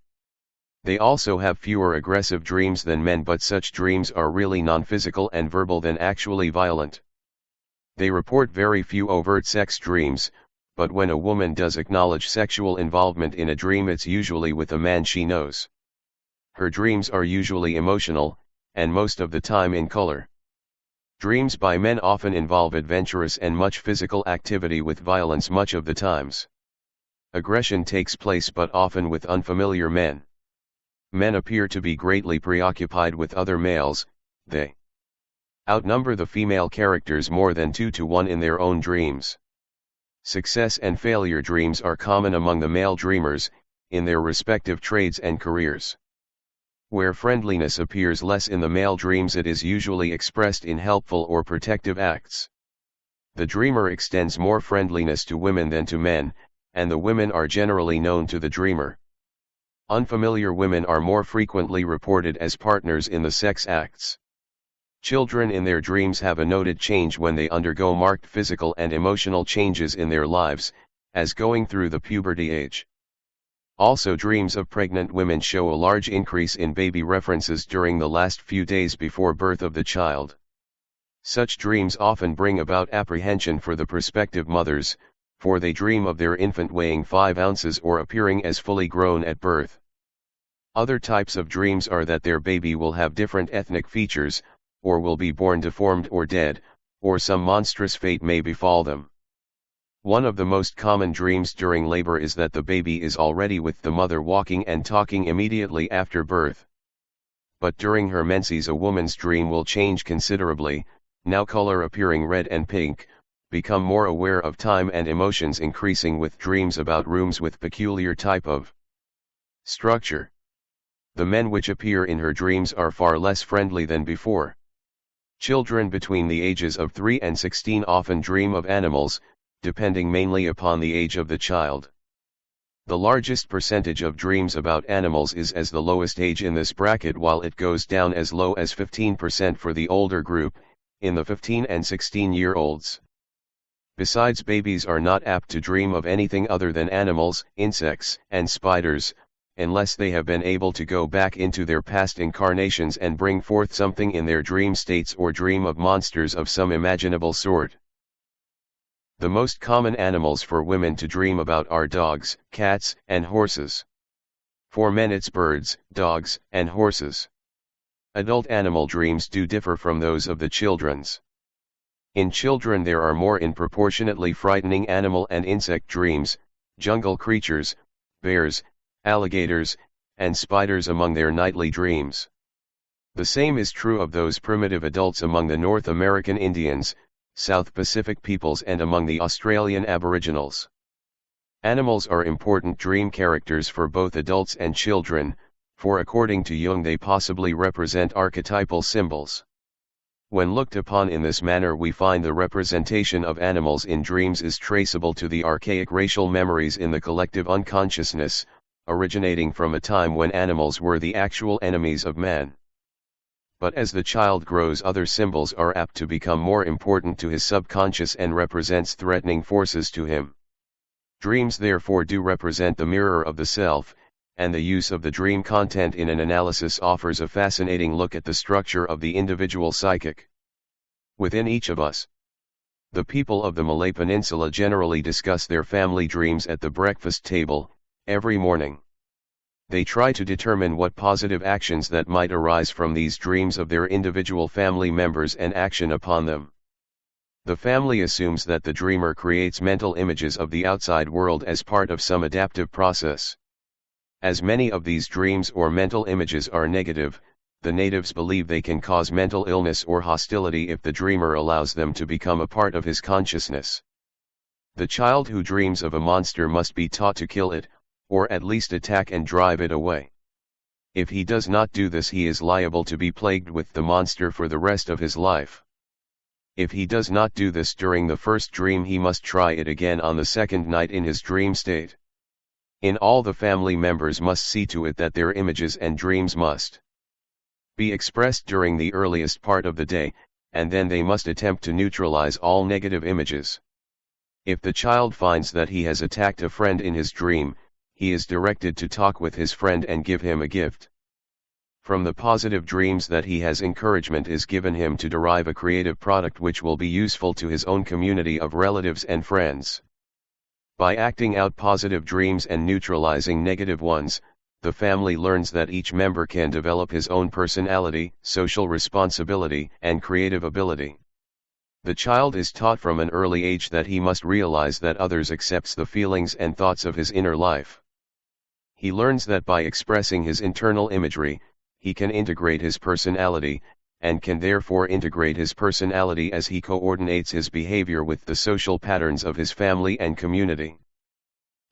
[SPEAKER 1] They also have fewer aggressive dreams than men, but such dreams are really non-physical and verbal than actually violent. They report very few overt sex dreams, but when a woman does acknowledge sexual involvement in a dream, it's usually with a man she knows. Her dreams are usually emotional, and most of the time in color. Dreams by men often involve adventurous and much physical activity with violence much of the times. Aggression takes place but often with unfamiliar men. Men appear to be greatly preoccupied with other males. They outnumber the female characters more than 2 to 1 in their own dreams. Success and failure dreams are common among the male dreamers, in their respective trades and careers. Where friendliness appears less in the male dreams, it is usually expressed in helpful or protective acts. The dreamer extends more friendliness to women than to men, and the women are generally known to the dreamer. Unfamiliar women are more frequently reported as partners in the sex acts. Children in their dreams have a noted change when they undergo marked physical and emotional changes in their lives, as going through the puberty age. Also, dreams of pregnant women show a large increase in baby references during the last few days before birth of the child. Such dreams often bring about apprehension for the prospective mothers, for they dream of their infant weighing 5 ounces or appearing as fully grown at birth. Other types of dreams are that their baby will have different ethnic features, or will be born deformed or dead, or some monstrous fate may befall them. One of the most common dreams during labor is that the baby is already with the mother, walking and talking immediately after birth. But during her menses a woman's dream will change considerably, now color appearing red and pink, become more aware of time and emotions increasing with dreams about rooms with peculiar type of structure. The men which appear in her dreams are far less friendly than before. Children between the ages of 3 and 16 often dream of animals, depending mainly upon the age of the child. The largest percentage of dreams about animals is as the lowest age in this bracket, while it goes down as low as 15% for the older group, in the 15 and 16-year-olds. Besides, babies are not apt to dream of anything other than animals, insects, and spiders, unless they have been able to go back into their past incarnations and bring forth something in their dream states, or dream of monsters of some imaginable sort. The most common animals for women to dream about are dogs, cats, and horses. For men it's birds, dogs, and horses. Adult animal dreams do differ from those of the children's. In children there are more in proportionately frightening animal and insect dreams, jungle creatures, bears, alligators, and spiders among their nightly dreams. The same is true of those primitive adults among the North American Indians, South Pacific peoples, and among the Australian Aboriginals. Animals are important dream characters for both adults and children, for according to Jung they possibly represent archetypal symbols. When looked upon in this manner, we find the representation of animals in dreams is traceable to the archaic racial memories in the collective unconsciousness, originating from a time when animals were the actual enemies of man. But as the child grows, other symbols are apt to become more important to his subconscious and represents threatening forces to him. Dreams therefore do represent the mirror of the self, and the use of the dream content in an analysis offers a fascinating look at the structure of the individual psychic within each of us. The people of the Malay Peninsula generally discuss their family dreams at the breakfast table, every morning. They try to determine what positive actions that might arise from these dreams of their individual family members and action upon them. The family assumes that the dreamer creates mental images of the outside world as part of some adaptive process. As many of these dreams or mental images are negative, the natives believe they can cause mental illness or hostility if the dreamer allows them to become a part of his consciousness. The child who dreams of a monster must be taught to kill it, or at least attack and drive it away. If he does not do this, he is liable to be plagued with the monster for the rest of his life. If he does not do this during the first dream, he must try it again on the second night in his dream state. In all, the family members must see to it that their images and dreams must be expressed during the earliest part of the day, and then they must attempt to neutralize all negative images. If the child finds that he has attacked a friend in his dream, he is directed to talk with his friend and give him a gift. From the positive dreams that he has, encouragement is given him to derive a creative product which will be useful to his own community of relatives and friends. By acting out positive dreams and neutralizing negative ones, the family learns that each member can develop his own personality, social responsibility, and creative ability. The child is taught from an early age that he must realize that others accepts the feelings and thoughts of his inner life. He learns that by expressing his internal imagery, he can integrate his personality, and can therefore integrate his personality as he coordinates his behavior with the social patterns of his family and community.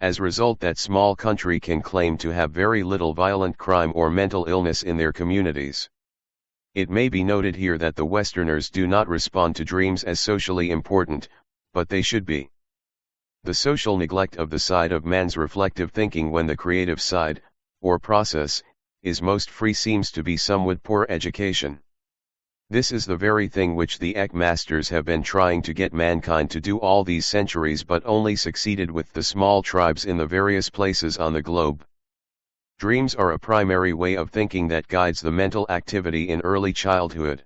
[SPEAKER 1] As a result, that small country can claim to have very little violent crime or mental illness in their communities. It may be noted here that the Westerners do not respond to dreams as socially important, but they should be. The social neglect of the side of man's reflective thinking when the creative side, or process, is most free seems to be somewhat poor education. This is the very thing which the Eck masters have been trying to get mankind to do all these centuries, but only succeeded with the small tribes in the various places on the globe. Dreams are a primary way of thinking that guides the mental activity in early childhood.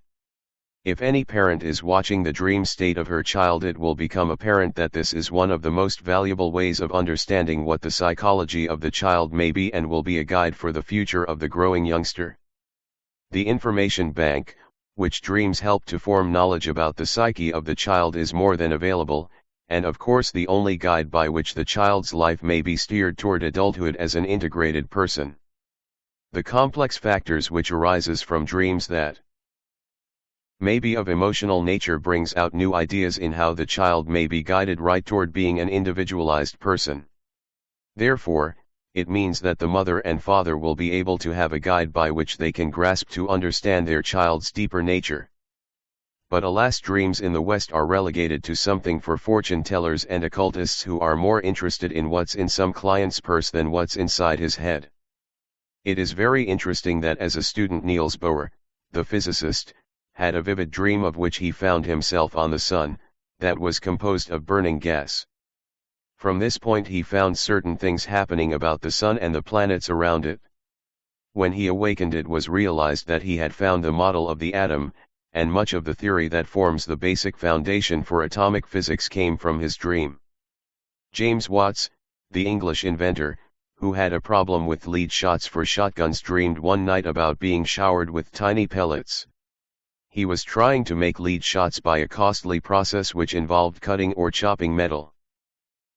[SPEAKER 1] If any parent is watching the dream state of her child, it will become apparent that this is one of the most valuable ways of understanding what the psychology of the child may be, and will be a guide for the future of the growing youngster. The information bank, which dreams help to form knowledge about the psyche of the child, is more than available, and of course the only guide by which the child's life may be steered toward adulthood as an integrated person. The complex factors which arises from dreams that may be of emotional nature brings out new ideas in how the child may be guided right toward being an individualized person. Therefore, it means that the mother and father will be able to have a guide by which they can grasp to understand their child's deeper nature. But alas, dreams in the West are relegated to something for fortune tellers and occultists who are more interested in what's in some client's purse than what's inside his head. It is very interesting that as a student, Niels Bohr, the physicist, had a vivid dream of which he found himself on the sun, that was composed of burning gas. From this point he found certain things happening about the sun and the planets around it. When he awakened, it was realized that he had found the model of the atom, and much of the theory that forms the basic foundation for atomic physics came from his dream. James Watts, the English inventor, who had a problem with lead shots for shotguns, dreamed one night about being showered with tiny pellets. He was trying to make lead shots by a costly process which involved cutting or chopping metal.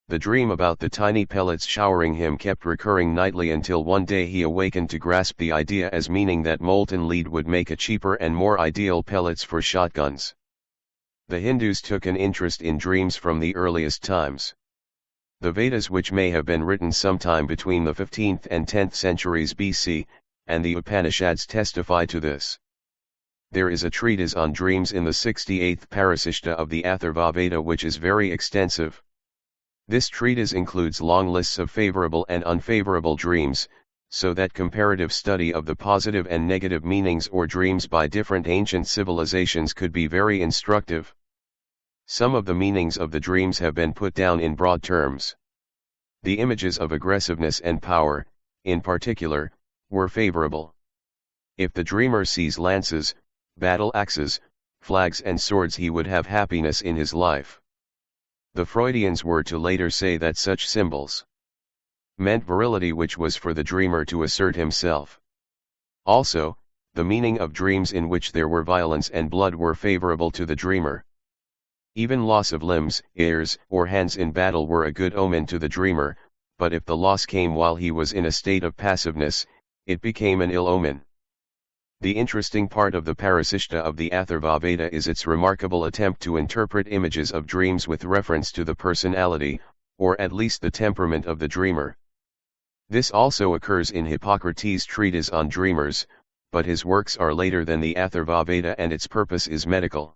[SPEAKER 1] The dream about the tiny pellets showering him kept recurring nightly until one day he awakened to grasp the idea as meaning that molten lead would make a cheaper and more ideal pellets for shotguns. The Hindus took an interest in dreams from the earliest times. The Vedas, which may have been written sometime between the 15th and 10th centuries BC, and the Upanishads testify to this. There is a treatise on dreams in the 68th Parasishta of the Atharva Veda which is very extensive. This treatise includes long lists of favorable and unfavorable dreams, so that comparative study of the positive and negative meanings or dreams by different ancient civilizations could be very instructive. Some of the meanings of the dreams have been put down in broad terms. The images of aggressiveness and power, in particular, were favorable. If the dreamer sees lances, battle axes, flags and swords, he would have happiness in his life. The Freudians were to later say that such symbols meant virility, which was for the dreamer to assert himself. Also, the meaning of dreams in which there were violence and blood were favorable to the dreamer. Even loss of limbs, ears, or hands in battle were a good omen to the dreamer, but if the loss came while he was in a state of passiveness, it became an ill omen. The interesting part of the Parasishta of the Atharva Veda is its remarkable attempt to interpret images of dreams with reference to the personality, or at least the temperament of the dreamer. This also occurs in Hippocrates' treatise on dreamers, but his works are later than the Atharvaveda and its purpose is medical.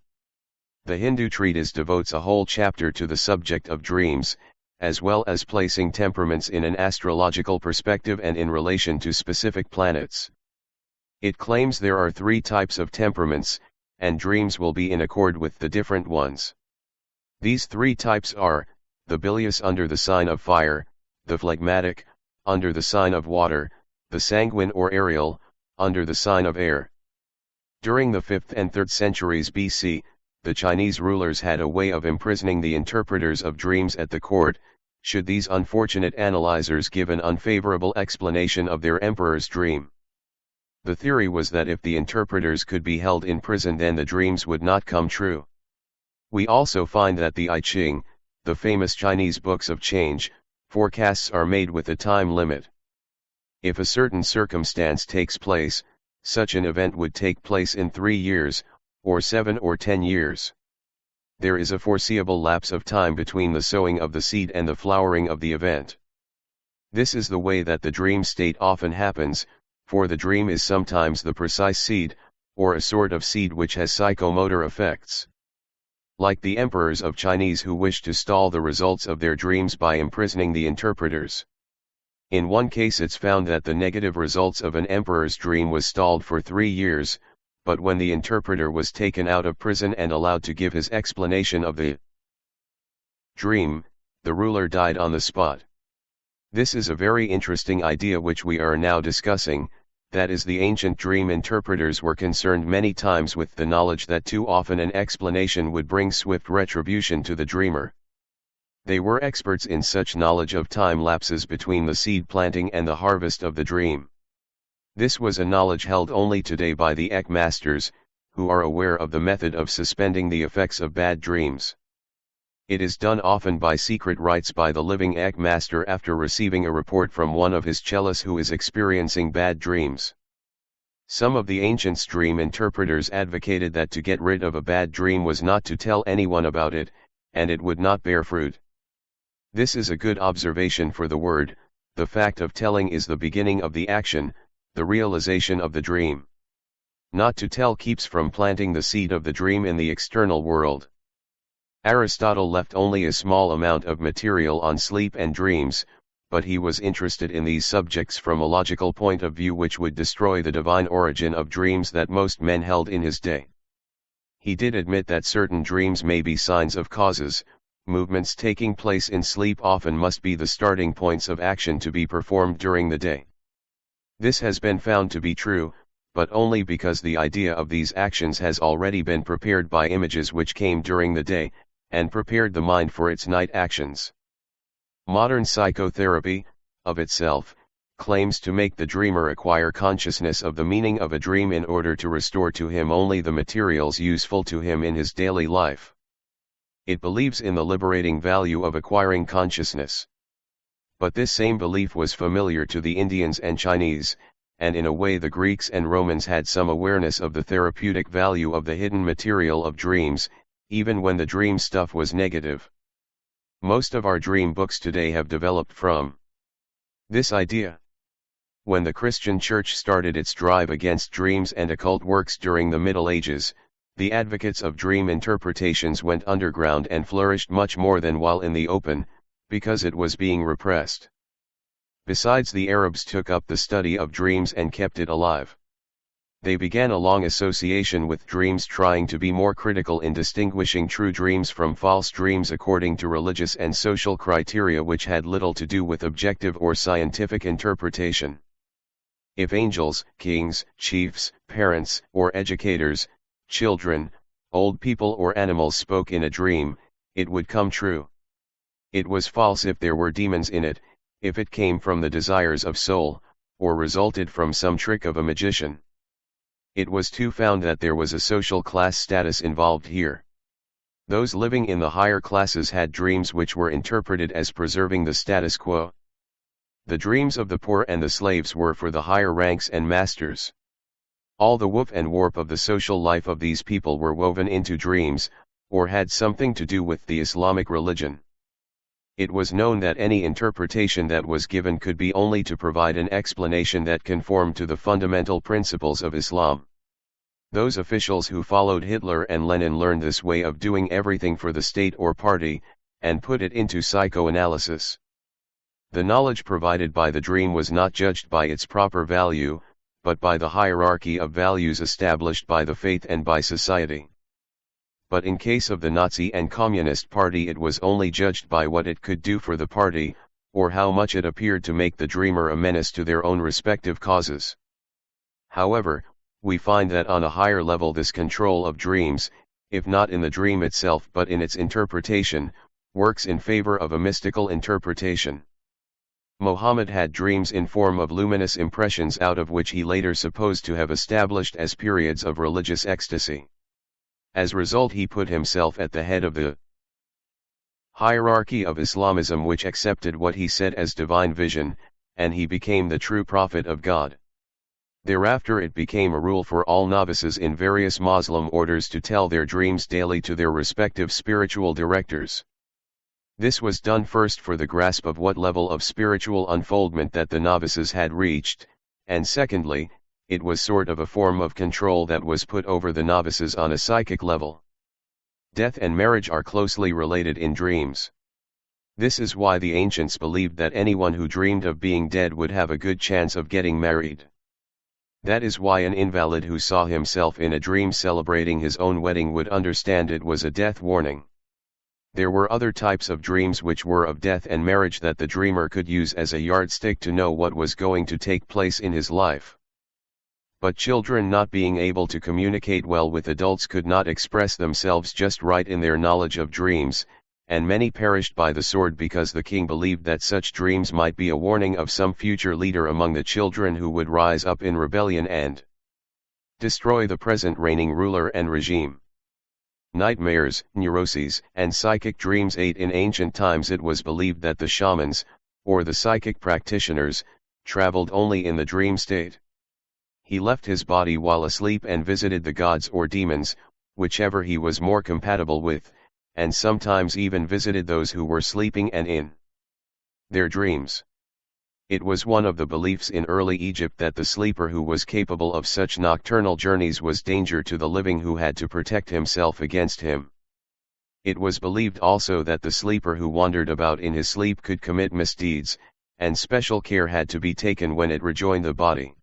[SPEAKER 1] The Hindu treatise devotes a whole chapter to the subject of dreams, as well as placing temperaments in an astrological perspective and in relation to specific planets. It claims there are 3 types of temperaments, and dreams will be in accord with the different ones. These 3 types are, the bilious under the sign of fire, the phlegmatic, under the sign of water, the sanguine or aerial, under the sign of air. During the 5th and 3rd centuries BC, the Chinese rulers had a way of imprisoning the interpreters of dreams at the court, should these unfortunate analyzers give an unfavorable explanation of their emperor's dream. The theory was that if the interpreters could be held in prison, then the dreams would not come true. We also find that the I Ching, the famous Chinese books of change, forecasts are made with a time limit. If a certain circumstance takes place, such an event would take place in 3 years, or 7 or 10 years. There is a foreseeable lapse of time between the sowing of the seed and the flowering of the event. This is the way that the dream state often happens, for the dream is sometimes the precise seed, or a sort of seed which has psychomotor effects. Like the emperors of Chinese who wish to stall the results of their dreams by imprisoning the interpreters. In one case it's found that the negative results of an emperor's dream was stalled for 3 years, but when the interpreter was taken out of prison and allowed to give his explanation of the dream, the ruler died on the spot. This is a very interesting idea which we are now discussing, that is, the ancient dream interpreters were concerned many times with the knowledge that too often an explanation would bring swift retribution to the dreamer. They were experts in such knowledge of time lapses between the seed planting and the harvest of the dream. This was a knowledge held only today by the Eck masters, who are aware of the method of suspending the effects of bad dreams. It is done often by secret rites by the living Eck master after receiving a report from one of his chelas who is experiencing bad dreams. Some of the ancients' dream interpreters advocated that to get rid of a bad dream was not to tell anyone about it, and it would not bear fruit. This is a good observation, for the word, the fact of telling is the beginning of the action, the realization of the dream. Not to tell keeps from planting the seed of the dream in the external world. Aristotle left only a small amount of material on sleep and dreams, but he was interested in these subjects from a logical point of view which would destroy the divine origin of dreams that most men held in his day. He did admit that certain dreams may be signs of causes. Movements taking place in sleep often must be the starting points of action to be performed during the day. This has been found to be true, but only because the idea of these actions has already been prepared by images which came during the day, and prepared the mind for its night actions. Modern psychotherapy, of itself, claims to make the dreamer acquire consciousness of the meaning of a dream in order to restore to him only the materials useful to him in his daily life. It believes in the liberating value of acquiring consciousness. But this same belief was familiar to the Indians and Chinese, and in a way the Greeks and Romans had some awareness of the therapeutic value of the hidden material of dreams, even when the dream stuff was negative. Most of our dream books today have developed from this idea. When the Christian Church started its drive against dreams and occult works during the Middle Ages, the advocates of dream interpretations went underground and flourished much more than while in the open, because it was being repressed. Besides, the Arabs took up the study of dreams and kept it alive. They began a long association with dreams, trying to be more critical in distinguishing true dreams from false dreams according to religious and social criteria which had little to do with objective or scientific interpretation. If angels, kings, chiefs, parents, or educators, children, old people or animals spoke in a dream, it would come true. It was false if there were demons in it, if it came from the desires of soul, or resulted from some trick of a magician. It was too found that there was a social class status involved here. Those living in the higher classes had dreams which were interpreted as preserving the status quo. The dreams of the poor and the slaves were for the higher ranks and masters. All the woof and warp of the social life of these people were woven into dreams, or had something to do with the Islamic religion. It was known that any interpretation that was given could be only to provide an explanation that conformed to the fundamental principles of Islam. Those officials who followed Hitler and Lenin learned this way of doing everything for the state or party, and put it into psychoanalysis. The knowledge provided by the dream was not judged by its proper value, but by the hierarchy of values established by the faith and by society. But in case of the Nazi and Communist Party, it was only judged by what it could do for the party, or how much it appeared to make the dreamer a menace to their own respective causes. However, we find that on a higher level this control of dreams, if not in the dream itself but in its interpretation, works in favor of a mystical interpretation. Muhammad had dreams in form of luminous impressions out of which he later supposed to have established as periods of religious ecstasy. As a result, he put himself at the head of the hierarchy of Islamism, which accepted what he said as divine vision, and he became the true prophet of God. Thereafter it became a rule for all novices in various Muslim orders to tell their dreams daily to their respective spiritual directors. This was done first for the grasp of what level of spiritual unfoldment that the novices had reached, and secondly, it was sort of a form of control that was put over the novices on a psychic level. Death and marriage are closely related in dreams. This is why the ancients believed that anyone who dreamed of being dead would have a good chance of getting married. That is why an invalid who saw himself in a dream celebrating his own wedding would understand it was a death warning. There were other types of dreams which were of death and marriage that the dreamer could use as a yardstick to know what was going to take place in his life. But children, not being able to communicate well with adults, could not express themselves just right in their knowledge of dreams, and many perished by the sword because the king believed that such dreams might be a warning of some future leader among the children who would rise up in rebellion and destroy the present reigning ruler and regime. Nightmares, neuroses, and psychic dreams ate. In ancient times it was believed that the shamans, or the psychic practitioners, traveled only in the dream state. He left his body while asleep and visited the gods or demons, whichever he was more compatible with, and sometimes even visited those who were sleeping and in their dreams. It was one of the beliefs in early Egypt that the sleeper who was capable of such nocturnal journeys was danger to the living who had to protect himself against him. It was believed also that the sleeper who wandered about in his sleep could commit misdeeds, and special care had to be taken when it rejoined the body.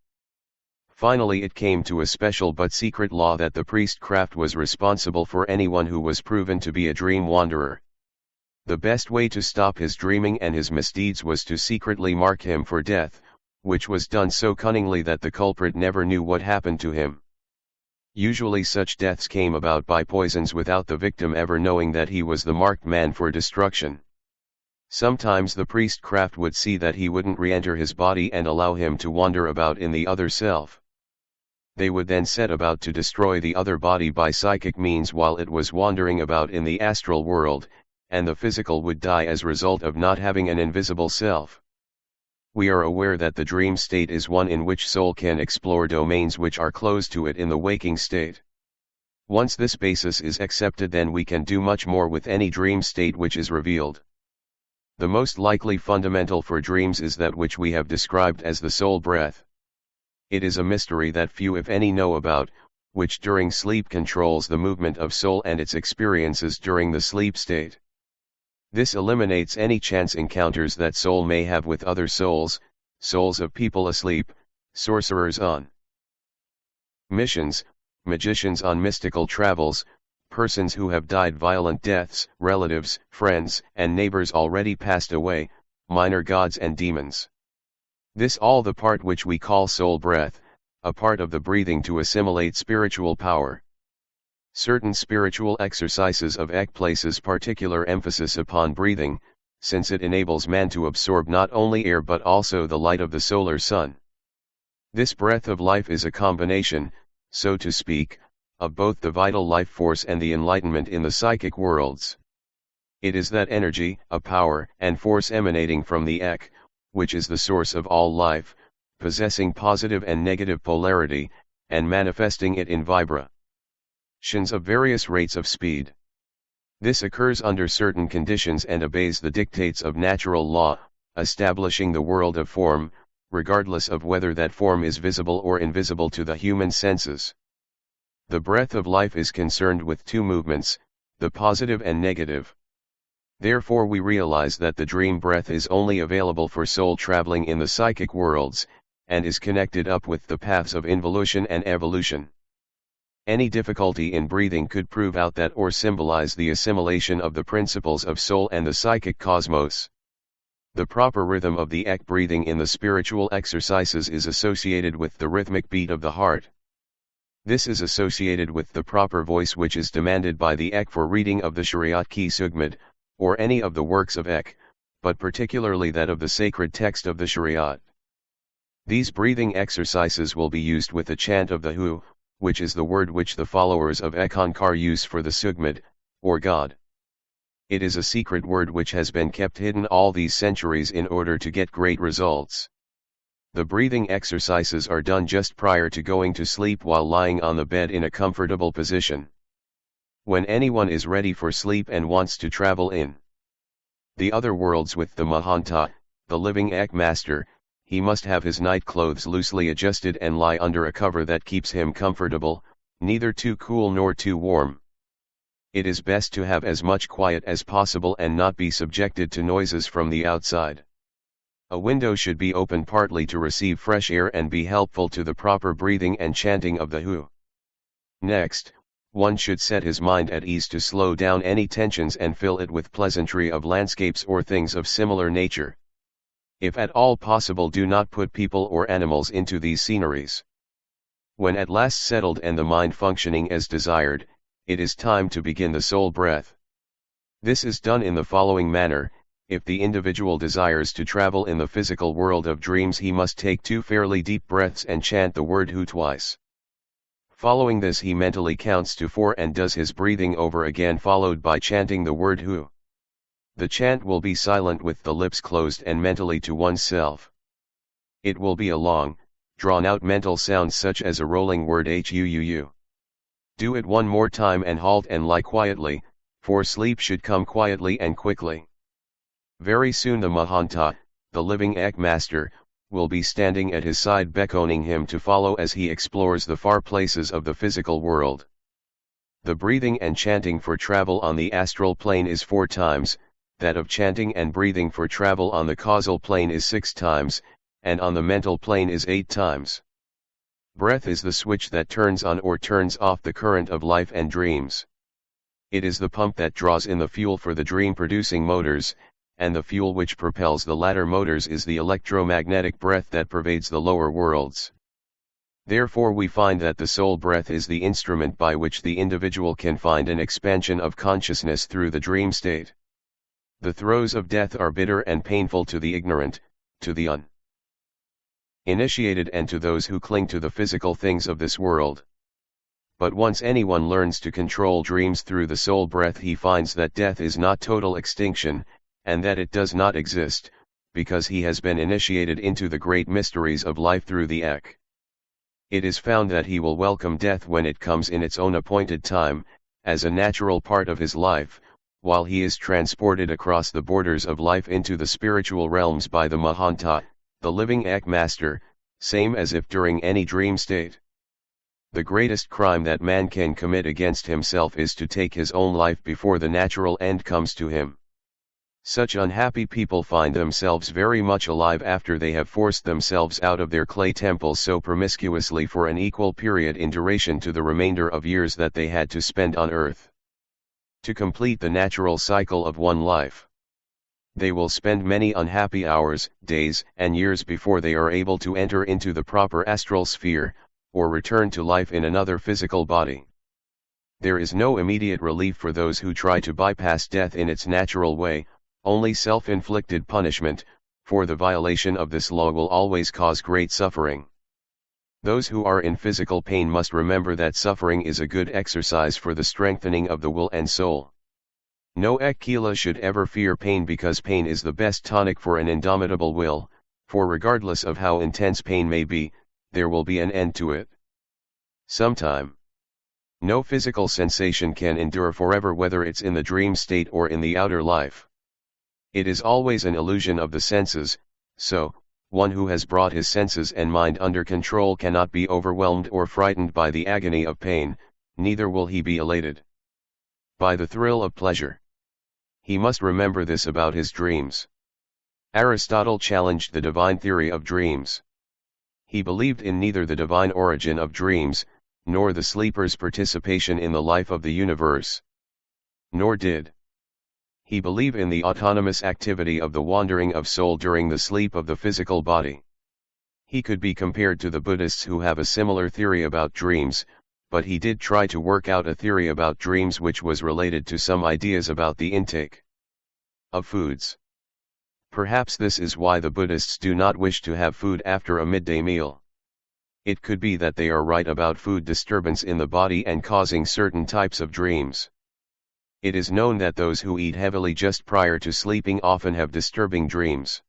[SPEAKER 1] Finally, it came to a special but secret law that the priestcraft was responsible for anyone who was proven to be a dream wanderer. The best way to stop his dreaming and his misdeeds was to secretly mark him for death, which was done so cunningly that the culprit never knew what happened to him. Usually such deaths came about by poisons without the victim ever knowing that he was the marked man for destruction. Sometimes the priestcraft would see that he wouldn't re-enter his body and allow him to wander about in the other self. They would then set about to destroy the other body by psychic means while it was wandering about in the astral world, and the physical would die as a result of not having an invisible self. We are aware that the dream state is one in which soul can explore domains which are closed to it in the waking state. Once this basis is accepted, then we can do much more with any dream state which is revealed. The most likely fundamental for dreams is that which we have described as the soul breath. It is a mystery that few if any know about, which during sleep controls the movement of soul and its experiences during the sleep state. This eliminates any chance encounters that soul may have with other souls, souls of people asleep, sorcerers on missions, magicians on mystical travels, persons who have died violent deaths, relatives, friends, and neighbors already passed away, minor gods and demons. This all the part which we call soul breath, a part of the breathing to assimilate spiritual power. Certain spiritual exercises of Eck places particular emphasis upon breathing, since it enables man to absorb not only air but also the light of the solar sun. This breath of life is a combination, so to speak, of both the vital life force and the enlightenment in the psychic worlds. It is that energy, a power and force emanating from the Eck, which is the source of all life, possessing positive and negative polarity, and manifesting it in vibrations of various rates of speed. This occurs under certain conditions and obeys the dictates of natural law, establishing the world of form, regardless of whether that form is visible or invisible to the human senses. The breath of life is concerned with two movements, the positive and negative. Therefore we realize that the dream breath is only available for soul traveling in the psychic worlds, and is connected up with the paths of involution and evolution. Any difficulty in breathing could prove out that or symbolize the assimilation of the principles of soul and the psychic cosmos. The proper rhythm of the Eck breathing in the spiritual exercises is associated with the rhythmic beat of the heart. This is associated with the proper voice which is demanded by the Eck for reading of the Shariat ki Sugmad, or any of the works of Eck, but particularly that of the sacred text of the Shariat. These breathing exercises will be used with the chant of the Hu, which is the word which the followers of Eck-Ynari use for the Sugmad, or God. It is a secret word which has been kept hidden all these centuries in order to get great results. The breathing exercises are done just prior to going to sleep while lying on the bed in a comfortable position. When anyone is ready for sleep and wants to travel in the other worlds with the Mahanta, the living Eck master, he must have his night clothes loosely adjusted and lie under a cover that keeps him comfortable, neither too cool nor too warm. It is best to have as much quiet as possible and not be subjected to noises from the outside. A window should be open partly to receive fresh air and be helpful to the proper breathing and chanting of the Hu. Next, one should set his mind at ease to slow down any tensions and fill it with pleasantry of landscapes or things of similar nature. If at all possible, do not put people or animals into these sceneries. When at last settled and the mind functioning as desired, it is time to begin the soul breath. This is done in the following manner. If the individual desires to travel in the physical world of dreams, he must take 2 fairly deep breaths and chant the word Hu twice. Following this, he mentally counts to 4 and does his breathing over again, followed by chanting the word Hu. The chant will be silent with the lips closed and mentally to oneself. It will be a long, drawn-out mental sound such as a rolling word HUUU. Do it one more time and halt and lie quietly, for sleep should come quietly and quickly. Very soon the Mahanta, the living Eck master, will be standing at his side beckoning him to follow as he explores the far places of the physical world. The breathing and chanting for travel on the astral plane is 4 times, that of chanting and breathing for travel on the causal plane is 6 times, and on the mental plane is 8 times. Breath is the switch that turns on or turns off the current of life and dreams. It is the pump that draws in the fuel for the dream-producing motors, and the fuel which propels the latter motors is the electromagnetic breath that pervades the lower worlds. Therefore we find that the soul breath is the instrument by which the individual can find an expansion of consciousness through the dream state. The throes of death are bitter and painful to the ignorant, to the uninitiated and to those who cling to the physical things of this world. But once anyone learns to control dreams through the soul breath, he finds that death is not total extinction, and that it does not exist, because he has been initiated into the great mysteries of life through the Eck. It is found that he will welcome death when it comes in its own appointed time, as a natural part of his life, while he is transported across the borders of life into the spiritual realms by the Mahanta, the living Eck master, same as if during any dream state. The greatest crime that man can commit against himself is to take his own life before the natural end comes to him. Such unhappy people find themselves very much alive after they have forced themselves out of their clay temples so promiscuously for an equal period in duration to the remainder of years that they had to spend on earth. To complete the natural cycle of one life, they will spend many unhappy hours, days, and years before they are able to enter into the proper astral sphere, or return to life in another physical body. There is no immediate relief for those who try to bypass death in its natural way, only self-inflicted punishment, for the violation of this law will always cause great suffering. Those who are in physical pain must remember that suffering is a good exercise for the strengthening of the will and soul. No Eck-Kila should ever fear pain, because pain is the best tonic for an indomitable will, for regardless of how intense pain may be, there will be an end to it. Sometime. No physical sensation can endure forever, whether it's in the dream state or in the outer life. It is always an illusion of the senses, so, one who has brought his senses and mind under control cannot be overwhelmed or frightened by the agony of pain, neither will he be elated by the thrill of pleasure. He must remember this about his dreams. Aristotle challenged the divine theory of dreams. He believed in neither the divine origin of dreams, nor the sleeper's participation in the life of the universe. Nor did he believe in the autonomous activity of the wandering of soul during the sleep of the physical body. He could be compared to the Buddhists who have a similar theory about dreams, but he did try to work out a theory about dreams which was related to some ideas about the intake of foods. Perhaps this is why the Buddhists do not wish to have food after a midday meal. It could be that they are right about food disturbance in the body and causing certain types of dreams. It is known that those who eat heavily just prior to sleeping often have disturbing dreams.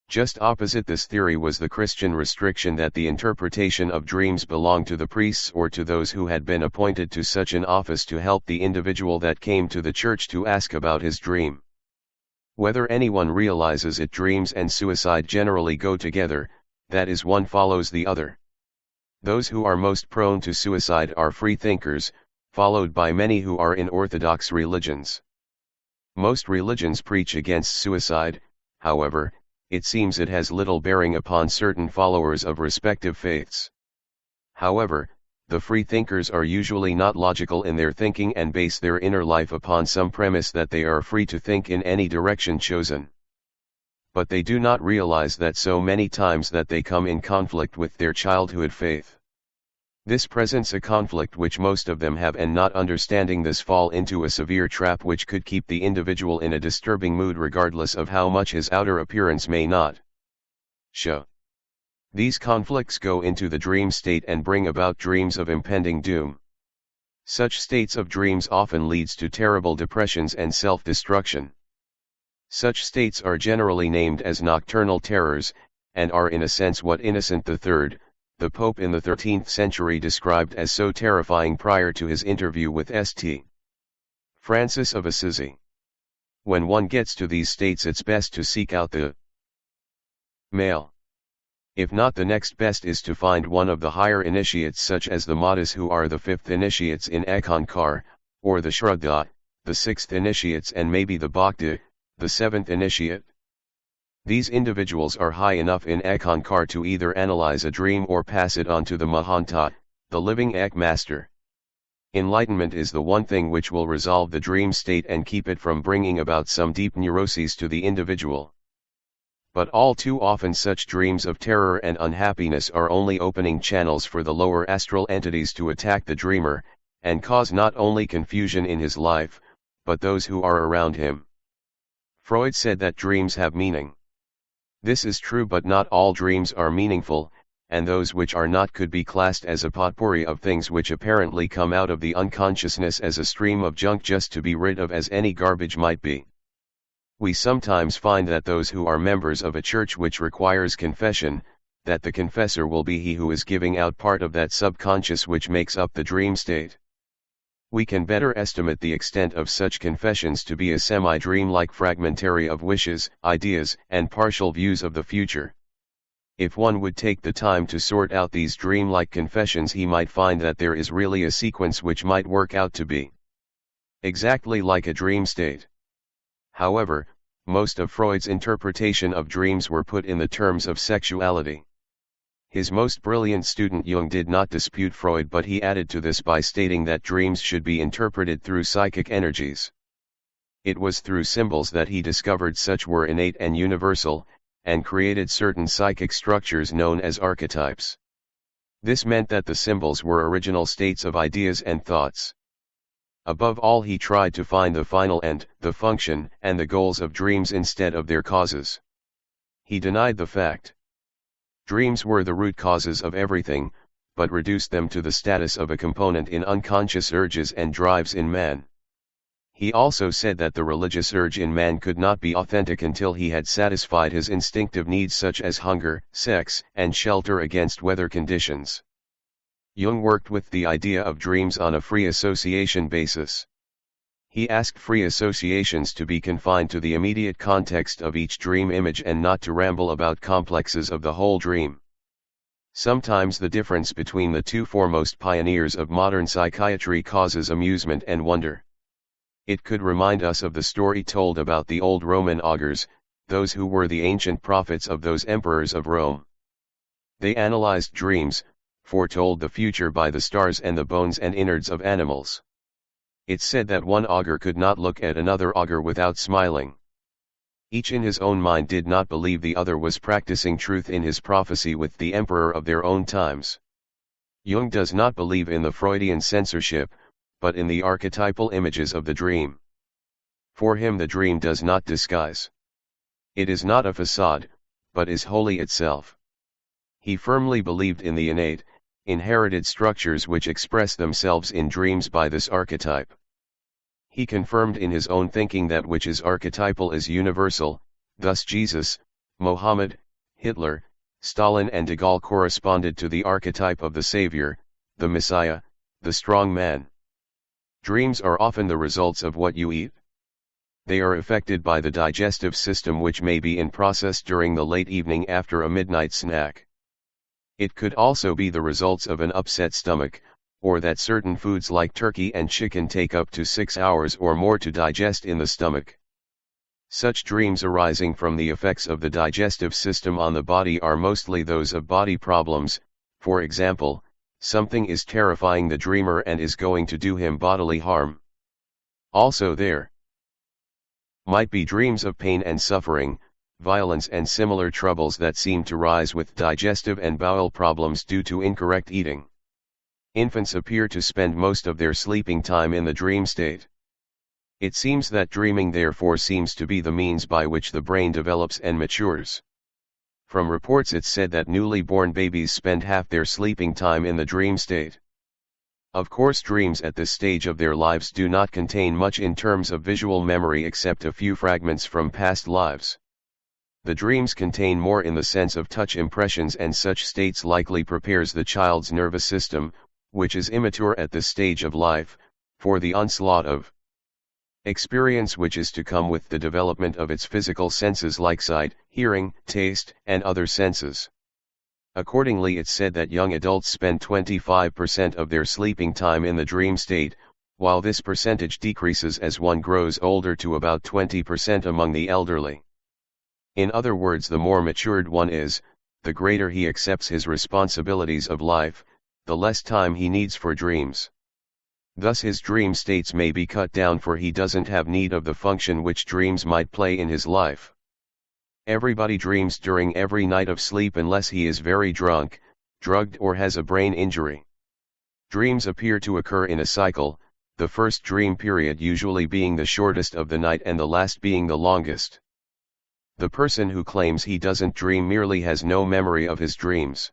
[SPEAKER 1] Just opposite this theory was the Christian restriction that the interpretation of dreams belonged to the priests or to those who had been appointed to such an office to help the individual that came to the church to ask about his dream. Whether anyone realizes it, dreams and suicide generally go together, that is, one follows the other. Those who are most prone to suicide are free thinkers, followed by many who are in orthodox religions. Most religions preach against suicide, however, it seems it has little bearing upon certain followers of respective faiths. However, the free thinkers are usually not logical in their thinking and base their inner life upon some premise that they are free to think in any direction chosen. But they do not realize that so many times that they come in conflict with their childhood faith. This presents a conflict which most of them have, and not understanding this fall into a severe trap which could keep the individual in a disturbing mood regardless of how much his outer appearance may not show. These conflicts go into the dream state and bring about dreams of impending doom. Such states of dreams often leads to terrible depressions and self-destruction. Such states are generally named as nocturnal terrors, and are in a sense what Innocent III, the Pope in the 13th century, described as so terrifying prior to his interview with St. Francis of Assisi. When one gets to these states, it's best to seek out the male. If not, the next best is to find one of the higher initiates, such as the Matas, who are the 5th initiates in Eck-Ynari, or the Shraddha, the 6th initiates, and maybe the Bhakti, the 7th initiate. These individuals are high enough in Eck-Ynari to either analyze a dream or pass it on to the Mahanta, the living Ek master. Enlightenment is the one thing which will resolve the dream state and keep it from bringing about some deep neuroses to the individual. But all too often such dreams of terror and unhappiness are only opening channels for the lower astral entities to attack the dreamer, and cause not only confusion in his life, but those who are around him. Freud said that dreams have meaning. This is true, but not all dreams are meaningful, and those which are not could be classed as a potpourri of things which apparently come out of the unconsciousness as a stream of junk just to be rid of, as any garbage might be. We sometimes find that those who are members of a church which requires confession, that the confessor will be he who is giving out part of that subconscious which makes up the dream state. We can better estimate the extent of such confessions to be a semi-dream-like fragmentary of wishes, ideas, and partial views of the future. If one would take the time to sort out these dream-like confessions, he might find that there is really a sequence which might work out to be exactly like a dream state. However, most of Freud's interpretation of dreams were put in the terms of sexuality. His most brilliant student Jung did not dispute Freud, but he added to this by stating that dreams should be interpreted through psychic energies. It was through symbols that he discovered such were innate and universal, and created certain psychic structures known as archetypes. This meant that the symbols were original states of ideas and thoughts. Above all, he tried to find the final end, the function, and the goals of dreams instead of their causes. He denied the fact dreams were the root causes of everything, but reduced them to the status of a component in unconscious urges and drives in man. He also said that the religious urge in man could not be authentic until he had satisfied his instinctive needs such as hunger, sex, and shelter against weather conditions. Jung worked with the idea of dreams on a free association basis. He asked free associations to be confined to the immediate context of each dream image and not to ramble about complexes of the whole dream. Sometimes the difference between the two foremost pioneers of modern psychiatry causes amusement and wonder. It could remind us of the story told about the old Roman augurs, those who were the ancient prophets of those emperors of Rome. They analyzed dreams, foretold the future by the stars and the bones and innards of animals. It's said that one augur could not look at another augur without smiling. Each in his own mind did not believe the other was practicing truth in his prophecy with the emperor of their own times. Jung does not believe in the Freudian censorship, but in the archetypal images of the dream. For him the dream does not disguise. It is not a facade, but is wholly itself. He firmly believed in the innate, inherited structures which express themselves in dreams by this archetype. He confirmed in his own thinking that which is archetypal is universal, thus Jesus, Mohammed, Hitler, Stalin and de Gaulle corresponded to the archetype of the Savior, the Messiah, the strong man. Dreams are often the results of what you eat. They are affected by the digestive system which may be in process during the late evening after a midnight snack. It could also be the results of an upset stomach, or that certain foods like turkey and chicken take up to 6 hours or more to digest in the stomach. Such dreams arising from the effects of the digestive system on the body are mostly those of body problems. For example, something is terrifying the dreamer and is going to do him bodily harm. Also there might be dreams of pain and suffering, violence and similar troubles that seem to rise with digestive and bowel problems due to incorrect eating. Infants appear to spend most of their sleeping time in the dream state. It seems that dreaming therefore seems to be the means by which the brain develops and matures. From reports it's said that newly born babies spend half their sleeping time in the dream state. Of course, dreams at this stage of their lives do not contain much in terms of visual memory except a few fragments from past lives. The dreams contain more in the sense of touch impressions, and such states likely prepares the child's nervous system, which is immature at this stage of life, for the onslaught of experience which is to come with the development of its physical senses like sight, hearing, taste, and other senses. Accordingly, it's said that young adults spend 25% of their sleeping time in the dream state, while this percentage decreases as one grows older to about 20% among the elderly. In other words, the more matured one is, the greater he accepts his responsibilities of life, the less time he needs for dreams. Thus his dream states may be cut down, for he doesn't have need of the function which dreams might play in his life. Everybody dreams during every night of sleep unless he is very drunk, drugged or has a brain injury. Dreams appear to occur in a cycle, the first dream period usually being the shortest of the night and the last being the longest. The person who claims he doesn't dream merely has no memory of his dreams.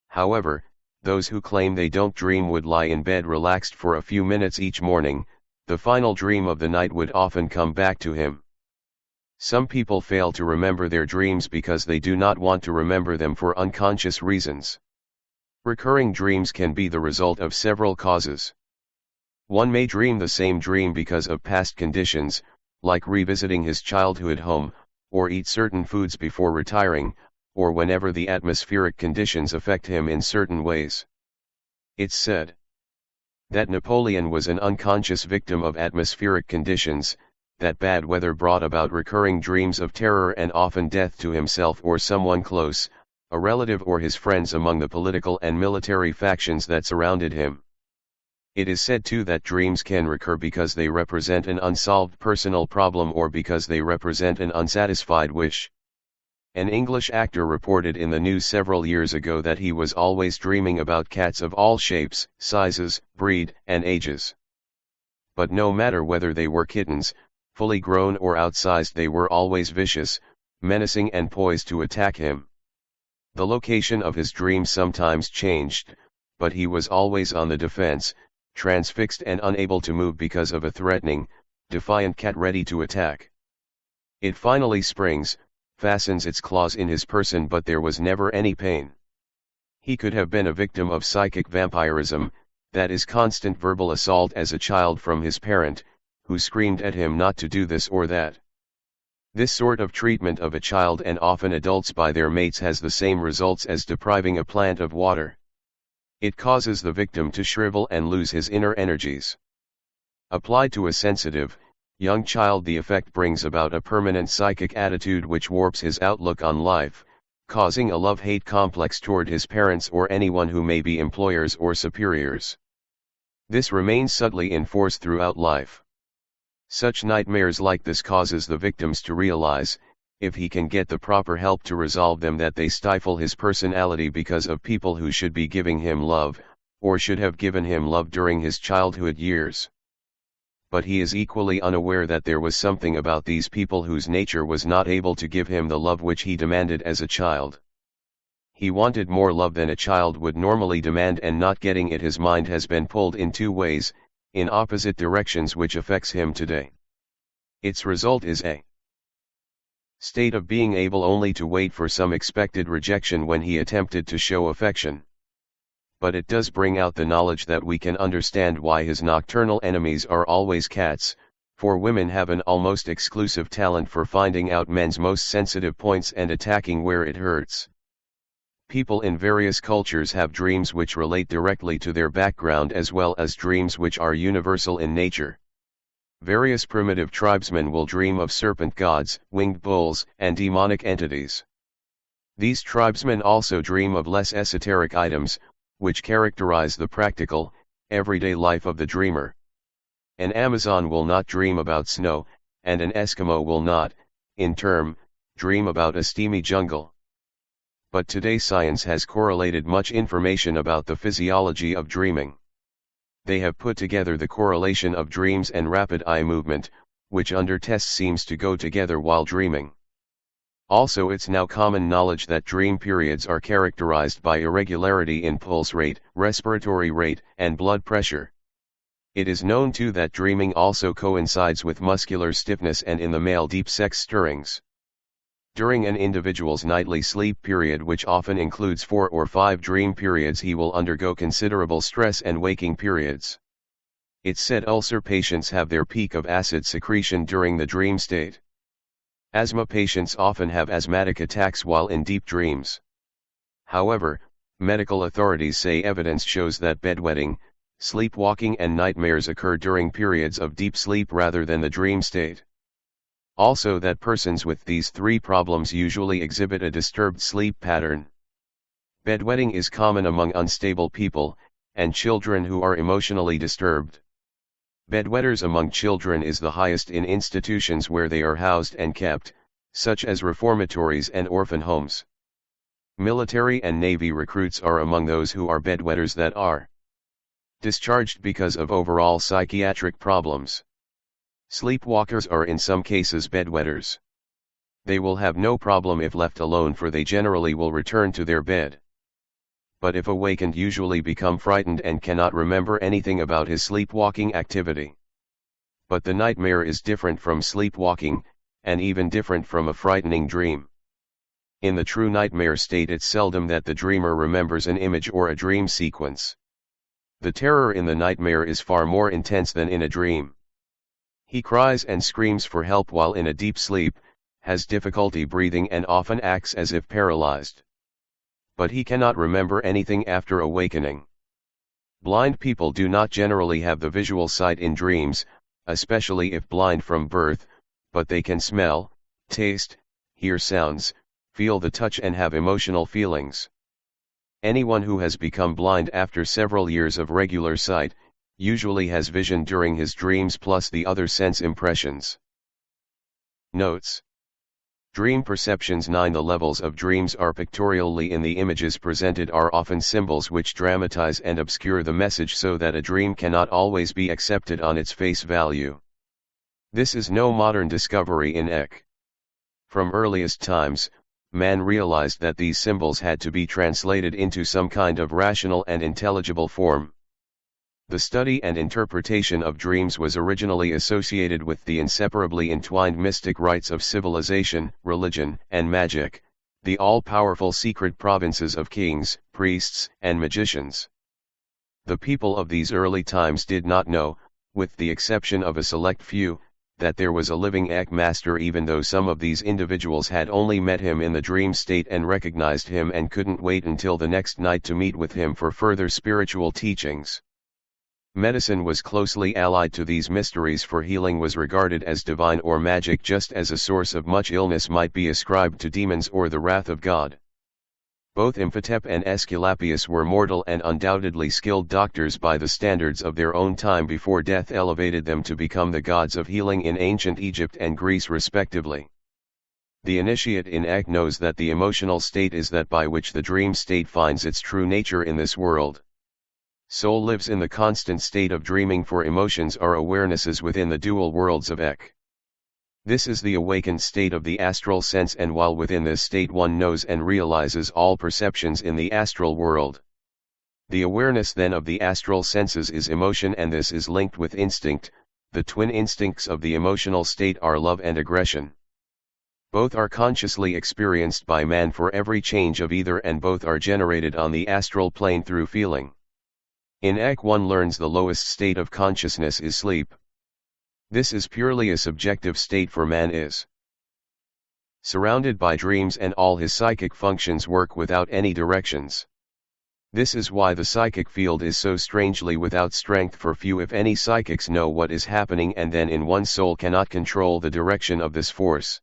[SPEAKER 1] However, those who claim they don't dream would lie in bed relaxed for a few minutes each morning. The final dream of the night would often come back to him. Some people fail to remember their dreams because they do not want to remember them for unconscious reasons. Recurring dreams can be the result of several causes. One may dream the same dream because of past conditions, like revisiting his childhood home, or eat certain foods before retiring, or whenever the atmospheric conditions affect him in certain ways. It's said that Napoleon was an unconscious victim of atmospheric conditions, that bad weather brought about recurring dreams of terror and often death to himself or someone close, a relative or his friends among the political and military factions that surrounded him. It is said too that dreams can recur because they represent an unsolved personal problem or because they represent an unsatisfied wish. An English actor reported in the news several years ago that he was always dreaming about cats of all shapes, sizes, breed, and ages. But no matter whether they were kittens, fully grown or outsized, they were always vicious, menacing and poised to attack him. The location of his dreams sometimes changed, but he was always on the defense, transfixed and unable to move because of a threatening, defiant cat ready to attack. It finally springs, fastens its claws in his person, but there was never any pain. He could have been a victim of psychic vampirism, that is constant verbal assault as a child from his parent, who screamed at him not to do this or that. This sort of treatment of a child and often adults by their mates has the same results as depriving a plant of water. It causes the victim to shrivel and lose his inner energies. Applied to a sensitive, young child, the effect brings about a permanent psychic attitude which warps his outlook on life, causing a love-hate complex toward his parents or anyone who may be employers or superiors. This remains subtly in force throughout life. Such nightmares like this causes the victims to realize, if he can get the proper help to resolve them, that they stifle his personality because of people who should be giving him love, or should have given him love during his childhood years. But he is equally unaware that there was something about these people whose nature was not able to give him the love which he demanded as a child. He wanted more love than a child would normally demand, and not getting it, his mind has been pulled in two ways, in opposite directions, which affects him today. Its result is a state of being able only to wait for some expected rejection when he attempted to show affection. But it does bring out the knowledge that we can understand why his nocturnal enemies are always cats, for women have an almost exclusive talent for finding out men's most sensitive points and attacking where it hurts. People in various cultures have dreams which relate directly to their background, as well as dreams which are universal in nature. Various primitive tribesmen will dream of serpent gods, winged bulls, and demonic entities. These tribesmen also dream of less esoteric items, which characterize the practical, everyday life of the dreamer. An Amazon will not dream about snow, and an Eskimo will not, in turn, dream about a steamy jungle. But today science has correlated much information about the physiology of dreaming. They have put together the correlation of dreams and rapid eye movement, which under tests seems to go together while dreaming. Also, it's now common knowledge that dream periods are characterized by irregularity in pulse rate, respiratory rate, and blood pressure. It is known too that dreaming also coincides with muscular stiffness and in the male deep sex stirrings. During an individual's nightly sleep period, which often includes 4 or 5 dream periods, he will undergo considerable stress and waking periods. It's said ulcer patients have their peak of acid secretion during the dream state. Asthma patients often have asthmatic attacks while in deep dreams. However, medical authorities say evidence shows that bedwetting, sleepwalking, and nightmares occur during periods of deep sleep rather than the dream state. Also, that persons with these 3 problems usually exhibit a disturbed sleep pattern. Bedwetting is common among unstable people, and children who are emotionally disturbed. Bedwetters among children is the highest in institutions where they are housed and kept, such as reformatories and orphan homes. Military and Navy recruits are among those who are bedwetters that are discharged because of overall psychiatric problems. Sleepwalkers are in some cases bedwetters. They will have no problem if left alone, for they generally will return to their bed. But if awakened, usually become frightened and cannot remember anything about his sleepwalking activity. But the nightmare is different from sleepwalking, and even different from a frightening dream. In the true nightmare state, it's seldom that the dreamer remembers an image or a dream sequence. The terror in the nightmare is far more intense than in a dream. He cries and screams for help while in a deep sleep, has difficulty breathing, and often acts as if paralyzed. But he cannot remember anything after awakening. Blind people do not generally have the visual sight in dreams, especially if blind from birth, but they can smell, taste, hear sounds, feel the touch, and have emotional feelings. Anyone who has become blind after several years of regular sight, usually has vision during his dreams plus the other sense impressions. Notes: Dream perceptions 9. The levels of dreams are pictorially in the images presented are often symbols which dramatize and obscure the message so that a dream cannot always be accepted on its face value. This is no modern discovery in Eck. From earliest times, man realized that these symbols had to be translated into some kind of rational and intelligible form. The study and interpretation of dreams was originally associated with the inseparably entwined mystic rites of civilization, religion, and magic, the all-powerful secret provinces of kings, priests, and magicians. The people of these early times did not know, with the exception of a select few, that there was a living Eck master, even though some of these individuals had only met him in the dream state and recognized him and couldn't wait until the next night to meet with him for further spiritual teachings. Medicine was closely allied to these mysteries, for healing was regarded as divine or magic, just as a source of much illness might be ascribed to demons or the wrath of God. Both Imhotep and Aesculapius were mortal and undoubtedly skilled doctors by the standards of their own time before death elevated them to become the gods of healing in ancient Egypt and Greece respectively. The initiate in Eck knows that the emotional state is that by which the dream state finds its true nature in this world. Soul lives in the constant state of dreaming, for emotions are awarenesses within the dual worlds of Eck. This is the awakened state of the astral sense, and while within this state one knows and realizes all perceptions in the astral world. The awareness then of the astral senses is emotion, and this is linked with instinct. The twin instincts of the emotional state are love and aggression. Both are consciously experienced by man for every change of either, and both are generated on the astral plane through feeling. In Eck one learns the lowest state of consciousness is sleep. This is purely a subjective state, for man is surrounded by dreams and all his psychic functions work without any directions. This is why the psychic field is so strangely without strength, for few if any psychics know what is happening, and then in one's soul cannot control the direction of this force.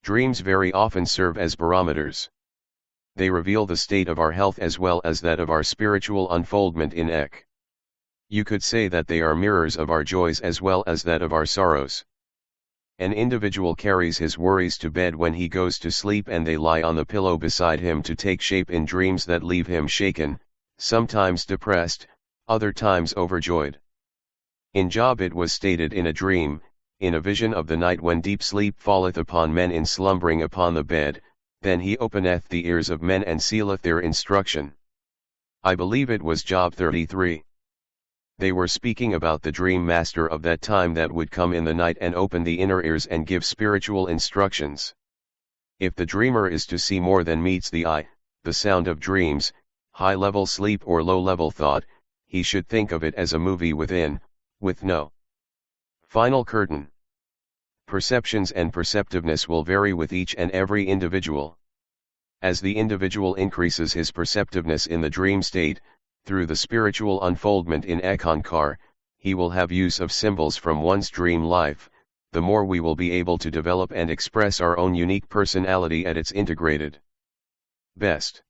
[SPEAKER 1] Dreams very often serve as barometers. They reveal the state of our health as well as that of our spiritual unfoldment in Eck. You could say that they are mirrors of our joys as well as that of our sorrows. An individual carries his worries to bed when he goes to sleep, and they lie on the pillow beside him to take shape in dreams that leave him shaken, sometimes depressed, other times overjoyed. In Job it was stated in a dream, in a vision of the night, when deep sleep falleth upon men in slumbering upon the bed, then he openeth the ears of men and sealeth their instruction. I believe it was Job 33. They were speaking about the dream master of that time that would come in the night and open the inner ears and give spiritual instructions. If the dreamer is to see more than meets the eye, the sound of dreams, high-level sleep or low-level thought, he should think of it as a movie within, with no final curtain. Perceptions and perceptiveness will vary with each and every individual. As the individual increases his perceptiveness in the dream state, through the spiritual unfoldment in Eckankar, he will have use of symbols from one's dream life, the more we will be able to develop and express our own unique personality at its integrated best.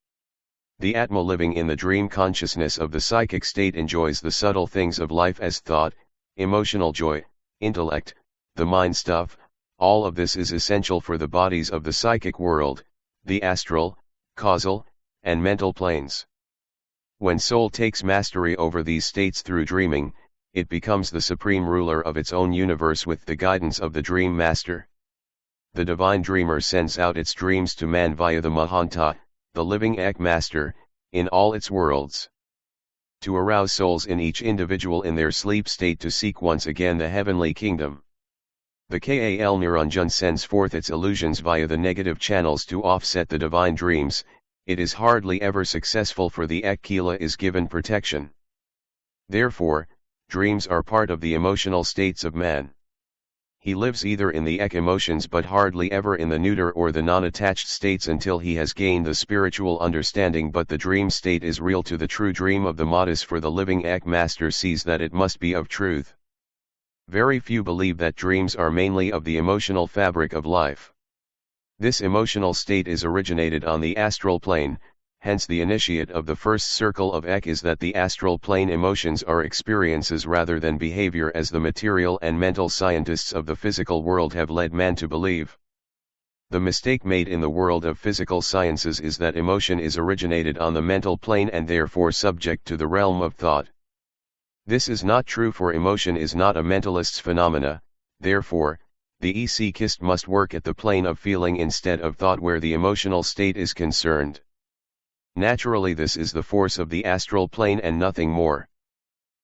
[SPEAKER 1] The Atma living in the dream consciousness of the psychic state enjoys the subtle things of life as thought, emotional joy, intellect, the mind stuff. All of this is essential for the bodies of the psychic world, the astral, causal, and mental planes. When soul takes mastery over these states through dreaming, it becomes the supreme ruler of its own universe with the guidance of the dream master. The divine dreamer sends out its dreams to man via the Mahanta, the living Eck master, in all its worlds. To arouse souls in each individual in their sleep state to seek once again the heavenly kingdom. The Kal Niranjan sends forth its illusions via the negative channels to offset the divine dreams. It is hardly ever successful, for the Ek-Kila is given protection. Therefore, dreams are part of the emotional states of man. He lives either in the Ek emotions but hardly ever in the neuter or the non-attached states until he has gained the spiritual understanding, but the dream state is real to the true dream of the Matas, for the living Ek master sees that it must be of truth. Very few believe that dreams are mainly of the emotional fabric of life. This emotional state is originated on the astral plane, hence the initiate of the first circle of Ek is that the astral plane emotions are experiences rather than behavior, as the material and mental scientists of the physical world have led man to believe. The mistake made in the world of physical sciences is that emotion is originated on the mental plane and therefore subject to the realm of thought. This is not true, for emotion is not a mentalist's phenomena. Therefore, the Eck must work at the plane of feeling instead of thought where the emotional state is concerned. Naturally, this is the force of the astral plane and nothing more.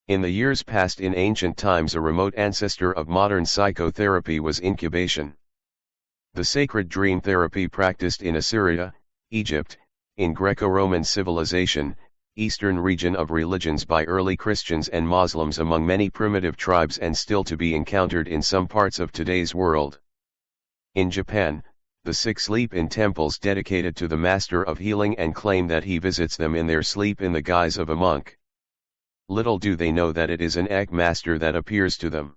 [SPEAKER 1] In the years past, in ancient times, a remote ancestor of modern psychotherapy was incubation. The sacred dream therapy practiced in Assyria, Egypt, in Greco-Roman civilization, eastern region of religions by early Christians and Muslims among many primitive tribes and still to be encountered in some parts of today's world. In Japan, the sick sleep in temples dedicated to the master of healing and claim that he visits them in their sleep in the guise of a monk. Little do they know that it is an Eck master that appears to them.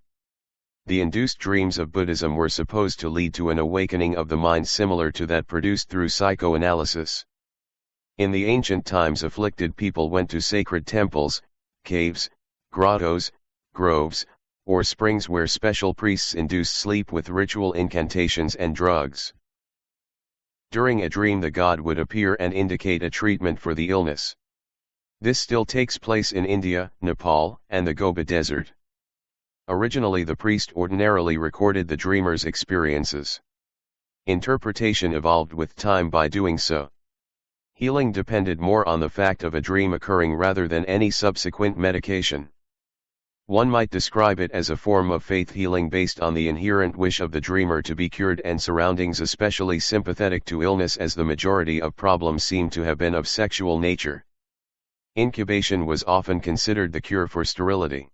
[SPEAKER 1] The induced dreams of Buddhism were supposed to lead to an awakening of the mind similar to that produced through psychoanalysis. In the ancient times, afflicted people went to sacred temples, caves, grottos, groves, or springs where special priests induced sleep with ritual incantations and drugs. During a dream, the god would appear and indicate a treatment for the illness. This still takes place in India, Nepal, and the Gobi Desert. Originally, the priest ordinarily recorded the dreamer's experiences. Interpretation evolved with time by doing so. Healing depended more on the fact of a dream occurring rather than any subsequent medication. One might describe it as a form of faith healing based on the inherent wish of the dreamer to be cured and surroundings especially sympathetic to illness, as the majority of problems seem to have been of sexual nature. Incubation was often considered the cure for sterility.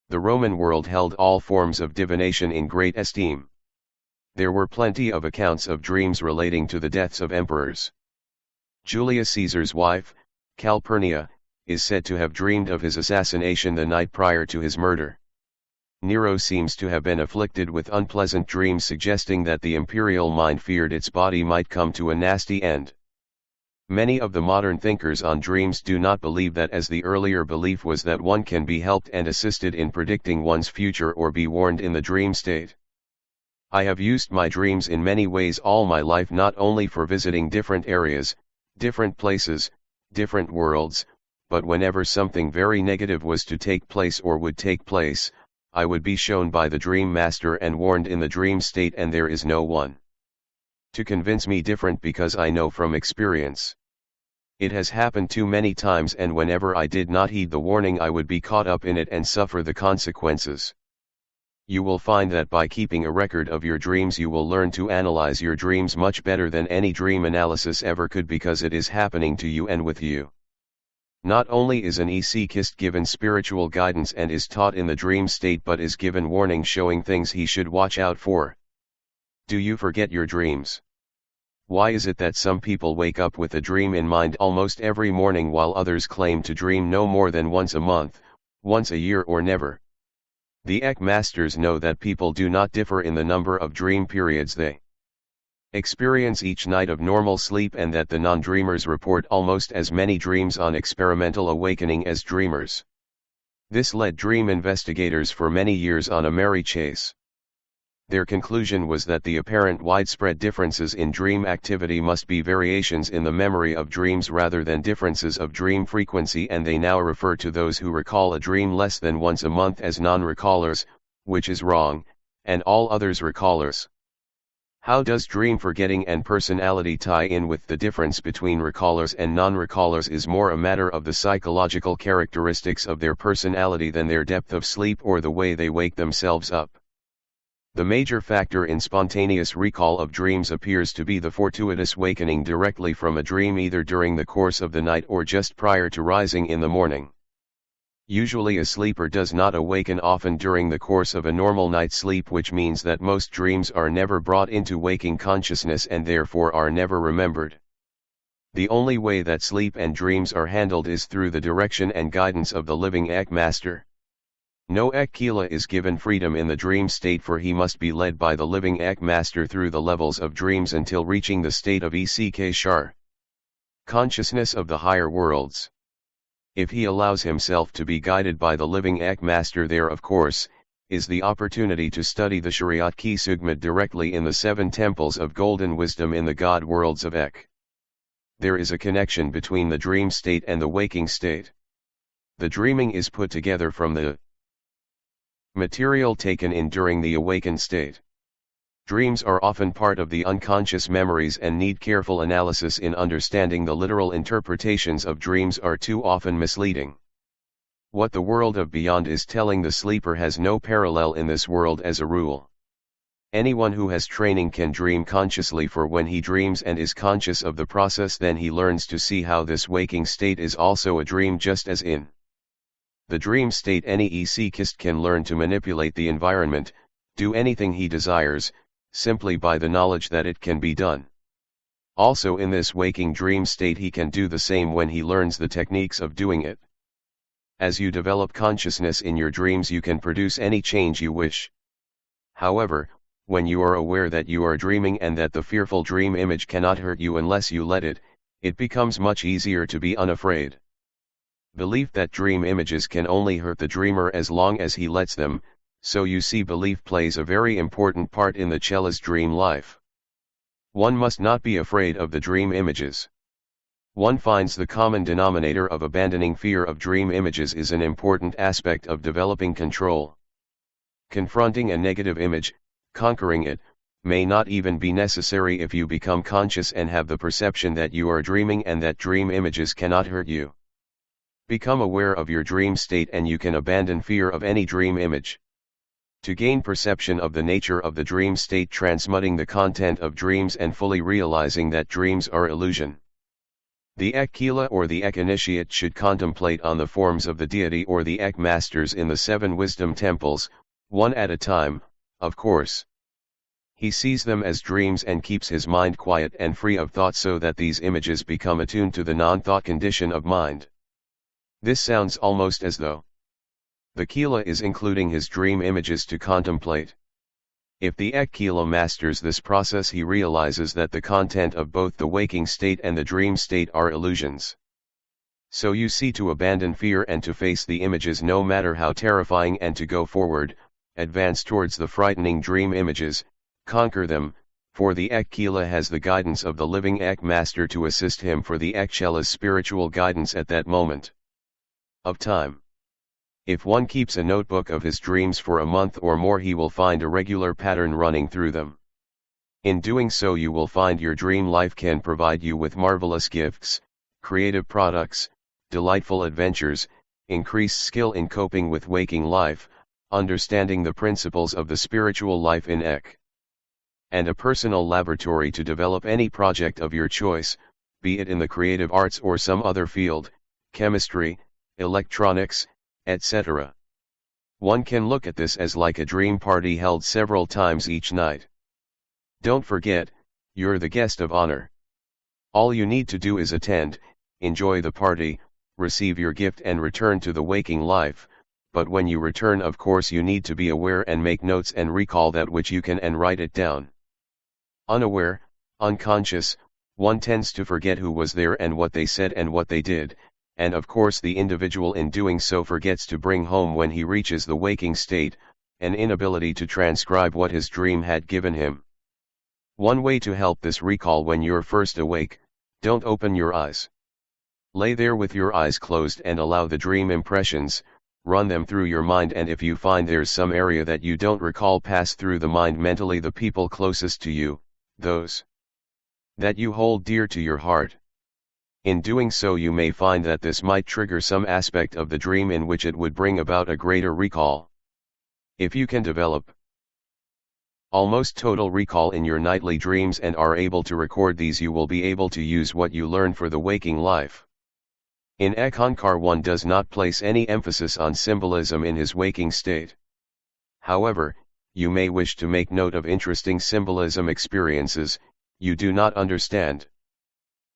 [SPEAKER 1] The Roman world held all forms of divination in great esteem. There were plenty of accounts of dreams relating to the deaths of emperors. Julius Caesar's wife, Calpurnia, is said to have dreamed of his assassination the night prior to his murder. Nero seems to have been afflicted with unpleasant dreams suggesting that the imperial mind feared its body might come to a nasty end. Many of the modern thinkers on dreams do not believe that, as the earlier belief was that one can be helped and assisted in predicting one's future or be warned in the dream state. I have used my dreams in many ways all my life, not only for visiting different areas, different places, different worlds, but whenever something very negative was to take place or would take place, I would be shown by the dream master and warned in the dream state, and there is no one to convince me different because I know from experience. It has happened too many times, and whenever I did not heed the warning I would be caught up in it and suffer the consequences. You will find that by keeping a record of your dreams you will learn to analyze your dreams much better than any dream analysis ever could, because it is happening to you and with you. Not only is an Eck given spiritual guidance and is taught in the dream state, but is given warning showing things he should watch out for. Do you forget your dreams? Why is it that some people wake up with a dream in mind almost every morning while others claim to dream no more than once a month, once a year, or never? The Eck masters know that people do not differ in the number of dream periods they experience each night of normal sleep, and that the non-dreamers report almost as many dreams on experimental awakening as dreamers. This led dream investigators for many years on a merry chase. Their conclusion was that the apparent widespread differences in dream activity must be variations in the memory of dreams rather than differences of dream frequency, and they now refer to those who recall a dream less than once a month as non-recallers, which is wrong, and all others recallers. How does dream forgetting and personality tie in with the difference between recallers and non-recallers is more a matter of the psychological characteristics of their personality than their depth of sleep or the way they wake themselves up. The major factor in spontaneous recall of dreams appears to be the fortuitous wakening directly from a dream, either during the course of the night or just prior to rising in the morning. Usually a sleeper does not awaken often during the course of a normal night's sleep, which means that most dreams are never brought into waking consciousness and therefore are never remembered. The only way that sleep and dreams are handled is through the direction and guidance of the living Eck master. No Eck-Kila is given freedom in the dream state, for he must be led by the living Eck master through the levels of dreams until reaching the state of Eck-Shar, consciousness of the higher worlds. If he allows himself to be guided by the living Eck master, there of course is the opportunity to study the Shariat Ki Sugmad directly in the 7 temples of golden wisdom in the god worlds of Eck. There is a connection between the dream state and the waking state. The dreaming is put together from the material taken in during the awakened state. Dreams are often part of the unconscious memories and need careful analysis in understanding. The literal interpretations of dreams are too often misleading. What the world of beyond is telling the sleeper has no parallel in this world as a rule. Anyone who has training can dream consciously, for when he dreams and is conscious of the process, then he learns to see how this waking state is also a dream, just as in the dream state any Eck-Ynari can learn to manipulate the environment, do anything he desires, simply by the knowledge that it can be done. Also in this waking dream state he can do the same when he learns the techniques of doing it. As you develop consciousness in your dreams you can produce any change you wish. However, when you are aware that you are dreaming and that the fearful dream image cannot hurt you unless you let it, it becomes much easier to be unafraid. Belief that dream images can only hurt the dreamer as long as he lets them, so you see belief plays a very important part in the Chella's dream life. One must not be afraid of the dream images. One finds the common denominator of abandoning fear of dream images is an important aspect of developing control. Confronting a negative image, conquering it, may not even be necessary if you become conscious and have the perception that you are dreaming and that dream images cannot hurt you. Become aware of your dream state and you can abandon fear of any dream image. To gain perception of the nature of the dream state, transmuting the content of dreams and fully realizing that dreams are illusion. The Eck-Kila or the Eck-Initiate should contemplate on the forms of the deity or the Eck-Masters in the 7 wisdom temples, one at a time, of course. He sees them as dreams and keeps his mind quiet and free of thought so that these images become attuned to the non-thought condition of mind. This sounds almost as though the Kila is including his dream images to contemplate. If the Eck-Kila masters this process, he realizes that the content of both the waking state and the dream state are illusions. So you see to abandon fear and to face the images no matter how terrifying and to go forward, advance towards the frightening dream images, conquer them, for the Eck-Kila has the guidance of the living Eck-Master to assist him for the Eck-Chella's spiritual guidance at that moment of time. If one keeps a notebook of his dreams for a month or more, he will find a regular pattern running through them. In doing so you will find your dream life can provide you with marvelous gifts, creative products, delightful adventures, increased skill in coping with waking life, understanding the principles of the spiritual life in Eck, and a personal laboratory to develop any project of your choice, be it in the creative arts or some other field, chemistry, electronics, etc. One can look at this as like a dream party held several times each night. Don't forget, you're the guest of honor. All you need to do is attend, enjoy the party, receive your gift and return to the waking life, but when you return of course you need to be aware and make notes and recall that which you can and write it down. Unaware, unconscious, one tends to forget who was there and what they said and what they did, and of course the individual in doing so forgets to bring home when he reaches the waking state, an inability to transcribe what his dream had given him. One way to help this recall when you're first awake, don't open your eyes. Lay there with your eyes closed and allow the dream impressions, run them through your mind, and if you find there's some area that you don't recall, pass through the mind mentally the people closest to you, those that you hold dear to your heart. In doing so you may find that this might trigger some aspect of the dream in which it would bring about a greater recall. If you can develop almost total recall in your nightly dreams and are able to record these, you will be able to use what you learn for the waking life. In Eck-Ynari one does not place any emphasis on symbolism in his waking state. However, you may wish to make note of interesting symbolism experiences you do not understand.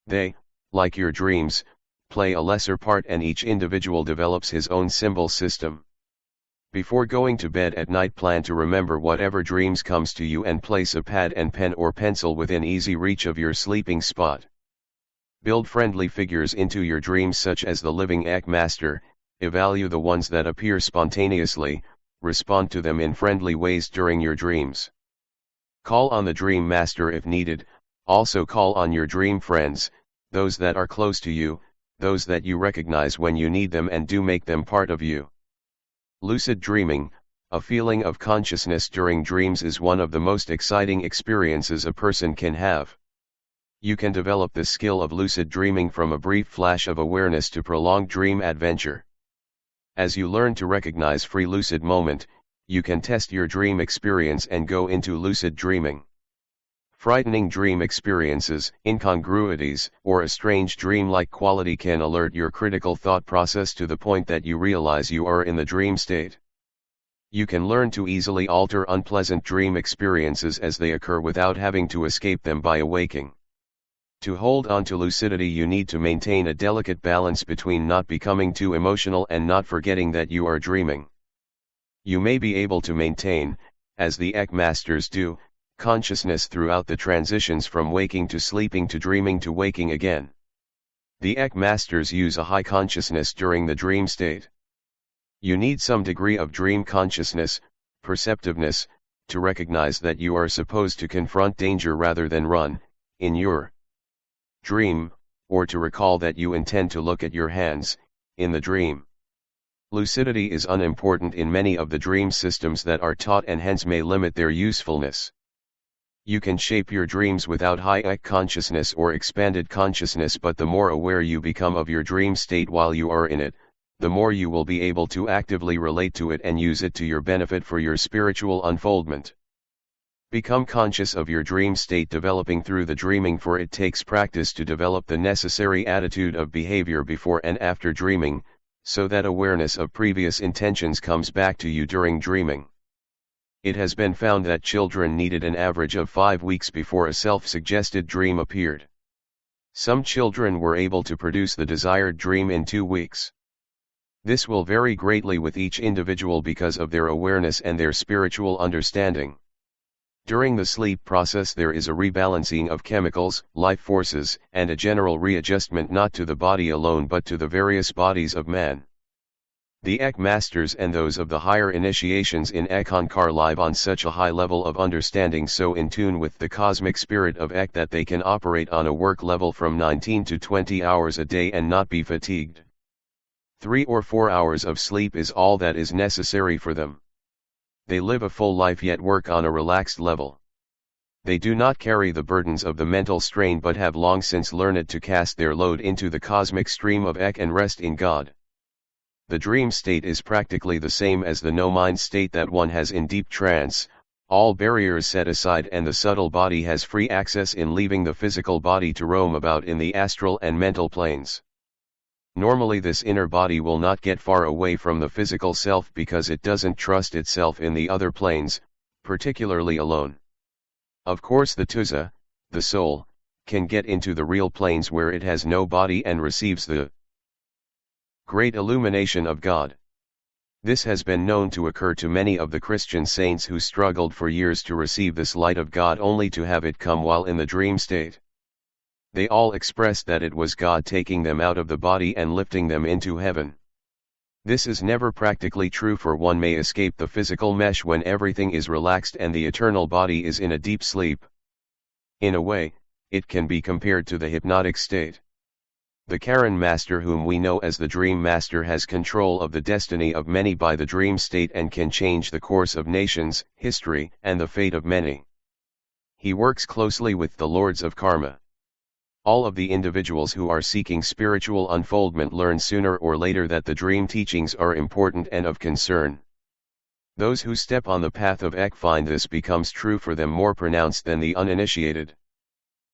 [SPEAKER 1] They, like your dreams, play a lesser part and each individual develops his own symbol system. Before going to bed at night, plan to remember whatever dreams comes to you and place a pad and pen or pencil within easy reach of your sleeping spot. Build friendly figures into your dreams such as the living Eck-Master, evaluate the ones that appear spontaneously, respond to them in friendly ways during your dreams. Call on the Dream Master if needed, also call on your dream friends, those that are close to you, those that you recognize when you need them, and do make them part of you. Lucid dreaming, a feeling of consciousness during dreams, is one of the most exciting experiences a person can have. You can develop the skill of lucid dreaming from a brief flash of awareness to prolonged dream adventure. As you learn to recognize free lucid moment, you can test your dream experience and go into lucid dreaming. Frightening dream experiences, incongruities, or a strange dream-like quality can alert your critical thought process to the point that you realize you are in the dream state. You can learn to easily alter unpleasant dream experiences as they occur without having to escape them by awaking. To hold on to lucidity, you need to maintain a delicate balance between not becoming too emotional and not forgetting that you are dreaming. You may be able to maintain, as the Eck masters do, consciousness throughout the transitions from waking to sleeping to dreaming to waking again. The Eck masters use a high consciousness during the dream state. You need some degree of dream consciousness, perceptiveness, to recognize that you are supposed to confront danger rather than run, in your dream, or to recall that you intend to look at your hands, in the dream. Lucidity is unimportant in many of the dream systems that are taught and hence may limit their usefulness. You can shape your dreams without high Eck consciousness or expanded consciousness, but the more aware you become of your dream state while you are in it, the more you will be able to actively relate to it and use it to your benefit for your spiritual unfoldment. Become conscious of your dream state developing through the dreaming, for it takes practice to develop the necessary attitude of behavior before and after dreaming, so that awareness of previous intentions comes back to you during dreaming. It has been found that children needed an average of 5 weeks before a self-suggested dream appeared. Some children were able to produce the desired dream in 2 weeks. This will vary greatly with each individual because of their awareness and their spiritual understanding. During the sleep process there is a rebalancing of chemicals, life forces, and a general readjustment not to the body alone but to the various bodies of man. The Eck masters and those of the higher initiations in Eck-Ynari live on such a high level of understanding, so in tune with the cosmic spirit of Eck, that they can operate on a work level from 19 to 20 hours a day and not be fatigued. 3 or 4 hours of sleep is all that is necessary for them. They live a full life yet work on a relaxed level. They do not carry the burdens of the mental strain but have long since learned to cast their load into the cosmic stream of Eck and rest in God. The dream state is practically the same as the no-mind state that one has in deep trance, all barriers set aside and the subtle body has free access in leaving the physical body to roam about in the astral and mental planes. Normally this inner body will not get far away from the physical self because it doesn't trust itself in the other planes, particularly alone. Of course the tusa, the soul, can get into the real planes where it has no body and receives the great illumination of God. This has been known to occur to many of the Christian saints who struggled for years to receive this light of God only to have it come while in the dream state. They all expressed that it was God taking them out of the body and lifting them into heaven. This is never practically true, for one may escape the physical mesh when everything is relaxed and the eternal body is in a deep sleep. In a way, it can be compared to the hypnotic state. The Karen master, whom we know as the dream master, has control of the destiny of many by the dream state and can change the course of nations, history, and the fate of many. He works closely with the lords of karma. All of the individuals who are seeking spiritual unfoldment learn sooner or later that the dream teachings are important and of concern. Those who step on the path of Eck find this becomes true for them more pronounced than the uninitiated.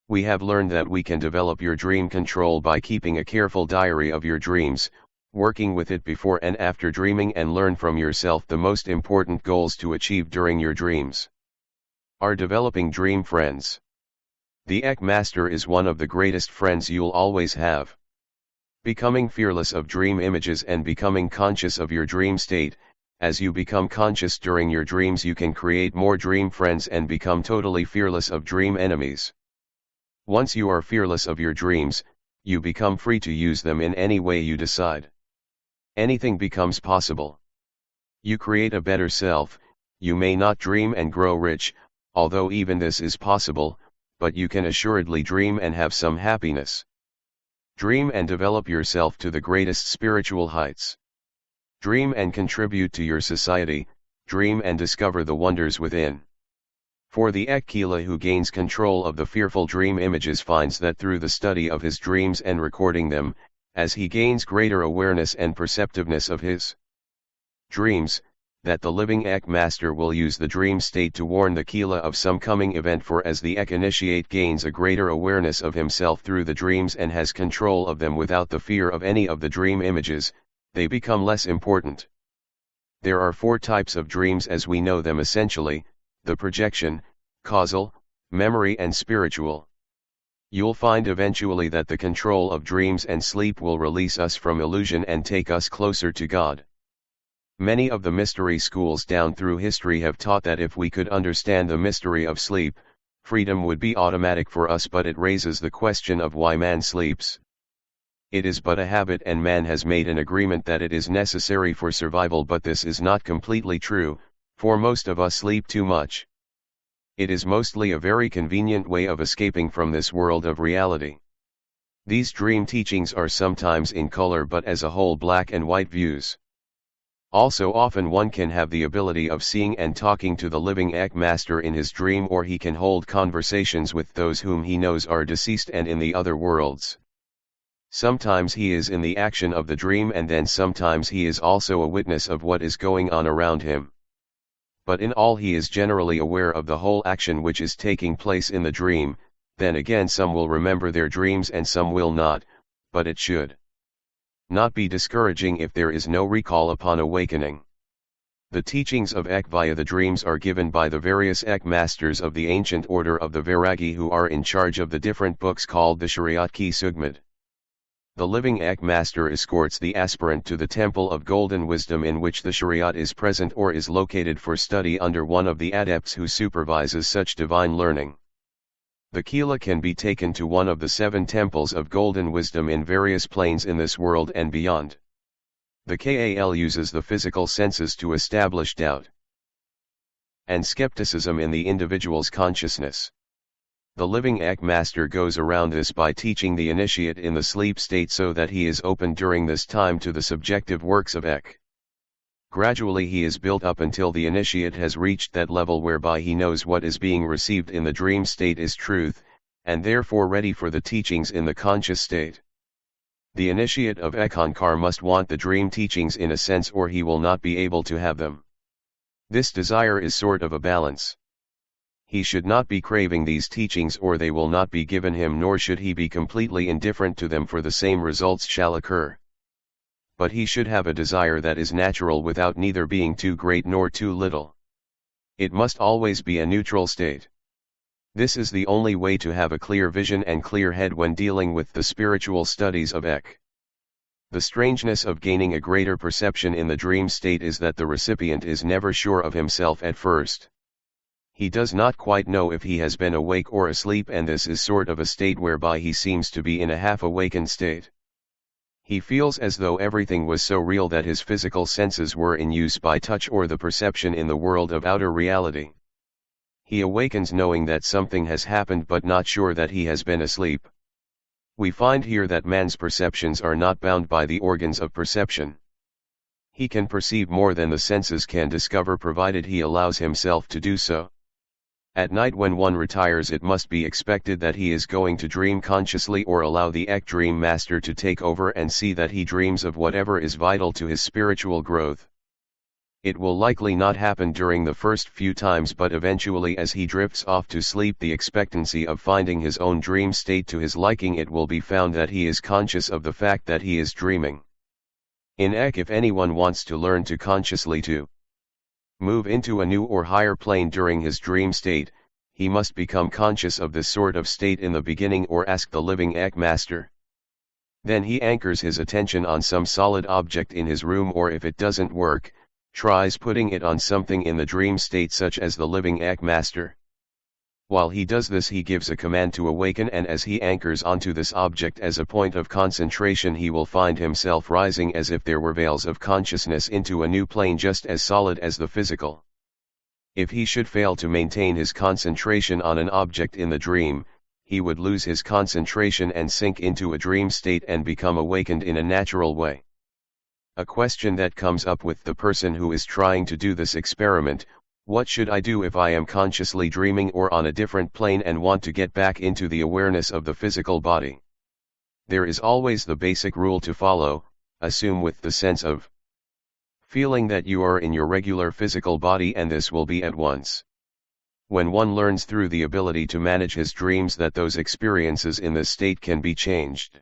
[SPEAKER 1] We have learned that we can develop your dream control by keeping a careful diary of your dreams, working with it before and after dreaming, and learn from yourself the most important goals to achieve during your dreams. Are developing dream friends. The Eck Master is one of the greatest friends you'll always have. Becoming fearless of dream images and becoming conscious of your dream state. As you become conscious during your dreams, you can create more dream friends and become totally fearless of dream enemies. Once you are fearless of your dreams, you become free to use them in any way you decide. Anything becomes possible. You create a better self. You may not dream and grow rich, although even this is possible, but you can assuredly dream and have some happiness. Dream and develop yourself to the greatest spiritual heights. Dream and contribute to your society. Dream and discover the wonders within. For the Eck-Ynari who gains control of the fearful dream images finds that through the study of his dreams and recording them, as he gains greater awareness and perceptiveness of his dreams, that the living Eck master will use the dream state to warn the Kila of some coming event, for as the Eck initiate gains a greater awareness of himself through the dreams and has control of them without the fear of any of the dream images, they become less important. There are 4 types of dreams as we know them essentially: the projection, causal, memory and spiritual. You'll find eventually that the control of dreams and sleep will release us from illusion and take us closer to God. Many of the mystery schools down through history have taught that if we could understand the mystery of sleep, freedom would be automatic for us, but it raises the question of why man sleeps. It is but a habit, and man has made an agreement that it is necessary for survival, but this is not completely true, for most of us sleep too much. It is mostly a very convenient way of escaping from this world of reality. These dream teachings are sometimes in color, but as a whole black and white views. Also often one can have the ability of seeing and talking to the living Eck master in his dream, or he can hold conversations with those whom he knows are deceased and in the other worlds. Sometimes he is in the action of the dream, and then sometimes he is also a witness of what is going on around him. But in all he is generally aware of the whole action which is taking place in the dream. Then again, some will remember their dreams and some will not, but it should not be discouraging if there is no recall upon awakening. The teachings of Eck via the dreams are given by the various Eck masters of the ancient order of the Vairagi, who are in charge of the different books called the Shariat Ki Sugmad. The living Eck master escorts the aspirant to the temple of golden wisdom in which the Shariat is present or is located for study under one of the adepts who supervises such divine learning. The Kila can be taken to one of the 7 temples of golden wisdom in various planes in this world and beyond. The Kal uses the physical senses to establish doubt and skepticism in the individual's consciousness. The living Eck master goes around this by teaching the initiate in the sleep state so that he is open during this time to the subjective works of Eck. Gradually he is built up until the initiate has reached that level whereby he knows what is being received in the dream state is truth, and therefore ready for the teachings in the conscious state. The initiate of Eckankar must want the dream teachings in a sense, or he will not be able to have them. This desire is sort of a balance. He should not be craving these teachings, or they will not be given him, nor should he be completely indifferent to them, for the same results shall occur. But he should have a desire that is natural without neither being too great nor too little. It must always be a neutral state. This is the only way to have a clear vision and clear head when dealing with the spiritual studies of Eck. The strangeness of gaining a greater perception in the dream state is that the recipient is never sure of himself at first. He does not quite know if he has been awake or asleep, and this is sort of a state whereby he seems to be in a half-awakened state. He feels as though everything was so real that his physical senses were in use by touch or the perception in the world of outer reality. He awakens knowing that something has happened but not sure that he has been asleep. We find here that man's perceptions are not bound by the organs of perception. He can perceive more than the senses can discover, provided he allows himself to do so. At night when one retires, it must be expected that he is going to dream consciously, or allow the Eck dream master to take over and see that he dreams of whatever is vital to his spiritual growth. It will likely not happen during the first few times, but eventually, as he drifts off to sleep, the expectancy of finding his own dream state to his liking, it will be found that he is conscious of the fact that he is dreaming. In Eck, if anyone wants to learn to consciously to move into a new or higher plane during his dream state, he must become conscious of this sort of state in the beginning, or ask the living Eck master. Then he anchors his attention on some solid object in his room, or if it doesn't work, tries putting it on something in the dream state, such as the living Eck master. While he does this, he gives a command to awaken, and as he anchors onto this object as a point of concentration, he will find himself rising as if there were veils of consciousness into a new plane just as solid as the physical. If he should fail to maintain his concentration on an object in the dream, he would lose his concentration and sink into a dream state and become awakened in a natural way. A question that comes up with the person who is trying to do this experiment: what should I do if I am consciously dreaming or on a different plane and want to get back into the awareness of the physical body? There is always the basic rule to follow: assume with the sense of feeling that you are in your regular physical body, and this will be at once. When one learns through the ability to manage his dreams that those experiences in this state can be changed.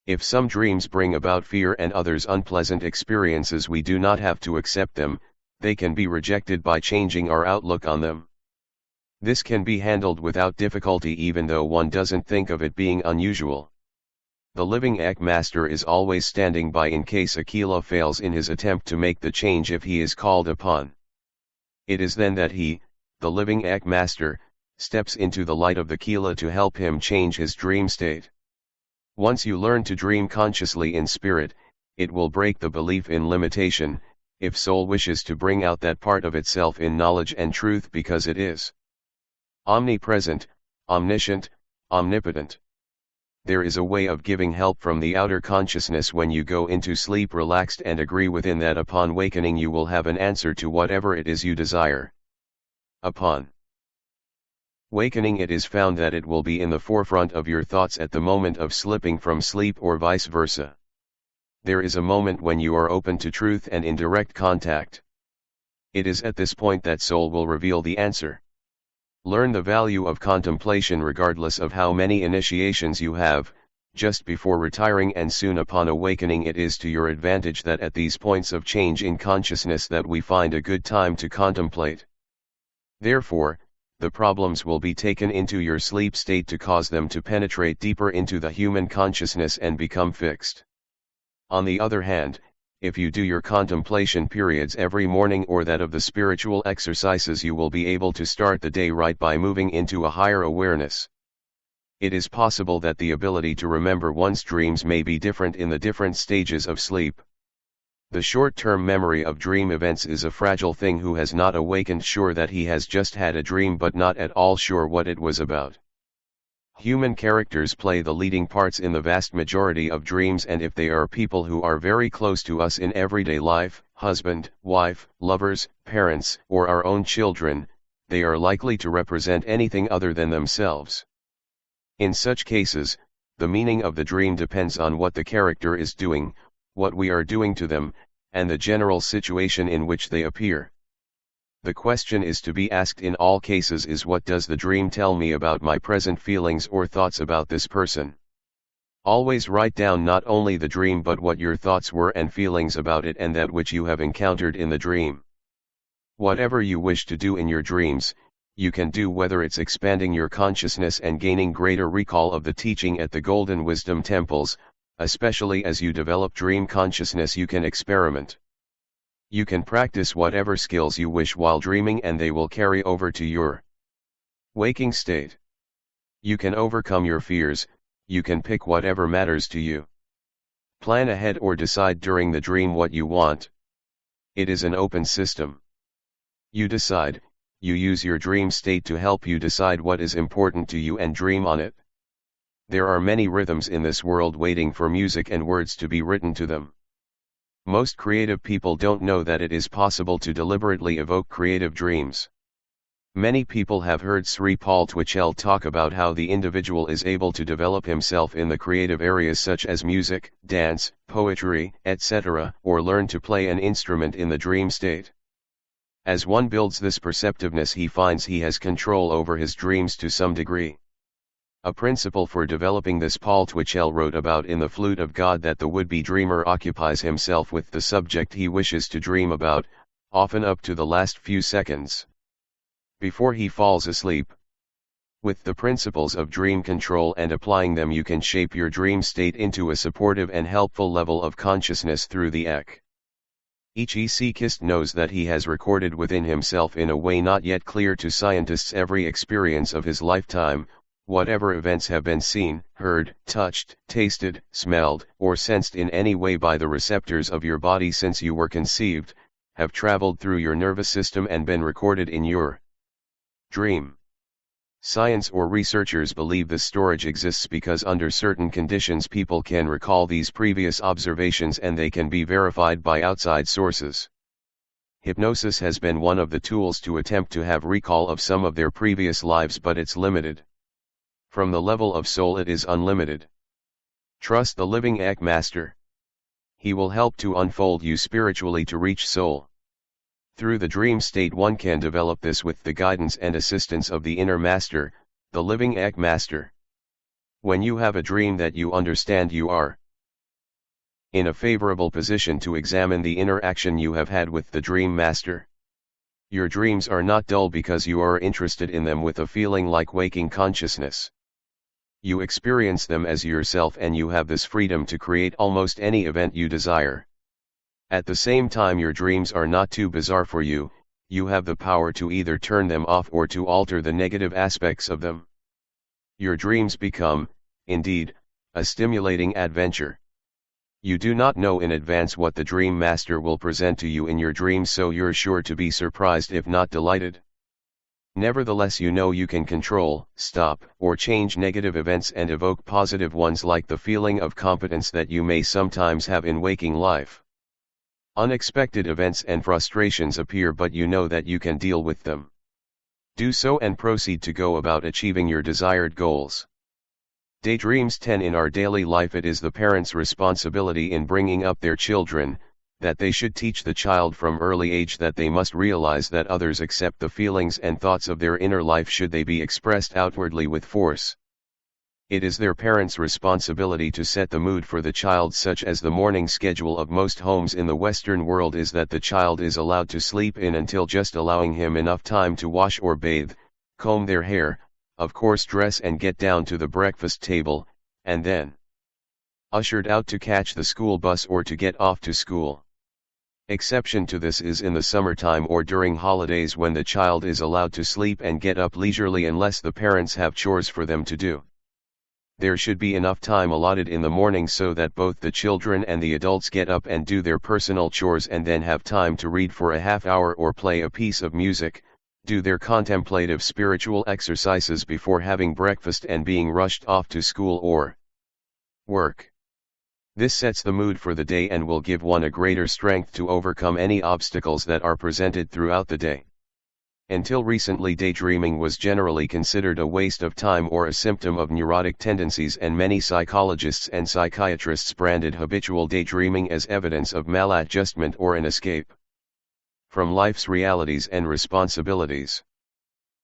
[SPEAKER 1] If some dreams bring about fear and others unpleasant experiences, we do not have to accept them, they can be rejected by changing our outlook on them. This can be handled without difficulty even though one doesn't think of it being unusual. The living Ek Master is always standing by in case Akila fails in his attempt to make the change if he is called upon. It is then that he, the living Ek Master, steps into the light of the Kila to help him change his dream state. Once you learn to dream consciously in spirit, it will break the belief in limitation, if soul wishes to bring out that part of itself in knowledge and truth, because it is omnipresent, omniscient, omnipotent. There is a way of giving help from the outer consciousness when you go into sleep relaxed and agree within that upon wakening you will have an answer to whatever it is you desire. Upon wakening, it is found that it will be in the forefront of your thoughts at the moment of slipping from sleep or vice versa. There is a moment when you are open to truth and in direct contact. It is at this point that soul will reveal the answer. Learn the value of contemplation regardless of how many initiations you have, just before retiring and soon upon awakening. It is to your advantage that at these points of change in consciousness that we find a good time to contemplate. Therefore, the problems will be taken into your sleep state to cause them to penetrate deeper into the human consciousness and become fixed. On the other hand, if you do your contemplation periods every morning or that of the spiritual exercises, you will be able to start the day right by moving into a higher awareness. It is possible that the ability to remember one's dreams may be different in the different stages of sleep. The short-term memory of dream events is a fragile thing. Who has not awakened sure that he has just had a dream but not at all sure what it was about? Human characters play the leading parts in the vast majority of dreams, and if they are people who are very close to us in everyday life, husband, wife, lovers, parents, or our own children, they are likely to represent anything other than themselves. In such cases, the meaning of the dream depends on what the character is doing, what we are doing to them, and the general situation in which they appear. The question is to be asked in all cases is, what does the dream tell me about my present feelings or thoughts about this person? Always write down not only the dream but what your thoughts were and feelings about it and that which you have encountered in the dream. Whatever you wish to do in your dreams, you can do, whether it's expanding your consciousness and gaining greater recall of the teaching at the Golden Wisdom Temples. Especially as you develop dream consciousness, you can experiment. You can practice whatever skills you wish while dreaming, and they will carry over to your waking state. You can overcome your fears, you can pick whatever matters to you. Plan ahead or decide during the dream what you want. It is an open system. You decide, you use your dream state to help you decide what is important to you and dream on it. There are many rhythms in this world waiting for music and words to be written to them. Most creative people don't know that it is possible to deliberately evoke creative dreams. Many people have heard Sri Paul Twitchell talk about how the individual is able to develop himself in the creative areas such as music, dance, poetry, etc., or learn to play an instrument in the dream state. As one builds this perceptiveness, he finds he has control over his dreams to some degree. A principle for developing this Paul Twitchell wrote about in The Flute of God, that the would-be dreamer occupies himself with the subject he wishes to dream about, often up to the last few seconds before he falls asleep. With the principles of dream control and applying them, you can shape your dream state into a supportive and helpful level of consciousness through the Ek. Each Eckist knows that he has recorded within himself in a way not yet clear to scientists every experience of his lifetime. Whatever events have been seen, heard, touched, tasted, smelled, or sensed in any way by the receptors of your body since you were conceived, have traveled through your nervous system and been recorded in your dream. Science or researchers believe this storage exists because under certain conditions people can recall these previous observations and they can be verified by outside sources. Hypnosis has been one of the tools to attempt to have recall of some of their previous lives, but it's limited. From the level of soul, it is unlimited. Trust the living Ek Master. He will help to unfold you spiritually to reach soul. Through the dream state one can develop this with the guidance and assistance of the inner master, the living Eck master. When you have a dream that you understand, you are in a favorable position to examine the interaction you have had with the dream master. Your dreams are not dull because you are interested in them with a feeling like waking consciousness. You experience them as yourself, and you have this freedom to create almost any event you desire. At the same time, your dreams are not too bizarre for you. You have the power to either turn them off or to alter the negative aspects of them. Your dreams become, indeed, a stimulating adventure. You do not know in advance what the dream master will present to you in your dreams, so you're sure to be surprised if not delighted. Nevertheless, you know you can control, stop, or change negative events and evoke positive ones, like the feeling of competence that you may sometimes have in waking life. Unexpected events and frustrations appear, but you know that you can deal with them. Do so and proceed to go about achieving your desired goals. Daydreams 10. In our daily life, it is the parents' responsibility in bringing up their children, that they should teach the child from early age that they must realize that others accept the feelings and thoughts of their inner life should they be expressed outwardly with force. It is their parents' responsibility to set the mood for the child, such as the morning schedule of most homes in the Western world is that the child is allowed to sleep in until just allowing him enough time to wash or bathe, comb their hair, of course dress and get down to the breakfast table, and then ushered out to catch the school bus or to get off to school. Exception to this is in the summertime or during holidays, when the child is allowed to sleep and get up leisurely unless the parents have chores for them to do. There should be enough time allotted in the morning so that both the children and the adults get up and do their personal chores and then have time to read for a half hour or play a piece of music, do their contemplative spiritual exercises before having breakfast and being rushed off to school or work. This sets the mood for the day and will give one a greater strength to overcome any obstacles that are presented throughout the day. Until recently, daydreaming was generally considered a waste of time or a symptom of neurotic tendencies, and many psychologists and psychiatrists branded habitual daydreaming as evidence of maladjustment or an escape from life's realities and responsibilities.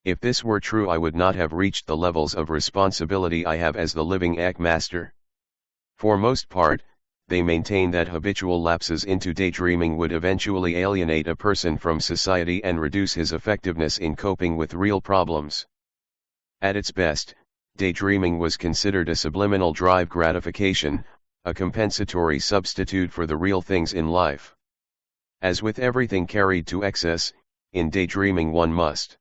[SPEAKER 1] If this were true, I would not have reached the levels of responsibility I have as the living Eck master. For most part, they maintain that habitual lapses into daydreaming would eventually alienate a person from society and reduce his effectiveness in coping with real problems. At its best, daydreaming was considered a subliminal drive gratification, a compensatory substitute for the real things in life. As with everything carried to excess, in daydreaming one must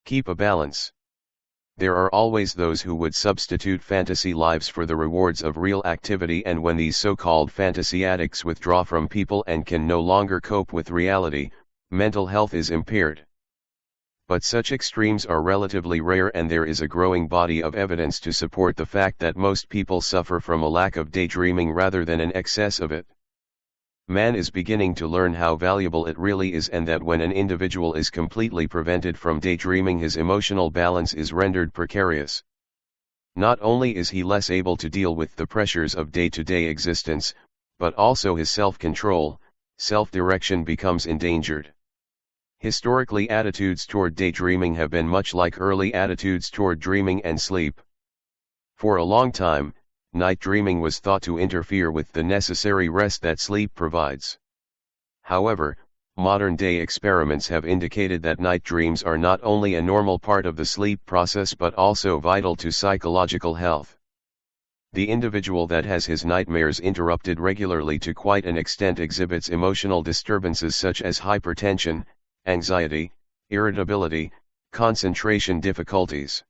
[SPEAKER 1] keep a balance. There are always those who would substitute fantasy lives for the rewards of real activity, and when these so-called fantasy addicts withdraw from people and can no longer cope with reality, mental health is impaired. But such extremes are relatively rare, and there is a growing body of evidence to support the fact that most people suffer from a lack of daydreaming rather than an excess of it. Man is beginning to learn how valuable it really is, and that when an individual is completely prevented from daydreaming, his emotional balance is rendered precarious. Not only is he less able to deal with the pressures of day-to-day existence, but also his self-control, self-direction becomes endangered. Historically, attitudes toward daydreaming have been much like early attitudes toward dreaming and sleep. For a long time, night dreaming was thought to interfere with the necessary rest that sleep provides. However, modern-day experiments have indicated that night dreams are not only a normal part of the sleep process but also vital to psychological health. The individual that has his nightmares interrupted regularly to quite an extent exhibits emotional disturbances such as hypertension, anxiety, irritability, concentration difficulties.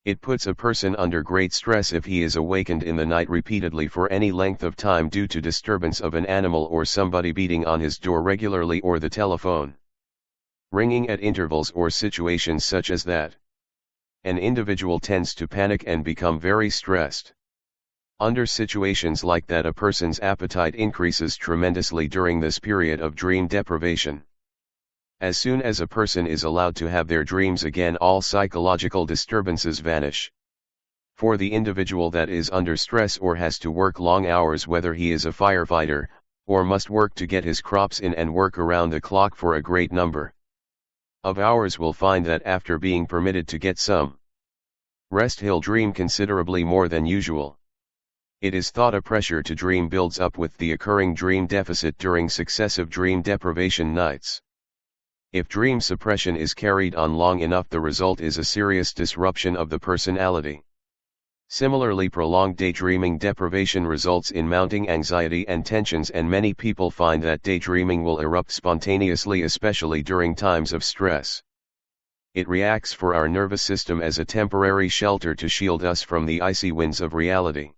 [SPEAKER 1] It puts a person under great stress if he is awakened in the night repeatedly for any length of time due to disturbance of an animal or somebody beating on his door regularly, or the telephone ringing at intervals, or situations such as that. An individual tends to panic and become very stressed. Under situations like that, a person's appetite increases tremendously during this period of dream deprivation. As soon as a person is allowed to have their dreams again, all psychological disturbances vanish. For the individual that is under stress or has to work long hours, whether he is a firefighter, or must work to get his crops in and work around the clock for a great number of hours, will find that after being permitted to get some rest, he'll dream considerably more than usual. It is thought a pressure to dream builds up with the occurring dream deficit during successive dream deprivation nights. If dream suppression is carried on long enough, the result is a serious disruption of the personality. Similarly, prolonged daydreaming deprivation results in mounting anxiety and tensions, and many people find that daydreaming will erupt spontaneously, especially during times of stress. It reacts for our nervous system as a temporary shelter to shield us from the icy winds of reality.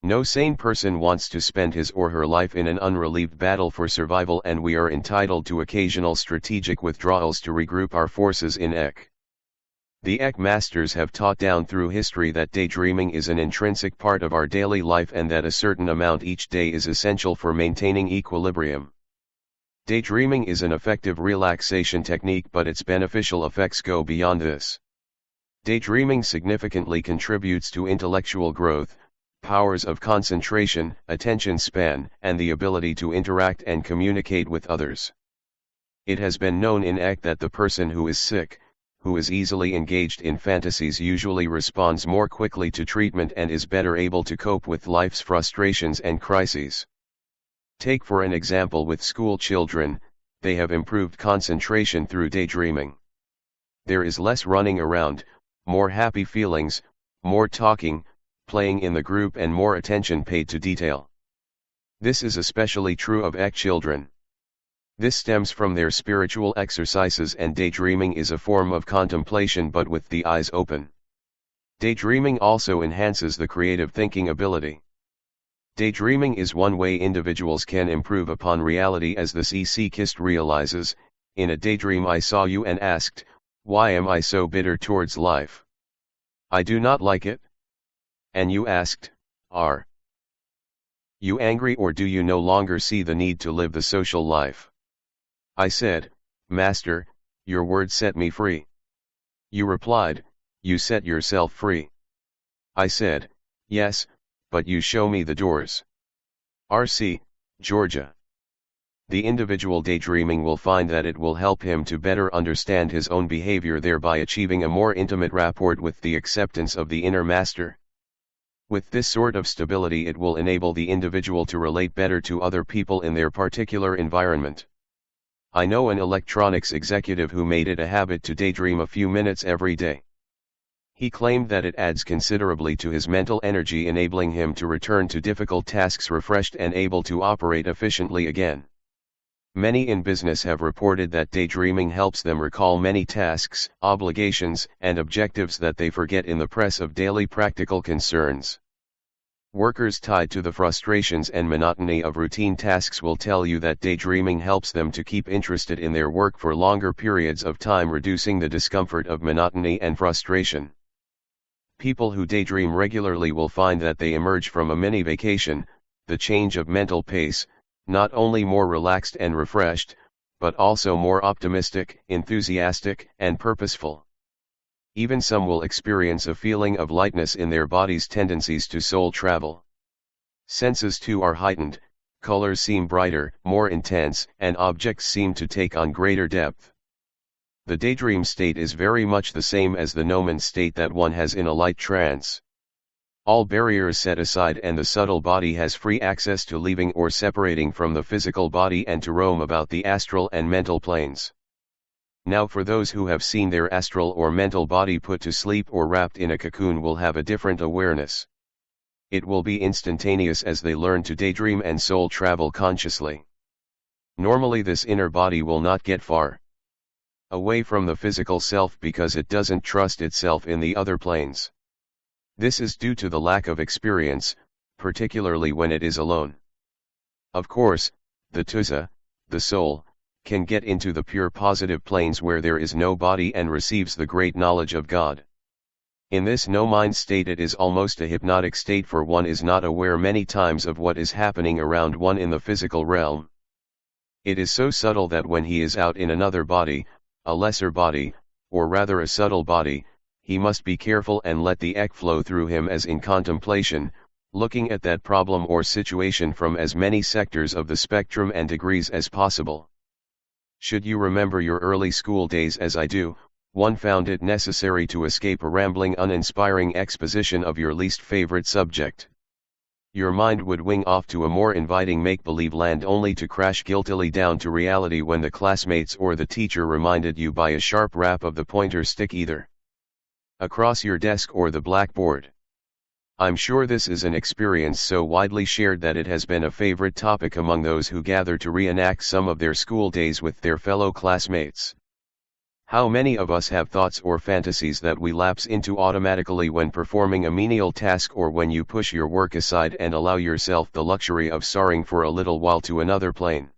[SPEAKER 1] No sane person wants to spend his or her life in an unrelieved battle for survival, and we are entitled to occasional strategic withdrawals to regroup our forces in Eck. The Eck masters have taught down through history that daydreaming is an intrinsic part of our daily life, and that a certain amount each day is essential for maintaining equilibrium. Daydreaming is an effective relaxation technique, but its beneficial effects go beyond this. Daydreaming significantly contributes to intellectual growth, powers of concentration, attention span, and the ability to interact and communicate with others. It has been known in Eck that the person who is sick, who is easily engaged in fantasies, usually responds more quickly to treatment and is better able to cope with life's frustrations and crises. Take for an example with school children, they have improved concentration through daydreaming. There is less running around, more happy feelings, more talking, playing in the group, and more attention paid to detail. This is especially true of Eck children. This stems from their spiritual exercises, and daydreaming is a form of contemplation but with the eyes open. Daydreaming also enhances the creative thinking ability. Daydreaming is one way individuals can improve upon reality, as the Seekhist realizes, "In a daydream I saw you and asked, why am I so bitter towards life? I do not like it. And you asked, are you angry, or do you no longer see the need to live the social life? I said, Master, your word set me free. You replied, you set yourself free. I said, yes, but you show me the doors. R.C., Georgia." The individual daydreaming will find that it will help him to better understand his own behavior, thereby achieving a more intimate rapport with the acceptance of the inner master. With this sort of stability, it will enable the individual to relate better to other people in their particular environment. I know an electronics executive who made it a habit to daydream a few minutes every day. He claimed that it adds considerably to his mental energy, enabling him to return to difficult tasks refreshed and able to operate efficiently again. Many in business have reported that daydreaming helps them recall many tasks, obligations, and objectives that they forget in the press of daily practical concerns. Workers tied to the frustrations and monotony of routine tasks will tell you that daydreaming helps them to keep interested in their work for longer periods of time, reducing the discomfort of monotony and frustration. People who daydream regularly will find that they emerge from a mini vacation, the change of mental pace, not only more relaxed and refreshed, but also more optimistic, enthusiastic, and purposeful. Even some will experience a feeling of lightness in their body's tendencies to soul travel. Senses too are heightened, colors seem brighter, more intense, and objects seem to take on greater depth. The daydream state is very much the same as the gnomon state that one has in a light trance. All barriers set aside, and the subtle body has free access to leaving or separating from the physical body and to roam about the astral and mental planes. Now, for those who have seen their astral or mental body put to sleep or wrapped in a cocoon, will have a different awareness. It will be instantaneous as they learn to daydream and soul travel consciously. Normally this inner body will not get far away from the physical self because it doesn't trust itself in the other planes. This is due to the lack of experience, particularly when it is alone. Of course, the tusa, the soul, can get into the pure positive planes where there is no body and receives the great knowledge of God. In this no-mind state it is almost a hypnotic state, for one is not aware many times of what is happening around one in the physical realm. It is so subtle that when he is out in another body, a lesser body, or rather a subtle body, he must be careful and let the Eck flow through him as in contemplation, looking at that problem or situation from as many sectors of the spectrum and degrees as possible. Should you remember your early school days as I do, one found it necessary to escape a rambling, uninspiring exposition of your least favorite subject. Your mind would wing off to a more inviting make-believe land only to crash guiltily down to reality when the classmates or the teacher reminded you by a sharp rap of the pointer stick either across your desk or the blackboard. I'm sure this is an experience so widely shared that it has been a favorite topic among those who gather to reenact some of their school days with their fellow classmates. How many of us have thoughts or fantasies that we lapse into automatically when performing a menial task or when you push your work aside and allow yourself the luxury of soaring for a little while to another plane?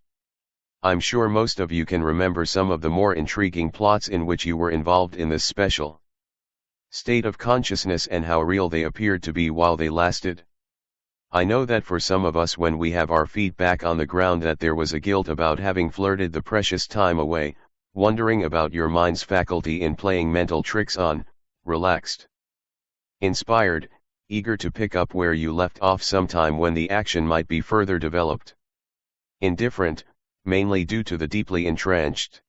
[SPEAKER 1] I'm sure most of you can remember some of the more intriguing plots in which you were involved in this special state of consciousness and how real they appeared to be while they lasted. I know that for some of us, when we have our feet back on the ground, that there was a guilt about having flirted the precious time away, wondering about your mind's faculty in playing mental tricks on, relaxed, inspired, eager to pick up where you left off sometime when the action might be further developed. Indifferent, mainly due to the deeply entrenched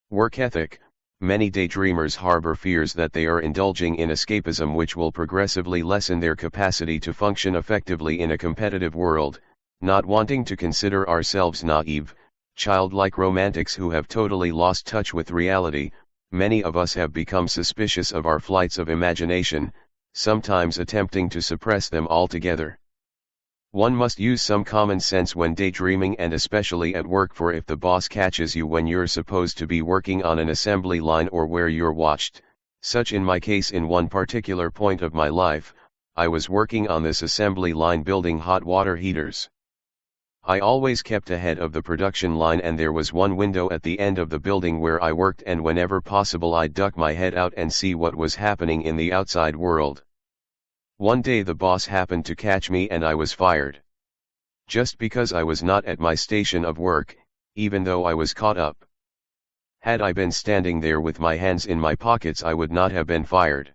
[SPEAKER 1] work ethic, many daydreamers harbor fears that they are indulging in escapism which will progressively lessen their capacity to function effectively in a competitive world, not wanting to consider ourselves naive, childlike romantics who have totally lost touch with reality. Many of us have become suspicious of our flights of imagination, sometimes attempting to suppress them altogether. One must use some common sense when daydreaming, and especially at work, for if the boss catches you when you're supposed to be working on an assembly line or where you're watched, such in my case in one particular point of my life, I was working on this assembly line building hot water heaters. I always kept ahead of the production line, and there was one window at the end of the building where I worked, and whenever possible I'd duck my head out and see what was happening in the outside world. One day the boss happened to catch me and I was fired. Just because I was not at my station of work, even though I was caught up. Had I been standing there with my hands in my pockets, I would not have been fired.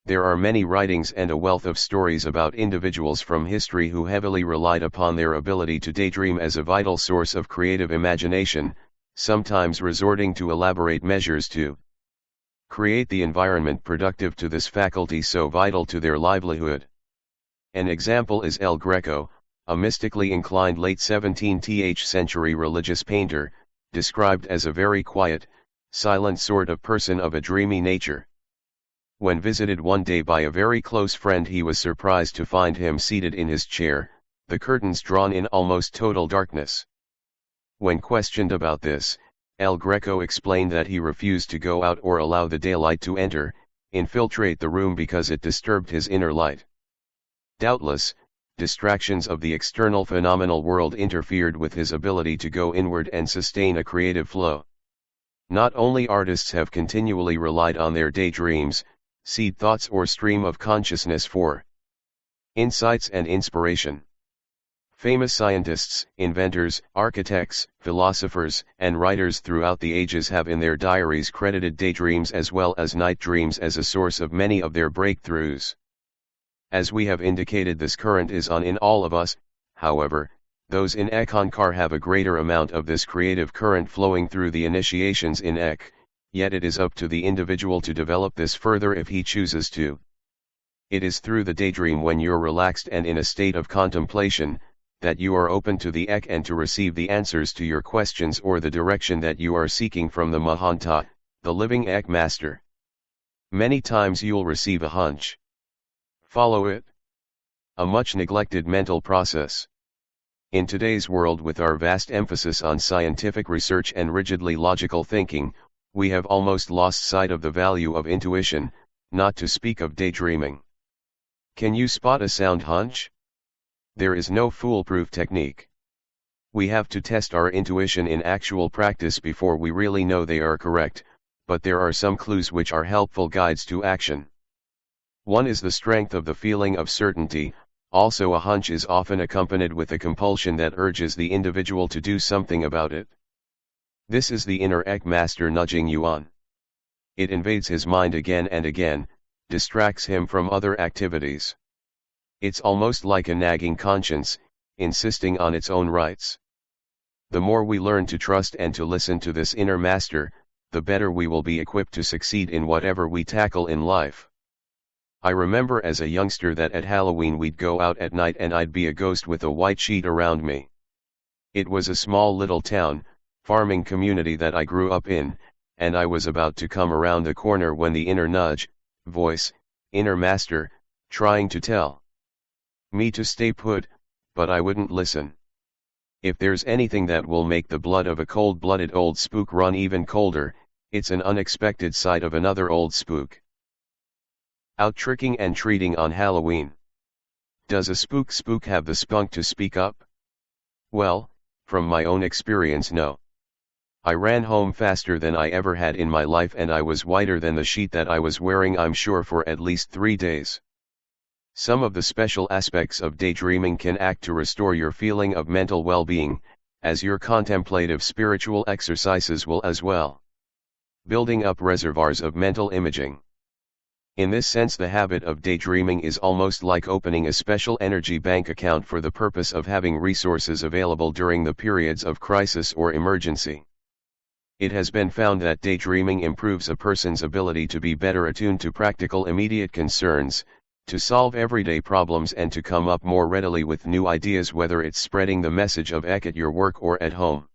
[SPEAKER 1] There are many writings and a wealth of stories about individuals from history who heavily relied upon their ability to daydream as a vital source of creative imagination, sometimes resorting to elaborate measures to create the environment productive to this faculty so vital to their livelihood. An example is El Greco, a mystically inclined late 17th century religious painter, described as a very quiet, silent sort of person of a dreamy nature. When visited one day by a very close friend, he was surprised to find him seated in his chair, the curtains drawn in almost total darkness. When questioned about this, El Greco explained that he refused to go out or allow the daylight to enter, infiltrate the room, because it disturbed his inner light. Doubtless, distractions of the external phenomenal world interfered with his ability to go inward and sustain a creative flow. Not only artists have continually relied on their daydreams, seed thoughts or stream of consciousness for insights and inspiration. Famous scientists, inventors, architects, philosophers, and writers throughout the ages have in their diaries credited daydreams as well as night dreams as a source of many of their breakthroughs. As we have indicated, this current is on in all of us. However, those in Eck-Ynari have a greater amount of this creative current flowing through the initiations in Eck, yet it is up to the individual to develop this further if he chooses to. It is through the daydream, when you're relaxed and in a state of contemplation, that you are open to the Eck and to receive the answers to your questions or the direction that you are seeking from the Mahanta, the living Eck master. Many times you'll receive a hunch. Follow it. A much neglected mental process. In today's world, with our vast emphasis on scientific research and rigidly logical thinking, we have almost lost sight of the value of intuition, not to speak of daydreaming. Can you spot a sound hunch? There is no foolproof technique. We have to test our intuition in actual practice before we really know they are correct, but there are some clues which are helpful guides to action. One is the strength of the feeling of certainty. Also, a hunch is often accompanied with a compulsion that urges the individual to do something about it. This is the inner Eck master nudging you on. It invades his mind again and again, distracts him from other activities. It's almost like a nagging conscience, insisting on its own rights. The more we learn to trust and to listen to this inner master, the better we will be equipped to succeed in whatever we tackle in life. I remember as a youngster that at Halloween we'd go out at night and I'd be a ghost with a white sheet around me. It was a small little town, farming community that I grew up in, and I was about to come around the corner when the inner nudge, voice, inner master, trying to tell me to stay put, but I wouldn't listen. If there's anything that will make the blood of a cold-blooded old spook run even colder, it's an unexpected sight of another old spook out tricking and treating on Halloween. Does a spook have the spunk to speak up? Well, from my own experience, no. I ran home faster than I ever had in my life, and I was whiter than the sheet that I was wearing, I'm sure, for at least 3 days. Some of the special aspects of daydreaming can act to restore your feeling of mental well-being, as your contemplative spiritual exercises will as well. Building up reservoirs of mental imaging. In this sense, the habit of daydreaming is almost like opening a special energy bank account for the purpose of having resources available during the periods of crisis or emergency. It has been found that daydreaming improves a person's ability to be better attuned to practical immediate concerns, to solve everyday problems, and to come up more readily with new ideas, whether it's spreading the message of Eck at your work or at home.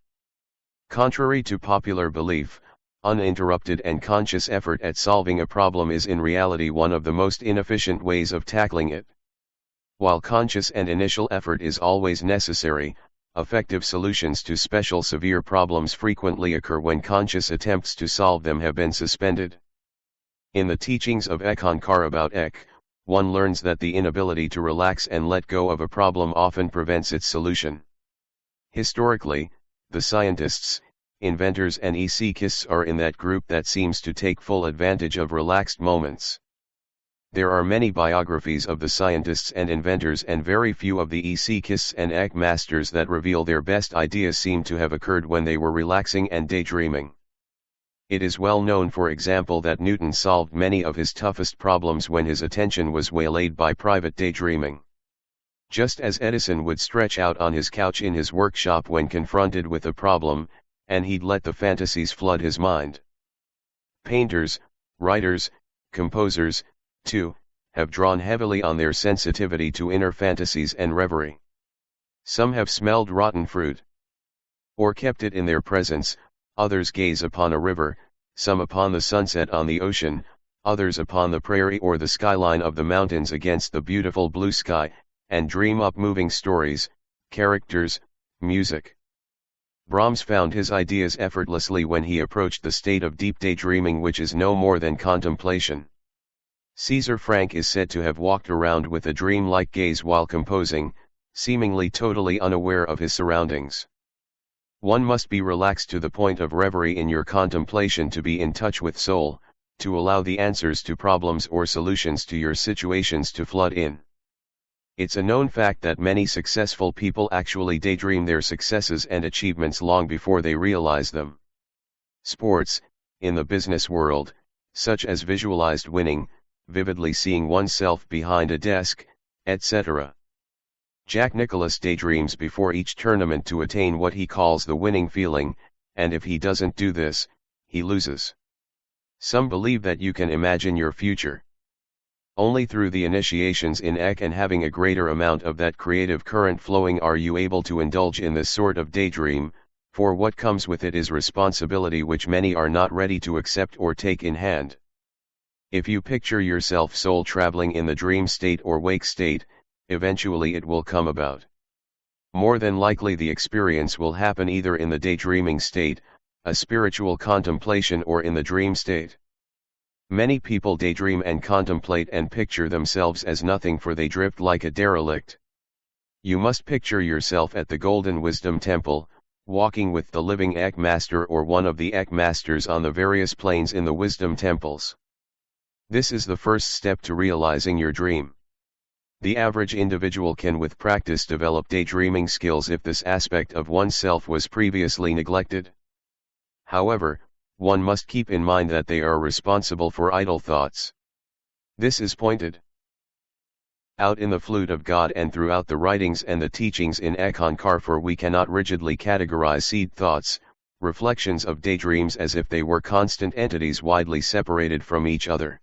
[SPEAKER 1] Contrary to popular belief, uninterrupted and conscious effort at solving a problem is in reality one of the most inefficient ways of tackling it. While conscious and initial effort is always necessary, effective solutions to special severe problems frequently occur when conscious attempts to solve them have been suspended. In the teachings of Eck-Ynari about Eck, one learns that the inability to relax and let go of a problem often prevents its solution. Historically, the scientists, inventors and ethicists are in that group that seems to take full advantage of relaxed moments. There are many biographies of the scientists and inventors, and very few of the ethicists and Eck masters that reveal their best ideas seem to have occurred when they were relaxing and daydreaming. It is well known, for example, that Newton solved many of his toughest problems when his attention was waylaid by private daydreaming. Just as Edison would stretch out on his couch in his workshop when confronted with a problem, and he'd let the fantasies flood his mind. Painters, writers, composers, too, have drawn heavily on their sensitivity to inner fantasies and reverie. Some have smelled rotten fruit, or kept it in their presence, others gaze upon a river, some upon the sunset on the ocean, others upon the prairie or the skyline of the mountains against the beautiful blue sky, and dream up moving stories, characters, music. Brahms found his ideas effortlessly when he approached the state of deep daydreaming, which is no more than contemplation. Caesar Franck is said to have walked around with a dream-like gaze while composing, seemingly totally unaware of his surroundings. One must be relaxed to the point of reverie in your contemplation to be in touch with soul, to allow the answers to problems or solutions to your situations to flood in. It's a known fact that many successful people actually daydream their successes and achievements long before they realize them. Sports, in the business world, such as visualized winning, vividly seeing oneself behind a desk, etc. Jack Nicklaus daydreams before each tournament to attain what he calls the winning feeling, and if he doesn't do this, he loses. Some believe that you can imagine your future. Only through the initiations in Eck and having a greater amount of that creative current flowing are you able to indulge in this sort of daydream, for what comes with it is responsibility which many are not ready to accept or take in hand. If you picture yourself soul traveling in the dream state or wake state, eventually it will come about. More than likely the experience will happen either in the daydreaming state, a spiritual contemplation, or in the dream state. Many people daydream and contemplate and picture themselves as nothing, for they drift like a derelict. You must picture yourself at the Golden Wisdom Temple, walking with the living Eck Master or one of the Eck Masters on the various planes in the Wisdom Temples. This is the first step to realizing your dream. The average individual can with practice develop daydreaming skills if this aspect of oneself was previously neglected. However, one must keep in mind that they are responsible for idle thoughts. This is pointed out in the flute of God and throughout the writings and the teachings in Eck-Ynari, for we cannot rigidly categorize seed thoughts, reflections of daydreams, as if they were constant entities widely separated from each other.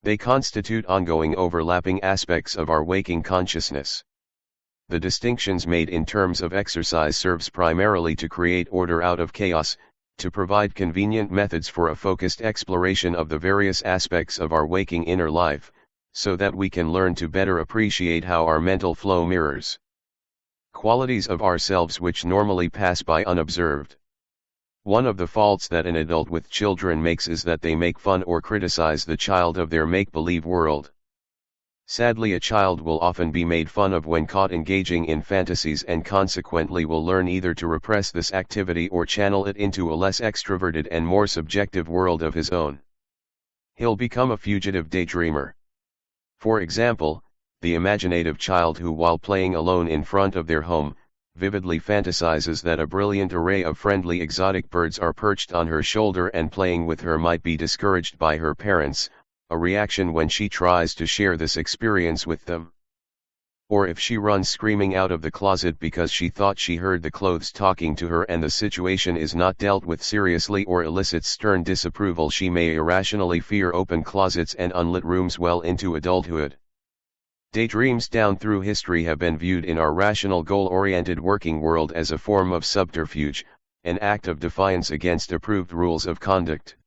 [SPEAKER 1] They constitute ongoing overlapping aspects of our waking consciousness. The distinctions made in terms of exercise serves primarily to create order out of chaos, to provide convenient methods for a focused exploration of the various aspects of our waking inner life, so that we can learn to better appreciate how our mental flow mirrors qualities of ourselves which normally pass by unobserved. One of the faults that an adult with children makes is that they make fun or criticize the child of their make-believe world. Sadly, a child will often be made fun of when caught engaging in fantasies, and consequently will learn either to repress this activity or channel it into a less extroverted and more subjective world of his own. He'll become a fugitive daydreamer. For example, the imaginative child who, while playing alone in front of their home, vividly fantasizes that a brilliant array of friendly exotic birds are perched on her shoulder and playing with her, might be discouraged by her parents, a reaction when she tries to share this experience with them. Or if she runs screaming out of the closet because she thought she heard the clothes talking to her and the situation is not dealt with seriously, or elicits stern disapproval, she may irrationally fear open closets and unlit rooms well into adulthood. Daydreams down through history have been viewed in our rational goal-oriented working world as a form of subterfuge, an act of defiance against approved rules of conduct.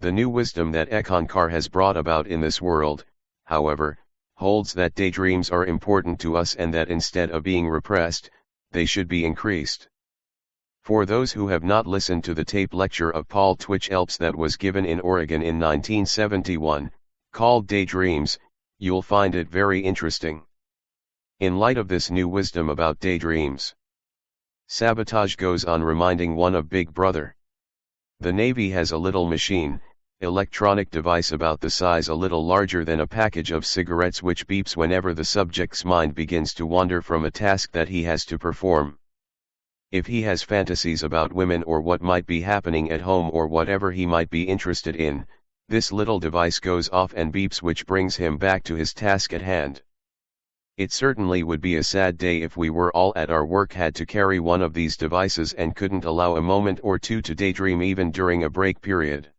[SPEAKER 1] The new wisdom that Eck-Ynari has brought about in this world, however, holds that daydreams are important to us and that instead of being repressed, they should be increased. For those who have not listened to the tape lecture of Paul Twitchell that was given in Oregon in 1971, called Daydreams, you'll find it very interesting. In light of this new wisdom about daydreams, Sabotage goes on reminding one of Big Brother. The Navy has a little machine, electronic device about the size a little larger than a package of cigarettes, which beeps whenever the subject's mind begins to wander from a task that he has to perform. If he has fantasies about women or what might be happening at home or whatever he might be interested in, this little device goes off and beeps, which brings him back to his task at hand. It certainly would be a sad day if we were all at our work had to carry one of these devices and couldn't allow a moment or two to daydream even during a break period.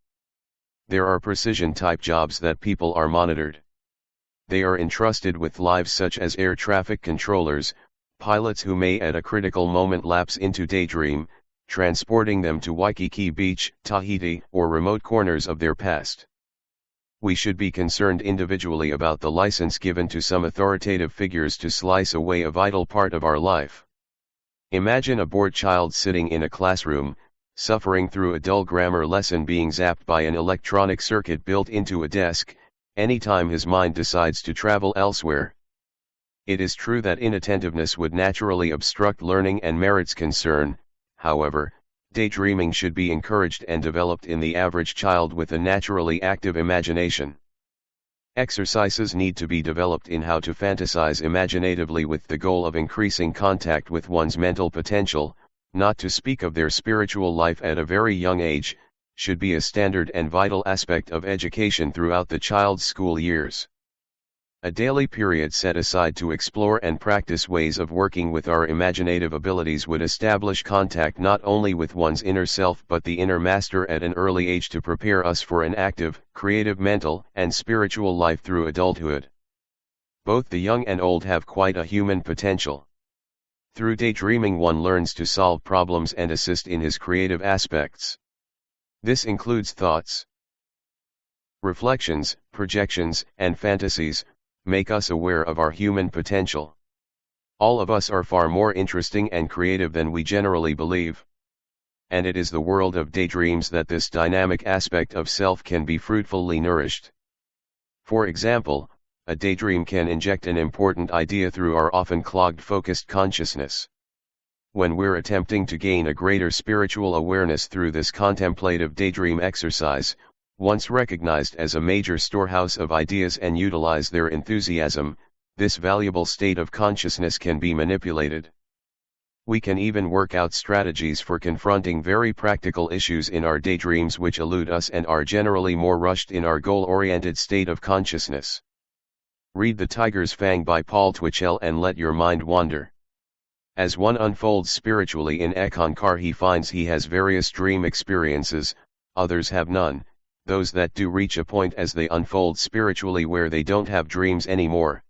[SPEAKER 1] There are precision-type jobs that people are monitored. They are entrusted with lives such as air traffic controllers, pilots who may at a critical moment lapse into daydream, transporting them to Waikiki Beach, Tahiti, or remote corners of their past. We should be concerned individually about the license given to some authoritative figures to slice away a vital part of our life. Imagine a bored child sitting in a classroom, suffering through a dull grammar lesson, being zapped by an electronic circuit built into a desk, anytime his mind decides to travel elsewhere. It is true that inattentiveness would naturally obstruct learning and merits concern. However, daydreaming should be encouraged and developed in the average child with a naturally active imagination. Exercises need to be developed in how to fantasize imaginatively with the goal of increasing contact with one's mental potential, not to speak of their spiritual life at a very young age, should be a standard and vital aspect of education throughout the child's school years. A daily period set aside to explore and practice ways of working with our imaginative abilities would establish contact not only with one's inner self but the inner master at an early age to prepare us for an active, creative mental and spiritual life through adulthood. Both the young and old have quite a human potential. Through daydreaming one learns to solve problems and assist in his creative aspects. This includes thoughts, reflections, projections, and fantasies, make us aware of our human potential. All of us are far more interesting and creative than we generally believe. And it is the world of daydreams that this dynamic aspect of self can be fruitfully nourished. For example, a daydream can inject an important idea through our often clogged focused consciousness. When we're attempting to gain a greater spiritual awareness through this contemplative daydream exercise, once recognized as a major storehouse of ideas and utilize their enthusiasm, this valuable state of consciousness can be manipulated. We can even work out strategies for confronting very practical issues in our daydreams which elude us and are generally more rushed in our goal-oriented state of consciousness. Read The Tiger's Fang by Paul Twitchell and let your mind wander. As one unfolds spiritually in Eck-Ynari, he finds he has various dream experiences, others have none. Those that do reach a point as they unfold spiritually where they don't have dreams anymore.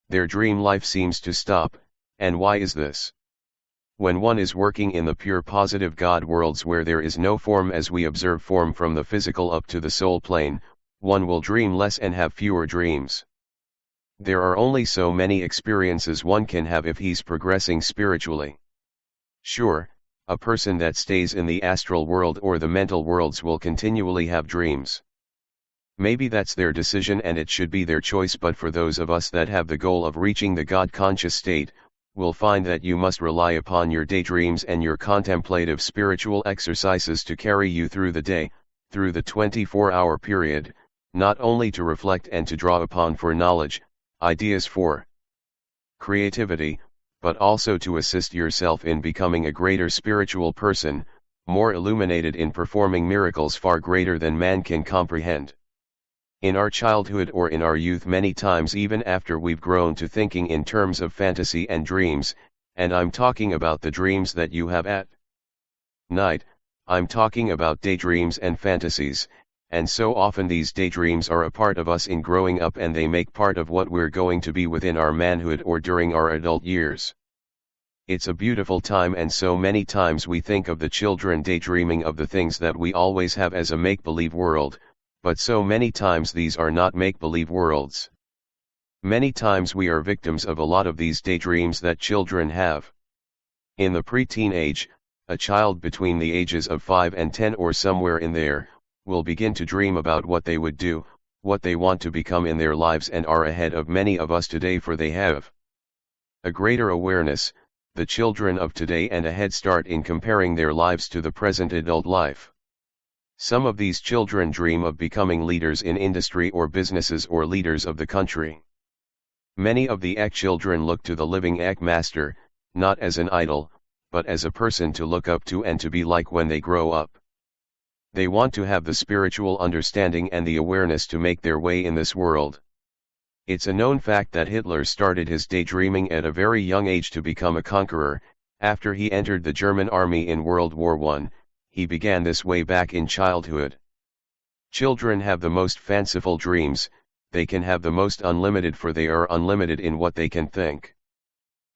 [SPEAKER 1] Their dream life seems to stop, and why is this? When one is working in the pure positive God worlds where there is no form as we observe form from the physical up to the soul plane, one will dream less and have fewer dreams. There are only so many experiences one can have if he's progressing spiritually. Sure, a person that stays in the astral world or the mental worlds will continually have dreams. Maybe that's their decision and it should be their choice, but for those of us that have the goal of reaching the God-conscious state, will find that you must rely upon your daydreams and your contemplative spiritual exercises to carry you through the day, through the 24-hour period, not only to reflect and to draw upon for knowledge, ideas for creativity, but also to assist yourself in becoming a greater spiritual person, more illuminated in performing miracles far greater than man can comprehend. In our childhood or in our youth, many times even after we've grown to thinking in terms of fantasy and dreams, and I'm talking about the dreams that you have at night, I'm talking about daydreams and fantasies, and so often these daydreams are a part of us in growing up and they make part of what we're going to be within our manhood or during our adult years. It's a beautiful time, and so many times we think of the children daydreaming of the things that we always have as a make-believe world, but so many times these are not make-believe worlds. Many times we are victims of a lot of these daydreams that children have. In the preteen age, a child between the ages of 5 and 10 or somewhere in there, will begin to dream about what they would do, what they want to become in their lives, and are ahead of many of us today, for they have a greater awareness, the children of today, and a head start in comparing their lives to the present adult life. Some of these children dream of becoming leaders in industry or businesses or leaders of the country. Many of the Eck children look to the living Eck master, not as an idol, but as a person to look up to and to be like when they grow up. They want to have the spiritual understanding and the awareness to make their way in this world. It's a known fact that Hitler started his daydreaming at a very young age to become a conqueror. After he entered the German army in World War I, he began this way back in childhood. Children have the most fanciful dreams, they can have the most unlimited, for they are unlimited in what they can think.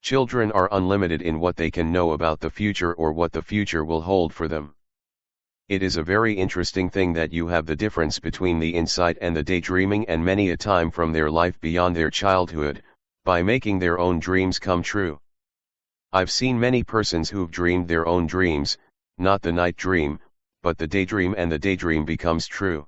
[SPEAKER 1] Children are unlimited in what they can know about the future or what the future will hold for them. It is a very interesting thing that you have the difference between the insight and the daydreaming, and many a time from their life beyond their childhood, by making their own dreams come true. I've seen many persons who've dreamed their own dreams, not the night dream, but the daydream, and the daydream becomes true.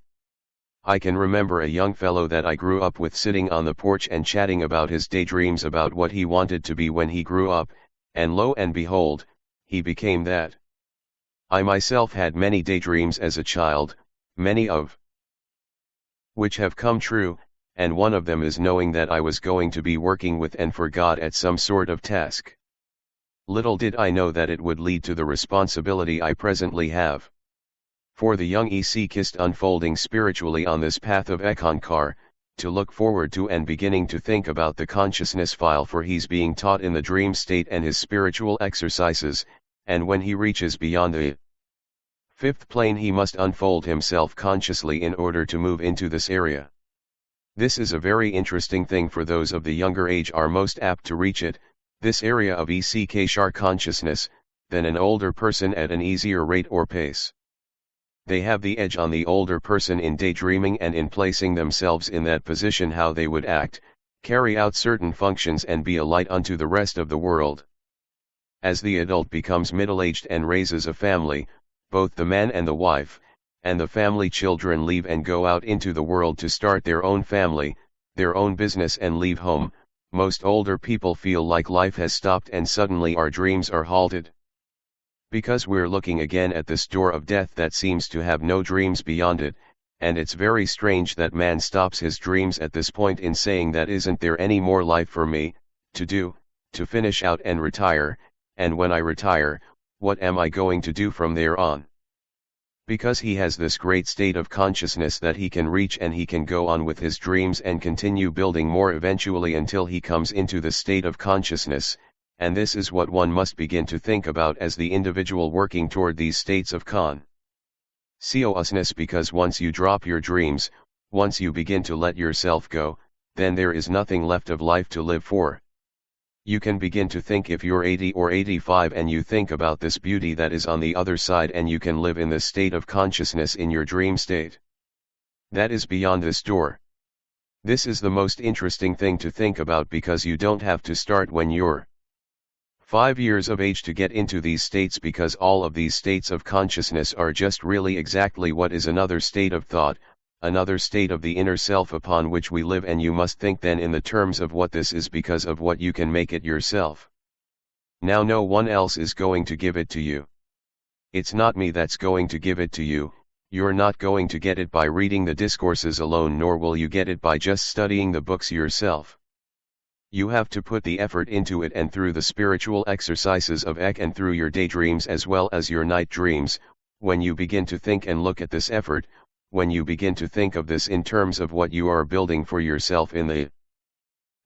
[SPEAKER 1] I can remember a young fellow that I grew up with sitting on the porch and chatting about his daydreams about what he wanted to be when he grew up, and lo and behold, he became that. I myself had many daydreams as a child, many of which have come true, and one of them is knowing that I was going to be working with and for God at some sort of task. Little did I know that it would lead to the responsibility I presently have. For the young Eck-ist unfolding spiritually on this path of Eck-Ynari, to look forward to and beginning to think about the consciousness file, for he's being taught in the dream state and his spiritual exercises, and when he reaches beyond the fifth plane he must unfold himself consciously in order to move into this area. This is a very interesting thing, for those of the younger age are most apt to reach it, this area of Eck-Ynari consciousness, than an older person at an easier rate or pace. They have the edge on the older person in daydreaming and in placing themselves in that position, how they would act, carry out certain functions and be a light unto the rest of the world. As the adult becomes middle-aged and raises a family, both the man and the wife, and the family children leave and go out into the world to start their own family, their own business, and leave home, most older people feel like life has stopped and suddenly our dreams are halted. Because we're looking again at this door of death that seems to have no dreams beyond it, and it's very strange that man stops his dreams at this point in saying that isn't there any more life for me to do, to finish out and retire, and when I retire, what am I going to do from there on? Because he has this great state of consciousness that he can reach, and he can go on with his dreams and continue building more eventually until he comes into the state of consciousness, and this is what one must begin to think about as the individual working toward these states of consciousness, because once you drop your dreams, once you begin to let yourself go, then there is nothing left of life to live for. You can begin to think if you're 80 or 85 and you think about this beauty that is on the other side, and you can live in this state of consciousness in your dream state. That is beyond this door. This is the most interesting thing to think about, because you don't have to start when you're 5 years of age to get into these states, because all of these states of consciousness are just really exactly what is another state of thought, another state of the inner self upon which we live, and you must think then in the terms of what this is, because of what you can make it yourself. Now no one else is going to give it to you. It's not me that's going to give it to you. You're not going to get it by reading the discourses alone, nor will you get it by just studying the books yourself. You have to put the effort into it, and through the spiritual exercises of Eck and through your daydreams as well as your night dreams, when you begin to think and look at this effort, when you begin to think of this in terms of what you are building for yourself in the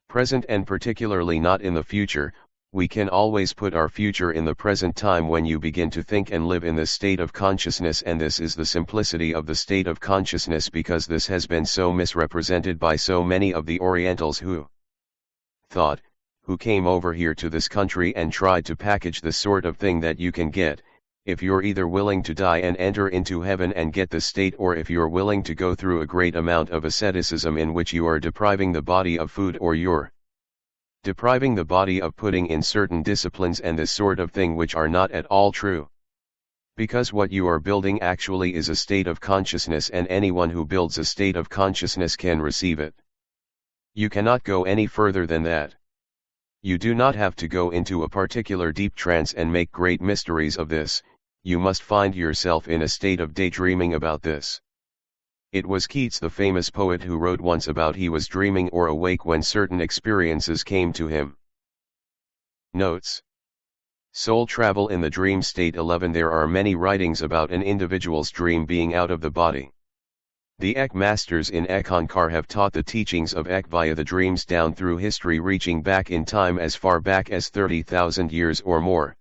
[SPEAKER 1] present, and particularly not in the future, we can always put our future in the present time when you begin to think and live in this state of consciousness. And this is the simplicity of the state of consciousness, because this has been so misrepresented by so many of the Orientals who came over here to this country and tried to package the sort of thing that you can get, if you're either willing to die and enter into heaven and get the state, or if you're willing to go through a great amount of asceticism in which you are depriving the body of food, or you're depriving the body of putting in certain disciplines and this sort of thing, which are not at all true. Because what you are building actually is a state of consciousness, and anyone who builds a state of consciousness can receive it. You cannot go any further than that. You do not have to go into a particular deep trance and make great mysteries of this. You must find yourself in a state of daydreaming about this. It was Keats, the famous poet, who wrote once about he was dreaming or awake when certain experiences came to him. Notes: Soul travel in the dream state 11. There are many writings about an individual's dream being out of the body. The Eck masters in Eckankar have taught the teachings of Eck via the dreams down through history, reaching back in time as far back as 30,000 years or more.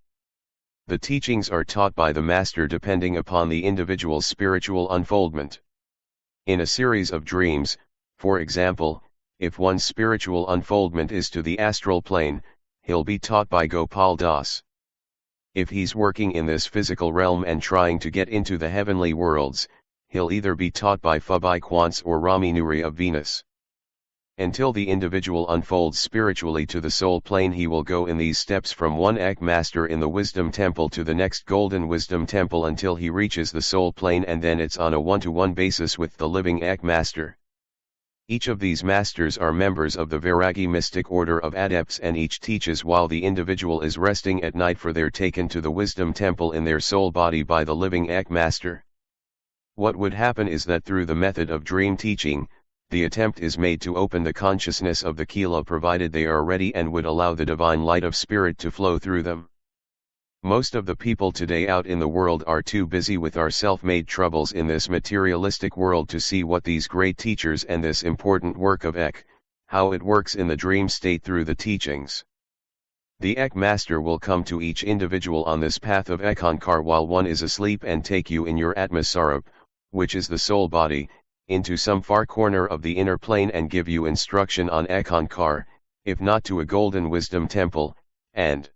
[SPEAKER 1] The teachings are taught by the master depending upon the individual's spiritual unfoldment. In a series of dreams, for example, if one's spiritual unfoldment is to the astral plane, he'll be taught by Gopal Das. If he's working in this physical realm and trying to get into the heavenly worlds, he'll either be taught by Phubai Quants or Raminuri of Venus. Until the individual unfolds spiritually to the soul plane, he will go in these steps from one Eck master in the wisdom temple to the next golden wisdom temple until he reaches the soul plane, and then it's on a one-to-one basis with the living Eck master. Each of these masters are members of the Vairagi mystic order of adepts, and each teaches while the individual is resting at night, for they're taken to the wisdom temple in their soul body by the living Eck master. What would happen is that through the method of dream teaching, the attempt is made to open the consciousness of the Kila, provided they are ready and would allow the divine light of spirit to flow through them. Most of the people today out in the world are too busy with our self-made troubles in this materialistic world to see what these great teachers and this important work of Eck, how it works in the dream state through the teachings. The Eck master will come to each individual on this path of Eckankar while one is asleep and take you in your Atma Sarup, which is the soul body, into some far corner of the inner plane and give you instruction on Eckankar, if not to a golden wisdom temple, and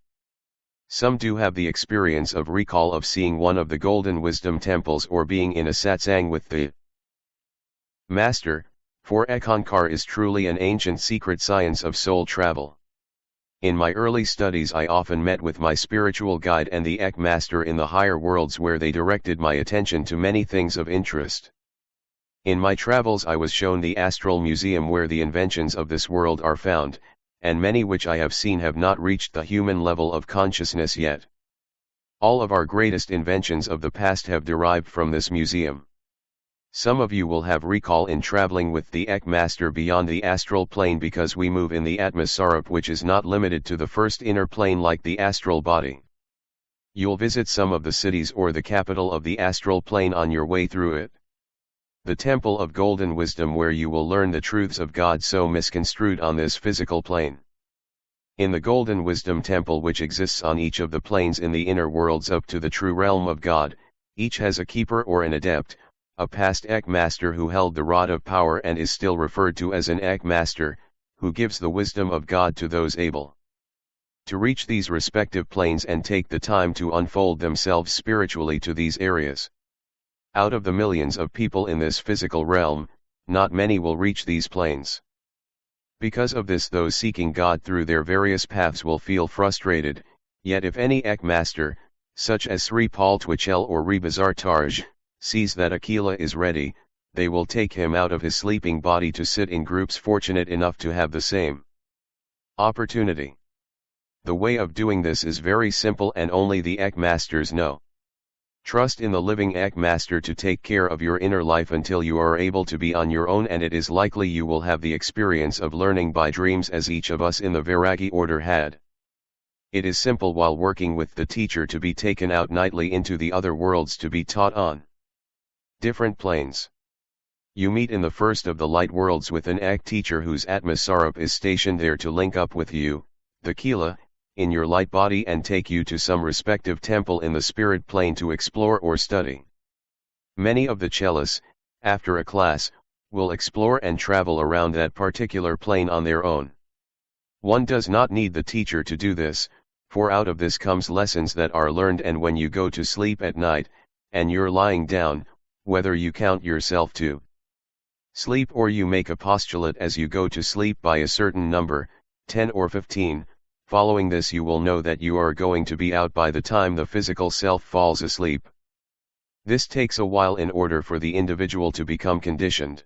[SPEAKER 1] some do have the experience of recall of seeing one of the golden wisdom temples or being in a satsang with the master, for Eckankar is truly an ancient secret science of soul travel. In my early studies I often met with my spiritual guide and the Eck master in the higher worlds, where they directed my attention to many things of interest. In my travels I was shown the astral museum where the inventions of this world are found, and many which I have seen have not reached the human level of consciousness yet. All of our greatest inventions of the past have derived from this museum. Some of you will have recall in traveling with the Eck-Master beyond the astral plane because we move in the Atma Sarup, which is not limited to the first inner plane like the astral body. You'll visit some of the cities or the capital of the astral plane on your way through it. The temple of golden wisdom where you will learn the truths of God so misconstrued on this physical plane. In the golden wisdom temple which exists on each of the planes in the inner worlds up to the true realm of God, each has a keeper or an adept, a past Eck-Master who held the rod of power and is still referred to as an Eck-Master, who gives the wisdom of God to those able to reach these respective planes and take the time to unfold themselves spiritually to these areas. Out of the millions of people in this physical realm, not many will reach these planes. Because of this, those seeking God through their various paths will feel frustrated, yet if any Eck-Master, such as Sri Paul Twitchell or Rebazar Tarj, sees that Akila is ready, they will take him out of his sleeping body to sit in groups fortunate enough to have the same opportunity. The way of doing this is very simple and only the Eck-Masters know. Trust in the living Eck-Master to take care of your inner life until you are able to be on your own, and it is likely you will have the experience of learning by dreams as each of us in the Vairagi order had. It is simple while working with the teacher to be taken out nightly into the other worlds to be taught on different planes. You meet in the first of the light worlds with an Ek teacher whose Atma Sarup is stationed there to link up with you, the Kila, in your light body and take you to some respective temple in the spirit plane to explore or study. Many of the Chelas, after a class, will explore and travel around that particular plane on their own. One does not need the teacher to do this, for out of this comes lessons that are learned, and when you go to sleep at night, and you're lying down, whether you count yourself to sleep or you make a postulate as you go to sleep by a certain number, 10 or 15, following this you will know that you are going to be out by the time the physical self falls asleep. This takes a while in order for the individual to become conditioned.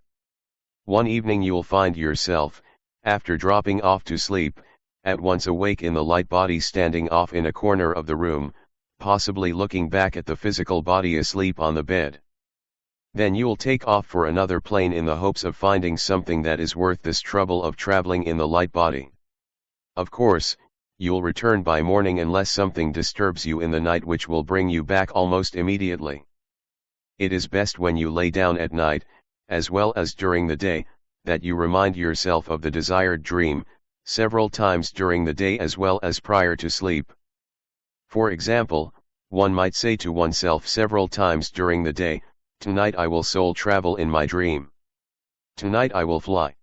[SPEAKER 1] One evening you'll find yourself, after dropping off to sleep, at once awake in the light body standing off in a corner of the room, possibly looking back at the physical body asleep on the bed. Then you'll take off for another plane in the hopes of finding something that is worth this trouble of traveling in the light body. Of course, you'll return by morning unless something disturbs you in the night, which will bring you back almost immediately. It is best when you lay down at night, as well as during the day, that you remind yourself of the desired dream, several times during the day as well as prior to sleep. For example, one might say to oneself several times during the day, "Tonight I will soul travel in my dream. Tonight I will fly."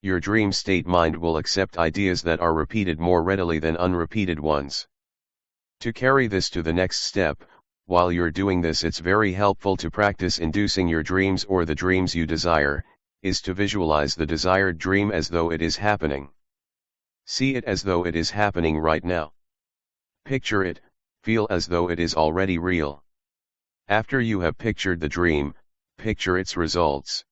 [SPEAKER 1] Your dream state mind will accept ideas that are repeated more readily than unrepeated ones. To carry this to the next step, while you're doing this, it's very helpful to practice inducing your dreams or the dreams you desire, is to visualize the desired dream as though it is happening. See it as though it is happening right now. Picture it, feel as though it is already real. After you have pictured the dream, picture its results.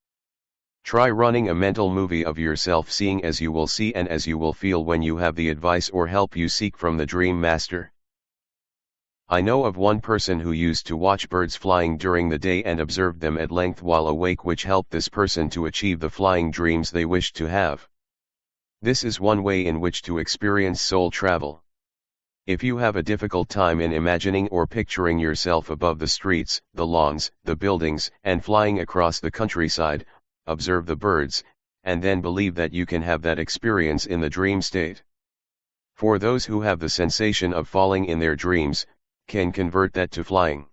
[SPEAKER 1] Try running a mental movie of yourself seeing as you will see and as you will feel when you have the advice or help you seek from the dream master. I know of one person who used to watch birds flying during the day and observed them at length while awake, which helped this person to achieve the flying dreams they wished to have. This is one way in which to experience soul travel. If you have a difficult time in imagining or picturing yourself above the streets, the lawns, the buildings, and flying across the countryside, observe the birds, and then believe that you can have that experience in the dream state. For those who have the sensation of falling in their dreams, can convert that to flying.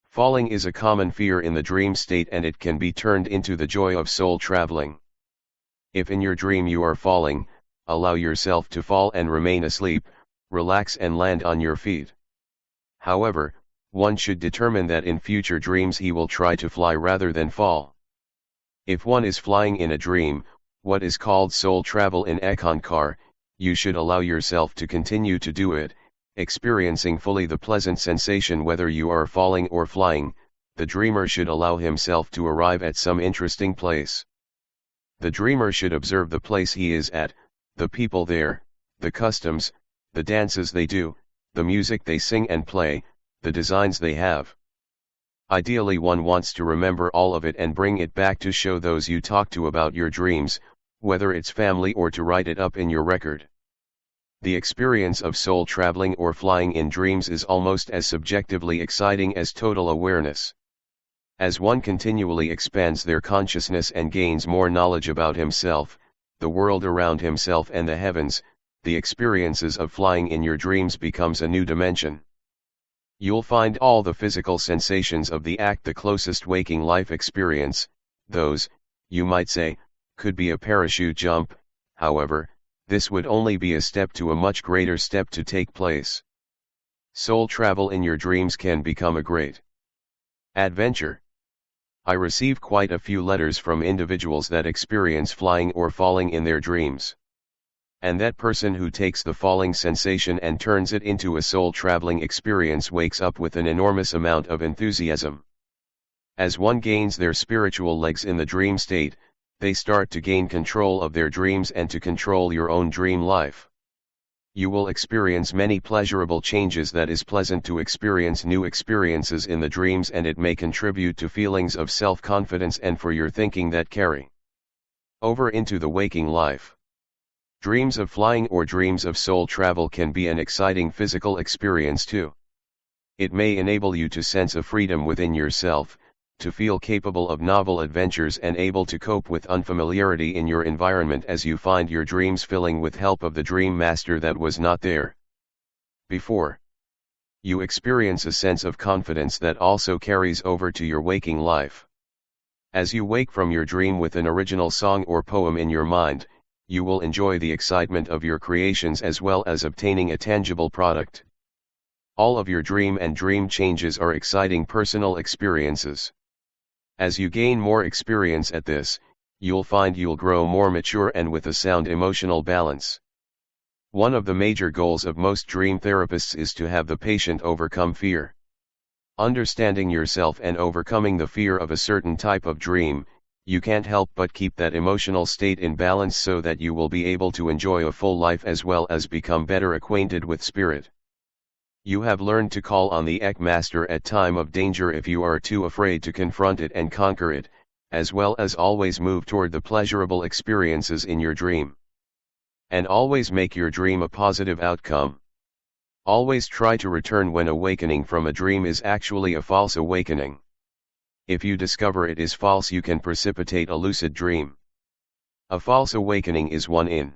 [SPEAKER 1] Falling is a common fear in the dream state, and it can be turned into the joy of soul traveling. If in your dream you are falling, allow yourself to fall and remain asleep, relax and land on your feet. However, one should determine that in future dreams he will try to fly rather than fall. If one is flying in a dream, what is called soul travel in Eck-Ynari, you should allow yourself to continue to do it, experiencing fully the pleasant sensation whether you are falling or flying. The dreamer should allow himself to arrive at some interesting place. The dreamer should observe the place he is at, the people there, the customs, the dances they do, the music they sing and play, the designs they have. Ideally one wants to remember all of it and bring it back to show those you talk to about your dreams, whether it's family or to write it up in your record. The experience of soul traveling or flying in dreams is almost as subjectively exciting as total awareness. As one continually expands their consciousness and gains more knowledge about himself, the world around himself and the heavens, the experiences of flying in your dreams becomes a new dimension. You'll find all the physical sensations of the act the closest waking life experience. Those, you might say, could be a parachute jump. However, this would only be a step to a much greater step to take place. Soul travel in your dreams can become a great adventure. I receive quite a few letters from individuals that experience flying or falling in their dreams. And that person who takes the falling sensation and turns it into a soul traveling experience wakes up with an enormous amount of enthusiasm. As one gains their spiritual legs in the dream state, they start to gain control of their dreams and to control your own dream life. You will experience many pleasurable changes. That is pleasant to experience new experiences in the dreams, and it may contribute to feelings of self-confidence and for your thinking that carry over into the waking life. Dreams of flying or dreams of soul travel can be an exciting physical experience too. It may enable you to sense a freedom within yourself, to feel capable of novel adventures and able to cope with unfamiliarity in your environment as you find your dreams filling with help of the dream master that was not there before. You experience a sense of confidence that also carries over to your waking life. As you wake from your dream with an original song or poem in your mind, you will enjoy the excitement of your creations as well as obtaining a tangible product. All of your dream and dream changes are exciting personal experiences. As you gain more experience at this, you'll find you'll grow more mature and with a sound emotional balance. One of the major goals of most dream therapists is to have the patient overcome fear. Understanding yourself and overcoming the fear of a certain type of dream, you can't help but keep that emotional state in balance so that you will be able to enjoy a full life as well as become better acquainted with spirit. You have learned to call on the Eck Master at time of danger if you are too afraid to confront it and conquer it, as well as always move toward the pleasurable experiences in your dream. And always make your dream a positive outcome. Always try to return when awakening from a dream is actually a false awakening. If you discover it is false, you can precipitate a lucid dream. A false awakening is one in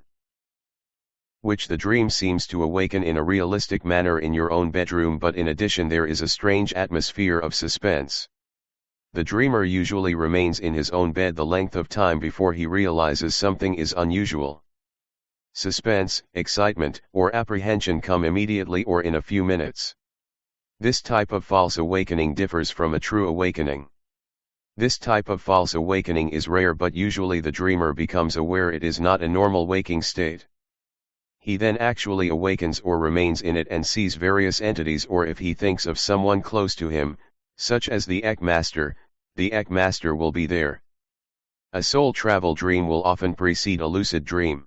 [SPEAKER 1] which the dream seems to awaken in a realistic manner in your own bedroom, but in addition there is a strange atmosphere of suspense. The dreamer usually remains in his own bed the length of time before he realizes something is unusual. Suspense, excitement, or apprehension come immediately or in a few minutes. This type of false awakening differs from a true awakening. This type of false awakening is rare, but usually the dreamer becomes aware it is not a normal waking state. He then actually awakens or remains in it and sees various entities, or if he thinks of someone close to him, such as the Eck Master, the Eck Master will be there. A soul travel dream will often precede a lucid dream.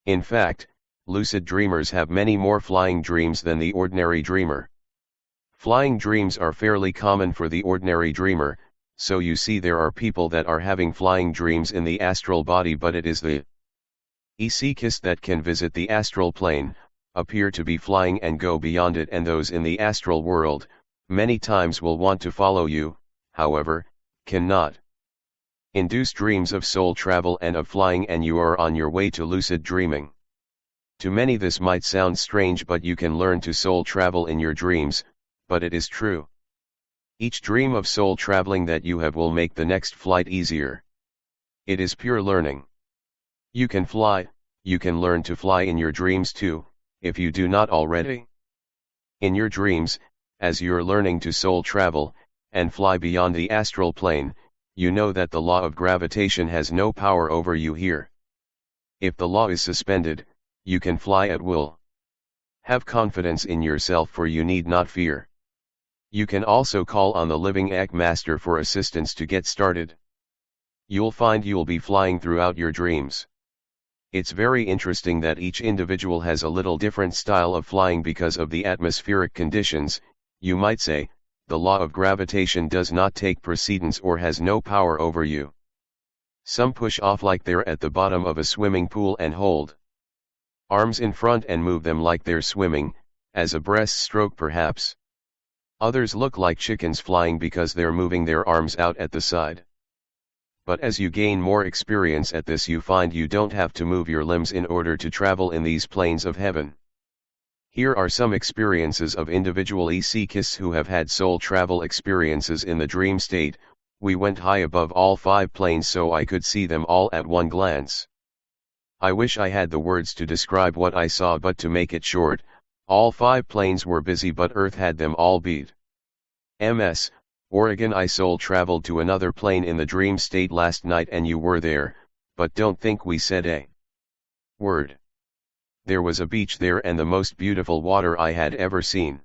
[SPEAKER 1] In fact, lucid dreamers have many more flying dreams than the ordinary dreamer. Flying dreams are fairly common for the ordinary dreamer, so you see there are people that are having flying dreams in the astral body, but it is the Eck that can visit the astral plane, appear to be flying and go beyond it, and those in the astral world, many times will want to follow you, however, cannot induce dreams of soul travel and of flying, and you are on your way to lucid dreaming. To many this might sound strange, but you can learn to soul travel in your dreams, but it is true. Each dream of soul traveling that you have will make the next flight easier. It is pure learning. You can fly, you can learn to fly in your dreams too, if you do not already. In your dreams, as you're learning to soul travel, and fly beyond the astral plane, you know that the law of gravitation has no power over you here. If the law is suspended, you can fly at will. Have confidence in yourself, for you need not fear. You can also call on the living Eck Master for assistance to get started. You'll find you'll be flying throughout your dreams. It's very interesting that each individual has a little different style of flying because of the atmospheric conditions, you might say, the law of gravitation does not take precedence or has no power over you. Some push off like they're at the bottom of a swimming pool and hold arms in front and move them like they're swimming, as a breaststroke perhaps. Others look like chickens flying because they're moving their arms out at the side. But as you gain more experience at this, you find you don't have to move your limbs in order to travel in these planes of heaven. Here are some experiences of individual Eckists who have had soul travel experiences in the dream state. We went high above all 5 planes so I could see them all at one glance. I wish I had the words to describe what I saw, but to make it short, all 5 planes were busy but Earth had them all beat. Ms. Oregon, I soul traveled to another plane in the dream state last night and you were there, but don't think we said a word. There was a beach there and the most beautiful water I had ever seen.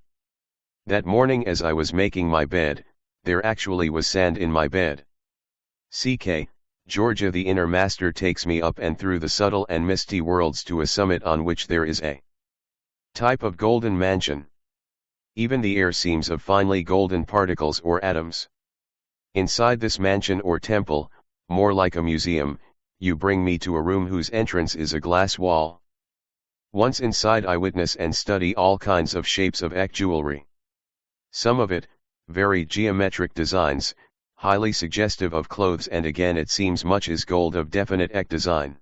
[SPEAKER 1] That morning as I was making my bed, there actually was sand in my bed. CK, Georgia, the inner master takes me up and through the subtle and misty worlds to a summit on which there is a type of golden mansion. Even the air seems of finely golden particles or atoms. Inside this mansion or temple, more like a museum, you bring me to a room whose entrance is a glass wall. Once inside I witness and study all kinds of shapes of Eck jewelry. Some of it, very geometric designs, highly suggestive of clothes, and again it seems much is gold of definite Eck design.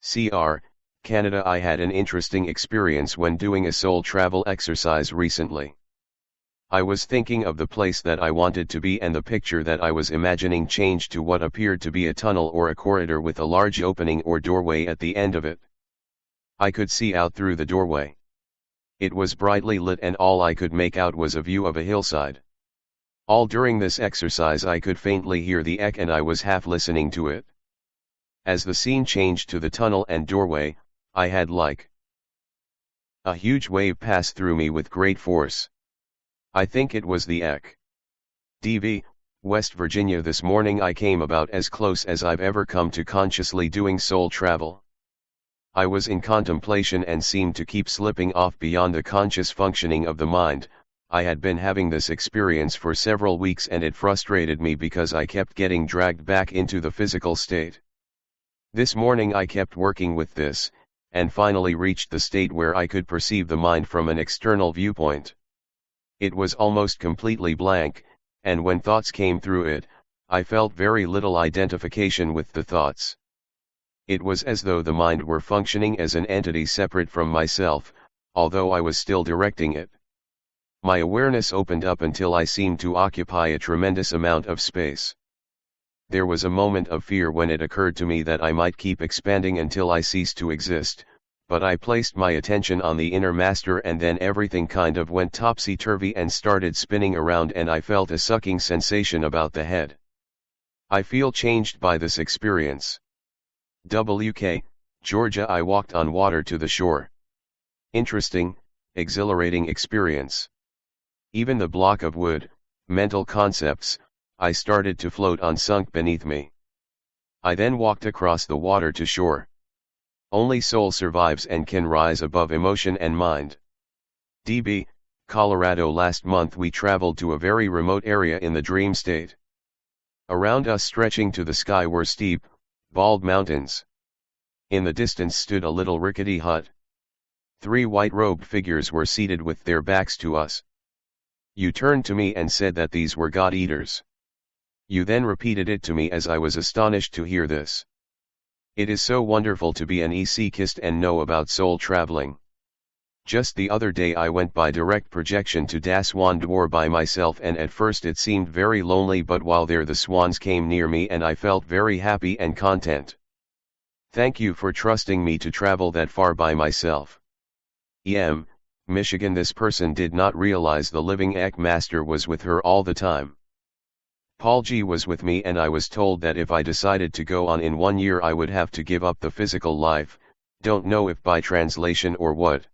[SPEAKER 1] Cr. Canada, I had an interesting experience when doing a soul travel exercise recently. I was thinking of the place that I wanted to be and the picture that I was imagining changed to what appeared to be a tunnel or a corridor with a large opening or doorway at the end of it. I could see out through the doorway. It was brightly lit and all I could make out was a view of a hillside. All during this exercise I could faintly hear the Eck and I was half listening to it. As the scene changed to the tunnel and doorway, I had like a huge wave pass through me with great force. I think it was the Eck. DV, West Virginia. This morning I came about as close as I've ever come to consciously doing soul travel. I was in contemplation and seemed to keep slipping off beyond the conscious functioning of the mind. I had been having this experience for several weeks and it frustrated me because I kept getting dragged back into the physical state. This morning I kept working with this, and finally reached the state where I could perceive the mind from an external viewpoint. It was almost completely blank, and when thoughts came through it, I felt very little identification with the thoughts. It was as though the mind were functioning as an entity separate from myself, although I was still directing it. My awareness opened up until I seemed to occupy a tremendous amount of space. There was a moment of fear when it occurred to me that I might keep expanding until I ceased to exist, but I placed my attention on the inner master and then everything kind of went topsy-turvy and started spinning around and I felt a sucking sensation about the head. I feel changed by this experience. WK, Georgia, I walked on water to the shore. Interesting, exhilarating experience. Even the block of wood, mental concepts, I started to float on sunk beneath me. I then walked across the water to shore. Only soul survives and can rise above emotion and mind. DB, Colorado. Last month we traveled to a very remote area in the dream state. Around us stretching to the sky were steep, bald mountains. In the distance stood a little rickety hut. 3 white-robed figures were seated with their backs to us. You turned to me and said that these were God-eaters. You then repeated it to me as I was astonished to hear this. It is so wonderful to be an Eckist and know about soul traveling. Just the other day I went by direct projection to Das Swan Dwar by myself and at first it seemed very lonely, but while there the swans came near me and I felt very happy and content. Thank you for trusting me to travel that far by myself. Michigan. This person did not realize the living Eck master was with her all the time. Paul G was with me and I was told that if I decided to go on in 1 year I would have to give up the physical life, don't know if by translation or what.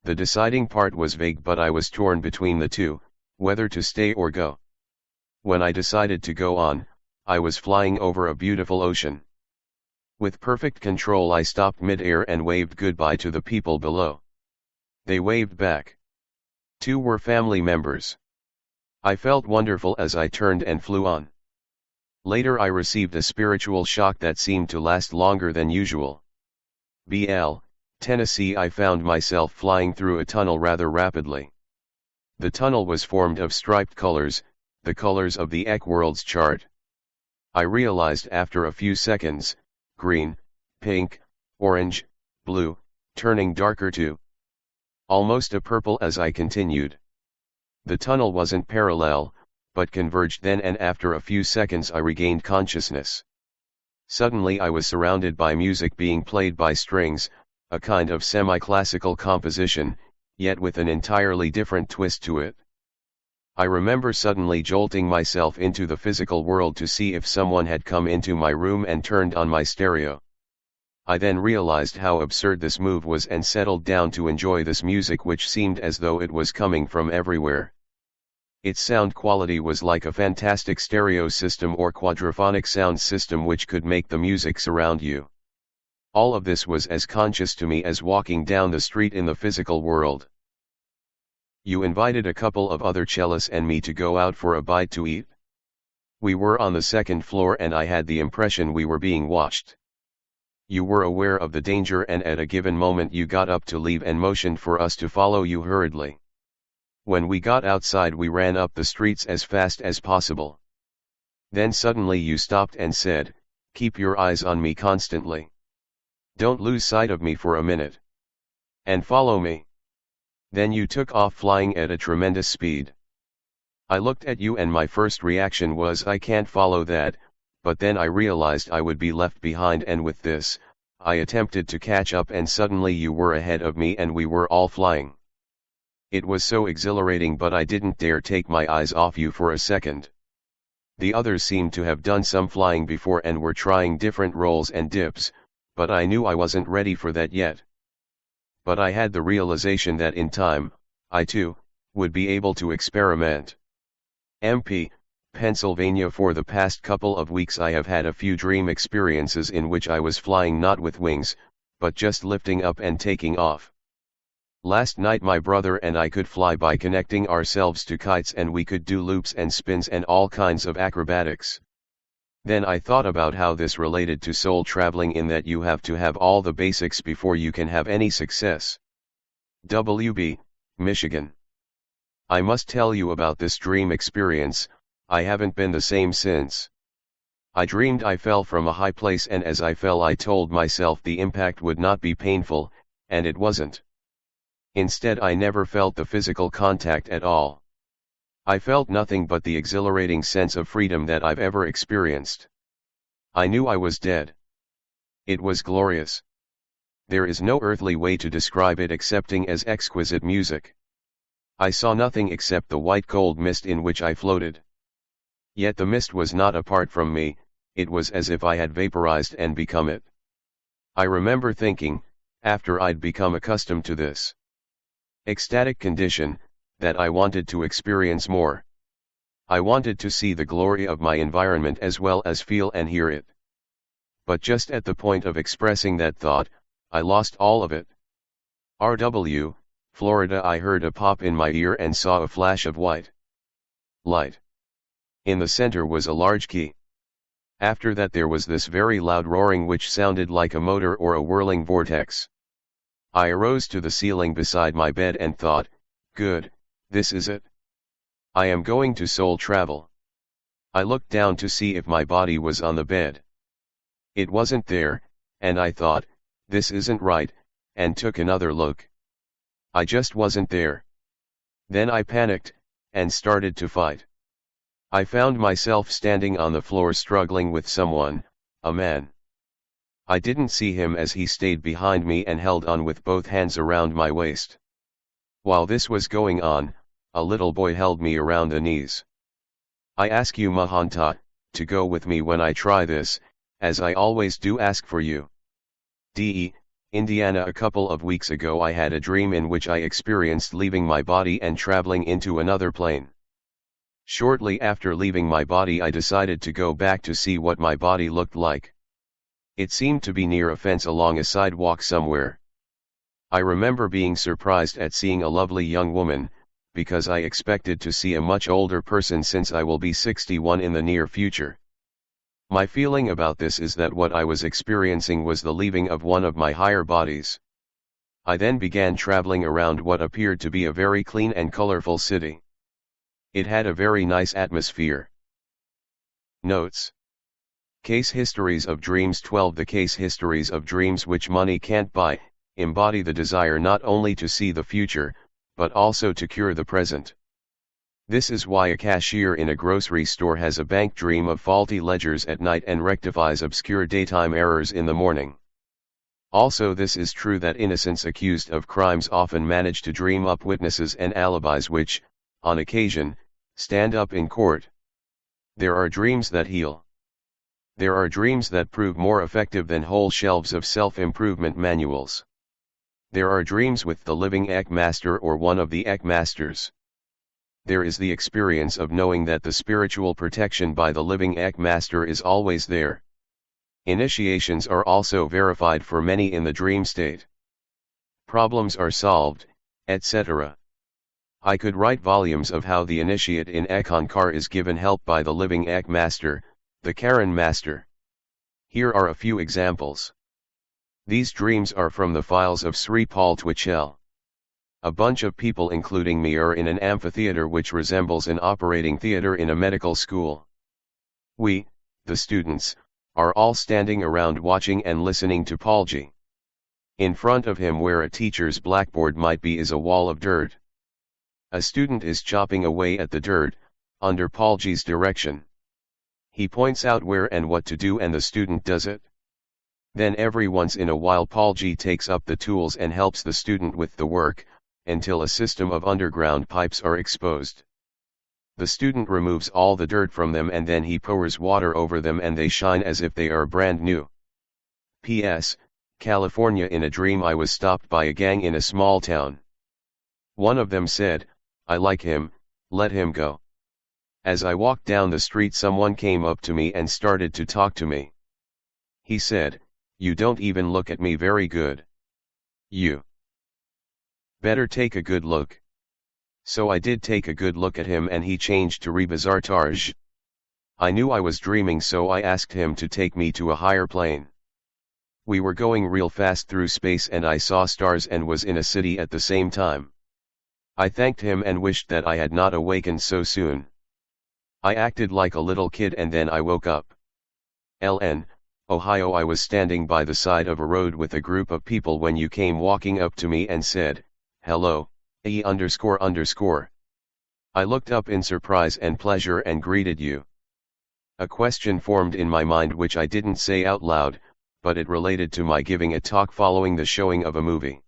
[SPEAKER 1] The deciding part was vague but I was torn between the two, whether to stay or go. When I decided to go on, I was flying over a beautiful ocean. With perfect control I stopped mid-air and waved goodbye to the people below. They waved back. 2 were family members. I felt wonderful as I turned and flew on. Later I received a spiritual shock that seemed to last longer than usual. Tennessee, I found myself flying through a tunnel rather rapidly. The tunnel was formed of striped colors, the colors of the Eck world's chart. I realized after a few seconds, green, pink, orange, blue, turning darker too. Almost a purple as I continued. The tunnel wasn't parallel, but converged then, and after a few seconds I regained consciousness. Suddenly I was surrounded by music being played by strings, a kind of semi-classical composition, yet with an entirely different twist to it. I remember suddenly jolting myself into the physical world to see if someone had come into my room and turned on my stereo. I then realized how absurd this move was and settled down to enjoy this music, which seemed as though it was coming from everywhere. Its sound quality was like a fantastic stereo system or quadraphonic sound system which could make the music surround you. All of this was as conscious to me as walking down the street in the physical world. You invited a couple of other cellists and me to go out for a bite to eat. We were on the second floor and I had the impression we were being watched. You were aware of the danger and at a given moment you got up to leave and motioned for us to follow you hurriedly. When we got outside we ran up the streets as fast as possible. Then suddenly you stopped and said, "Keep your eyes on me constantly. Don't lose sight of me for a minute. And follow me." Then you took off flying at a tremendous speed. I looked at you and my first reaction was I can't follow that, but then I realized I would be left behind, and with this, I attempted to catch up and suddenly you were ahead of me and we were all flying. It was so exhilarating, but I didn't dare take my eyes off you for a second. The others seemed to have done some flying before and were trying different rolls and dips, but I knew I wasn't ready for that yet. But I had the realization that in time, I too, would be able to experiment. MP, Pennsylvania. For the past couple of weeks I have had a few dream experiences in which I was flying not with wings, but just lifting up and taking off. Last night my brother and I could fly by connecting ourselves to kites, and we could do loops and spins and all kinds of acrobatics. Then I thought about how this related to soul traveling, in that you have to have all the basics before you can have any success. WB, Michigan. I must tell you about this dream experience. I haven't been the same since. I dreamed I fell from a high place, and as I fell I told myself the impact would not be painful, and it wasn't. Instead I never felt the physical contact at all. I felt nothing but the exhilarating sense of freedom that I've ever experienced. I knew I was dead. It was glorious. There is no earthly way to describe it excepting as exquisite music. I saw nothing except the white cold mist in which I floated. Yet the mist was not apart from me, it was as if I had vaporized and become it. I remember thinking, after I'd become accustomed to this ecstatic condition, that I wanted to experience more. I wanted to see the glory of my environment as well as feel and hear it. But just at the point of expressing that thought, I lost all of it. RW, Florida. I heard a pop in my ear and saw a flash of white light. In the center was a large key. After that there was this very loud roaring which sounded like a motor or a whirling vortex. I arose to the ceiling beside my bed and thought, good, this is it. I am going to soul travel. I looked down to see if my body was on the bed. It wasn't there, and I thought, this isn't right, and took another look. I just wasn't there. Then I panicked, and started to fight. I found myself standing on the floor struggling with someone, a man. I didn't see him as he stayed behind me and held on with both hands around my waist. While this was going on, a little boy held me around the knees. I ask you, Mahanta, to go with me when I try this, as I always do ask for you. DE, Indiana. A couple of weeks ago I had a dream in which I experienced leaving my body and traveling into another plane. Shortly after leaving my body I decided to go back to see what my body looked like. It seemed to be near a fence along a sidewalk somewhere. I remember being surprised at seeing a lovely young woman, because I expected to see a much older person since I will be 61 in the near future. My feeling about this is that what I was experiencing was the leaving of one of my higher bodies. I then began traveling around what appeared to be a very clean and colorful city. It had a very nice atmosphere. Notes. Case Histories of Dreams 12. The case histories of dreams which money can't buy, embody the desire not only to see the future, but also to cure the present. This is why a cashier in a grocery store has a bank dream of faulty ledgers at night and rectifies obscure daytime errors in the morning. Also, this is true that innocents accused of crimes often manage to dream up witnesses and alibis which, on occasion, stand up in court. There are dreams that heal. There are dreams that prove more effective than whole shelves of self-improvement manuals. There are dreams with the living Eck-Master or one of the Eck-Masters. There is the experience of knowing that the spiritual protection by the living Eck-Master is always there. Initiations are also verified for many in the dream state. Problems are solved, etc. I could write volumes of how the initiate in Eck-Ynari is given help by the living Eck-Master, the Karen Master. Here are a few examples. These dreams are from the files of Sri Paul Twitchell. A bunch of people including me are in an amphitheater which resembles an operating theater in a medical school. We, the students, are all standing around watching and listening to Paulji. In front of him where a teacher's blackboard might be is a wall of dirt. A student is chopping away at the dirt, under Paulji's direction. He points out where and what to do and the student does it. Then every once in a while Paulji takes up the tools and helps the student with the work, until a system of underground pipes are exposed. The student removes all the dirt from them and then he pours water over them and they shine as if they are brand new. P.S. California. In a dream I was stopped by a gang in a small town. One of them said, "I like him, let him go." As I walked down the street someone came up to me and started to talk to me. He said, "You don't even look at me very good. You better take a good look." So I did take a good look at him and he changed to Rebazartaj. I knew I was dreaming so I asked him to take me to a higher plane. We were going real fast through space and I saw stars and was in a city at the same time. I thanked him and wished that I had not awakened so soon. I acted like a little kid and then I woke up. LN, Ohio. I was standing by the side of a road with a group of people when you came walking up to me and said, "Hello, E__." I looked up in surprise and pleasure and greeted you. A question formed in my mind which I didn't say out loud, but it related to my giving a talk following the showing of a movie.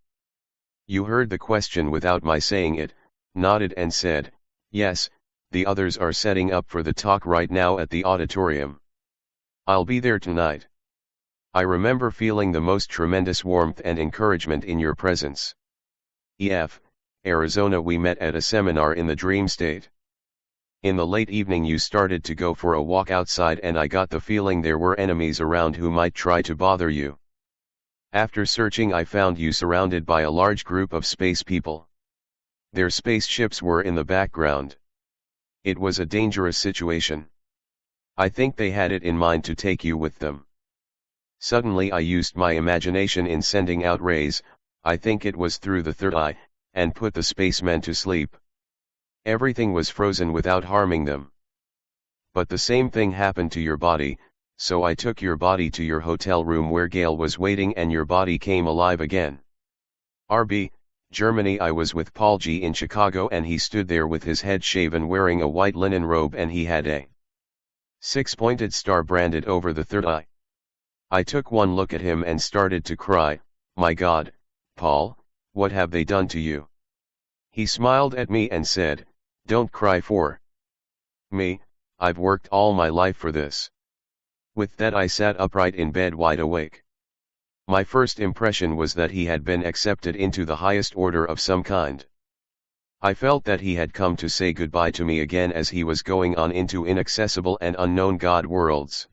[SPEAKER 1] You heard the question without my saying it, nodded and said, "Yes, the others are setting up for the talk right now at the auditorium. I'll be there tonight." I remember feeling the most tremendous warmth and encouragement in your presence. EF, Arizona. We met at a seminar in the dream state. In the late evening you started to go for a walk outside and I got the feeling there were enemies around who might try to bother you. After searching I found you surrounded by a large group of space people. Their spaceships were in the background. It was a dangerous situation. I think they had it in mind to take you with them. Suddenly I used my imagination in sending out rays, I think it was through the third eye, and put the spacemen to sleep. Everything was frozen without harming them. But the same thing happened to your body, so I took your body to your hotel room where Gail was waiting and your body came alive again. RB, Germany. I was with Paulji in Chicago and he stood there with his head shaven wearing a white linen robe and he had a six-pointed star branded over the third eye. I took one look at him and started to cry, "My God, Paul, what have they done to you?" He smiled at me and said, "Don't cry for me, I've worked all my life for this." With that I sat upright in bed wide awake. My first impression was that he had been accepted into the highest order of some kind. I felt that he had come to say goodbye to me again as he was going on into inaccessible and unknown God worlds.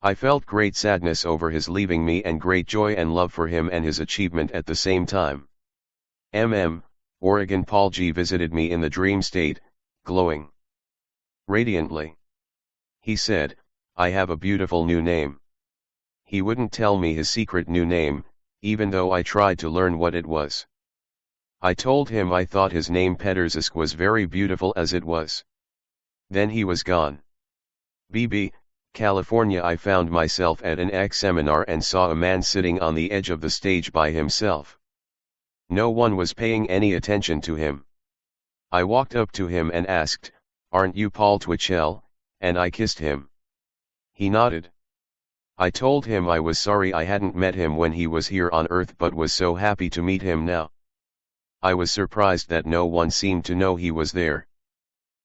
[SPEAKER 1] I felt great sadness over his leaving me and great joy and love for him and his achievement at the same time. Oregon. Paul G visited me in the dream state, glowing radiantly. He said, "I have a beautiful new name." He wouldn't tell me his secret new name, even though I tried to learn what it was. I told him I thought his name Peterzisk was very beautiful as it was. Then he was gone. BB, California. I found myself at an Eck seminar and saw a man sitting on the edge of the stage by himself. No one was paying any attention to him. I walked up to him and asked, "Aren't you Paul Twitchell?" and I kissed him. He nodded. I told him I was sorry I hadn't met him when he was here on Earth but was so happy to meet him now. I was surprised that no one seemed to know he was there.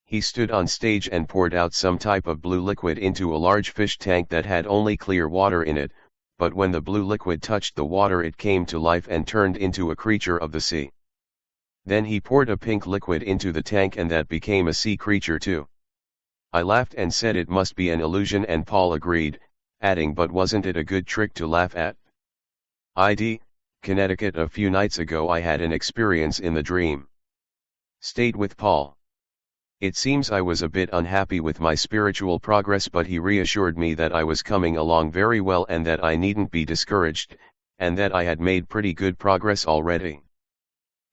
[SPEAKER 1] He stood on stage and poured out some type of blue liquid into a large fish tank that had only clear water in it, but when the blue liquid touched the water it came to life and turned into a creature of the sea. Then he poured a pink liquid into the tank and that became a sea creature too. I laughed and said it must be an illusion and Paul agreed, adding, "But wasn't it a good trick to laugh at?" ID, Connecticut. A few nights ago I had an experience in the dream state with Paul. It seems I was a bit unhappy with my spiritual progress, but he reassured me that I was coming along very well and that I needn't be discouraged, and that I had made pretty good progress already.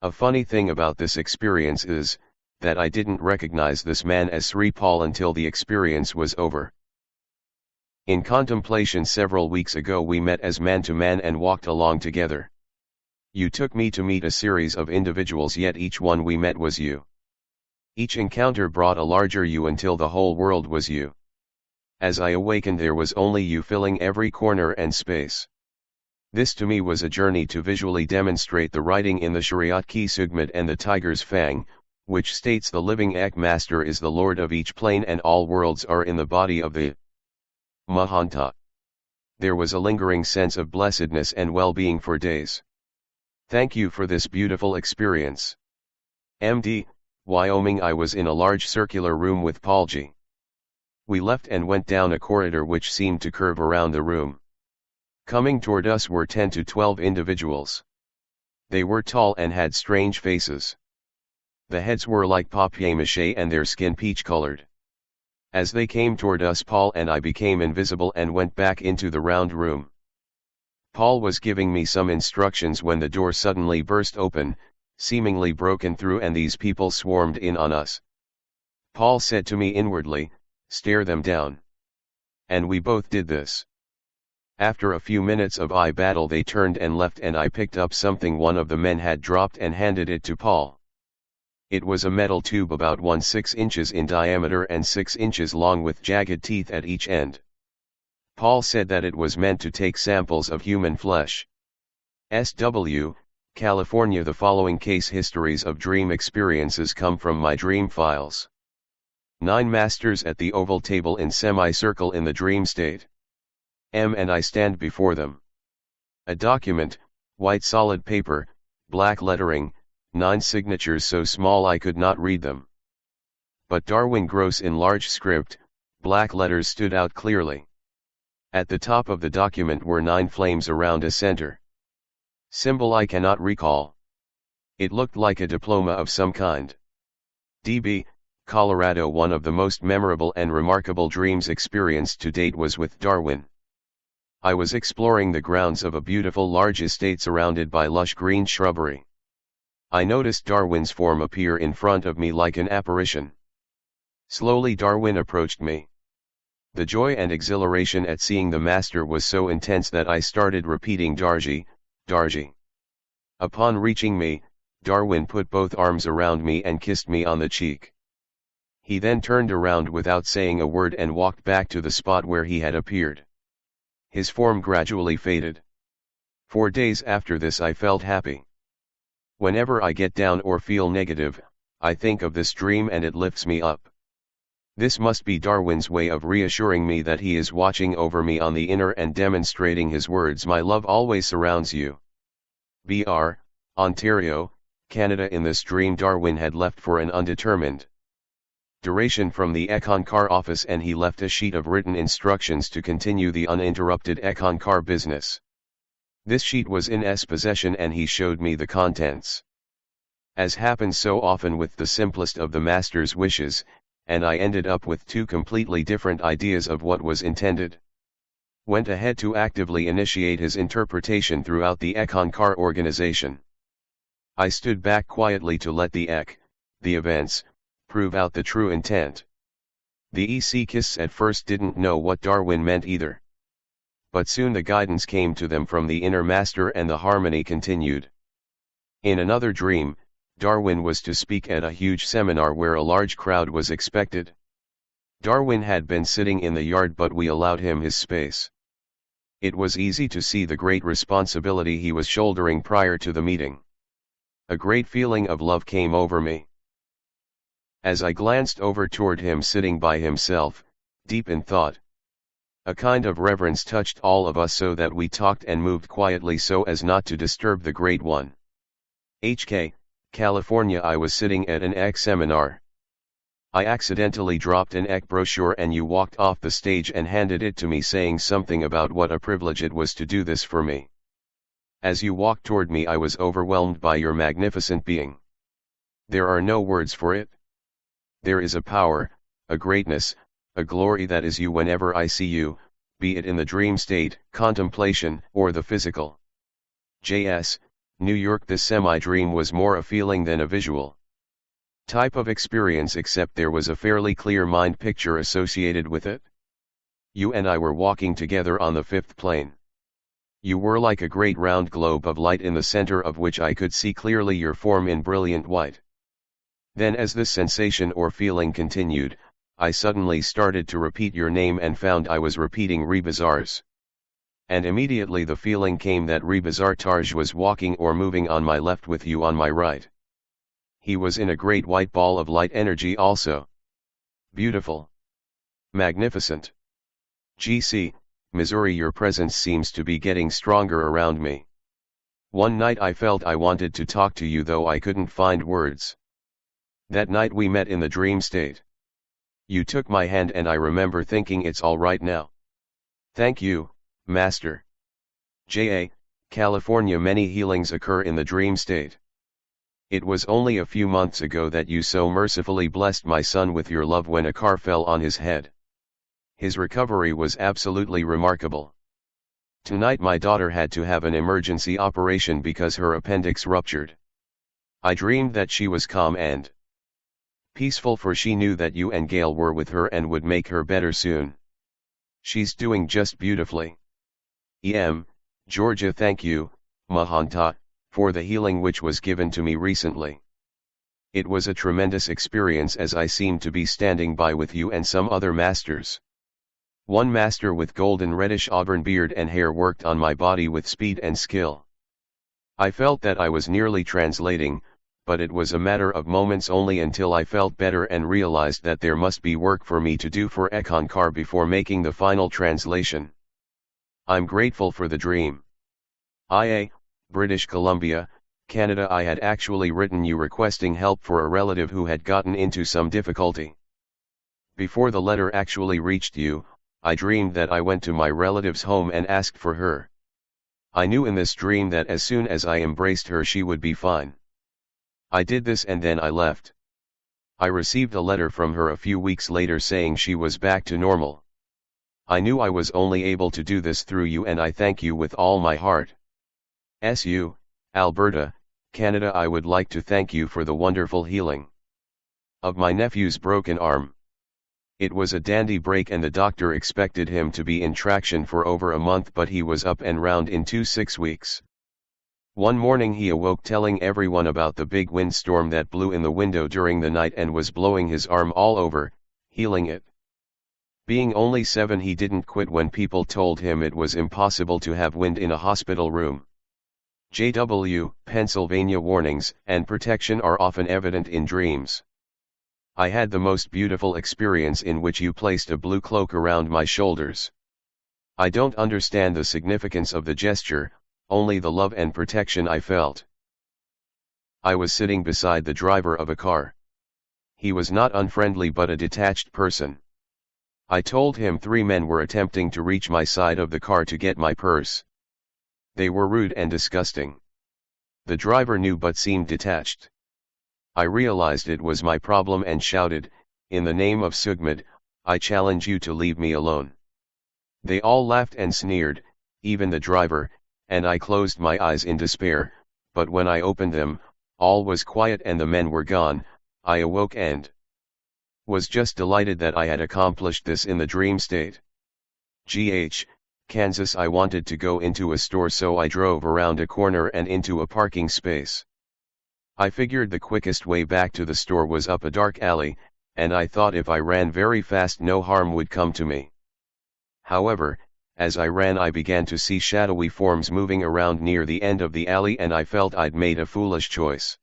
[SPEAKER 1] A funny thing about this experience is, that I didn't recognize this man as Sri Paul until the experience was over. In contemplation several weeks ago we met as man-to-man and walked along together. You took me to meet a series of individuals, yet each one we met was you. Each encounter brought a larger you until the whole world was you. As I awakened there was only you filling every corner and space. This to me was a journey to visually demonstrate the writing in the Shariat Ki Sugmat and the Tiger's Fang, which states the living Ek Master is the Lord of each plane and all worlds are in the body of the Mahanta. There was a lingering sense of blessedness and well-being for days. Thank you for this beautiful experience. MD, Wyoming. I was in a large circular room with Paul G. We left and went down a corridor which seemed to curve around the room. Coming toward us were 10 to 12 individuals. They were tall and had strange faces. The heads were like papier-mâché and their skin peach-colored. As they came toward us, Paul and I became invisible and went back into the round room. Paul was giving me some instructions when the door suddenly burst open, seemingly broken through, and these people swarmed in on us. Paul said to me inwardly, "Stare them down." And we both did this. After a few minutes of eye battle they turned and left, and I picked up something one of the men had dropped and handed it to Paul. It was a metal tube about 1/6 inches in diameter and 6 inches long with jagged teeth at each end. Paul said that it was meant to take samples of human flesh. SW, California. The following case histories of dream experiences come from my dream files. 9 masters at the oval table in semicircle in the dream state. M and I stand before them. A document, white solid paper, black lettering, 9 signatures so small I could not read them. But Darwin Gross in large script, black letters stood out clearly. At the top of the document were 9 flames around a center. Symbol I cannot recall. It looked like a diploma of some kind. DB, Colorado. One of the most memorable and remarkable dreams experienced to date was with Darwin. I was exploring the grounds of a beautiful large estate surrounded by lush green shrubbery. I noticed Darwin's form appear in front of me like an apparition. Slowly Darwin approached me. The joy and exhilaration at seeing the master was so intense that I started repeating Darji, Darji. Upon reaching me, Darwin put both arms around me and kissed me on the cheek. He then turned around without saying a word and walked back to the spot where he had appeared. His form gradually faded. 4 days after this I felt happy. Whenever I get down or feel negative, I think of this dream and it lifts me up. This must be Darwin's way of reassuring me that he is watching over me on the inner and demonstrating his words, "My love always surrounds you." BR, Ontario, Canada. In this dream Darwin had left for an undetermined duration from the Eck-Ynari office, and he left a sheet of written instructions to continue the uninterrupted Eck-Ynari business. This sheet was in his possession and he showed me the contents. As happens so often with the simplest of the master's wishes, and I ended up with two completely different ideas of what was intended. Went ahead to actively initiate his interpretation throughout the Eck-Ynari organization. I stood back quietly to let the events, prove out the true intent. The Eckists at first didn't know what Darwin meant either. But soon the guidance came to them from the inner master and the harmony continued. In another dream, Darwin was to speak at a huge seminar where a large crowd was expected. Darwin had been sitting in the yard, but we allowed him his space. It was easy to see the great responsibility he was shouldering prior to the meeting. A great feeling of love came over me. As I glanced over toward him sitting by himself, deep in thought, a kind of reverence touched all of us so that we talked and moved quietly so as not to disturb the Great One. HK, California. I was sitting at an Eck seminar. I accidentally dropped an Eck brochure and you walked off the stage and handed it to me, saying something about what a privilege it was to do this for me. As you walked toward me, I was overwhelmed by your magnificent being. There are no words for it. There is a power, a greatness, a glory that is you whenever I see you, be it in the dream state, contemplation, or the physical. JS, New York. This semi-dream was more a feeling than a visual type of experience, except there was a fairly clear mind picture associated with it. You and I were walking together on the fifth plane. You were like a great round globe of light in the center of which I could see clearly your form in brilliant white. Then as this sensation or feeling continued, I suddenly started to repeat your name and found I was repeating Rebazars. And immediately the feeling came that Rebazar Taj was walking or moving on my left with you on my right. He was in a great white ball of light energy also. Beautiful. Magnificent. GC, Missouri. Your presence seems to be getting stronger around me. One night I felt I wanted to talk to you, though I couldn't find words. That night we met in the dream state. You took my hand and I remember thinking, it's all right now. Thank you, Master. JA, California. Many healings occur in the dream state. It was only a few months ago that you so mercifully blessed my son with your love when a car fell on his head. His recovery was absolutely remarkable. Tonight my daughter had to have an emergency operation because her appendix ruptured. I dreamed that she was calm and peaceful, for she knew that you and Gail were with her and would make her better soon. She's doing just beautifully. Georgia. Thank you, Mahanta, for the healing which was given to me recently. It was a tremendous experience, as I seemed to be standing by with you and some other masters. One master with golden reddish auburn beard and hair worked on my body with speed and skill. I felt that I was nearly translating, but it was a matter of moments only until I felt better and realized that there must be work for me to do for Eck-Ynari before making the final translation. I'm grateful for the dream. IA, British Columbia, Canada. I had actually written you requesting help for a relative who had gotten into some difficulty. Before the letter actually reached you, I dreamed that I went to my relative's home and asked for her. I knew in this dream that as soon as I embraced her she would be fine. I did this and then I left. I received a letter from her a few weeks later saying she was back to normal. I knew I was only able to do this through you, and I thank you with all my heart. SU, Alberta, Canada. I would like to thank you for the wonderful healing of my nephew's broken arm. It was a dandy break and the doctor expected him to be in traction for over a month, but he was up and round in 6 weeks. One morning he awoke telling everyone about the big windstorm that blew in the window during the night and was blowing his arm all over, healing it. Being only 7, he didn't quit when people told him it was impossible to have wind in a hospital room. JW, Pennsylvania. Warnings and protection are often evident in dreams. I had the most beautiful experience in which you placed a blue cloak around my shoulders. I don't understand the significance of the gesture, only the love and protection I felt. I was sitting beside the driver of a car. He was not unfriendly but a detached person. I told him 3 men were attempting to reach my side of the car to get my purse. They were rude and disgusting. The driver knew but seemed detached. I realized it was my problem and shouted, "In the name of Sugmad, I challenge you to leave me alone." They all laughed and sneered, even the driver, and I closed my eyes in despair, but when I opened them, all was quiet and the men were gone. I awoke and was just delighted that I had accomplished this in the dream state. Kansas. I wanted to go into a store, so I drove around a corner and into a parking space. I figured the quickest way back to the store was up a dark alley, and I thought if I ran very fast no harm would come to me. However, as I ran I began to see shadowy forms moving around near the end of the alley and I felt I'd made a foolish choice.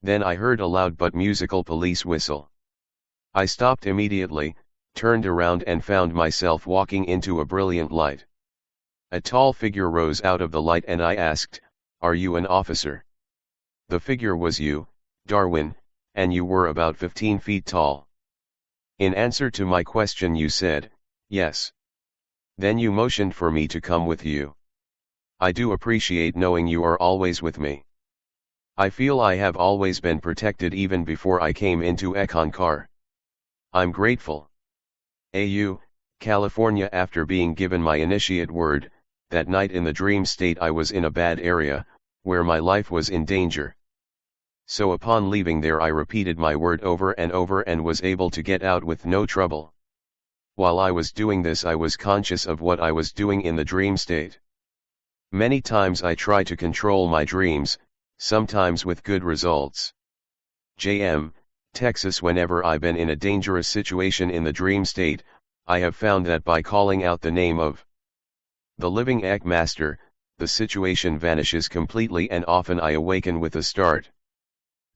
[SPEAKER 1] Then I heard a loud but musical police whistle. I stopped immediately, turned around and found myself walking into a brilliant light. A tall figure rose out of the light and I asked, "Are you an officer?" The figure was you, Darwin, and you were about 15 feet tall. In answer to my question you said, "Yes." Then you motioned for me to come with you. I do appreciate knowing you are always with me. I feel I have always been protected even before I came into Eck-Ynari. I'm grateful. AU, California. After being given my initiate word, that night in the dream state I was in a bad area, where my life was in danger. So upon leaving there I repeated my word over and over and was able to get out with no trouble. While I was doing this I was conscious of what I was doing in the dream state. Many times I try to control my dreams, sometimes with good results. JM, Texas. Whenever I've been in a dangerous situation in the dream state, I have found that by calling out the name of the living Ek Master, the situation vanishes completely and often I awaken with a start.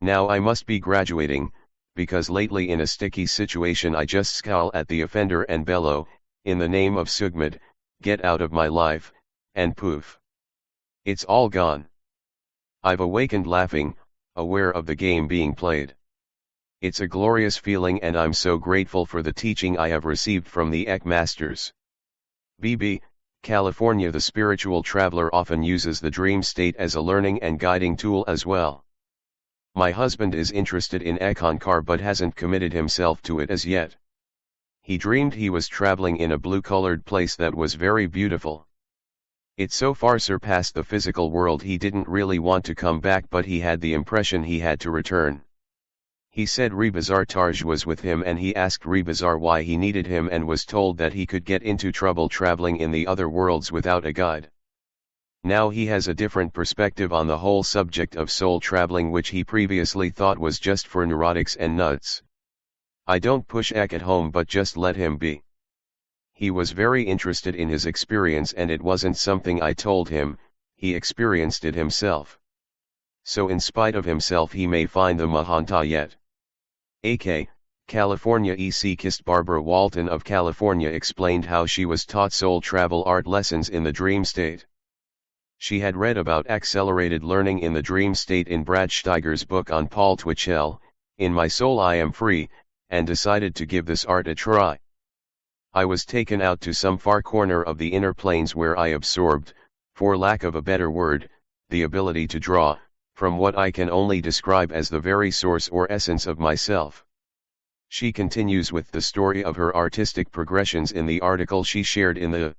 [SPEAKER 1] Now I must be graduating, because lately in a sticky situation I just scowl at the offender and bellow, "In the name of Sugmad, get out of my life," and poof. It's all gone. I've awakened laughing, aware of the game being played. It's a glorious feeling and I'm so grateful for the teaching I have received from the Ek Masters. BB, California. The spiritual traveler often uses the dream state as a learning and guiding tool as well. My husband is interested in Eck-Ynari but hasn't committed himself to it as yet. He dreamed he was traveling in a blue-colored place that was very beautiful. It so far surpassed the physical world he didn't really want to come back, but he had the impression he had to return. He said Rebazar Tarj was with him and he asked Rebazar why he needed him and was told that he could get into trouble traveling in the other worlds without a guide. Now he has a different perspective on the whole subject of soul traveling, which he previously thought was just for neurotics and nuts. I don't push Ek at home but just let him be. He was very interested in his experience and it wasn't something I told him, he experienced it himself. So in spite of himself he may find the Mahanta yet. AK, California. EC Barbara Walton of California explained how she was taught soul travel art lessons in the dream state. She had read about accelerated learning in the dream state in Brad Steiger's book on Paul Twitchell, In My Soul I Am Free, and decided to give this art a try. I was taken out to some far corner of the inner planes where I absorbed, for lack of a better word, the ability to draw, from what I can only describe as the very source or essence of myself. She continues with the story of her artistic progressions in the article she shared in the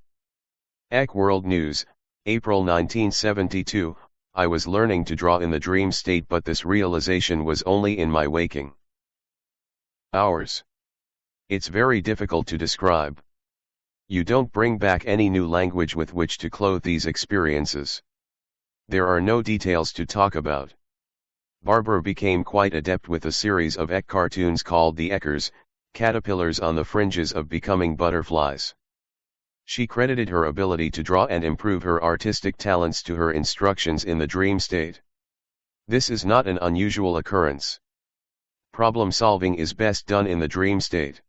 [SPEAKER 1] Ek World News, April 1972. I was learning to draw in the dream state, but this realization was only in my waking hours. It's very difficult to describe. You don't bring back any new language with which to clothe these experiences. There are no details to talk about. Barbara became quite adept with a series of Ek cartoons called the Eckers, caterpillars on the fringes of becoming butterflies. She credited her ability to draw and improve her artistic talents to her instructions in the dream state. This is not an unusual occurrence. Problem solving is best done in the dream state.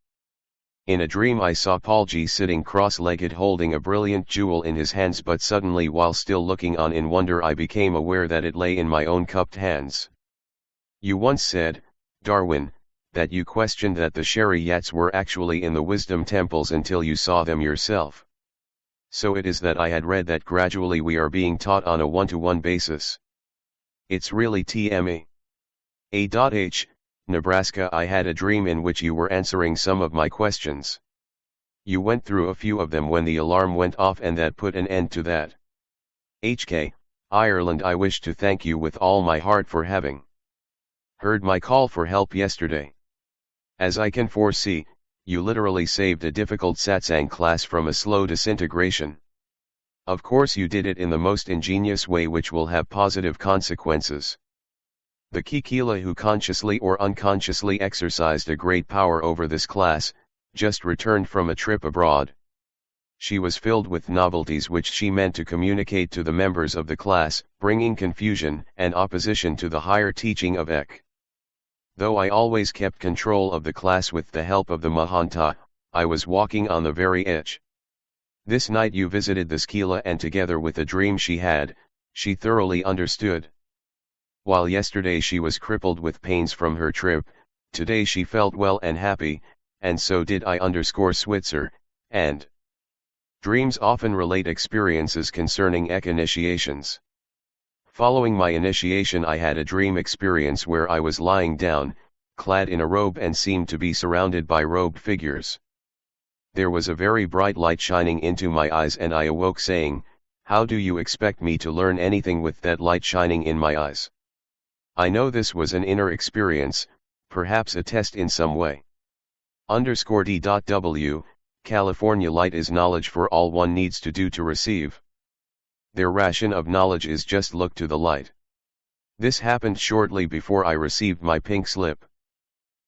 [SPEAKER 1] In a dream I saw Paulji sitting cross-legged holding a brilliant jewel in his hands, but suddenly while still looking on in wonder I became aware that it lay in my own cupped hands. You once said, Darwin, that you questioned that the Shariyats were actually in the wisdom temples until you saw them yourself. So it is that I had read that gradually we are being taught on a one-to-one basis. It's really TME. A.H, Nebraska. I had a dream in which you were answering some of my questions. You went through a few of them when the alarm went off, and that put an end to that. HK, Ireland. I wish to thank you with all my heart for having heard my call for help yesterday. As I can foresee, you literally saved a difficult satsang class from a slow disintegration. Of course you did it in the most ingenious way, which will have positive consequences. The Kikila, who consciously or unconsciously exercised a great power over this class, just returned from a trip abroad. She was filled with novelties which she meant to communicate to the members of the class, bringing confusion and opposition to the higher teaching of Eck. Though I always kept control of the class with the help of the Mahanta, I was walking on the very edge. This night you visited the skila, and together with the dream she had, she thoroughly understood. While yesterday she was crippled with pains from her trip, today she felt well and happy, and so did I. Switzer, and dreams often relate experiences concerning Eck initiations. Following my initiation, I had a dream experience where I was lying down, clad in a robe, and seemed to be surrounded by robed figures. There was a very bright light shining into my eyes, and I awoke saying, "How do you expect me to learn anything with that light shining in my eyes?" I know this was an inner experience, perhaps a test in some way. _D.W, California. Light is knowledge for all one needs to do to receive. Their ration of knowledge is just look to the light. This happened shortly before I received my pink slip.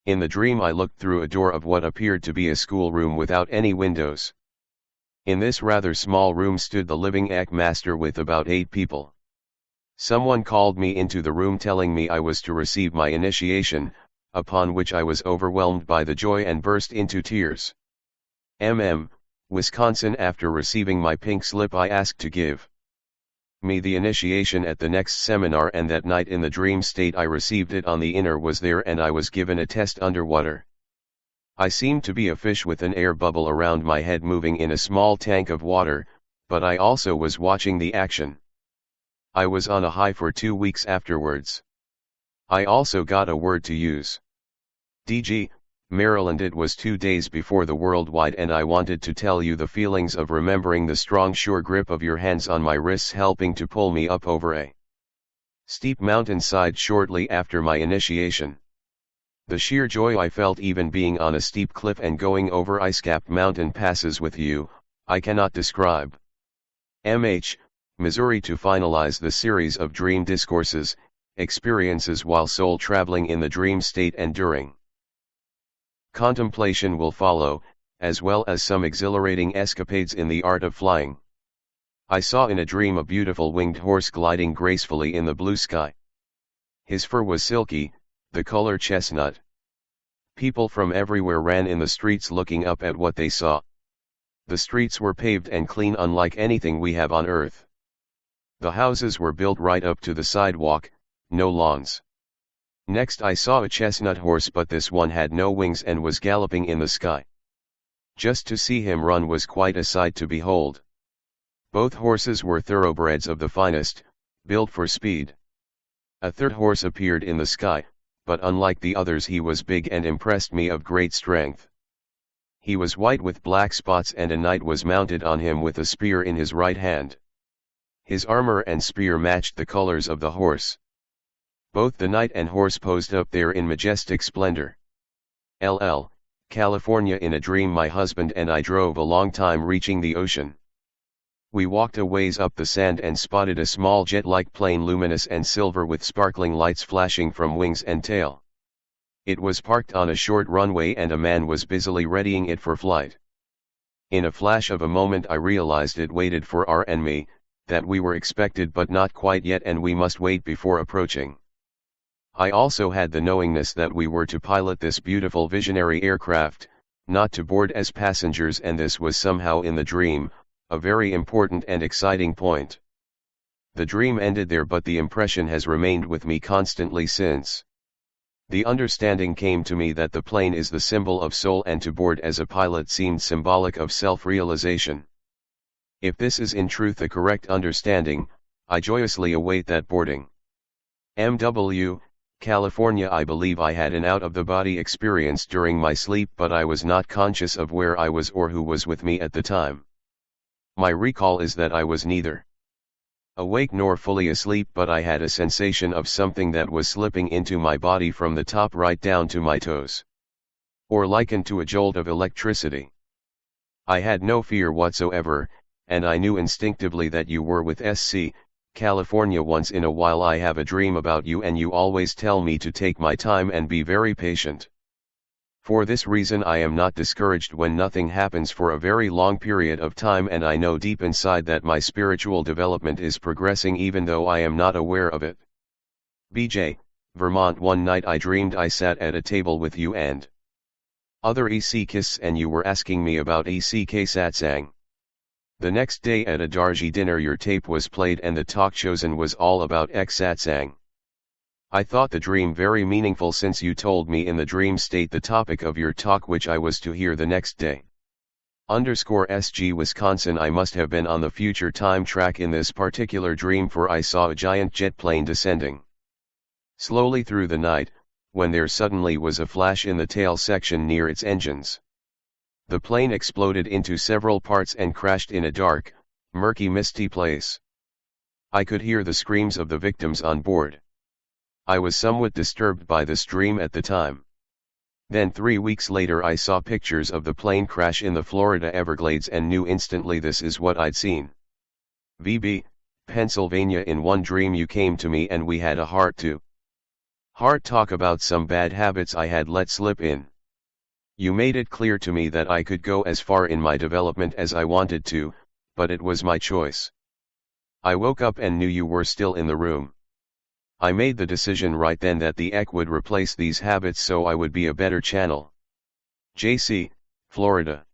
[SPEAKER 1] In the dream I looked through a door of what appeared to be a schoolroom without any windows. In this rather small room stood the living Eck master with about 8 people. Someone called me into the room telling me I was to receive my initiation, upon which I was overwhelmed by the joy and burst into tears. Wisconsin. After receiving my pink slip, I asked to give me the initiation at the next seminar, and that night in the dream state I received it. On the inner was there, and I was given a test underwater. I seemed to be a fish with an air bubble around my head moving in a small tank of water, but I also was watching the action. I was on a high for 2 weeks afterwards. I also got a word to use. DG, Maryland. It was 2 days before the worldwide, and I wanted to tell you the feelings of remembering the strong sure grip of your hands on my wrists, helping to pull me up over a steep mountainside shortly after my initiation. The sheer joy I felt even being on a steep cliff and going over ice-capped mountain passes with you, I cannot describe. Missouri. To finalize the series of dream discourses, experiences while soul traveling in the dream state and during contemplation will follow, as well as some exhilarating escapades in the art of flying. I saw in a dream a beautiful winged horse gliding gracefully in the blue sky. His fur was silky, the color chestnut. People from everywhere ran in the streets looking up at what they saw. The streets were paved and clean, unlike anything we have on earth. The houses were built right up to the sidewalk, no lawns. Next I saw a chestnut horse, but this one had no wings and was galloping in the sky. Just to see him run was quite a sight to behold. Both horses were thoroughbreds of the finest, built for speed. A third horse appeared in the sky, but unlike the others he was big and impressed me of great strength. He was white with black spots, and a knight was mounted on him with a spear in his right hand. His armor and spear matched the colors of the horse. Both the knight and horse posed up there in majestic splendor. California. In a dream my husband and I drove a long time, reaching the ocean. We walked a ways up the sand and spotted a small jet-like plane, luminous and silver with sparkling lights flashing from wings and tail. It was parked on a short runway and a man was busily readying it for flight. In a flash of a moment I realized it waited for R and me, that we were expected but not quite yet, and we must wait before approaching. I also had the knowingness that we were to pilot this beautiful visionary aircraft, not to board as passengers, and this was somehow in the dream, a very important and exciting point. The dream ended there, but the impression has remained with me constantly since. The understanding came to me that the plane is the symbol of soul, and to board as a pilot seemed symbolic of self-realization. If this is in truth the correct understanding, I joyously await that boarding. California. I believe I had an out-of-the-body experience during my sleep, but I was not conscious of where I was or who was with me at the time. My recall is that I was neither awake nor fully asleep, but I had a sensation of something that was slipping into my body from the top right down to my toes, or likened to a jolt of electricity. I had no fear whatsoever, and I knew instinctively that you were with SC, California. Once in a while I have a dream about you, and you always tell me to take my time and be very patient. For this reason I am not discouraged when nothing happens for a very long period of time, and I know deep inside that my spiritual development is progressing even though I am not aware of it. BJ, Vermont. One night I dreamed I sat at a table with you and other ECkists, and you were asking me about ECK satsang. The next day at a Darji dinner your tape was played and the talk chosen was all about Ek satsang. I thought the dream very meaningful since you told me in the dream state the topic of your talk which I was to hear the next day. _SG Wisconsin. I must have been on the future time track in this particular dream, for I saw a giant jet plane descending slowly through the night, when there suddenly was a flash in the tail section near its engines. The plane exploded into several parts and crashed in a dark, murky, misty place. I could hear the screams of the victims on board. I was somewhat disturbed by this dream at the time. Then 3 weeks later I saw pictures of the plane crash in the Florida Everglades and knew instantly this is what I'd seen. VB, Pennsylvania. In one dream you came to me and we had a heart talk about some bad habits I had let slip in. You made it clear to me that I could go as far in my development as I wanted to, but it was my choice. I woke up and knew you were still in the room. I made the decision right then that the Ek would replace these habits so I would be a better channel. JC, Florida.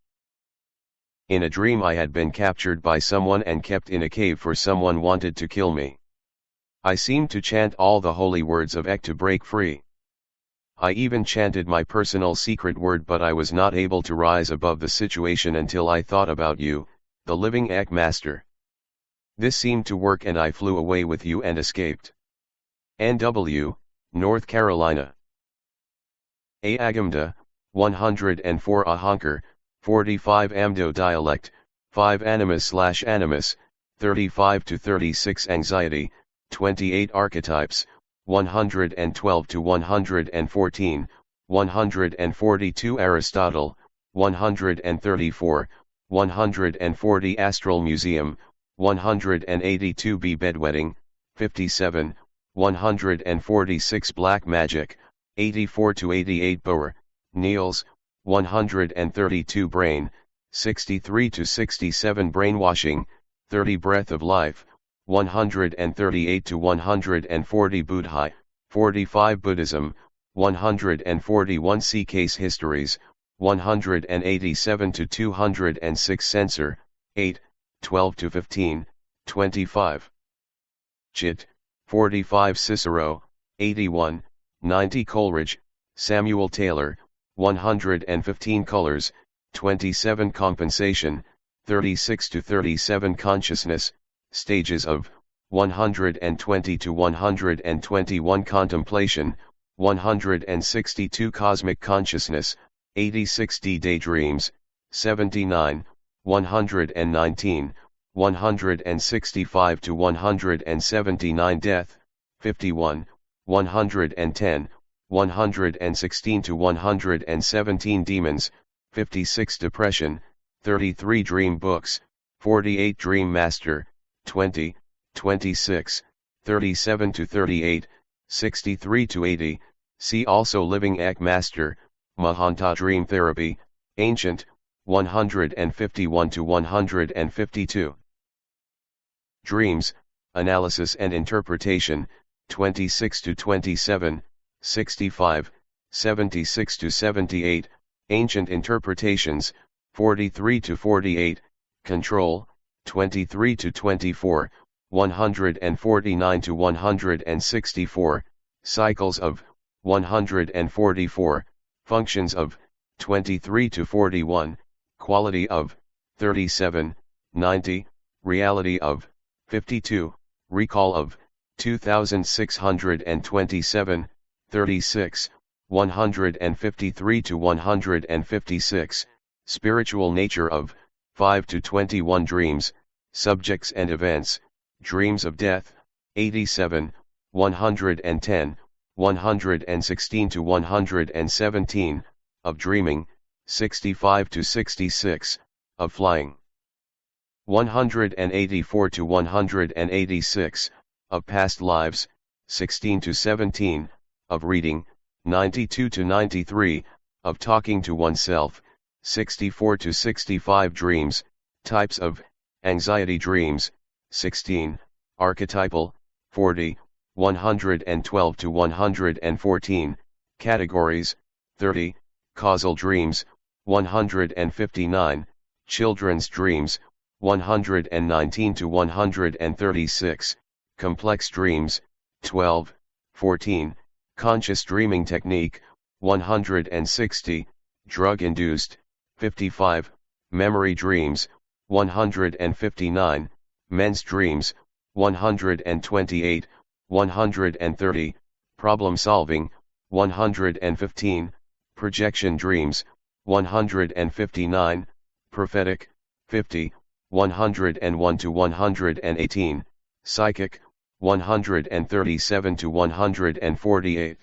[SPEAKER 1] In a dream I had been captured by someone and kept in a cave, for someone wanted to kill me. I seemed to chant all the holy words of Ek to break free. I even chanted my personal secret word, but I was not able to rise above the situation until I thought about you, the living Ek Master. This seemed to work and I flew away with you and escaped. NW, North Carolina. A Agamda, 104 Ahonker, 45 Amdo dialect, 5 animus/animus, 35 to 36 anxiety, 28 archetypes, 112 to 114, 142 Aristotle, 134, 140 Astral Museum, 182 B Bedwetting, 57, 146 Black Magic, 84 to 88 Boer, Niels, 132 Brain, 63 to 67 Brainwashing, 30 Breath of Life, 138 to 140 Buddhai, 45 Buddhism, 141 C Case Histories, 187 to 206 Censor, 8, 12 to 15, 25. Chit, 45 Cicero, 81, 90 Coleridge, Samuel Taylor, 115 Colors, 27 Compensation, 36 to 37 Consciousness, Stages of, 120 to 121 Contemplation, 162 Cosmic Consciousness, 86 D Daydreams, 79, 119, 165 to 179 Death, 51, 110, 116 to 117 Demons, 56 Depression, 33 Dream Books, 48 Dream Master, 20, 26, 37 to 38, 63 to 80, see also Living Ek Master, Mahanta Dream Therapy, Ancient, 151 to 152. Dreams, Analysis and Interpretation, 26 to 27, 65, 76 to 78, Ancient Interpretations, 43 to 48, Control, 23 to 24, 149 to 164, Cycles of, 144, Functions of, 23 to 41, Quality of, 37, 90, Reality of, 52, Recall of, 2627, 36, 153 to 156, spiritual nature of, 5 to 21 dreams, subjects and events, dreams of death, 87, 110, 116 to 117, of dreaming, 65 to 66, of flying. 184 to 186, of past lives, 16 to 17, of reading, 92 to 93, of talking to oneself, 64 to 65 dreams, types of, anxiety dreams, 16, archetypal, 40, 112 to 114, categories, 30, causal dreams, 159, children's dreams, 119 to 136, complex dreams, 12, 14, conscious dreaming technique, 160, drug-induced, 55, memory dreams, 159, men's dreams, 128, 130, problem solving, 115, projection dreams, 159, prophetic, 50, 101 to 118, psychic, 137 to 148.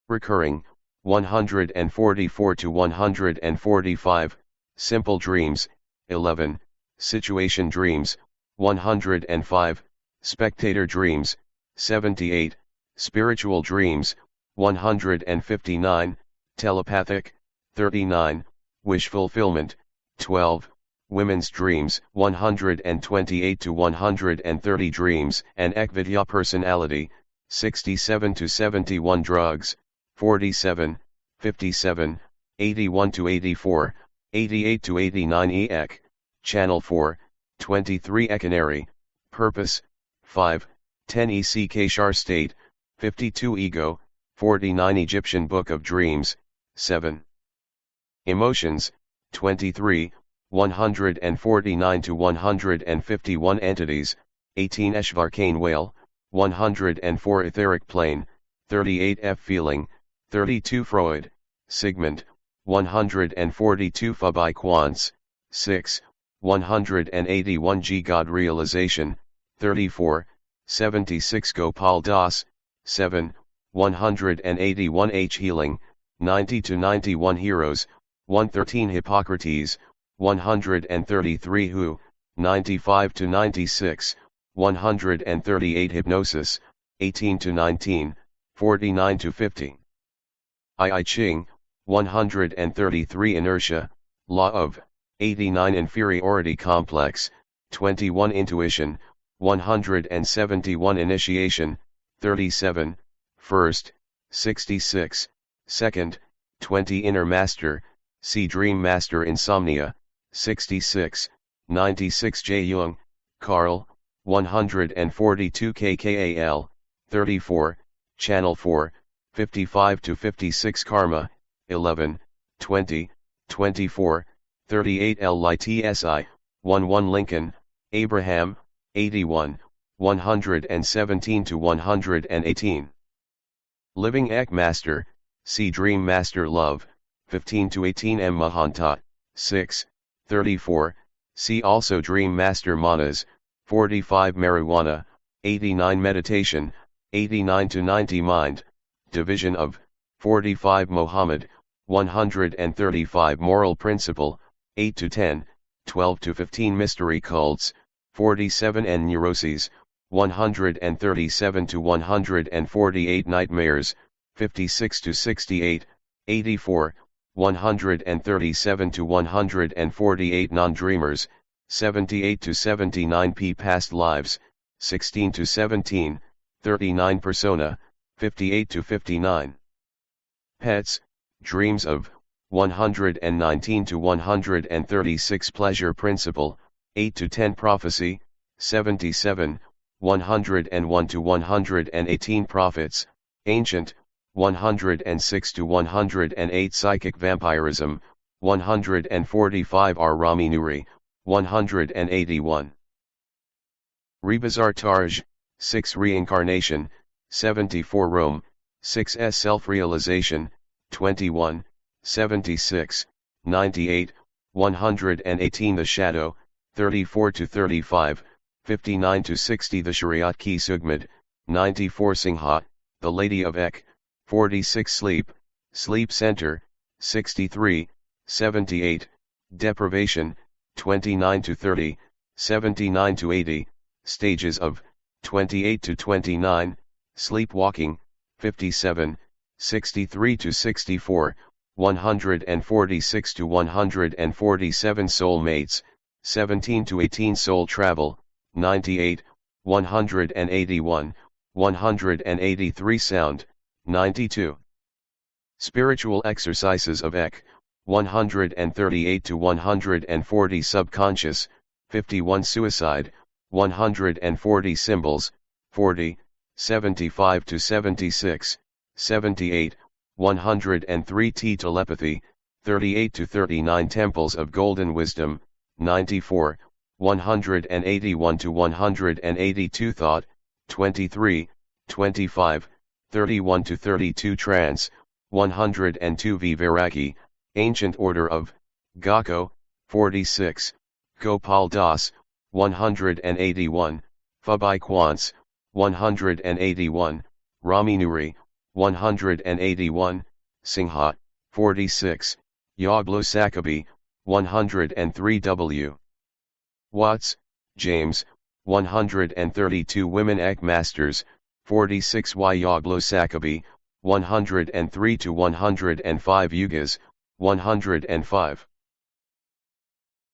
[SPEAKER 1] Recurring, 144 to 145, simple dreams, 11, situation dreams, 105, spectator dreams, 78, spiritual dreams, 159, telepathic, 39, wish fulfillment, 12, women's dreams, 128 to 130 dreams and Eck-Vidya personality, 67 to 71 drugs, 47, 57, 81 to 84, 88 to 89 Eck, channel 4, 23 Eck-Ynari, purpose, 5, 10 Eck state, 52 ego, 49 Egyptian Book of Dreams, 7. Emotions, 23, 149 to 151 entities, 18 Eshvarkane whale, 104 etheric plane, 38 F feeling, 32 Freud, Sigmund, 142 Fabi quants, 6, 181 G God realization, 34, 76 Gopal Das, 7, 181 H healing, 90 to 91 heroes, 113 Hippocrates, 133 Hu, 95 to 96, 138 Hypnosis, 18 to 19, 49 to 50. I Ching, 133 Inertia, Law of, 89 Inferiority Complex, 21 Intuition, 171 Initiation, 37, First, 66, Second, 20 Inner Master, See Dream Master Insomnia, 66, 96 J. Jung, Carl, 142 KKAL, 34, Channel 4, 55 to 56 Karma, 11, 20, 24, 38 LITSI, 11 Lincoln, Abraham, 81, 117 to 118. Living Eck Master, See Dream Master Love, 15 to 18 M. Mahanta, 6, 34, see also Dream Master Manas, 45 Marijuana, 89 Meditation, 89 to 90 Mind, Division of, 45 Mohammed, 135 Moral Principle, 8 to 10, 12 to 15 Mystery Cults, 47 N Neuroses, 137 to 148 Nightmares, 56 to 68, 84, 137 to 148 Non-Dreamers, 78 to 79 P Past Lives, 16 to 17, 39 Persona, 58 to 59. Pets, Dreams of, 119 to 136 Pleasure Principle, 8 to 10 Prophecy, 77, 101 to 118 Prophets, Ancient, 106 to 108 Psychic Vampirism, 145 R. Rami Nuri, 181. Rebazar Tarj, 6 Reincarnation, 74 Rome, 6s self-realization, 21, 76, 98, 118 the shadow, 34 to 35, 59 to 60 the Shariat Ki Sugmad, 94 Chinghai, the Lady of Eck, 46 sleep, sleep center, 63, 78, deprivation, 29 to 30, 79 to 80, stages of, 28 to 29, sleepwalking, 57, 63 to 64, 146 to 147 soul mates, 17 to 18 soul travel, 98, 181, 183 sound, 92. Spiritual exercises of Eck, 138 to 140 subconscious, 51 suicide, 140 symbols, 40, 75 to 76, 78, 103 T telepathy, 38 to 39 temples of golden wisdom, 94, 181 to 182 thought, 23, 25, 31 to 32 trance, 102 V Vairagi, ancient order of, Gakko, 46, Gopal Das, 181, Phubai Quants, 181, Raminuri, 181, Chinghai, 46, Yoglo Sakabi, 103 W. Watts, James, 132 Women Eck Masters, 46 Y Yoglo Sakabi, 103 to 105 Yugas, 105.